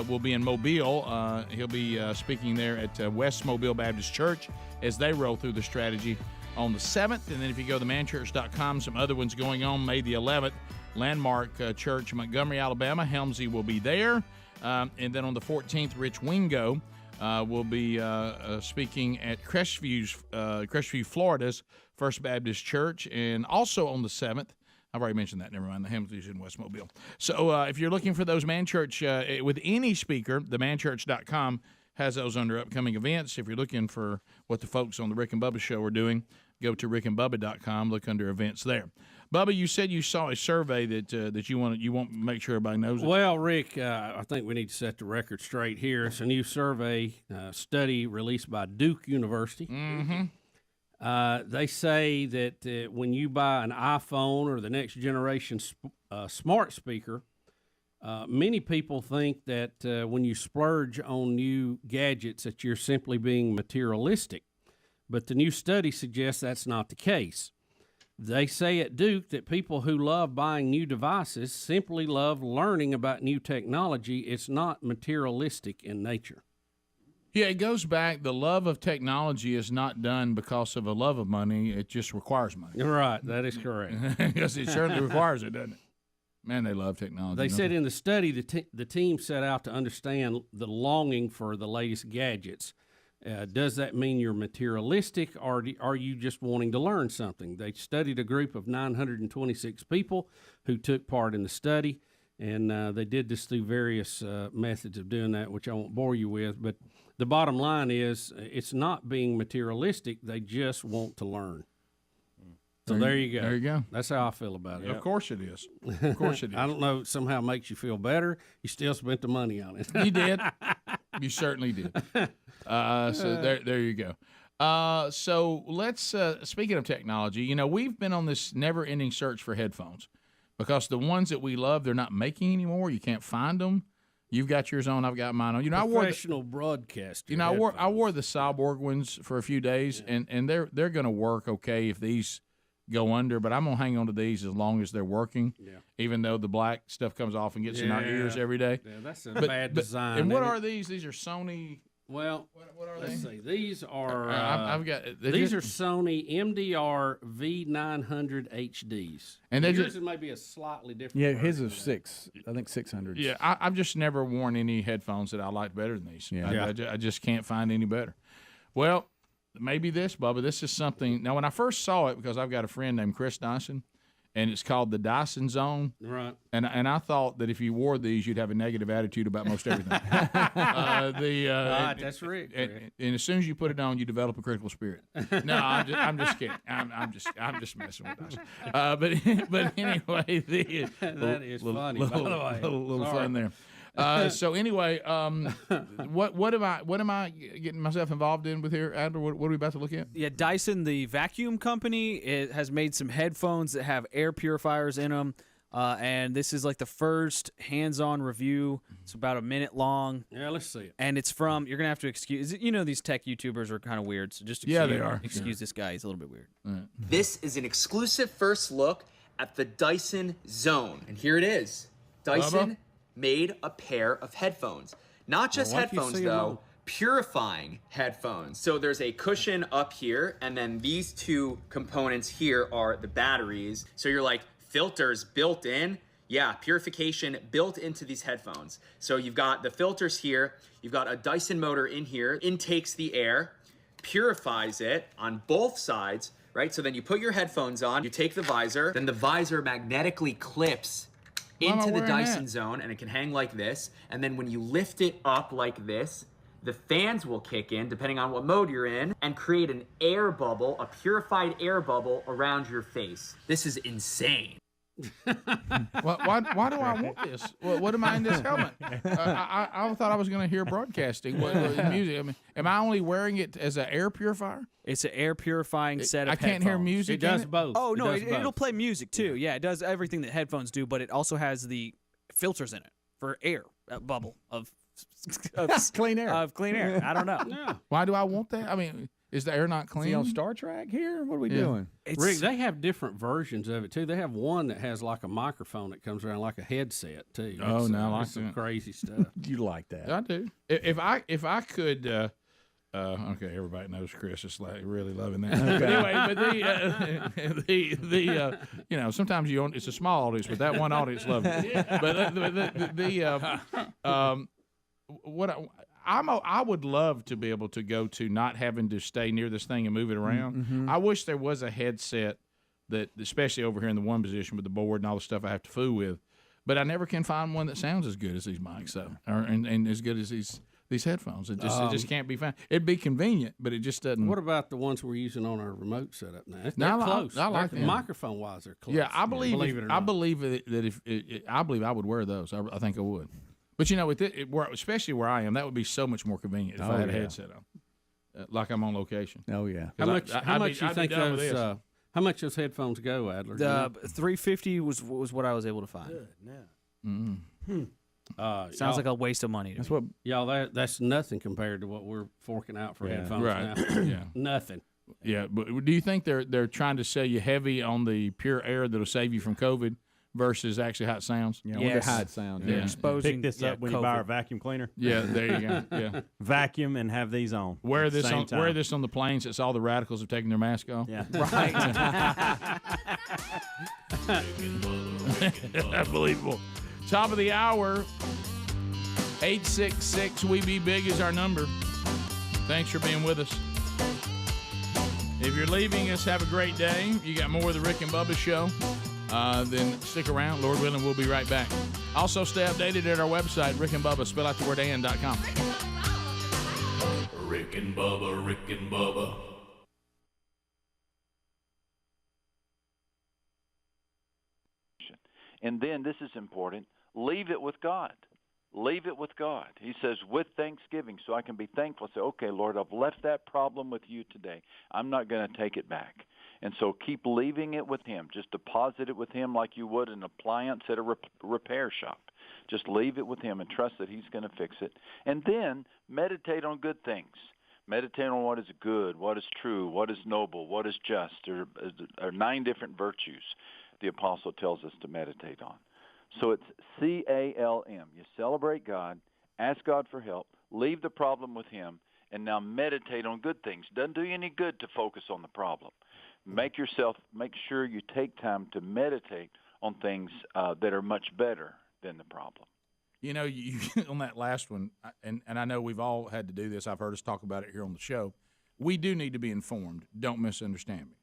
will be in Mobile. He'll be speaking there at West Mobile Baptist Church as they roll through the strategy on the 7th. And then if you go to manchurch.com, some other ones going on May the 11th. Landmark Church, Montgomery, Alabama. Helmsy will be there. And then on the 14th, Rich Wingo will be speaking at Crestview, Florida's First Baptist Church. And also on the 7th, I've already mentioned that. Never mind. The Helmsley's in West Mobile. So if you're looking for those Man Church with any speaker, the manchurch.com has those under upcoming events. If you're looking for what the folks on the Rick and Bubba Show are doing, go to rickandbubba.com. Look under events there. Bubba, you said you saw a survey that you want to make sure everybody knows it. Well, Rick, I think we need to set the record straight here. It's a new survey study released by Duke University. Mm-hmm. They say that when you buy an iPhone or the next generation smart speaker, many people think that when you splurge on new gadgets that you're simply being materialistic. But the new study suggests that's not the case. They say at Duke that people who love buying new devices simply love learning about new technology. It's not materialistic in nature. Yeah, it goes back. The love of technology is not done because of a love of money. It just requires money. You're right. That is correct. Because it certainly requires it, doesn't it? Man, they love technology. They said in the study the team set out to understand the longing for the latest gadgets. Does that mean you're materialistic, or are you just wanting to learn something? They studied a group of 926 people who took part in the study, and they did this through various methods of doing that, which I won't bore you with. But the bottom line is it's not being materialistic. They just want to learn. So there you go. There you go. That's how I feel about it. Of course it is. Of course it is. I don't know. Somehow it makes you feel better. You still spent the money on it. You did. You certainly did. So there you go. So let's, speaking of technology, we've been on this never-ending search for headphones because the ones that we love, they're not making anymore. You can't find them. You've got yours on. I've got mine on. Professional broadcaster. I wore the Cyborg ones for a few days, and they're going to work okay if these go under, but I'm going to hang on to these as long as they're working, even though the black stuff comes off and gets in our ears every day. Yeah, that's a bad design. And what are these? These are Sony. Well, what are let's they? see. These are I've got these are Sony MDR V900 HDs. And yours may be a slightly different. Yeah, his is 600. Yeah, I've just never worn any headphones that I like better than these. Yeah. I just can't find any better. Well, maybe this, Bubba. This is something. Now, when I first saw it, because I've got a friend named Chris Dyson, and it's called the Dyson Zone. Right. And I thought that if you wore these, you'd have a negative attitude about most everything. That's Rick. And as soon as you put it on, you develop a critical spirit. No, I'm just kidding. I'm just messing with us. But anyway, that is funny. By the way, little fun there. So anyway, what am I getting myself involved in with here, Adler? What are we about to look at? Yeah, Dyson, the vacuum company, it has made some headphones that have air purifiers in them. And this is like the first hands-on review. It's about a minute long. Yeah, let's see it. And it's from, you're going to have to excuse, these tech YouTubers are kind of weird, so just excuse this guy. He's a little bit weird. This is an exclusive first look at the Dyson Zone. And here it is. Dyson made a pair of headphones. Not just headphones, though. Purifying headphones. So there's a cushion up here, and then these two components here are the batteries. So you're like, filters built in? Yeah, purification built into these headphones. So you've got the filters here, you've got a Dyson motor in here, intakes the air, purifies it on both sides, right? So then you put your headphones on, you take the visor, then the visor magnetically clips into the Dyson Zone, and it can hang like this. And then when you lift it up like this, the fans will kick in, depending on what mode you're in, and create an air bubble, a purified air bubble around your face. This is insane. Why do I want this? What am I in this helmet? I thought I was going to hear broadcasting music. I mean, am I only wearing it as an air purifier? It's an air purifying set of I can't hear music. It does both. Oh, no, it'll play music too. Yeah, it does everything that headphones do, but it also has the filters in it for air, bubble of clean air. Of clean air. I don't know. Yeah. Why do I want that? I mean, is the air not clean? Is he on Star Trek here? What are we doing? Rick, they have different versions of it too. They have one that has like a microphone that comes around like a headset too. Oh, no, I like some that. crazy stuff. You like that? I do. If I could, okay, everybody knows Chris is like really loving that. But anyway, but sometimes it's a small audience, but that one audience loves it. But I would love to be able to go to not having to stay near this thing and move it around. Mm-hmm. I wish there was a headset that, especially over here in the one position with the board and all the stuff I have to fool with, but I never can find one that sounds as good as these mics, and as good as these headphones. It just can't be found. It'd be convenient, but it just doesn't. What about the ones we're using on our remote setup now? They're No, close. I like them. Microphone wise, they're close. Yeah, I believe it or not. I believe I would wear those. I think I would. But with especially where I am, that would be so much more convenient if I had a headset on, like I'm on location. Oh yeah. How much you think those? How much those headphones go, Adler? $350 was what I was able to find. Good. Yeah. Sounds like a waste of money. That's what that's nothing compared to what we're forking out for headphones right. now. Yeah, nothing. Yeah, but do you think they're trying to sell you heavy on the pure air that'll save you from COVID versus actually how it sounds? Yeah, I wonder how it sounds. Yeah. Pick this up when you buy our vacuum cleaner. Yeah, there you go. Yeah, vacuum and have these on. Wear this on the planes. It's all the radicals have taken their mask off. Yeah, right. Unbelievable. Top of the hour. 866 We Be Big is our number. Thanks for being with us. If you're leaving us, have a great day. You got more of the Rick and Bubba show. Then stick around. Lord willing, we'll be right back. Also, stay updated at our website, Rick and Bubba, spell out the word and.com. Rick and Bubba, Rick and Bubba. And then, this is important, leave it with God. Leave it with God. He says, with thanksgiving, so I can be thankful. Say, okay, Lord, I've left that problem with you today. I'm not going to take it back. And so keep leaving it with him. Just deposit it with him like you would an appliance at a repair shop. Just leave it with him and trust that he's going to fix it. And then meditate on good things. Meditate on what is good, what is true, what is noble, what is just. There are 9 different virtues the apostle tells us to meditate on. So it's CALM. You celebrate God, ask God for help, leave the problem with him, and now meditate on good things. Doesn't do you any good to focus on the problem. Make sure you take time to meditate on things that are much better than the problem. You on that last one, and I know we've all had to do this. I've heard us talk about it here on the show. We do need to be informed. Don't misunderstand me.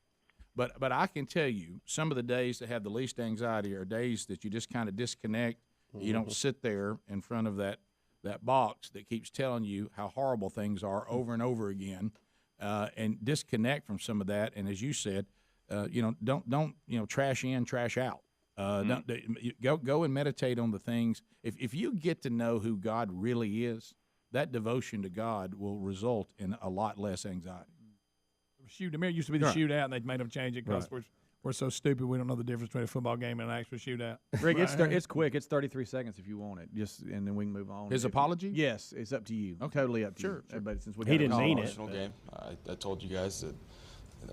But I can tell you, some of the days that have the least anxiety are days that you just kind of disconnect. You don't sit there in front of that box that keeps telling you how horrible things are over and over again, and disconnect from some of that. And as you said, don't trash in, trash out. Go and meditate on the things. If you get to know who God really is, that devotion to God will result in a lot less anxiety. It used to be the shootout, and they made them change it because we're so stupid we don't know the difference between a football game and an actual shootout. Rick, it's quick. It's 33 seconds if you want it. And then we can move on. His apology? Yes, it's up to you. Okay. Totally up to you. Sure. But since he didn't mean it. Game. I told you guys that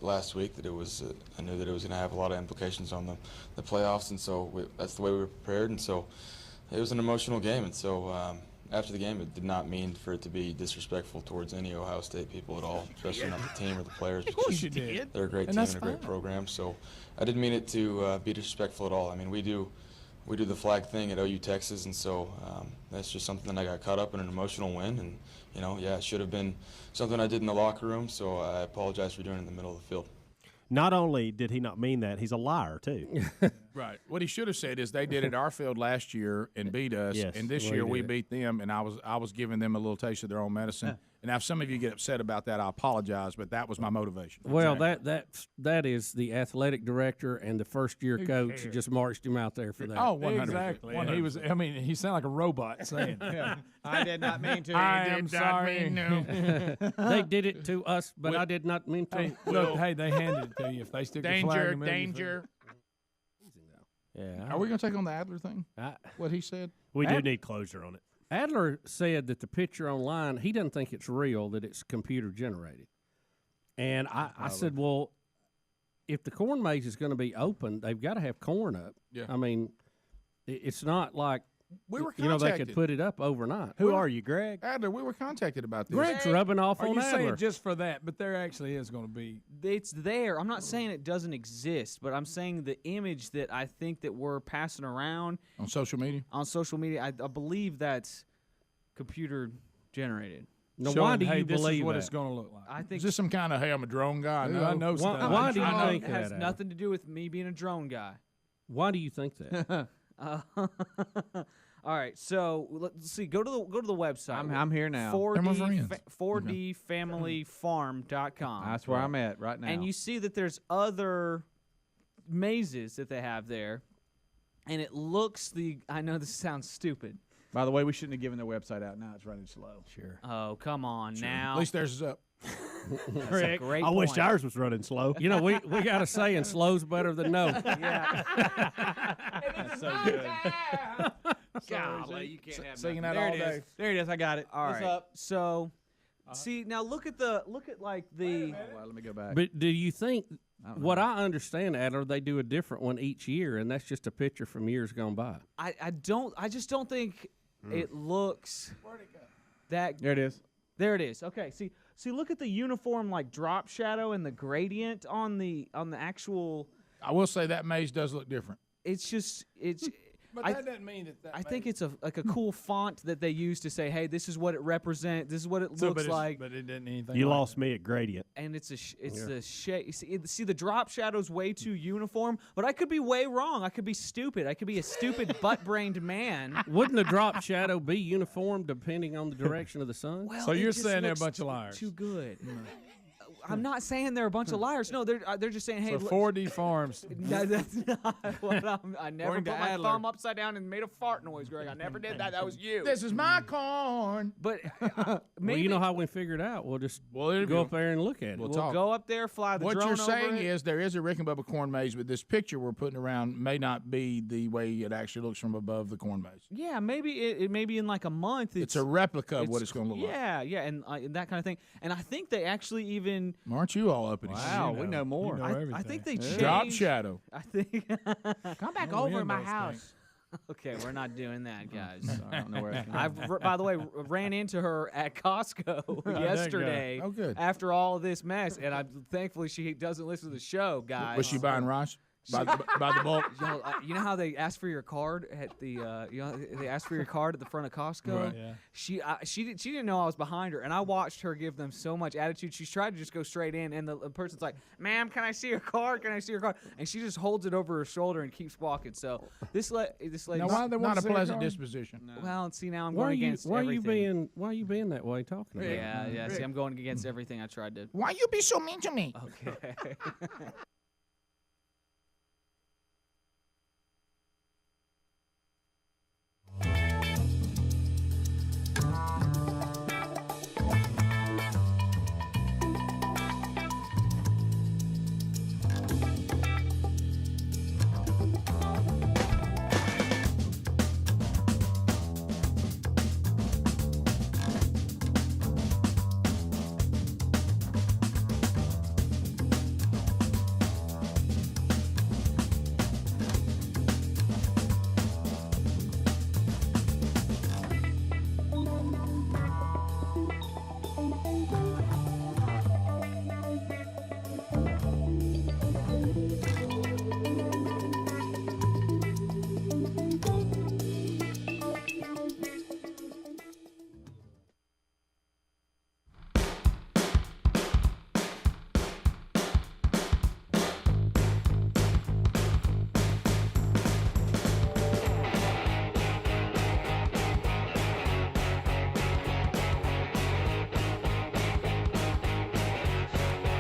last week that it was. I knew that it was going to have a lot of implications on the playoffs, and so that's the way we were prepared. And so it was an emotional game, and so. After the game, it did not mean for it to be disrespectful towards any Ohio State people at all, especially not the team or the players. Of course you did. They're a great team and a great program, so I didn't mean it to be disrespectful at all. I mean, we do the flag thing at OU Texas, and so that's just something that I got caught up in an emotional win, and it should have been something I did in the locker room, so I apologize for doing it in the middle of the field. Not only did he not mean that, he's a liar, too. Right. What he should have said is they did it our field last year and beat us, and this year we beat them, and I was giving them a little taste of their own medicine. And now if some of you get upset about that, I apologize, but that was my motivation. Well, that is the athletic director and the first-year coach who just marched him out there for that. Oh, 100%. Exactly. And he sounded like a robot saying, I did not mean to. I am sorry. They did it to us, but I did not mean to. Hey, look, they handed it to you. If they stick the flag in the middle, danger. Yeah. Are we going to take on the Adler thing? What he said? We do need closure on it. Adler said that the picture online, he doesn't think it's real, that it's computer generated. And I said, well, if the corn maze is going to be open, they've got to have corn up. Yeah. I mean, it's not like we were they could put it up overnight. Who are you, Greg? Adler, we were contacted about this. Greg's rubbing off on Adler. Are you saying Adler. just for that? But there actually is going to be. It's there. I'm not saying it doesn't exist, but I'm saying the image that I think that we're passing around on social media. I believe that's computer generated. Now, why do you this believe is what that? it's going to look like? I think is this some kind of I'm a drone guy? Dude, I know stuff. Why do you think it has that? nothing to do with me being a drone guy. Why do you think that? All right, so let's see. Go to the website. I'm here now. 4dfamilyfarm.com. That's where I'm at right now. And you see that there's other mazes that they have there, and it looks I know this sounds stupid. By the way, we shouldn't have given their website out. Now it's running slow. Sure. Oh, come on now. At least theirs is up. Rick, I wish ours was running slow. We got a saying, slow's better than no. Yeah. That's so good. Golly, you can't have singing nothing. that all day. There it is. I got it. All What's right. up? So, see now look at the. Well, let me go back. But do you think what I understand, Adler, they do a different one each year, and that's just a picture from years gone by. I just don't think it looks. Where'd it go? There it is. There it is. Okay. See, look at the uniform drop shadow and the gradient on the actual. I will say that maze does look different. It's just But that doesn't mean that. I think it's a cool font that they use to say, "Hey, this is what it represents. This is what it looks like." But it didn't anything. You lost me at gradient. And it's the shade. See, the drop shadow's way too uniform. But I could be way wrong. I could be stupid. I could be a stupid butt-brained man. Wouldn't the drop shadow be uniform depending on the direction of the sun? Well, So you're it just saying they're a looks bunch of liars. Too good. I'm not saying they're a bunch of liars. No, they're just saying, hey, So 4D Farms. No, that's not what I never According to put my Adler. thumb upside down and made a fart noise, Greg. I never did that. That was you. This is my corn. But Well, maybe you know how we figured it out. We'll just go up there and look at it. We'll we'll talk. go up there, fly the What drone you're saying over it. is there is a Rick and Bubba corn maze, but this picture we're putting around may not be the way it actually looks from above the corn maze. Yeah, maybe it maybe in like a month. It's a replica of what it's going to look like. Yeah, and that kind of thing. And I think they actually even. Aren't you all up in Wow, we know more. I think they changed. Drop shadow. I think. Come back Oh, over we in my have those house. Okay, we're not doing that, guys. I don't know where it's By the way, ran into her at Costco yesterday. Oh, good. After all of this mess, and thankfully she doesn't listen to the show, guys. Was she buying rice? By the bulk. Yo, you know how they ask for your card at the they ask for your card at the front of Costco. Right. Yeah. She didn't know I was behind her, and I watched her give them so much attitude. She's tried to just go straight in, and the person's like, "Ma'am, can I see your card? Can I see your card?" And she just holds it over her shoulder and keeps walking. So this lady, Now, why they not a pleasant disposition. No. Well, see now I'm Why going are you, against why everything. Why are you being that way talking about? Yeah. See, I'm going against everything I tried to. Why you be so mean to me? Okay.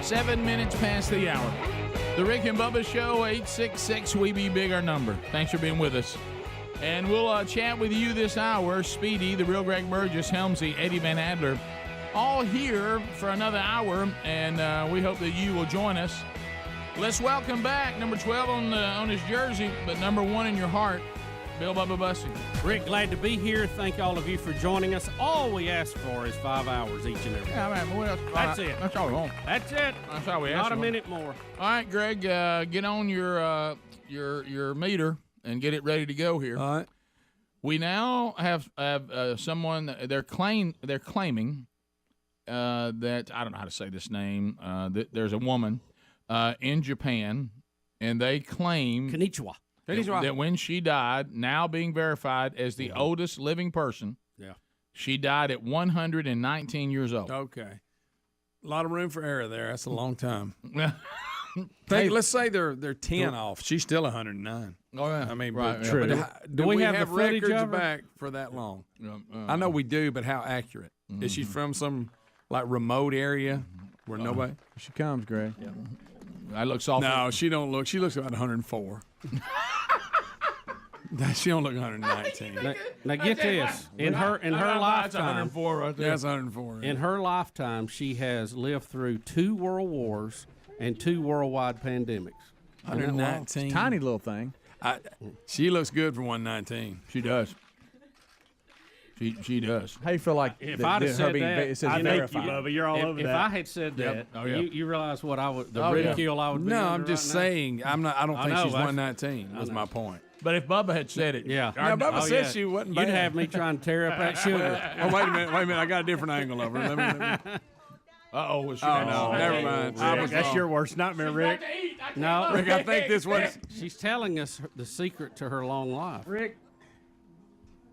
Seven minutes past the hour. The Rick and Bubba Show, 866-WE-BE-BIG, our number. Thanks for being with us. And we'll chat with you this hour. Speedy, the real Greg Burgess, Helmsy, Eddie Van Adler, all here for another hour, and we hope that you will join us. Let's welcome back number 12 on his jersey, but number 1 in your heart, Bill Bubba Bussey. Rick, glad to be here. Thank all of you for joining us. All we ask for is 5 hours each and every day. Yeah, man, what else? That's it. That's all we want. That's it. That's all we ask Not a for. minute more. All right, Greg, get on your meter and get it ready to go here. All right. We now have someone. They're claiming that I don't know how to say this name. That there's a woman in Japan, and they claim Konnichiwa. that when she died, now being verified as the oldest living person, she died at 119 years old. Okay. A lot of room for error there. That's a long time. Let's say they're 10 off. She's still 109. Oh, yeah. I mean, Right, but yeah. do we have the footage records of her? back for that long? I know we do, but how accurate? Is she from some like remote area where nobody? Here she comes, Greg. I look soft. No, she don't look. She looks about 104. She don't look 119. Now get this. In her That's lifetime, 104 right there. That's 104. in her lifetime, she has lived through 2 world wars and 2 worldwide pandemics. 119. Tiny little thing. She looks good for 119. She does. She does. How you feel like If I'd have said that, it says I verified. thank Verified. you, Bubba. You're all over if that. I had said that, Oh, yeah. you realize what I would, the Oh, yeah. ridicule I would be No, under I'm just right now? saying. I don't I think know, she's that's- 119. Was my point. But if Bubba had said it, Yeah. Now, Bubba Oh, said yeah. she wasn't You'd bad. have me trying to tear up that sugar. Oh, wait a minute. I got a different angle of her. Let me. oh no, never mind. I was That's wrong. your worst nightmare, Rick. No, Rick, I think this was. she's telling us the secret to her long life. Rick.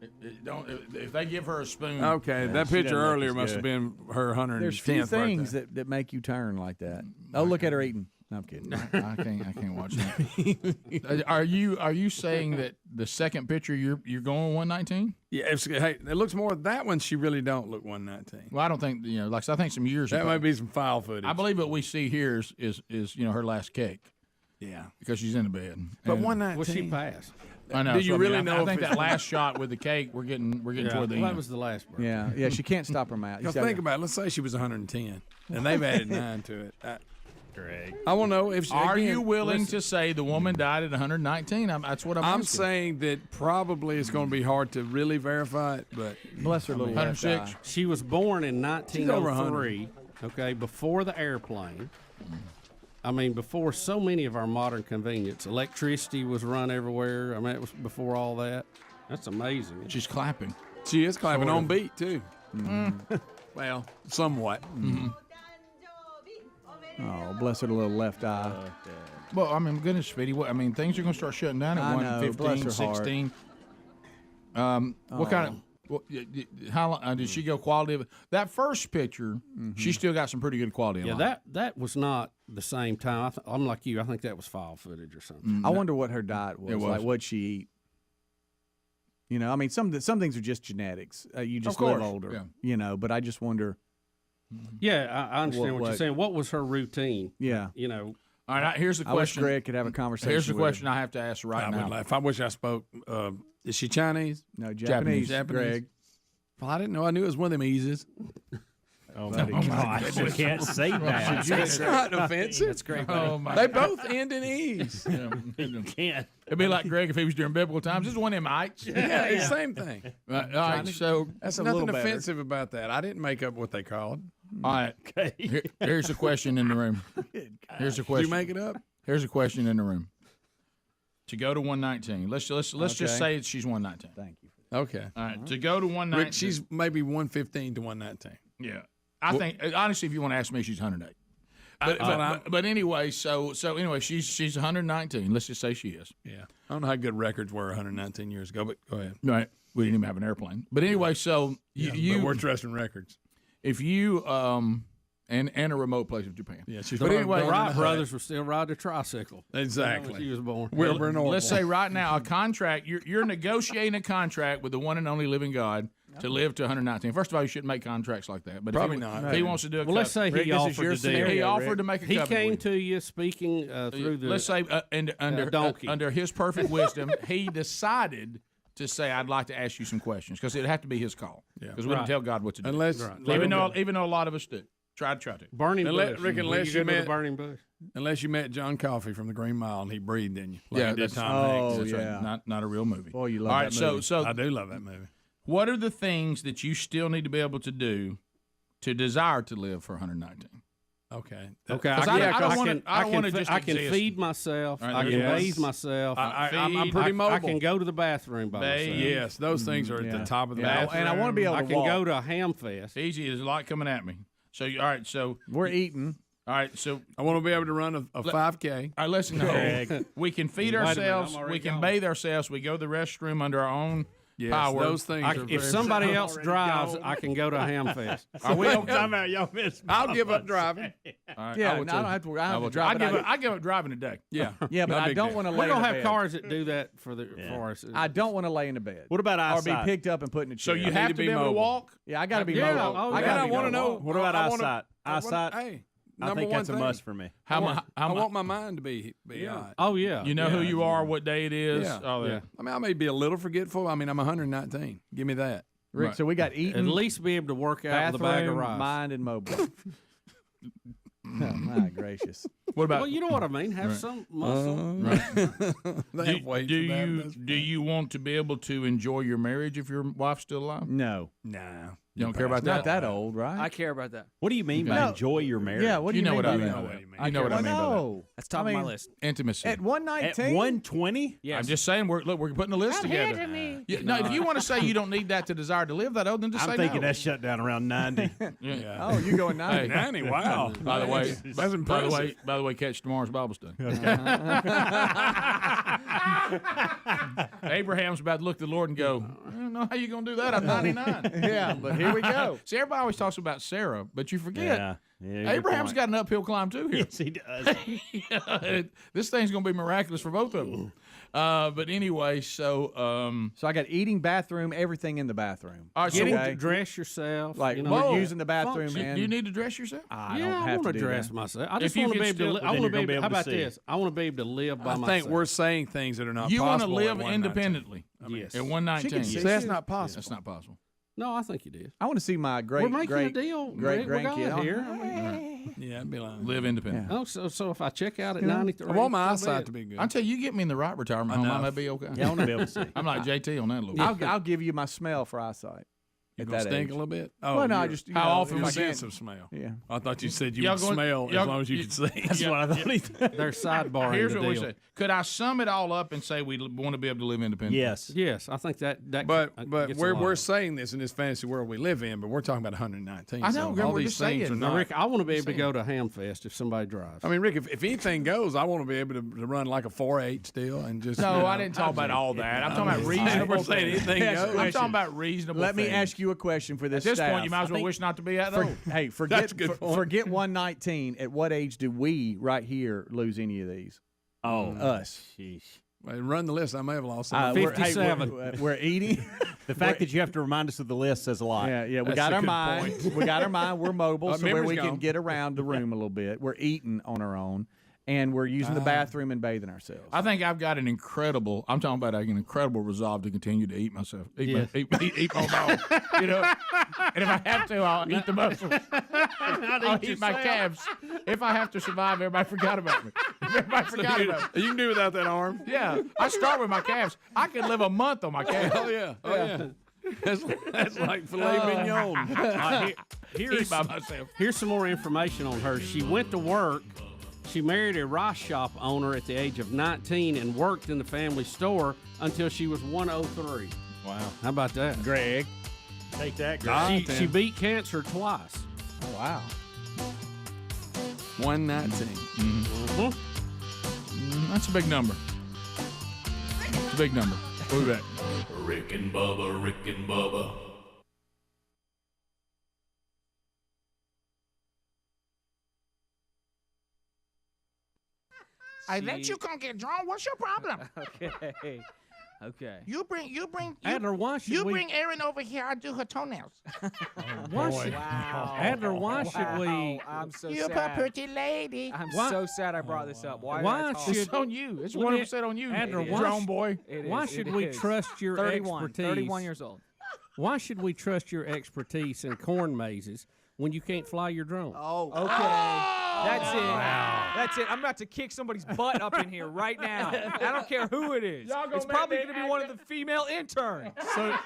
if they give her a spoon. Okay, that she picture doesn't look earlier as must have good. been her 110th There's few things birthday. that make you turn like that. Oh, look at her eating. No, I'm kidding. I can't watch that. Are you saying that the second picture you're going 119? Yeah, hey, it looks more. That one she really don't look 119. Well, I don't think like I think some years That ago. might be some file footage. I believe what we see here is her last cake Yeah, because she's in the bed. but And- 119. Well, she passed. I know. Do so you I mean, really know I if think it's- that last shot with the cake, we're getting toward the Well, end. that was the last birth. Yeah, she can't stop her mouth. Because think about it. Let's say she was 110, and they've added 9 to it. Greg. I want to know if she, Are again, you willing listen, to say the woman died at 119? That's what I'm I'm asking. saying that probably it's going to be hard to really verify it, but Bless her little left 106. eye. She was born in over 1903, okay, before the airplane. I mean, before so many of our modern convenience. Electricity was run everywhere. I mean, it was before all that. That's amazing. She's clapping. she is clapping Sort on of. beat too. Well, somewhat. Oh, bless her little left eye. Well, I mean, goodness, Speedy. I mean, things are going to start shutting down at I 1:15, know, 16. What kind of? How long did she go quality of it? That first picture, she still got some pretty good quality. Yeah, that was not the same time. I'm like you. I think that was file footage or something. I wonder what her diet was. Like, what'd she eat? You know, I mean, some things are just genetics. You just live older. You know, but I just wonder. Yeah, I understand what you're saying. What was her routine? Yeah, you know. All right, here's the question. I wish Greg could have a conversation. Here's the with question her. I have to ask right now. If I wish I spoke, is she Chinese? No, Japanese. Greg. Well, I didn't know. I knew it was one of them eases. Oh my gosh! You can't say that. It's not offensive. That's great. Oh my! They both end in e's. You can't. It'd be like Greg if he was during biblical times. This is one of them ites. Yeah, it's the same thing. All right, so that's a nothing little better. offensive about that. I didn't make up what they called. All right. Okay. Here's a question in the room. Here's a question. Did you make it up? Here's a question in the room. To go to 119. Let's just say she's 119. Thank you. Okay. All right. To go to 119. Rick, she's maybe 115 to 119. Yeah. I think honestly, if you want to ask me, she's 108. But anyway, so anyway, she's 119. Let's just say she is. Yeah. I don't know how good records were 119 years ago, but go ahead. Right. We didn't even have an airplane. But anyway, so but we're trusting records. If you and a remote place of Japan. Yeah, she's but anyway, the Wright brothers were still riding a tricycle. Exactly. When she was born. Wilbur Norfolk. Let's say right now a contract. You're negotiating a contract with the one and only living God to live to 119. First of all, you shouldn't make contracts like that. But probably not. not. If he wants to do a well, let's say he offered to do. He offered to make a covenant. He came to you speaking through the. Let's say donkey. Under his perfect wisdom, he decided to say, "I'd like to ask you some questions," because it'd have to be his call. Because we don't tell God what to do. Unless, even though a lot of us do. Try to. Burning bush. Rick, unless you met burning bush. Unless you met John Coffey from the Green Mile and he breathed in you. Like that's Tom Hanks. Right. Not a real movie. Boy, you love that movie. So I do love that movie. What are the things that you still need to be able to do to desire to live for 119? Okay. Okay. I can feed myself. Right, I can bathe myself. I'm pretty mobile. I can go to the bathroom by myself. Yes, those things are at the top of the bathroom. And I want to be able to I can go to a ham fest. Easy. There's a lot coming at me. So, all right. So we're eating. All right. So I want to be able to run a 5K. All right. Listen. We can feed ourselves. We can bathe ourselves. We go to the restroom under our own power. Those things are if somebody else drives, I can go to a ham fest. Are we okay? I'll give up driving. All right, yeah, I don't have to. I have to drive. I give up driving today. Yeah, yeah, but I don't want to lay. We're gonna in have bed. cars that do that for us. I don't want to lay in the bed. What about eyesight? Or be picked up and put in a chair. So you have to be able to walk. Yeah, I got to be Yeah, mobile. oh, I yeah. got I to want to know. What about eyesight? Eyesight. Hey, I think that's a must for me. I want my mind to be hot. Oh yeah. You know who you are, what day it is. Yeah. Oh, Yeah. I mean, I may be a little forgetful. I mean, I'm 119. Give me that. Rick, Right. so we got eating, At least be able to work out with a bag of bathroom, rice. mind, and mobile. Oh, my gracious. What about? Well, you know what I mean. Have some muscle. Do you want to be able to enjoy your marriage if your wife's still alive? No. Nah. You don't care about Not that? that old, right? I care about that. What do you mean by enjoy your marriage? Yeah, what do you know mean what by I mean that? by that. I You know what I mean by that. No. That's top of my list. Intimacy. At 119? At 120? Yes. I'm just saying, we're putting a list together. Yeah, no, if you want to say you don't need that to desire to live that old, then just I'm say thinking no. that's shut down around 90. Yeah. Oh, you going 90? 90. Wow. By the way, That's impressive. by the way, catch tomorrow's Bible study. Abraham's about to look at the Lord and go, I don't know how you going to do that. I'm 99. Yeah, but here we go. See, everybody always talks about Sarah, but you forget Yeah, good Abraham's point. got an uphill climb too here. Yes, he does. This thing's going to be miraculous for both of them. But anyway, so So I got eating, bathroom, everything in the bathroom. all right, so Getting okay. to dress yourself. Like, you know, we're Whoa. using the bathroom Function. and do you need to dress yourself? I yeah, don't I have want to to do dress that. myself. I If just you want to can be able to. still- I then want to you're be gonna able. be How able to about see. this? I want to be able to live by I myself. think we're saying things that are not You possible. want to live at 119. independently. Yes. At 119. She See, can that's not possible. That's not possible. No, I think it is. I want to see my great, We're making great, a deal. great Rick, we're grandkid. going here. I mean, Yeah, I'd be lying. Live independent. oh, so if I check out at 93, I want my so eyesight bad. to be good. I'll tell you, get me in the right retirement home, I Enough. might be okay. Yeah, I want to be able to see. I'm like JT on that a little bit. I'll give you my smell for eyesight. You at gonna that stink age. a little bit? Oh, Well, no, I you're- just how often if I was can't- sense of smell? Yeah. I thought you said you Y'all would going- smell as y'all- long as you could see. That's what I thought he said. They're sidebarring Here's the what we deal. said. Could I sum it all up and say we want to be able to live independently? Yes, I think that. But gets a we're lot. we're saying this in this fantasy world we live in, but we're talking about 119. I know, so Greg, all we're these just things saying. are Now, not. Rick, I want to be able to go to Hamfest if somebody drives. I mean, Rick, if anything goes, I want to be able to run like a 4.8 still and just. No, I didn't talk about all that. I'm talking about reasonable. We're saying anything things. goes. I'm talking about reasonable. Let me things. ask you a question for this At this staff. point, you might as well wish not to be that old. Hey, That's forget a good point. forget 119. At what age do we right here lose any of these? Oh, us. Well, run the list. I may have lost some. We're- hey, we're eating. The fact that you have to remind us of the list says a lot. Yeah, we That's got a our good mind. point. We got our mind. We're mobile, so where memory's we can gone. get around the room a little bit. We're eating on our own, and we're using the bathroom and bathing ourselves. I think I've got an incredible. I'm talking about an incredible resolve to continue to eat myself. Eat my dog. You know, and if I have to, I'll eat the muscle. I'll eat my calves. If I have to survive, everybody forgot about me. Everybody forgot about me. You can do without that arm. Yeah, I start with my calves. I could live a month on my calves. Oh yeah. Oh yeah. That's like filet mignon. Here's Eat by myself. Here's some more information on her. She went to work. She married a rice shop owner at the age of 19 and worked in the family store until she was 103. Wow. How about that? Greg. Take that, Greg. She beat cancer twice. Oh, wow. 119. That's a big number. It's a big number. We'll be back. Rick and Bubba, Rick and Bubba. I let you come get drawn. What's your problem? Okay. Okay. You bring. Adler, why should you we- bring Erin over here. I'll do her toenails. Why should, Wow. Adler, why should we? I'm so You're a sad. pretty lady. I'm Why- so sad I brought this up. Why? Why did I talk? should- It's on you. It's Well, 100% on you, Adler, why drone sh- boy. It Why is, should it we is. trust your 31, expertise? 31 years old. Why should we trust your expertise in corn mazes when you can't fly your drone? Oh, Okay. That's it. Wow. That's it. I'm about to kick somebody's butt up in here right now. I don't care who it is. Y'all gonna It's make probably me going to be one of the female interns. So,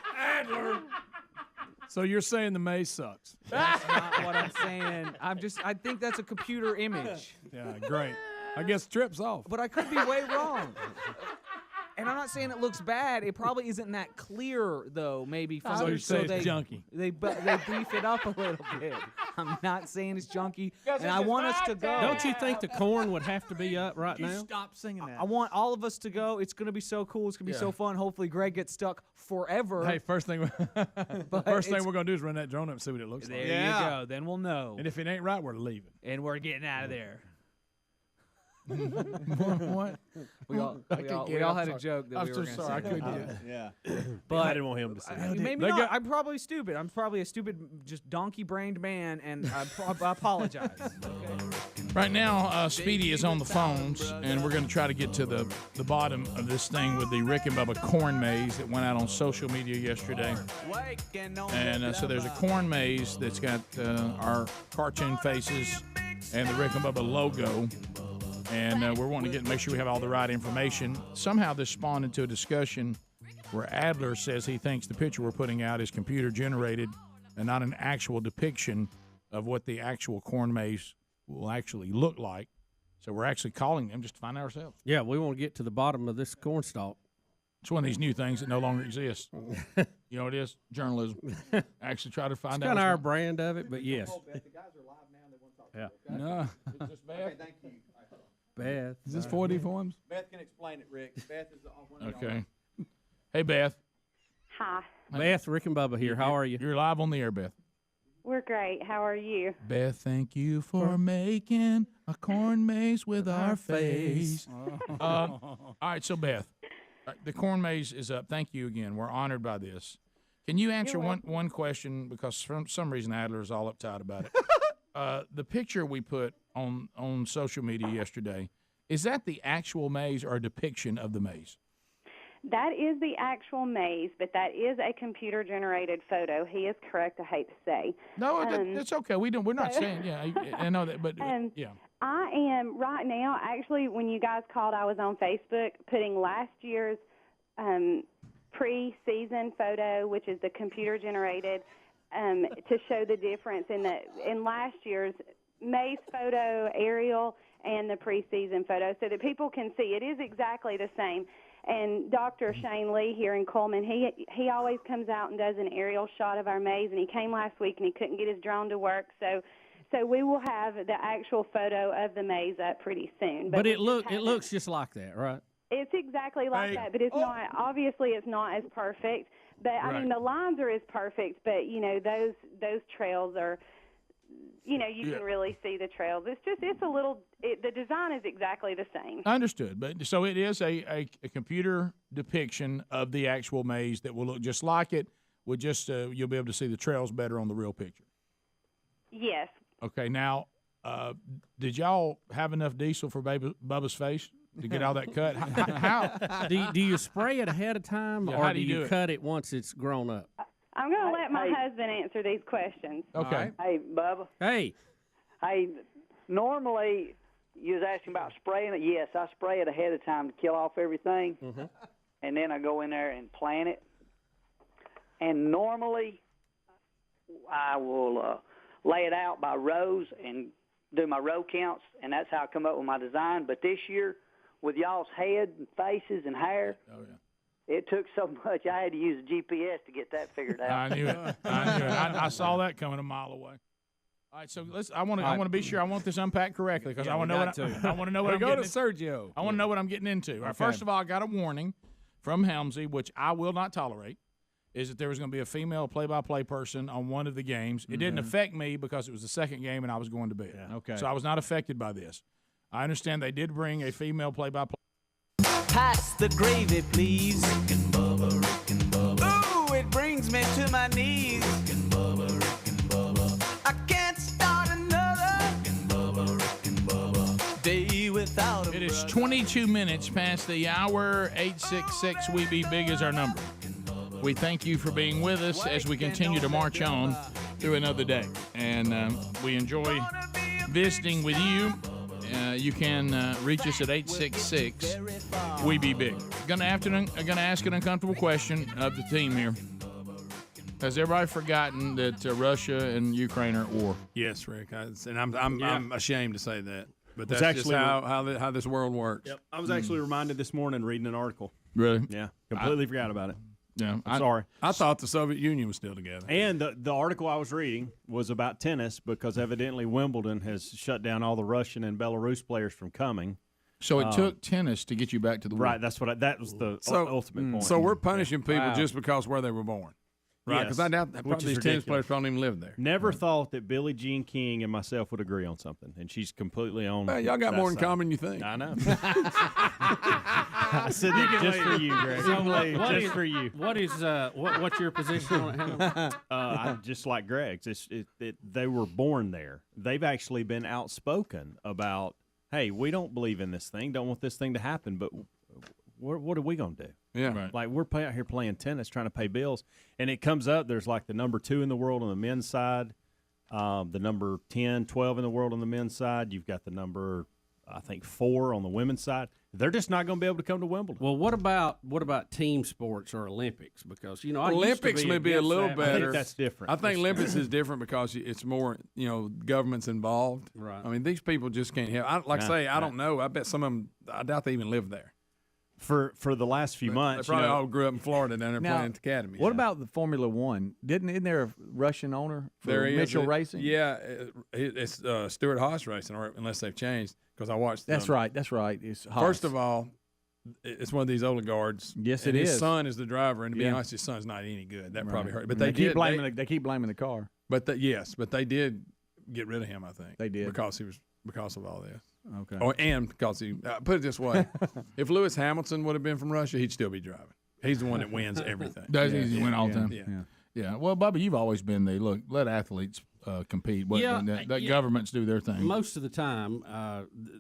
so you're saying the maze sucks? That's not what I'm saying. I think that's a computer image. Yeah, great. I guess Trip's off. But I could be way wrong. And I'm not saying it looks bad. It probably isn't that clear, though. Maybe from So you're saying it's junky. They beef it up a little bit. I'm not saying it's junky, and I want us to go. Don't you think the corn would have to be up right now? Stop singing that. I want all of us to go. It's going to be so cool. It's going to be so fun. Hopefully, Greg gets stuck forever. Hey, first thing we're gonna do is run that drone up and see what it looks There like. you go. Then we'll know. And if it ain't right, we're leaving. And we're getting out of there. What? We all had a joke that I'm we so were going to sorry. I say. couldn't do it. Yeah. But I didn't want him to say that. Maybe not. I'm probably stupid. I'm probably a stupid, just donkey-brained man, and I apologize. Right now, Speedy is on the phones, and we're going to try to get to the bottom of this thing with the Rick and Bubba corn maze that went out on social media yesterday. And so there's a corn maze that's got our cartoon faces and the Rick and Bubba logo. And we're wanting to make sure we have all the right information. Somehow this spawned into a discussion where Adler says he thinks the picture we're putting out is computer generated and not an actual depiction of what the actual corn maze will actually look like. So we're actually calling them just to find out ourselves. Yeah, we want to get to the bottom of this corn stalk. It's one of these new things that no longer exist. You know what it is? Journalism. Actually try to find It's out. kind of our brand of it, but yes. Yeah. No. Okay, thank you. Beth. Is this 4D forms? Beth can explain it, Rick. Beth is one of Okay. Hey, Beth. Hi. Beth, Rick and Bubba here. How are you? You're live on the air, Beth. We're great. How are you? Beth, thank you for making a corn maze with our face. All right, so Beth, the corn maze is up. Thank you again. We're honored by this. Can you answer one question, because for some reason Adler is all uptight about it. The picture we put on social media yesterday, is that the actual maze or a depiction of the maze? That is the actual maze, but that is a computer-generated photo. He is correct, I hate to say. No, that's okay. We're not saying, yeah, I know that, but yeah. I am right now, actually, when you guys called, I was on Facebook putting last year's pre-season photo, which is the computer-generated to show the difference in last year's May's photo aerial and the preseason photo, so that people can see it is exactly the same. And Dr. Shane Lee here in Coleman, he always comes out and does an aerial shot of our maze, and he came last week and he couldn't get his drone to work, so we will have the actual photo of the maze up pretty soon. But it looks just like that, right? It's exactly like that, but it's not. Obviously, it's not as perfect. But I mean, the lines are as perfect. But those trails are, you can really see the trails. It's a little. The design is exactly the same. Understood. But so it is a computer depiction of the actual maze that will look just like it. With just you'll be able to see the trails better on the real picture. Yes. Okay. Now, did y'all have enough diesel for Bubba's face to get all that cut? How? Do you spray it ahead of time, Yeah, or how do you cut it once it's grown up? I'm going to let my husband answer these questions. Okay. Hey, Bubba. Hey. Hey, normally you was asking about spraying it. Yes, I spray it ahead of time to kill off everything, and then I go in there and plant it. And normally I will lay it out by rows and do my row counts, and that's how I come up with my design. But this year, with y'all's head and faces and hair, it took so much I had to use a GPS to get that figured out. I knew it. I saw that coming a mile away. All right, so I want to be sure I want this unpacked correctly because I want to know what I'm go getting to Sergio. I want to know what I'm getting into. All right, first of all, I got a warning from Helmsy, which I will not tolerate, is that there was going to be a female play-by-play person on one of the games. It didn't affect me because it was the second game and I was going to bed. Yeah. Okay. So I was not affected by this. I understand they did bring a female play-by-play. Pass the gravy, please. Rick and Bubba. Ooh, it brings me to my knees. Rick and Bubba. I can't start another day without a It is 22 minutes past the hour. 866 We Be Big is our number. We thank you for being with us as we continue to march on through another day. And we enjoy visiting with you. You can reach us at 866 We Be Big. Gonna ask an uncomfortable question of the team here. Has everybody forgotten that Russia and Ukraine are at war? Yes, Rick. I'm ashamed to say that, but that's actually just how this world works. Yep. I was actually reminded this morning reading an article. Really? Yeah. Completely forgot about it. Yeah. I'm sorry. I thought the Soviet Union was still together. And the article I was reading was about tennis because evidently Wimbledon has shut down all the Russian and Belarus players from coming. So it took tennis to get you back to the war. Right. That's what that was the ultimate point. So we're punishing people just because where they were born. Right, because I doubt that probably these tennis players don't even live there. Never thought that Billie Jean King and myself would agree on something, and she's completely on. Well, y'all got more in common than you think. I know. I said that just for you, Greg. Just for you. What's your position on it? I'm just like Greg's. They were born there. They've actually been outspoken about, hey, we don't believe in this thing, don't want this thing to happen, but what are we going to do? Yeah. Right. Like, we're out here playing tennis, trying to pay bills, and it comes up, there's like the number 2 in the world on the men's side, the number 10, 12 in the world on the men's side. You've got the number, I think, 4 on the women's side. They're just not going to be able to come to Wimbledon. Well, what about team sports or Olympics? Because, Olympics may be a little better. I think that's different. I think Olympics is different because it's more, government's involved. Right. I mean, these people just can't help. I don't know. I bet some of them, I doubt they even live there. For the last few months. They probably all grew up in Florida down there playing at the academy. What about the Formula One? Isn't there a Russian owner for Mitchell Racing? Yeah, it's Stewart Haas Racing, or unless they've changed, because I watched them. That's right. It's Haas. First of all, it's one of these oligarchs. Yes, and it is. His son is the driver, and to be honest, his son's not any good. That probably hurt. But they keep blaming the car. But they did get rid of him. I think they did because of all this. Okay. And because he put it this way, if Lewis Hamilton would have been from Russia, he'd still be driving. He's the one that wins everything. Does he win all the time? Yeah. Well, Bubba, you've always been let athletes compete. Let governments do their thing. Most of the time,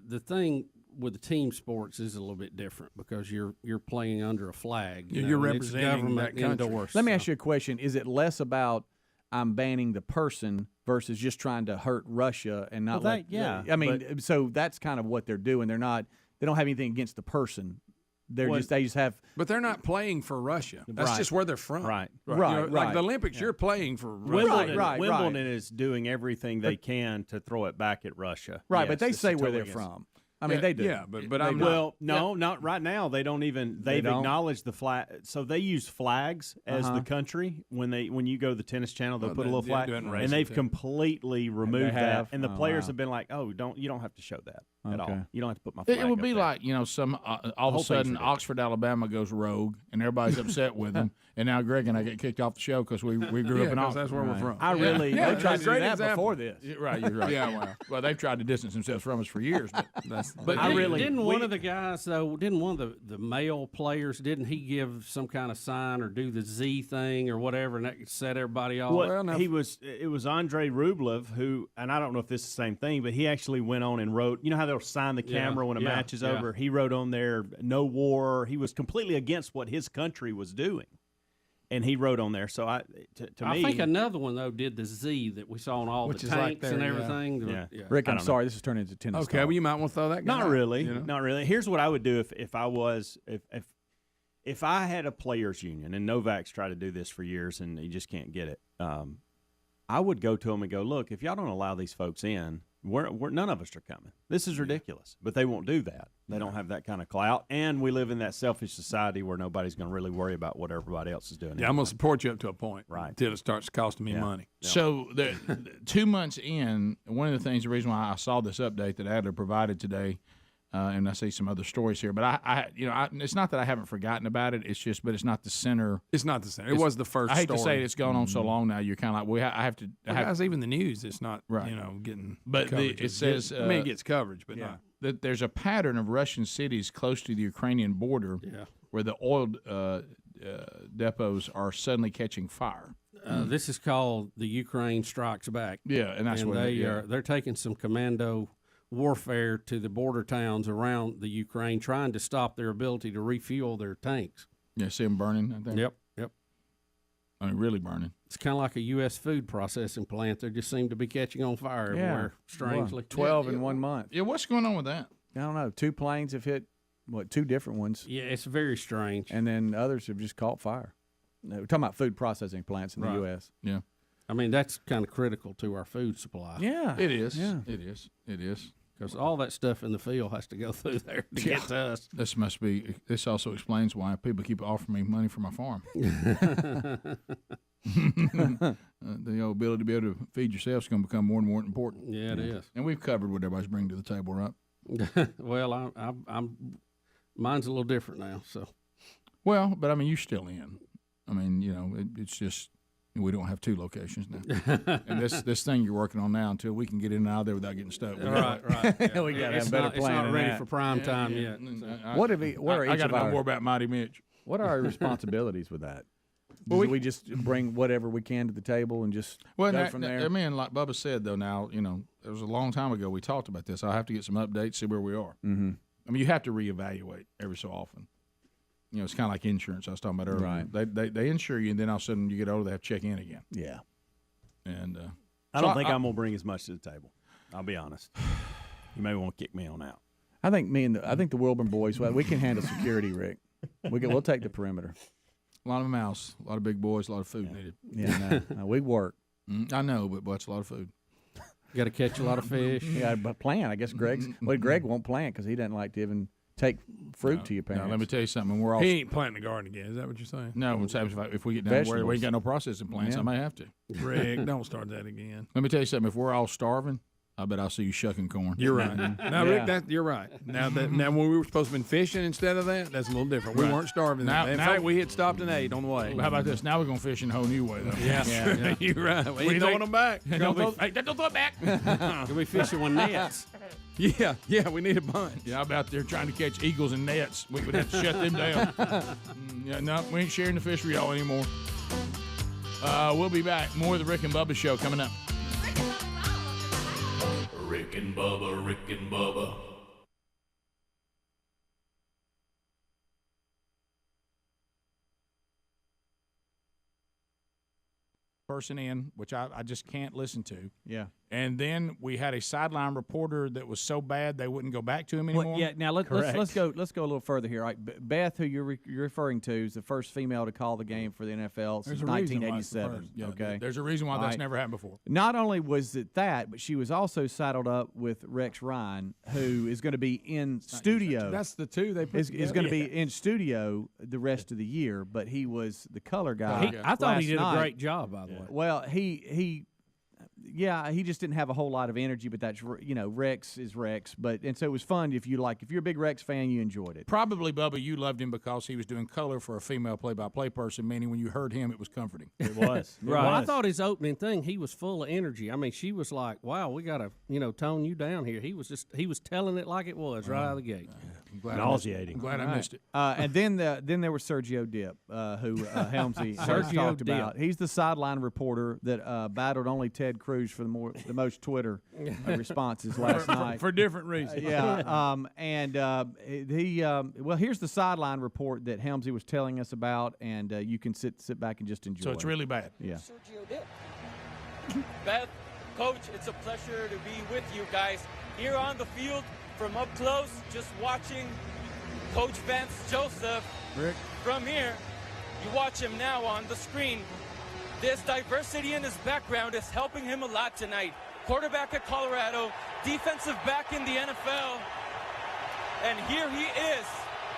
the thing with the team sports is a little bit different because you're playing under a flag. You're representing that country. Indoors, Let me ask you a question. Is it less about I'm banning the person versus just trying to hurt Russia and not I mean, so that's kind of what they're doing. They don't have anything against the person. they just have. But they're not playing for Russia. That's Right. just where they're from. Right. You Right, know, right. Like the Olympics, you're playing for Russia. Wimbledon is doing everything they can to throw it back at Russia. Right, Yes, but they this is say where totally they're against- from. I mean, they do. Yeah, but They I'm do. Well, no, not right now. They don't even. They've don't? acknowledged the flag. So they use flags as the country when you go to the Tennis Channel. They'll put a little flag, and they've completely removed that. have? And the Oh, players wow. have been like, "Oh, you don't have to show that at all. Okay. You don't have to put my flag." It would up be there." like, some all of a whole thing's sudden ridiculous. Oxford, Alabama goes rogue, and everybody's upset with them, and now Greg and I get kicked off the show because we grew up in 'cause Oxford. that's where we're from. I really. Yeah, they tried that's to a do great that example. before this. Right, you're right. Yeah, well, they've tried to distance themselves from us for years, but But I really- didn't one of the guys though? Didn't one of the male players? Didn't he give some kind of sign or do the Z thing or whatever, and that set everybody off? Well, it was Andrei Rublev who, and I don't know if this is the same thing, but he actually went on and wrote. You know how they'll sign the camera when a match is over. He wrote on there, "No war." He was completely against what his country was doing, and he wrote on there. So I me, think another one though did the Z that we saw on all the Which is like tanks and their, everything. yeah. Rick, I I'm don't sorry, this is turning into tennis. Okay, talk. well, you might want to throw that guy not out, really, you know? not really. Here's what I would do if I was if I had a players union, and Novak's tried to do this for years and he just can't get it. I would go to them and go, look, if y'all don't allow these folks in, we're none of us are coming. This is ridiculous. But they won't do that. They don't have that kind of clout. And we live in that selfish society where nobody's going to really worry about what everybody else is doing. Yeah, I'm going to support you up to a point. Right. Until it starts costing me money. So 2 months in, one of the things, the reason why I saw this update that Adler provided today, and I see some other stories here, but I it's not that I haven't forgotten about it. It's just, but it's not the center. It's not the center. It was the first. I hate to say story. it, it's gone on so long now. You're kind of like, I have to. Guys, even the news, it's not Right. Getting. But coverage. it says I mean, it gets coverage, but not. that there's a pattern of Russian cities close to the Ukrainian border where the oil depots are suddenly catching fire. This is called the Ukraine Strikes Back. Yeah, and that's what they're taking some commando warfare to the border towns around the Ukraine, trying to stop their ability to refuel their tanks. Yeah, see them burning. I think. Yep. I mean, really burning. It's kind of like a U.S. food processing plant. They just seem to be catching on fire everywhere. Strangely, 12 in 1 month. Yeah, what's going on with that? I don't know. 2 planes have hit, 2 different ones. Yeah, it's very strange. And then others have just caught fire. We're talking about food processing plants in the Right. U.S. Yeah. I mean, that's kind of critical to our food supply. Yeah. It is. Yeah. It is. It is. Because all that stuff in the field has to go through there to get to us. This also explains why people keep offering me money for my farm. The ability to be able to feed yourself is going to become more and more important. Yeah, it is. And we've covered what everybody's bringing to the table, right? Well, I'm mine's a little different now. So, well, but I mean, you're still in. I mean, it's just we don't have 2 locations now. And this thing you're working on now, until we can get in and out of there without getting stuck. Right. Yeah. We got to have It's a better not, plan. It's not than ready that. for prime time yet. What are each I got to know of our, more about Mighty Mitch. What are our responsibilities with that? Well, Do we just bring whatever we can to the table and just go from there? I mean, like Bubba said, though, now, it was a long time ago we talked about this. I'll have to get some updates, see where we are. Mm-hmm. I mean, you have to reevaluate every so often. It's kind of like insurance I was talking about earlier. Right. They insure you, and then all of a sudden you get older, they have to check in again. Yeah. And I don't think I'm going to bring as much to the table. I'll be honest. You may want to kick me on out. I think the Wilburn boys, well, we can handle security, Rick. We'll take the perimeter. A lot of mouse, a lot of big boys, a lot of food needed. Yeah, no, we work. I know, but that's a lot of food. You got to catch a lot of fish. Yeah, but plant. I guess Greg won't plant because he doesn't like to even take fruit to your parents. Now, let me tell you something. We're all He ain't planting the garden again. Is that what you're saying? No, if we get down where we ain't got no processing plants, I may have to. Rick, don't start that again. Let me tell you something. If we're all starving, I bet I'll see you shucking corn. You're right. Now, Rick, you're right. Now when we were supposed to have been fishing instead of that, that's a little different. We weren't starving. In fact, we had stopped and ate on the way. How about this? Now we're going to fish in a whole new way, though. Yeah. You're right. We ain't throwing them back. Don't throw it back. Can we fishing with nets? Yeah, we need a bunch. Yeah, I'm out there trying to catch eagles and nets. We would have to shut them down. No, we ain't sharing the fish with y'all anymore. We'll be back. More of the Rick and Bubba Show coming up. Rick and Bubba, Rick and Bubba. Person in, which I just can't listen to. Yeah. And then we had a sideline reporter that was so bad they wouldn't go back to him anymore. Well, yeah. Now let's go a little further here. Right, Beth, who you're referring to, is the first female to call the game for the NFL since 1987. Yeah, okay, there's a reason why that's never happened before. Not only was it that, but she was also saddled up with Rex Ryan, who is going to be in studio. That's the two they put is going to be in studio the rest of the year. But he was the color guy. I thought he did last a night. great job, by the way. Well, he just didn't have a whole lot of energy, but that's, Rex is Rex. And so it was fun if you're a big Rex fan, you enjoyed it. Probably, Bubba, you loved him because he was doing color for a female play-by-play person, meaning when you heard him, it was comforting. It was. Right. Well, I thought his opening thing, he was full of energy. I mean, she was like, wow, we got to, tone you down here. He was telling it like it was right out of the gate. Nauseating. I'm glad I missed it. And then there was Sergio Dip, who Helmsy talked about. He's the sideline reporter that battled only Ted Cruz for the most Twitter responses last night for different reasons. Here's the sideline report that Helmsy was telling us about, and you can sit back and just enjoy. So it's really bad. Yeah. Sergio Dip. Beth, Coach, it's a pleasure to be with you guys here on the field. From up close, just watching Coach Vance Joseph. Rick. From here, you watch him now on the screen. This diversity in his background is helping him a lot tonight. Quarterback at Colorado, defensive back in the NFL, and here he is,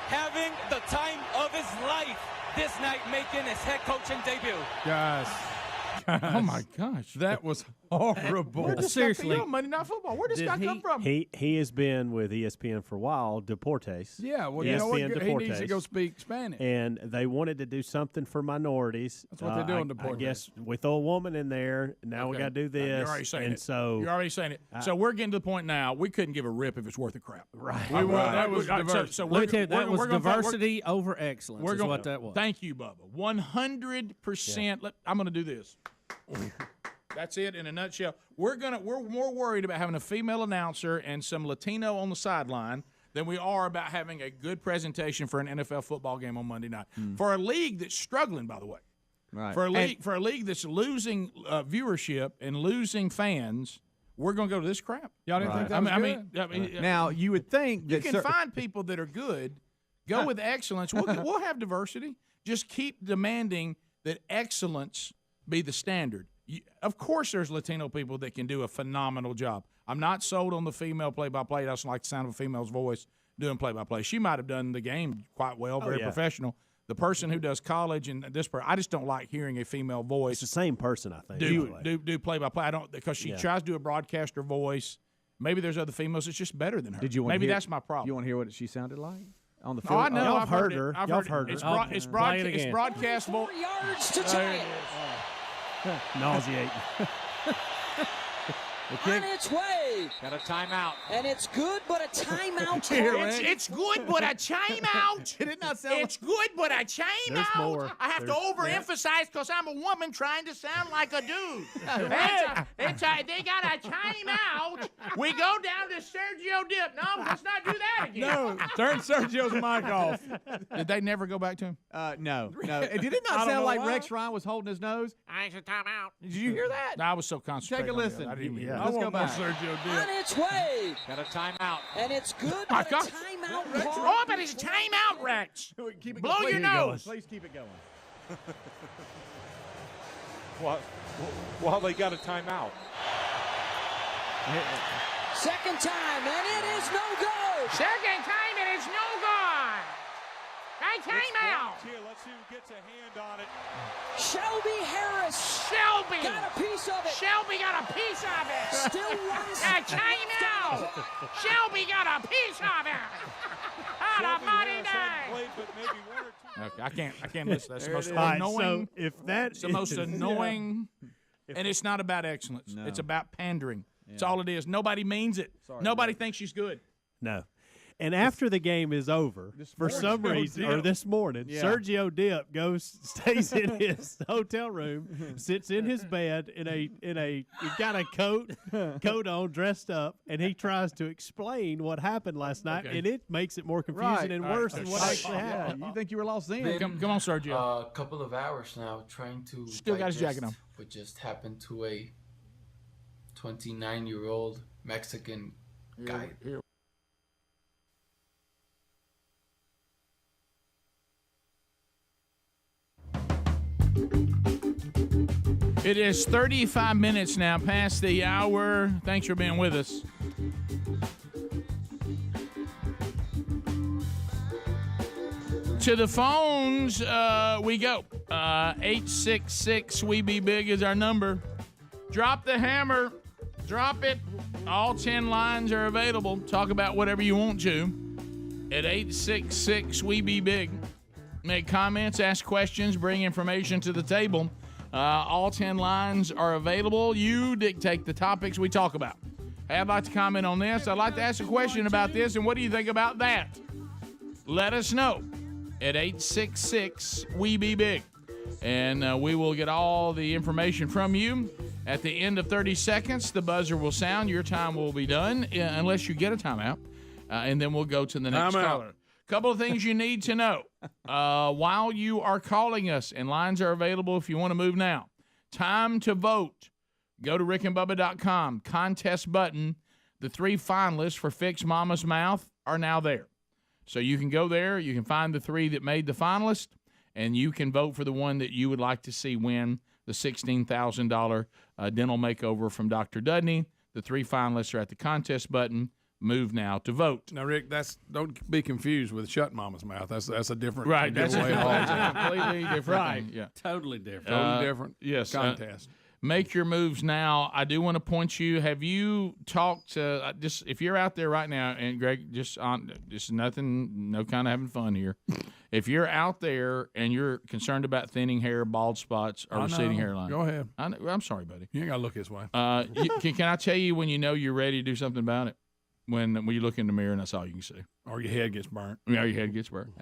having the time of his life this night, making his head coaching debut. Guys. Oh my gosh, that was horrible. Seriously, Monday Night Football. Where does this guy come from? He has been with ESPN for a while. Deportes. Yeah, well, ESPN you know what? Deportes, He needs to go speak Spanish. And they wanted to do something for minorities. That's what they do in Deportes. I guess with a woman in there. Now we got to do this. You're already saying it. So you're already saying it. So we're getting to the point now. We couldn't give a rip if it's worth a crap. Right. That was diversity. So let me tell you, that was diversity over excellence. Is what that was. Thank you, Bubba. 100%. I'm going to do this. That's it in a nutshell. We're more worried about having a female announcer and some Latino on the sideline than we are about having a good presentation for an NFL football game on Monday night. For a league that's struggling, by the way. Right. For a league that's losing viewership and losing fans, we're going to go to this crap. Y'all didn't think that was good? I mean, now you would think that you can find people that are good. Go with excellence. We'll have diversity. Just keep demanding that excellence be the standard. Of course, there's Latino people that can do a phenomenal job. I'm not sold on the female play-by-play. I don't like the sound of a female's voice doing play-by-play. She might have done the game quite well, very professional. The person who does college and this person, I just don't like hearing a female voice. It's the same person, I think. Do play-by-play. I don't, because she tries to do a broadcaster voice. Maybe there's other females that's just better than her. Maybe that's my problem. You want to hear what she sounded like on the field? Oh, I know. Y'all heard her. Y'all heard her. It's broadcast. 4 yards to tie it. Nauseating. On its way. Got a timeout. And it's good, but a timeout. It's good, but a timeout. It did not sound It's good, but a timeout. more. I have to overemphasize because I'm a woman trying to sound like a dude. They got a timeout. We go down to Sergio Dip. No, let's not do that again. No, turn Sergio's mic off. Did they never go back to him? No. Did it not sound like Rex Ryan was holding his nose? I should time out. Did you hear that? No, I was so concentrated. Take a listen. I didn't even hear it. Let's go more back. Sergio Dip. On its way. Got a timeout. And it's good, My but a God. timeout. Oh, but it's timeout, Rex. Keep it Blow going. your nose. Please keep it going. While they got a timeout. Second time, and it is no go. Second time and it's no good. Right timeout. Here, let's see who gets a hand on it. Shelby Harris. Shelby. Got a piece of it. Shelby got a piece of it. Still runs. Timeout. Shelby got a piece of it. On a Monday night. Okay, I can't listen. That's the most Right, annoying. so if that It's the most is- annoying, and it's not about excellence. No. It's about pandering. That's all it is. Nobody means it. Nobody thinks she's good. No. And after the game is over, for some reason, or this morning, Sergio Dip stays in his hotel room, sits in his bed he got a coat on, dressed up, and he tries to explain what happened last night, and it makes it more confusing and worse than what actually happened. You think you were lost then? Come on, Sergio. A couple of hours now trying to Still got his jacket on. what just happened to a 29-year-old Mexican guy. It is 35 minutes now past the hour. Thanks for being with us. To the phones we go. 866 We Be Big is our number. Drop the hammer. Drop it. All 10 lines are available. Talk about whatever you want to at 866 We Be Big. Make comments, ask questions, bring information to the table. All 10 lines are available. You dictate the topics we talk about. Hey, I'd like to comment on this. I'd like to ask a question about this, and what do you think about that? Let us know at 866 We Be Big. And we will get all the information from you. At the end of 30 seconds, the buzzer will sound. Your time will be done, unless you get a timeout. And then we'll go to the next caller. Couple of things you need to know while you are calling us, and lines are available if you want to move now. Time to vote. Go to rickandbubba.com. Contest button. The 3 finalists for Fix Mama's Mouth are now there. So you can go there. You can find the 3 that made the finalist, and you can vote for the one that you would like to see win the $16,000 dental makeover from Dr. Dudney. The 3 finalists are at the contest button. Move now to vote. Now, Rick, don't be confused with Shut Mama's Mouth. That's a different right. That's way a completely different right. thing. Yeah, totally different. Totally different. Yes, contest. Make your moves now. I do want to point you. Have you talked to just if you're out there right now, and Greg, just nothing, no kind of having fun here. If you're out there and you're concerned about thinning hair, bald spots, or receding hairline, go ahead. I'm sorry, buddy. You ain't gotta look this way. Can I tell you when you know you're ready to do something about it? When you look in the mirror and that's all you can see. Or your head gets burnt. Yeah, your head gets burnt.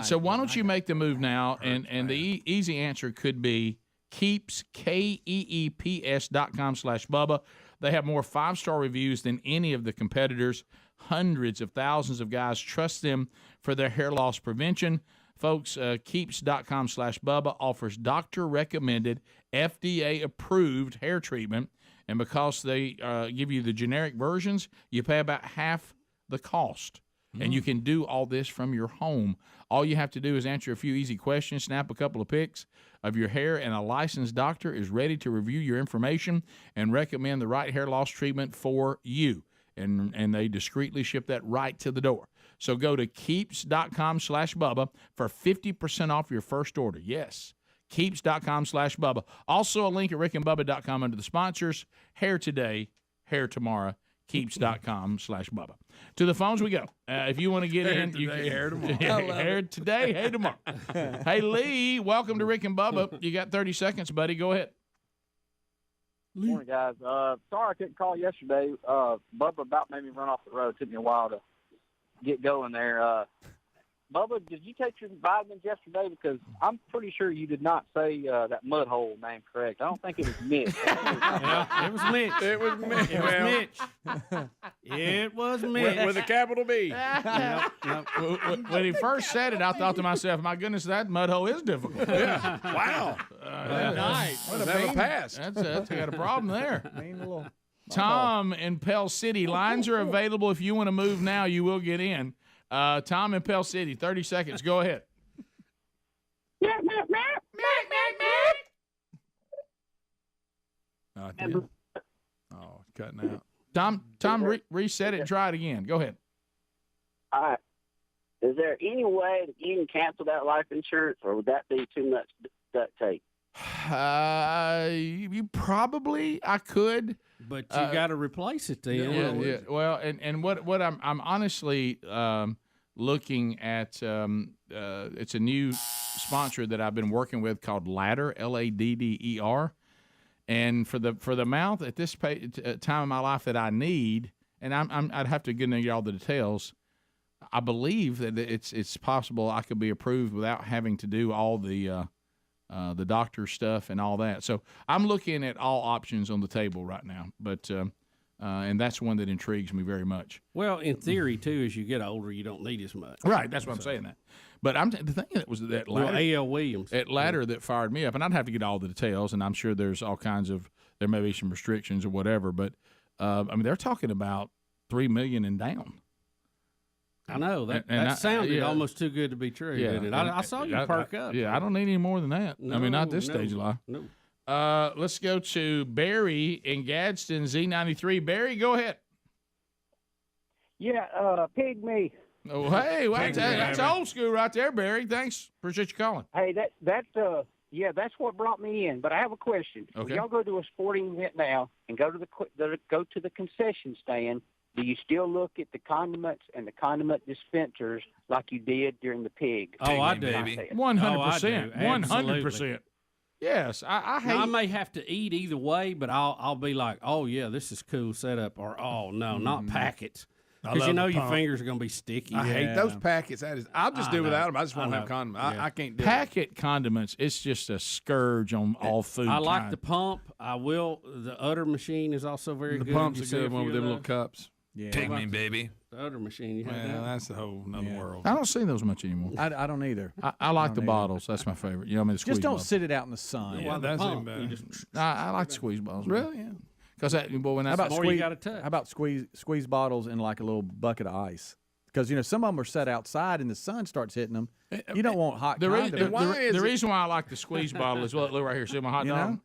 So why don't you make the move now? And the easy answer could be Keeps, KEEPS.com/Bubba. They have more 5-star reviews than any of the competitors. Hundreds of thousands of guys trust them for their hair loss prevention. Folks, Keeps.com/Bubba offers doctor-recommended, FDA-approved hair treatment. And because they give you the generic versions, you pay about half the cost. And you can do all this from your home. All you have to do is answer a few easy questions, snap a couple of pics of your hair, and a licensed doctor is ready to review your information and recommend the right hair loss treatment for you. And they discreetly ship that right to the door. So go to Keeps.com/Bubba for 50% off your first order. Yes. Keeps.com/Bubba. Also a link at rickandbubba.com under the sponsors. Hair today, hair tomorrow. Keeps.com/Bubba. To the phones we go. If you want to get in, you can. Hair tomorrow. Hair today, hair tomorrow. Hey, Lee, welcome to Rick and Bubba. You got 30 seconds, buddy. Go ahead. Morning, guys. Sorry I couldn't call yesterday. Bubba about made me run off the road. It took me a while to get going there. Bubba, did you take your vitamins yesterday? Because I'm pretty sure you did not say that mud hole name correct. I don't think it was Mitch. Yeah, it was Mitch. It was Mitch. It was Mitch. It was Mitch. With a capital B. When he first said it, I thought to myself, my goodness, that mud hole is difficult. Yeah. Wow. Nice. What a pass. That's got a problem there. Tom in Pell City. Lines are available. If you want to move now, you will get in. Tom in Pell City, 30 seconds. Go ahead. Oh, cutting out. Tom, reset it and try it again. Go ahead. All right. Is there any way that you can cancel that life insurance, or would that be too much duct tape? You probably, I could. But you got to replace it then. Yeah. Well, and what I'm honestly looking at, it's a new sponsor that I've been working with called Ladder, Ladder. And for the mouth at this time of my life that I need, and I'd have to get into all the details. I believe that it's possible I could be approved without having to do all the doctor stuff and all that. So I'm looking at all options on the table right now, but and that's one that intrigues me very much. Well, in theory too, as you get older, you don't need as much. Right, that's what I'm saying. That, but the thing that was that Ladder, A.L. Williams at Ladder that fired me up, and I'd have to get all the details, and I'm sure there's there may be some restrictions or whatever. But I mean, they're talking about $3 million and down. I know that And that sounded almost too good to be true. Yeah, Didn't it? I saw you perk up. Yeah, I don't need any more than that. I mean, not this stage of life. No. Let's go to Barry in Gadsden, Z93. Barry, go ahead. Yeah, pig me. Oh, hey, well, that's old school right there, Barry. Thanks. Appreciate you calling. Hey, that's what brought me in. But I have a question. Okay. When y'all go to a sporting event now and go to the concession stand, do you still look at the condiments and the condiment dispensers like you did during the pig? Oh, I do. 100%. 100%. Yes, I hate. Now, I may have to eat either way, but I'll be like, oh yeah, this is cool setup, or oh no, not packets. Because you know your fingers are going to be sticky. I hate those packets. I'll just do without them. I just won't have condiments. I can't do packet condiments. It's just a scourge on all food. I like the pump. I will. The udder machine is also very good. The pump's a good one with them little cups. Yeah. Pig me, baby. The udder machine. You have that's the whole another world. I don't see those much anymore. I don't either. I like the bottles. That's my favorite. You know, I mean, the squeeze Just don't bottles. sit it out in the sun. Yeah, that's even better. I like the squeeze bottles. Really? Yeah. Because when how about more squeeze, you gotta touch. How about squeeze bottles in like a little bucket of ice? Because some of them are set outside and the sun starts hitting them. You don't want hot. The reason why I like the squeeze bottle is look right here. See my hot dog.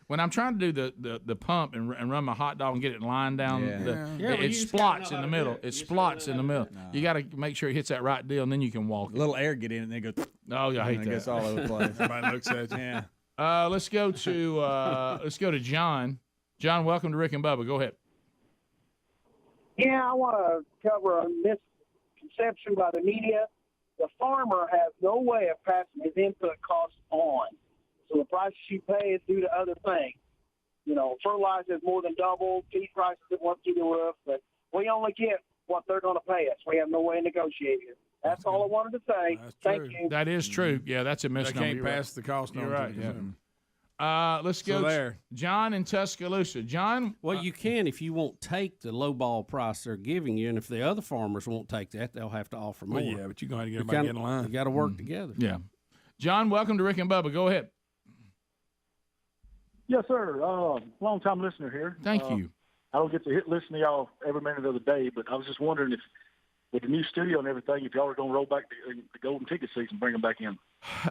When I'm trying to do the pump and run my hot dog and get it lined down, it splots in the middle. It splots in the middle. You got to make sure it hits that right deal, and then you can walk. A little air get in and then go. Oh yeah, I hate that. It gets all over the place. Everybody looks at you. Yeah. Let's go to John. John, welcome to Rick and Bubba. Go ahead. Yeah, I want to cover a misconception by the media. The farmer has no way of passing his input costs on. So the prices you pay is due to other things. Fertilizer is more than double. Feed prices have went through the roof. But we only get what they're going to pay us. We have no way of negotiating it. That's all I wanted to say. Thank you. That is true. Yeah, that's a misnomer. They can't pass the cost on. You're right. Let's go there. John in Tuscaloosa. John? Well, you can if you won't take the low ball price they're giving you, and if the other farmers won't take that, they'll have to offer more. Well, yeah, but you're going to get everybody in line. You got to work together. Yeah. John, welcome to Rick and Bubba. Go ahead. Yes, sir. Long-time listener here. Thank you. I don't get to listen to y'all every minute of the day, but I was just wondering if, with the new studio and everything, if y'all are going to roll back the golden ticket seats and bring them back in.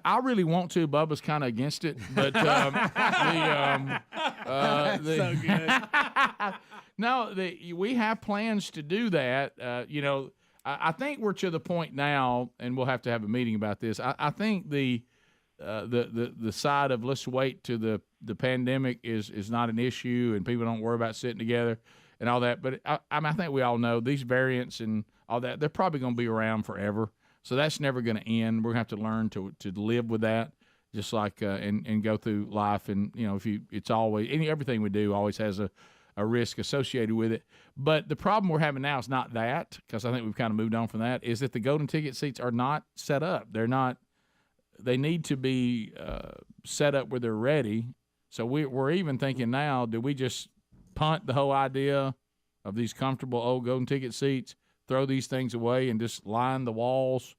I really want to. Bubba's kind of against it, but so good. No, we have plans to do that. I think we're to the point now, and we'll have to have a meeting about this. I think the side of let's wait to the pandemic is not an issue, and people don't worry about sitting together and all that. But I think we all know these variants and all that, they're probably going to be around forever. So that's never going to end. We're going to have to learn to live with that, just like and go through life. And it's always everything we do always has a risk associated with it. But the problem we're having now is not that, because I think we've kind of moved on from that. Is that the golden ticket seats are not set up. They're not. They need to be set up where they're ready. So we're even thinking now, do we just punt the whole idea of these comfortable old golden ticket seats, throw these things away, and just line the walls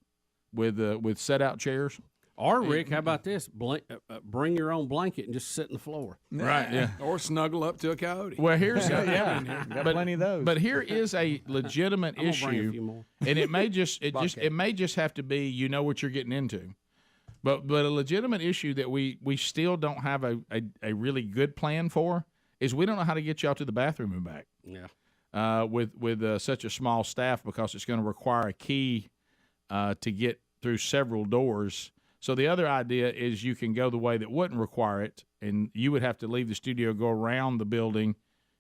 with set-out chairs? Or, Rick, how about this? Bring your own blanket and just sit on the floor. Right, yeah. Or snuggle up to a coyote. Well, here's got plenty of those. But here is a legitimate I'm gonna bring a issue, few more. and it may just have to be what you're getting into. But a legitimate issue that we still don't have a really good plan for is we don't know how to get y'all to the bathroom and back. Yeah. With such a small staff, because it's going to require a key to get through several doors. So the other idea is you can go the way that wouldn't require it, and you would have to leave the studio, go around the building,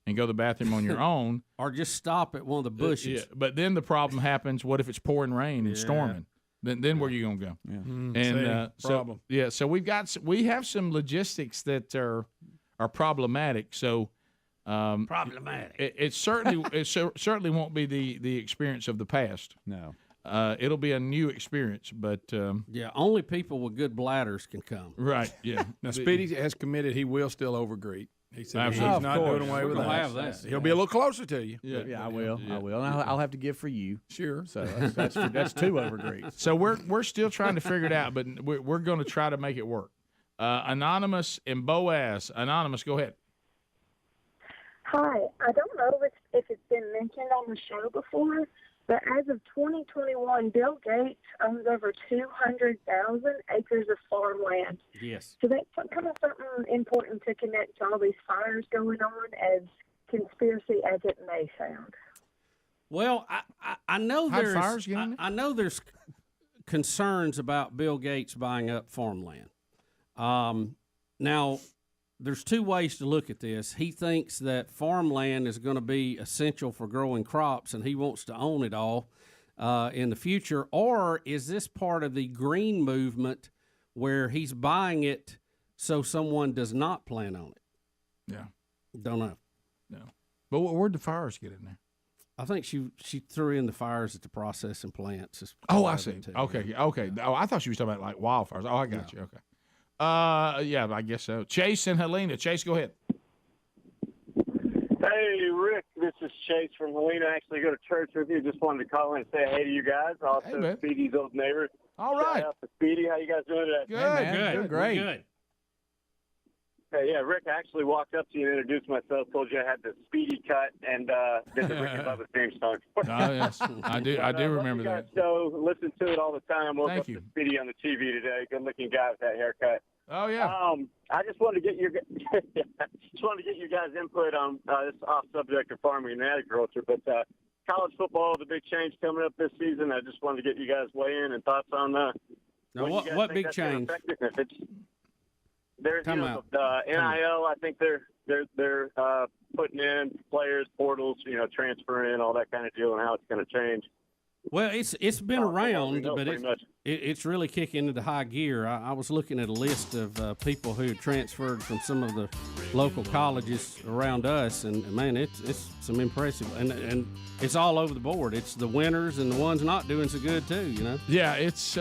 and go to the bathroom on your own. Or just stop at one of the bushes. Yeah. But then the problem happens, what if it's pouring rain and storming? Then where are you going to go? Yeah. And problem. So we have some logistics that are problematic. So problematic. It certainly won't be the experience of the past. No. It'll be a new experience, but only people with good bladders can come. Right. Yeah. Now Speedy has committed he will still overgreet. He said he's Absolutely. not doing away with that. He'll be a little closer to you. Yeah, I will. I will. And I'll have to give for you. Sure. So that's two over great. So we're still trying to figure it out, but we're going to try to make it work. Anonymous and Boaz. Anonymous, go ahead. Hi. I don't know if it's been mentioned on the show before, but as of 2021, Bill Gates owns over 200,000 acres of farmland. Yes. So that's kind of something important to connect to all these fires going on, as conspiracy as it may sound. Well, I know How'd there's fires get in it? I know there's concerns about Bill Gates buying up farmland. Now, there's two ways to look at this. He thinks that farmland is going to be essential for growing crops, and he wants to own it all in the future. Or is this part of the green movement where he's buying it so someone does not plan on it? Yeah. Don't know. No. But where'd the fires get in there? I think she threw in the fires at the processing plants. Oh, I see. Okay. Oh, I thought she was talking about like wildfires. Oh, I got you. Okay. Yeah, I guess so. Chase and Helena. Chase, go ahead. Hey, Rick, this is Chase from Helena. I actually go to church with you. Just wanted to call in and say hey to you guys. Also, Speedy's old neighbor. All right. Shout out to Speedy. How you guys doing today? Good. Great. Good. Hey, yeah, Rick, I actually walked up to you and introduced myself, told you I had the Speedy cut, and did the Rick and Bubba theme song. Oh, yes. I do remember that. So listen to it all the time. Woke Thank up you. to Speedy on the TV today. Good-looking guy with that haircut. Oh, yeah. I just wanted to get your guys' input on this off subject of farming and agriculture, but college football is a big change coming up this season. I just wanted to get you guys weigh in and thoughts on Now, what what big that's gonna change? affect it. If it's there's Time the out. NIL, I think they're putting in players, portals, transferring, all that kind of deal, and how it's going to change. Well, it's been around, but pretty much. it's really kicking into high gear. I was looking at a list of people who had transferred from some of the local colleges around us, and man, it's some impressive, and it's all over the board. It's the winners and the ones not doing so good too. Yeah, it's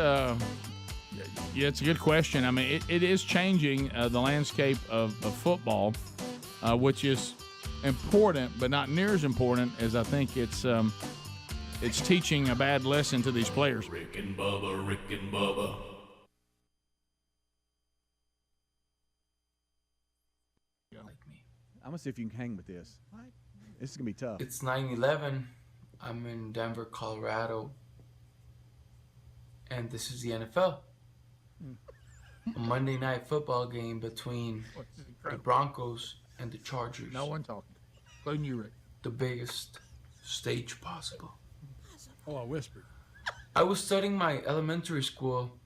it's a good question. I mean, it is changing the landscape of football, which is important, but not near as important as I think it's teaching a bad lesson to these players. Rick and Bubba, Rick and Bubba. I'm going to see if you can hang with this. This is going to be tough. It's 9/11. I'm in Denver, Colorado. And this is the NFL. A Monday night football game between the Broncos and the Chargers. No one talking, including you, Rick. The biggest stage possible. Oh, I whispered. I was studying my elementary school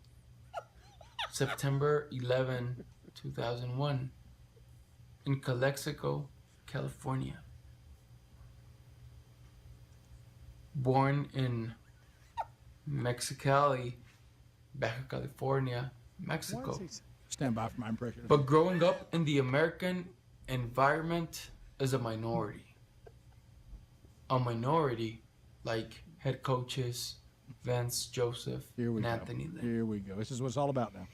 September 11, 2001 in Calexico, California. Born in Mexicali, Baja California, Mexico. Stand by for my impression. But growing up in the American environment as a minority. A minority like head coaches, Vance Joseph, and Anthony Lynn. Here we go. This is what it's all about now.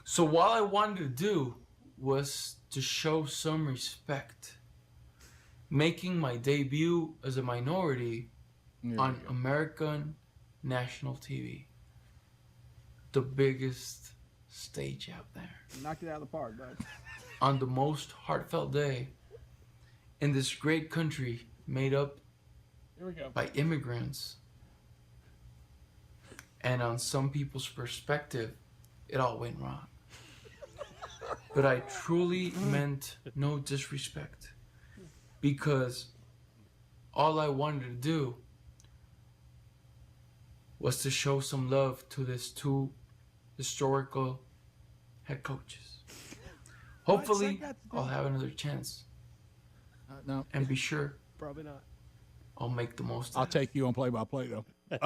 So what I wanted to do was to show some respect. Making my debut as a minority on American national TV. The biggest stage out there. You knocked it out of the park, bud. On the most heartfelt day in this great country made up by immigrants. And on some people's perspective, it all went wrong. But I truly meant no disrespect, because all I wanted to do was to show some love to these two historical head coaches. Hopefully, I'll have another chance. No. And be sure Probably not. I'll make the most of I'll it. take you on play-by-play, though. Rick,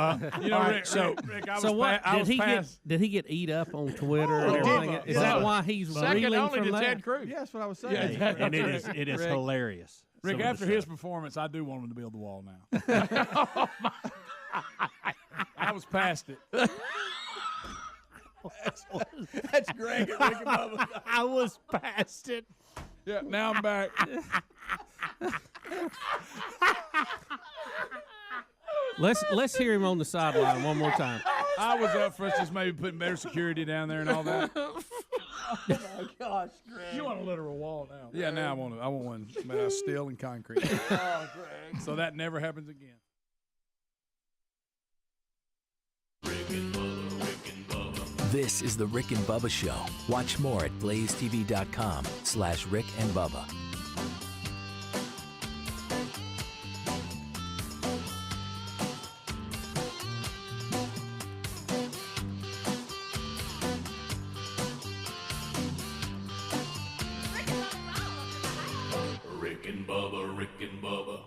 did he get eat up on Twitter and everything? Is that why he's reeling from that? Ted Cruz. Yeah, that's what I was saying. Yeah, And it is hilarious. Rick, Some of after the his stuff. performance, I do want him to build the wall now. I was past it. That's Greg and Rick and Bubba. I was past it. Yeah, now I'm back. Let's hear him on the sideline one more time. I was up for us just maybe putting better security down there and all that. Oh my gosh, Greg! You want a literal wall now? Yeah, now I want one made out of steel and concrete. Oh, Greg! So that never happens again. This is the Rick and Bubba Show. Watch more at blazetv.com/Rick and Bubba. Rick and Bubba, Rick and Bubba.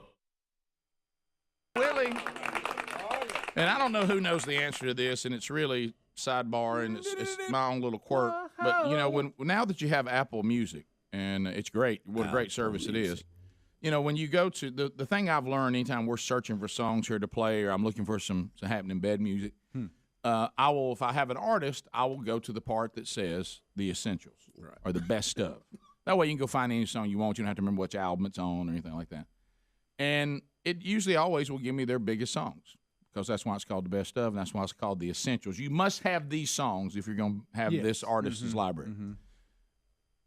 Willie. And I don't know who knows the answer to this, and it's really sidebar, and it's my own little quirk. But, you know, now that you have Apple Music, and it's great, what a great service it is. You know, when you go to the thing I've learned anytime we're searching for songs here to play, or I'm looking for some happening bed music, I will, if I have an artist, I will go to the part that says the essentials or the best stuff. That way you can go find any song you want. You don't have to remember which album it's on or anything like that. And it usually always will give me their biggest songs, because that's why it's called the best of, and that's why it's called the essentials. You must have these songs if you're going to have this artist's library.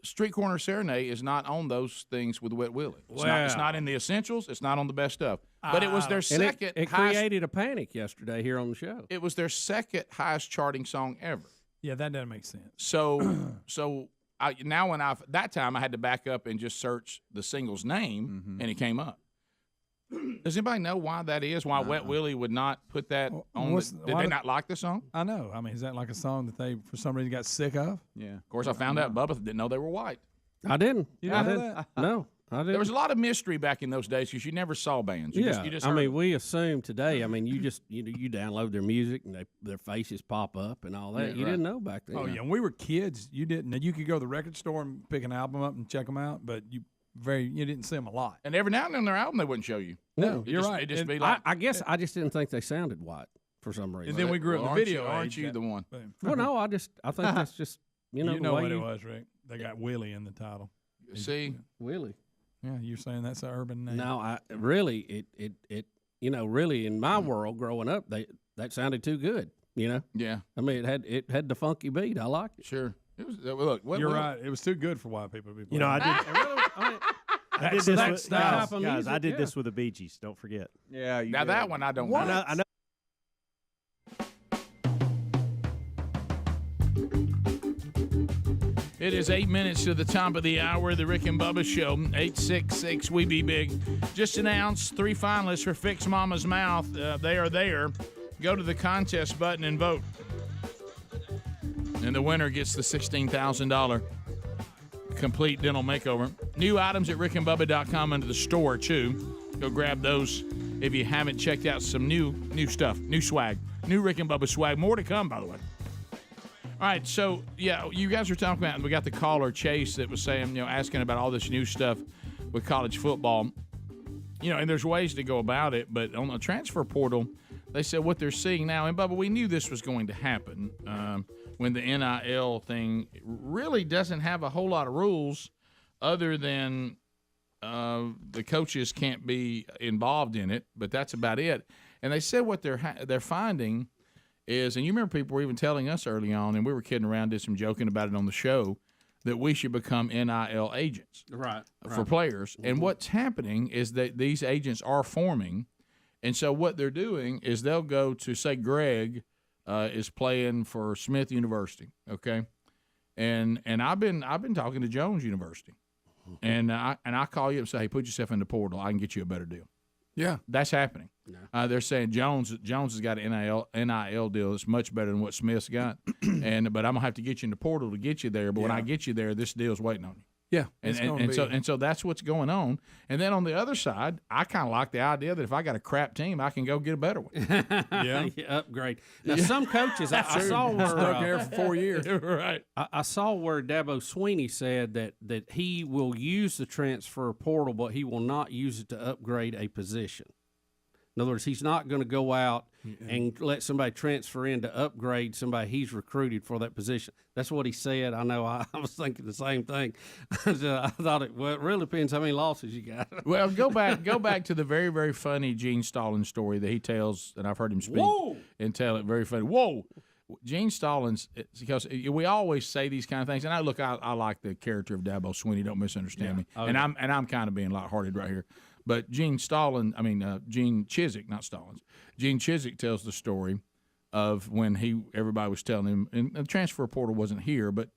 Street Corner Serenade is not on those things with Wet Willie. It's not in the essentials. It's not on the best of. But it was their second. It created a panic yesterday here on the show. It was their second highest charting song ever. Yeah, that doesn't make sense. So that time I had to back up and just search the single's name, and it came up. Does anybody know why that is? Why Wet Willie would not put that on? Did they not like the song? I know. I mean, is that like a song that they, for some reason, got sick of? Yeah. Of course, I found out Bubba didn't know they were white. I didn't. You didn't know that? No, I didn't. There was a lot of mystery back in those days because you never saw bands. You just I heard mean, them. we assume today. I mean, you just you download their music and their faces pop up and all that. Yeah, you didn't know back then. Oh yeah, when we were kids, you didn't. You could go to the record store and pick an album up and check them out, but you didn't see them a lot. And every now and then on their album, they wouldn't show you. No, you're right. It'd just be like, I guess I just didn't think they sounded white for some reason. And then we grew up in the video. Aren't you the one? Well, no, I think that's just you the know way what it was, Rick. They got Willie in the title. See, Willie. Yeah, you're saying that's an urban name. No, I really it really in my world growing up, that sounded too good. You know. Yeah. I mean, it had the funky beat. I liked it. Sure. It was. Look, you're right. It was too good for white people to be playing. You know, I did this guys. I did yeah. this with the Bee Gees. Don't forget. Yeah. Now that one I don't know. I know. It is 8 minutes to the top of the hour. The Rick and Bubba Show. 866 We Be Big. Just announced 3 finalists for Fix Mama's Mouth. They are there. Go to the contest button and vote. And the winner gets the $16,000 complete dental makeover. New items at rickandbubba.com under the store, too. Go grab those if you haven't checked out some new stuff, new swag. New Rick and Bubba swag. More to come, by the way. All right, so, yeah, you guys were talking about, we got the caller, Chase, that was saying, asking about all this new stuff with college football. And there's ways to go about it, but on the transfer portal, they said what they're seeing now, and Bubba, we knew this was going to happen when the NIL thing really doesn't have a whole lot of rules other than the coaches can't be involved in it, but that's about it. And they said what they're finding is, and you remember people were even telling us early on, and we were kidding around, did some joking about it on the show, that we should become NIL agents for players. Mm-hmm. And what's happening is that these agents are forming, and so what they're doing is they'll go to, say, Greg is playing for Smith University, okay, and I've been talking to Jones University, and I call you and say, hey, put yourself in the portal, I can get you a better deal. Yeah, that's happening. No. They're saying Jones has got an NIL deal that's much better than what Smith's got, but I'm gonna have to get you in the portal to get you there. But when I get you there, this deal's waiting on you. Yeah, and so that's what's going on. And then on the other side, I kind of like the idea that if I got a crap team, I can go get a better one. Yeah, upgrade. Now some coaches, I saw where stuck there for 4 years. Right. I saw where Dabo Sweeney said that he will use the transfer portal, but he will not use it to upgrade a position. In other words, he's not going to go out and let somebody transfer in to upgrade somebody he's recruited for that position. That's what he said. I know I was thinking the same thing. I thought it really depends how many losses you got. Well, go back to the very, very funny Gene Stallings story that he tells, and I've heard him speak and tell it very funny. Whoa! Gene Stallings, because we always say these kind of things, and I like the character of Dabo Swinney. Don't misunderstand me. Oh, and yeah. I'm kind of being lighthearted right here. But Gene Chizik, not Stallings. Gene Chizik tells the story of when everybody was telling him, and the transfer portal wasn't here, but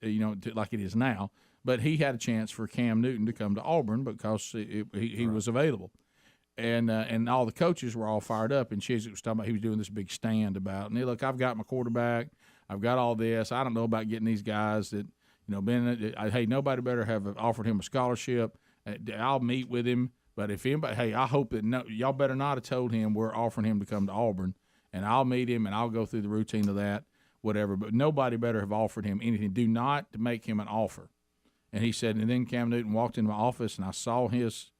like it is now. But he had a chance for Cam Newton to come to Auburn because he was available. And all the coaches were all fired up, and Chizik was talking about he was doing this big stand about, and look, I've got my quarterback, I've got all this. I don't know about getting these guys that, hey, nobody better have offered him a scholarship. I'll meet with him, but if anybody, hey, I hope that y'all better not have told him we're offering him to come to Auburn, and I'll meet him and I'll go through the routine of that, whatever. But nobody better have offered him anything. Do not make him an offer. And he said, and then Cam Newton walked into my office, and I saw his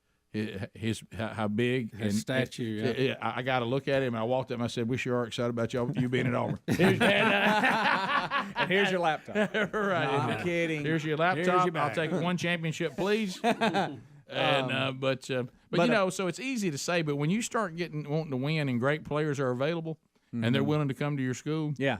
how big his statue. I got to look at him, and I walked up and I said, "We sure are excited about you being at Auburn." And here's your laptop. Right? No, I'm kidding. Here's your laptop. I'll take one championship, please. And but so it's easy to say, but when you start wanting to win, and great players are available, and they're willing to come to your school, yeah.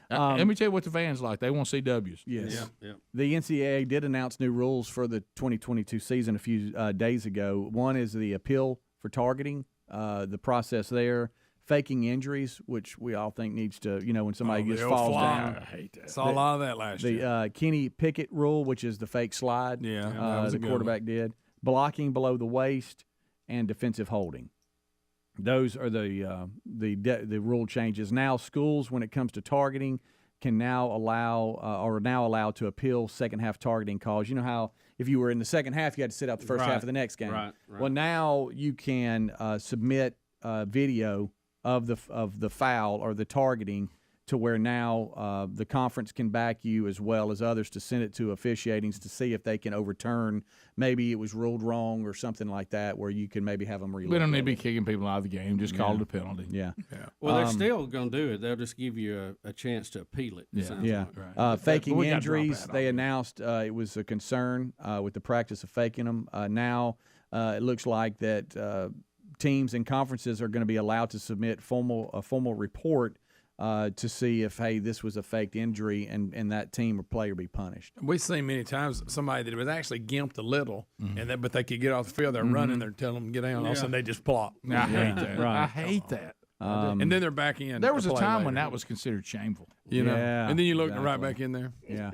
Let me tell you what the fans like. They want to see W's. Yes. Yeah. The NCAA did announce new rules for the 2022 season a few days ago. One is the appeal for targeting, the process there, faking injuries, which we all think needs to, when somebody just falls down. I hate that. Saw a lot of that last year. The Kenny Pickett rule, which is the fake slide the quarterback did, blocking below the waist, and defensive holding. Those are the rule changes. Now schools, when it comes to targeting, can now allow are now allowed to appeal second half targeting calls. You know how if you were in the second half, you had to sit out the first half of the next game. Right. Well, now you can submit video of the foul or the targeting to where now the conference can back you as well as others to send it to officiatings to see if they can overturn. Maybe it was ruled wrong or something like that, where you can maybe have them relook. We don't need to be kicking people out of the game. Just call it a penalty. Yeah. Well, they're still going to do it. They'll just give you a chance to appeal it. Yeah. Right. Faking injuries, they announced it was a concern with the practice of faking them. Now it looks like that teams and conferences are going to be allowed to submit a formal report to see if, hey, this was a faked injury, and that team or player be punished. We've seen many times somebody that was actually gimped a little, but they could get off the field. They're running. They're telling them to get down. All of a sudden, they just plop. I hate that. Right. I hate that. And then they're back in. There was a time when that was considered shameful. You know? Yeah, and then you look right back in there. Yeah.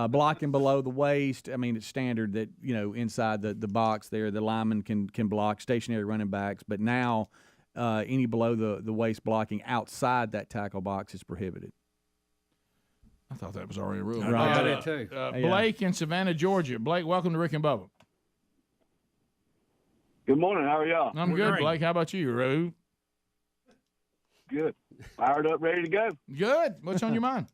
Blocking below the waist, I mean, it's standard that, inside the box there, the lineman can block stationary running backs, but now any below the waist blocking outside that tackle box is prohibited. I thought that was already a rule. Right. I did too. Blake in Savannah, Georgia. Blake, welcome to Rick and Bubba. Good morning. How are y'all? I'm good, Blake. How about you, Rube? Good. Fired up, ready to go. Good. What's on your mind?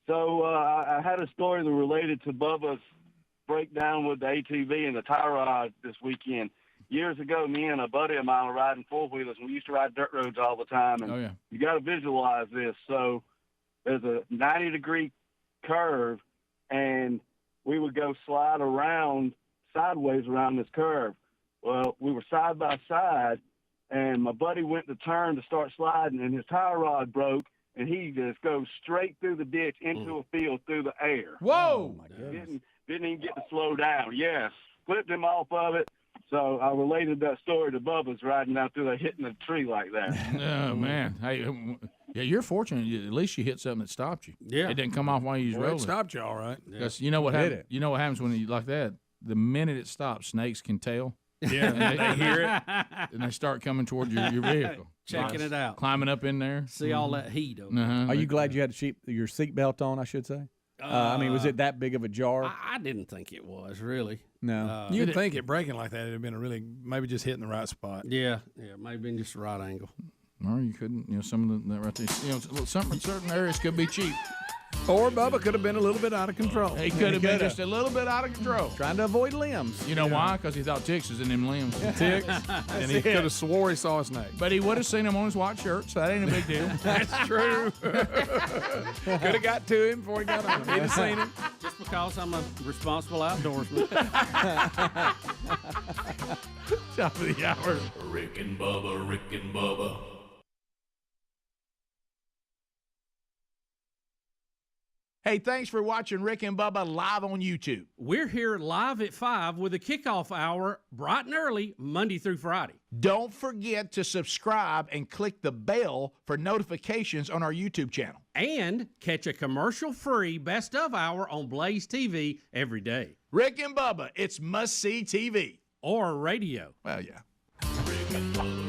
So I had a story that related to Bubba's breakdown with the ATV and the tie rod this weekend. Years ago, me and a buddy of mine were riding four-wheelers, and we used to ride dirt roads all the time. And you got to visualize this. So there's a 90-degree curve, and we would go slide around sideways around this curve. Well, we were side by side, and my buddy went to turn to start sliding, and his tie rod broke, and he just goes straight through the ditch into a field through the air. Whoa! Oh, my goodness. Didn't even get to slow down. Yes, flipped him off of it. So I related that story to Bubba's riding down through there, hitting a tree like that. Oh, man. Hey, yeah, you're fortunate. At least you hit something that stopped you. Yeah. It didn't come off while you was rolling. It stopped you all right. Because you know what happens? You know what happens when you like that? The minute it stops, snakes can tell. Yeah, they hear it, and they start coming toward your vehicle. Checking it out. Climbing up in there. See all that heat over Are you glad you had your seatbelt on, I should say? I mean, was it that big of a jar? I didn't think it was, really. No. You'd think it breaking like that, it would have been maybe just hitting the right spot. Yeah, maybe in just the right angle. Or you couldn't, some of that right there. Some in certain areas could be cheap. Or Bubba could have been a little bit out of control. He could have been just a little bit out of control. Trying to avoid limbs. You know why? Because he thought ticks was in them limbs. Ticks. And he could have swore he saw a snake. But he would have seen him on his white shirt, so that ain't a big deal. That's true. Could have got to him before he got on. He'd have seen him. Just because I'm a responsible outdoorsman. Top of the hour. Rick and Bubba, Rick and Bubba. Hey, thanks for watching Rick and Bubba live on YouTube. We're here live at 5 with a kickoff hour, bright and early, Monday through Friday. Don't forget to subscribe and click the bell for notifications on our YouTube channel. And catch a commercial-free Best of Hour on Blaze TV every day. Rick and Bubba, it's must-see TV. Or radio. Well, yeah. Rick and Bubba.